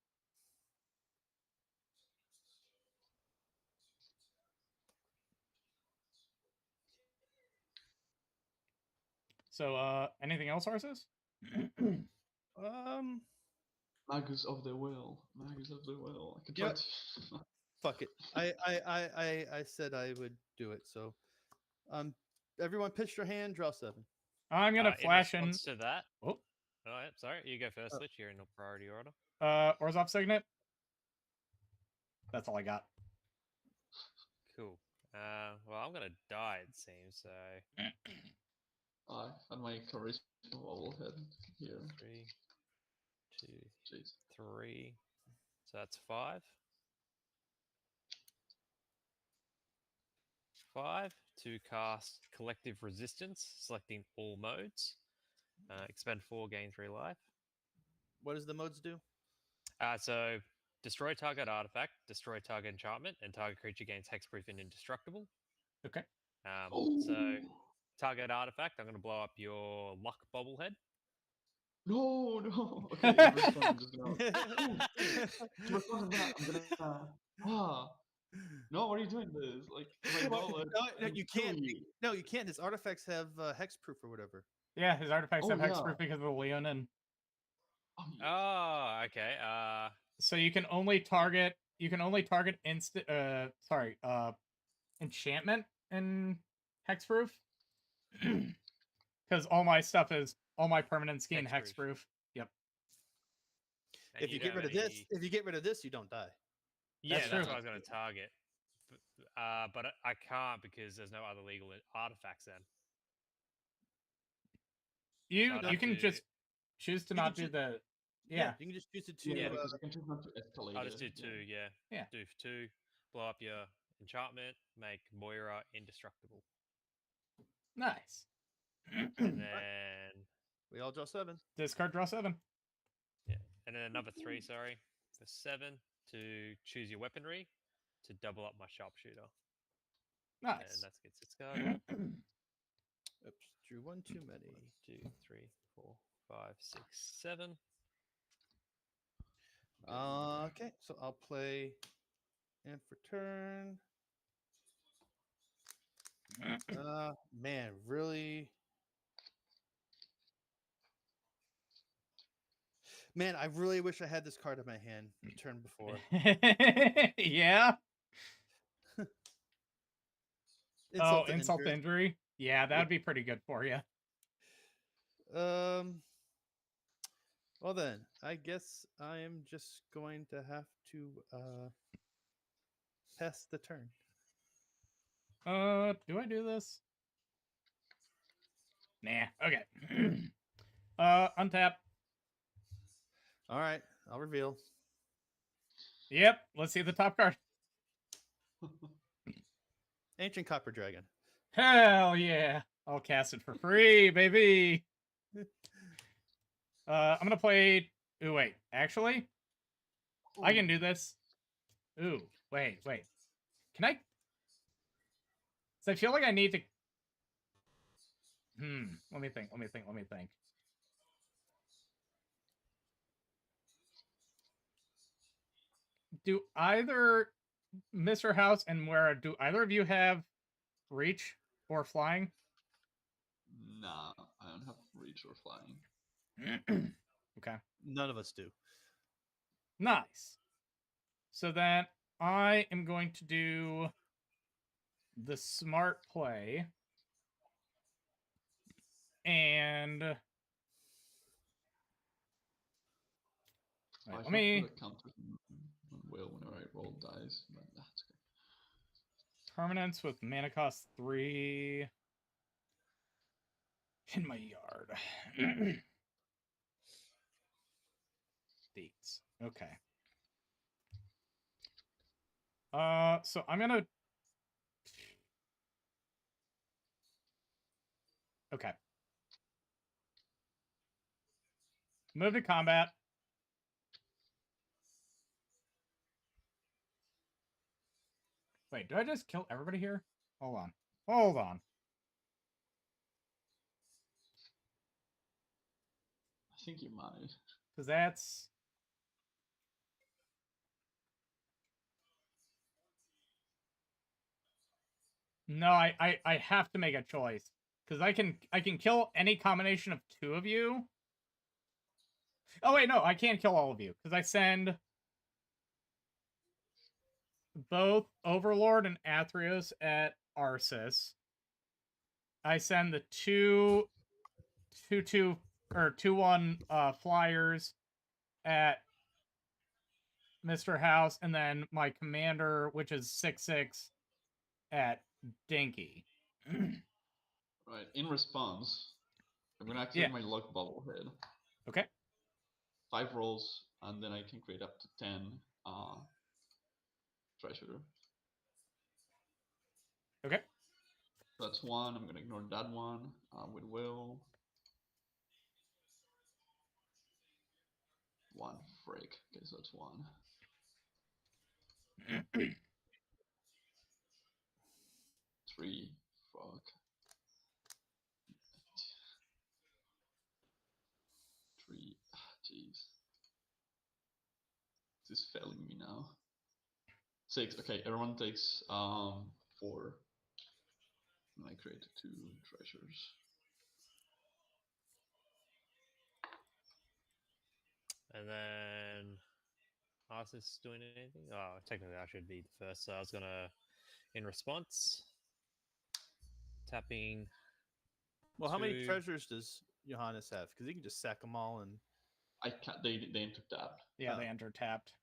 So, anything else, Arceus? Magus of the Well. Magus of the Well. I could try Yep. to. Fuck it. I said I would do it. So, everyone pitch your hand. Draw 7. I'm gonna In flash in. response to that, Oh, All right, sorry, you go first, Lich. You're in a priority order. Orzhov Signet. That's all I got. Cool. Well, I'm gonna die, it seems. So I had my charisma bobblehead here. 3, 2, Jeez. 3. So that's 5. 5 to cast Collective Resistance, selecting all modes. Expend 4, gain 3 life. What does the modes do? So destroy target artifact, destroy target enchantment, and target creature gains hexproof and indestructible. Okay. So target artifact, I'm going to blow up your luck bobblehead. No, no. Okay, in response, I'm just gonna. In response, no, what are you doing this? Like, if I roll it, No, I you kill can't. you. No, you can't. His artifacts have hexproof or whatever. Yeah, his artifacts Oh, have yeah. hexproof because of the Leonin. Oh, yes. Oh, okay. So you can only target enchantment and hexproof. Because all my stuff is all my permanent skin hexproof. Yep. And If you get rid of this, you don't die. Yeah, That's that's true. what I was going to target. But I can't because there's no other legal artifacts then. You can just choose to not do the. Yeah. You can just choose to. Yeah, because I can choose not to escalate. I'll just do 2. Yeah. Do 2. Blow up your enchantment. Make Moira indestructible. Nice. And then we all draw 7. Discard, draw 7. Yeah, and then another 3. Sorry, for 7 to choose your weaponry to double up my sharpshooter. Nice. And that gets discarded. Oops, drew 1 too many. 1, 2, 3, 4, 5, 6, 7. Okay, so I'll play and for turn. Man, really? Man, I really wish I had this card in my hand the turn before. Yeah. Insult to injury. Yeah, that'd be pretty good for you. Well then, I guess I am just going to have to pass the turn. Do I do this? Nah. Okay. Untap. All right, I'll reveal. Yep. Let's see the top card. Ancient Copper Dragon. Hell yeah! I'll cast it for free, baby. I'm gonna play. Ooh, wait. Actually, I can do this. Ooh, wait. Can I? So I feel like I need to. Let me think. Do either Mr. House and Moira, do either of you have reach or flying? Nah, I don't have reach or flying. Okay. None of us do. Nice. So then I am going to do the smart play. And I let me put a counter on Will whenever I roll dice, but that's okay. permanence with mana cost 3 in my yard. Dates. Okay. So I'm gonna. Okay. Move to combat. Wait, do I just kill everybody here? Hold on. I think you might. Because that's... No, I have to make a choice. Because I can kill any combination of 2 of you. Oh, wait, no, I can't kill all of you. Because I send both Overlord and Athreos at Arsis. I send the 2/2 or 2/1 flyers at Mr. House, and then my commander, which is 6/6 at Dinky. Right. In response, I'm gonna activate my luck bubble head. Okay. 5 rolls, and then I can create up to 10 treasure. Okay. That's 1. I'm gonna ignore that one with will. 1 frick. Okay, so that's 1. 3. Fuck. 3. Jeez. This is failing me now. 6. Okay, everyone takes 4. And I create 2 treasures. And then Arsis doing anything? Oh, technically I should be the first. So I was gonna, in response, tapping. Well, how many 2. treasures does Johannes have? Because he can just sack them all and. I can't. They enter tapped. Yeah, they enter tapped.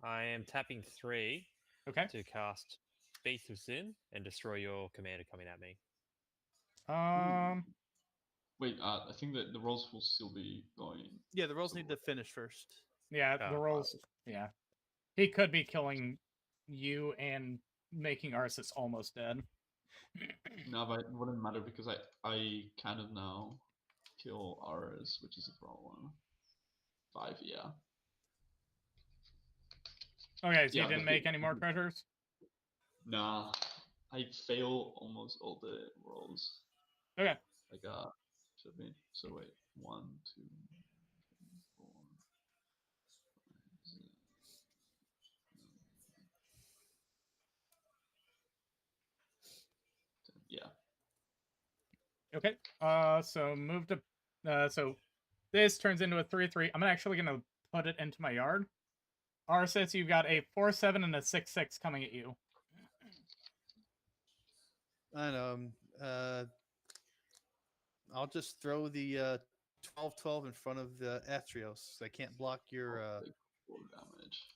I am tapping 3. Okay. To cast Beast of Sin and destroy your commander coming at me. Wait, I think that the rolls will still be going. Yeah, the rolls need to finish first. Yeah, the rolls. Yeah, he could be killing you and making Arsis almost dead. No, but it wouldn't matter because I kind of now kill Aris, which is a problem. 5, yeah. Okay, so you didn't make any more treasures? Nah, I fail almost all the rolls. Okay. I got should be so wait 1, 2, 3, 4, 5, 6, 7, 10. Yeah. Okay. So move to. So this turns into a 3/3. I'm actually gonna put it into my yard. Arsis, you've got a 4/7 and a 6/6 coming at you. I know. I'll just throw the 12/12 in front of the Atrios. I can't block your 4 damage.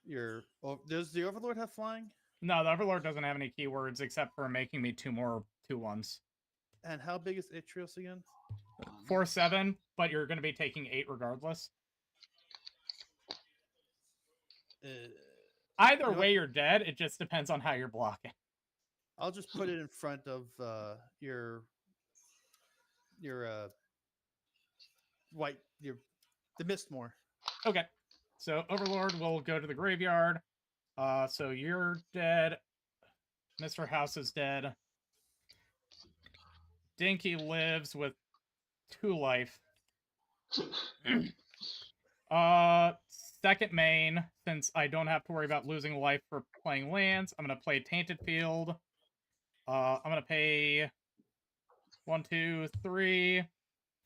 Your does the Overlord have flying? No, the Overlord doesn't have any keywords except for making me 2 more 2/1s. And how big is Atrios again? 4/7, but you're going to be taking 8 regardless. Either way, you're dead. It just depends on how you're blocking. I'll just put it in front of your white the Mistmore. Okay, so Overlord will go to the graveyard. So you're dead. Mr. House is dead. Dinky lives with 2 life. Second main, since I don't have to worry about losing life for playing lands, I'm gonna play Tainted Field. I'm gonna pay 1, 2, 3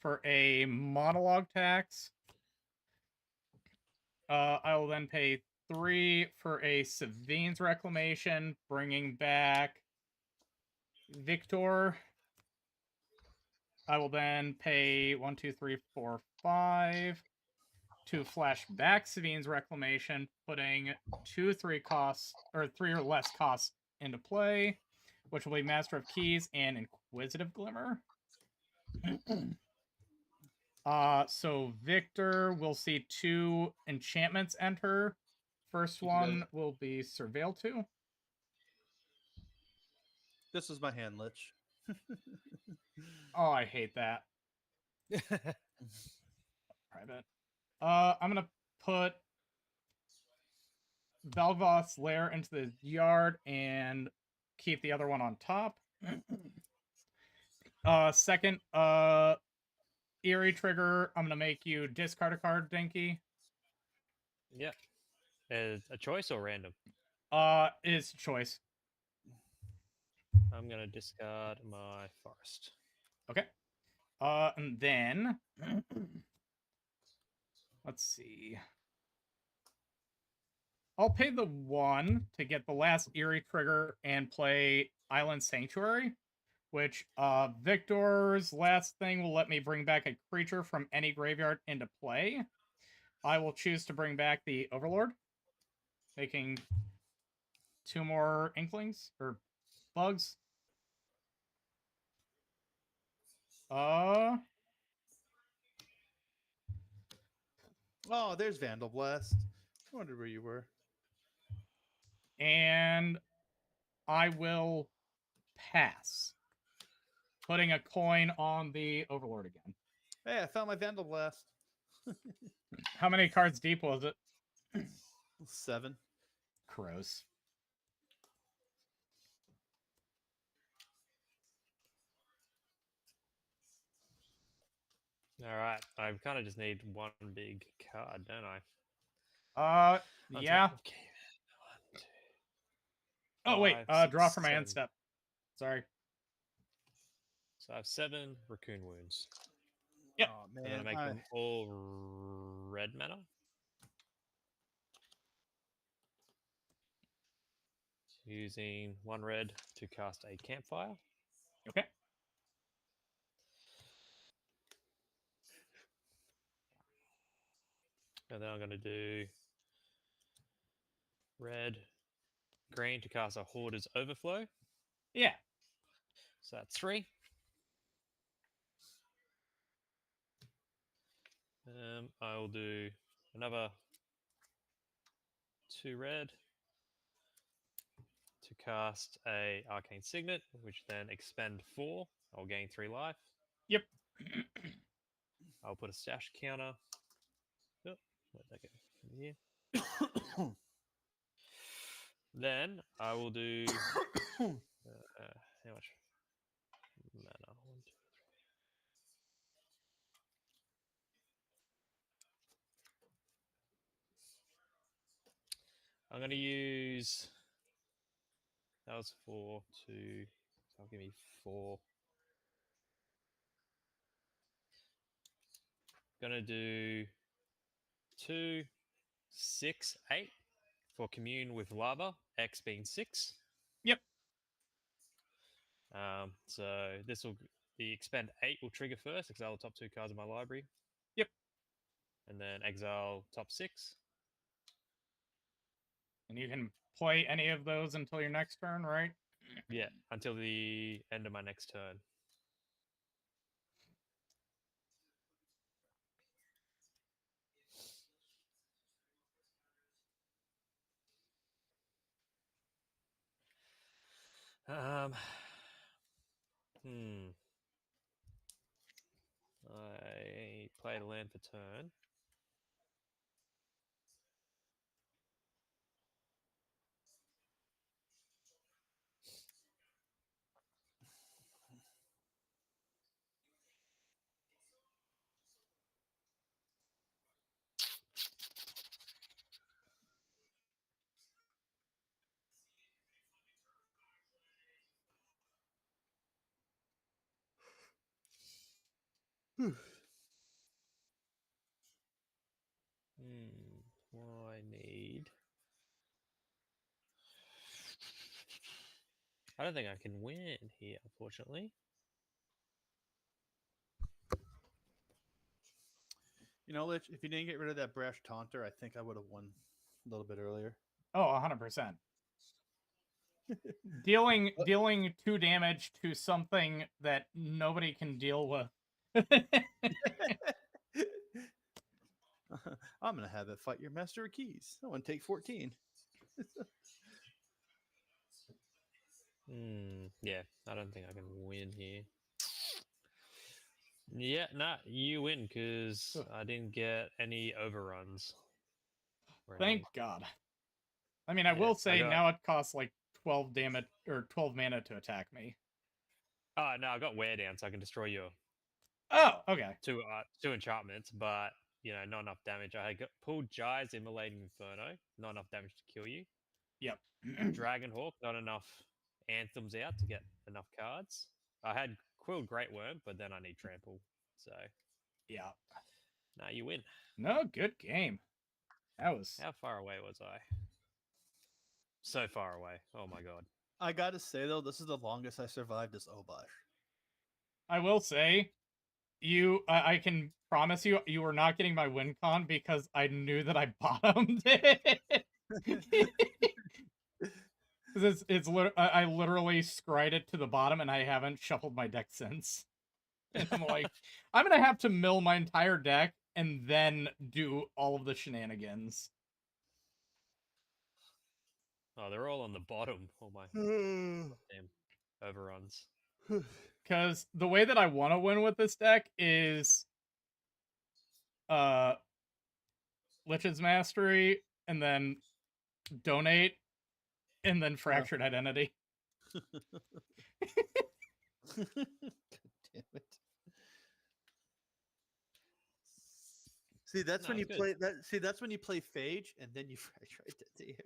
for a monologue tax. I will then pay 3 for a Savine's Reclamation, bringing back Victor. I will then pay 1, 2, 3, 4, 5 to flash back Savine's Reclamation, putting 2, 3 costs, or 3 or less costs into play, which will be Master of Keys and Inquisitive Glimmer. So Victor will see 2 enchantments enter. First one will be Surveil 2. This is my hand, Lich. Oh, I hate that. Private. I'm gonna put Velvoth's Lair into the yard and keep the other one on top. Second, Eerie trigger. I'm gonna make you discard a card, Dinky. Yeah. A choice or random? Is choice. I'm gonna discard my forest. Okay. And then let's see. I'll pay the 1 to get the last Eerie trigger and play Island Sanctuary, which Victor's last thing will let me bring back a creature from any graveyard into play. I will choose to bring back the Overlord, making 2 more Inklings, or Bugs. Oh, there's Vandal Blast. I wondered where you were. And I will pass, putting a coin on the Overlord again. Hey, I found my Vandal Blast. How many cards deep was it? 7. Gross. All right, I kind of just need one big card, don't I? Yeah. Okay. 1, 2. Oh, wait. 5, Draw 6, for my end 7. step. Sorry. So I have 7 raccoon wounds. Yep. Oh, I'm gonna man. make them all red mana. Using 1 red to cast a campfire. Okay. And then I'm going to do red, green to cast a Hoarder's Overflow. Yeah. So that's 3. I will do another 2 red to cast a Arcane Signet, which then expend 4. I'll gain 3 life. Yep. I'll put a stash counter. Oh, where'd that go? From here. Then I will do how much mana? 1, 2, 3. I'm going to use. That was 4, 2. So I'll give me 4. Gonna do 2, 6, 8 for Commune with Lava. X being 6. Yep. So this will the expend 8 will trigger first. Exile the top 2 cards of my library. Yep. And then exile top 6. And you can play any of those until your next turn, right? Yeah, until the end of my next turn. I played a land for turn. What I need. I don't think I can win here, unfortunately. You know, Lich, if you didn't get rid of that brash taunter, I think I would have won a little bit earlier. Oh, 100%. dealing 2 damage to something that nobody can deal with. I'm gonna have it fight your master of keys. I want to take 14. Yeah, I don't think I can win here. Yeah, nah, you win because I didn't get any overruns. Thank God. I mean, I will say now it costs like 12 damage or 12 mana to attack me. Oh no, I got wear down, so I can destroy your. Oh, okay. 2 enchantments, but not enough damage. I had pulled Jai's Immolating Inferno, not enough damage to kill you. Yep. Dragonhawk, not enough anthems out to get enough cards. I had Quilled Great Worm, but then I need Trample. So yeah. Nah, you win. No, good game. That was. How far away was I? So far away. Oh my god. I gotta say though, this is the longest I survived as Obosh. I will say, I can promise you, you were not getting my win con because I knew that I bottomed it. Because I literally scried it to the bottom, and I haven't shuffled my deck since. And I'm like, I'm gonna have to mill my entire deck and then do all of the shenanigans. Oh, they're all on the bottom. All my damn overruns. Because the way that I want to win with this deck is Lich's Mastery, and then Donate, and then Fractured Identity. God damn it. See, that's No, when you it's good. play that. See, that's when you play Phage, and then you fracture identity.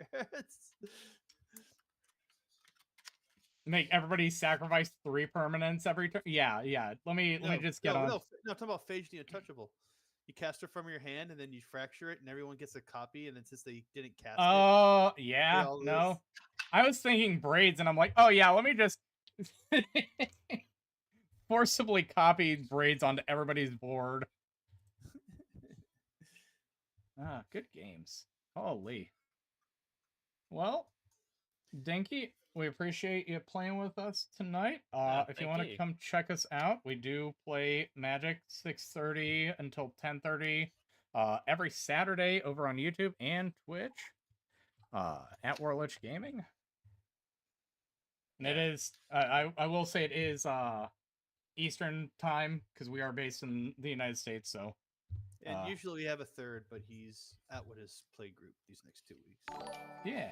Make everybody sacrifice 3 permanents every turn. Yeah. Let me just get on. No, I'm talking about Phage the Untouchable. You cast her from your hand, and then you fracture it, and everyone gets a copy. And then since they didn't cast it, Oh, yeah, all no. lose. I was thinking Braids, and I'm like, oh yeah, let me just forcibly copy Braids onto everybody's board. Ah, good games. Holy. Well, Dinky, we appreciate you playing with us tonight. If you want to come check us out, we do play Magic 6:30 until 10:30 every Saturday over on YouTube and Twitch at Warlich Gaming. And it is, I will say it is Eastern time because we are based in the United States. So, and usually we have a third, but he's out with his play group these next 2 weeks. Yeah.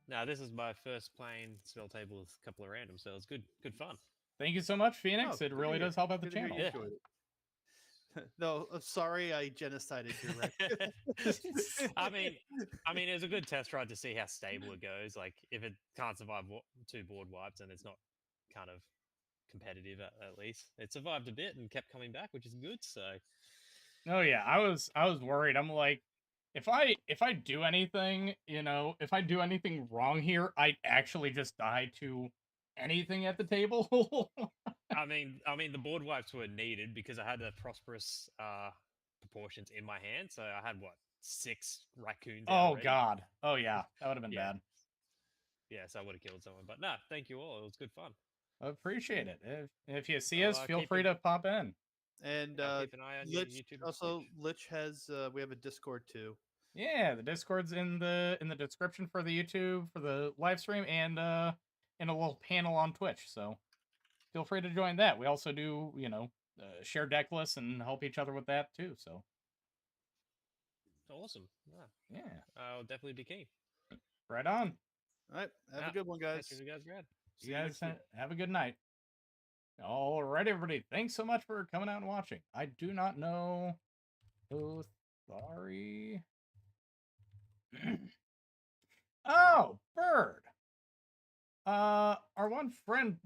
Now, this is my first playing spell table with a couple of randoms, so it's good fun. Thank you so much, Phoenix. It really does help out the channel. Yeah. No, I'm sorry I genocided your record. I mean, it was a good test ride to see how stable it goes. Like, if it can't survive 2 board wipes, and it's not kind of competitive at least. It survived a bit and kept coming back, which is good. So, oh yeah, I was worried. I'm like, if I do anything, if I do anything wrong here, I actually just die to anything at the table. I mean, the board wipes were needed because I had the prosperous proportions in my hand. So I had 6 raccoons. Oh god. Oh yeah, that would have been bad. Yeah, so I would have killed someone. But no, thank you all. It was good fun. I appreciate it. If you see us, feel free to pop in. And keep an eye on YouTube. Also, Lich has we have a Discord too. Yeah, the Discord's in the description for the YouTube for the live stream, and in a little panel on Twitch. So feel free to join that. We also do share deck lists and help each other with that too. So awesome. Yeah, I'll definitely be keen. Right on. All right, have a good one, guys. You guys grad. You guys have a good night. All right, everybody. Thanks so much for coming out and watching. I do not know who. Sorry. Oh, Bird. Our one friend,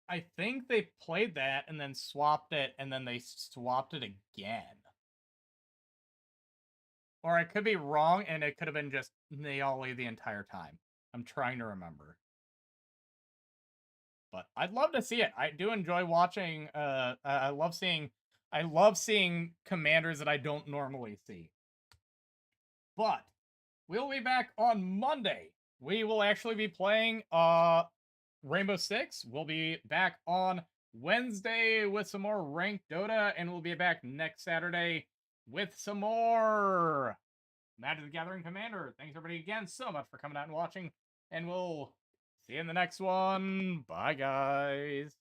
I think they played that and then swapped it, and then they swapped it again. Or I could be wrong, and it could have been just Naoli the entire time. I'm trying to remember. But I'd love to see it. I do enjoy watching. I love seeing commanders that I don't normally see. But we'll be back on Monday. We will actually be playing Rainbow Six. We'll be back on Wednesday with some more ranked Dota, and we'll be back next Saturday with some more Magic the Gathering Commander. Thanks everybody again so much for coming out and watching, and we'll see you in the next one. Bye, guys.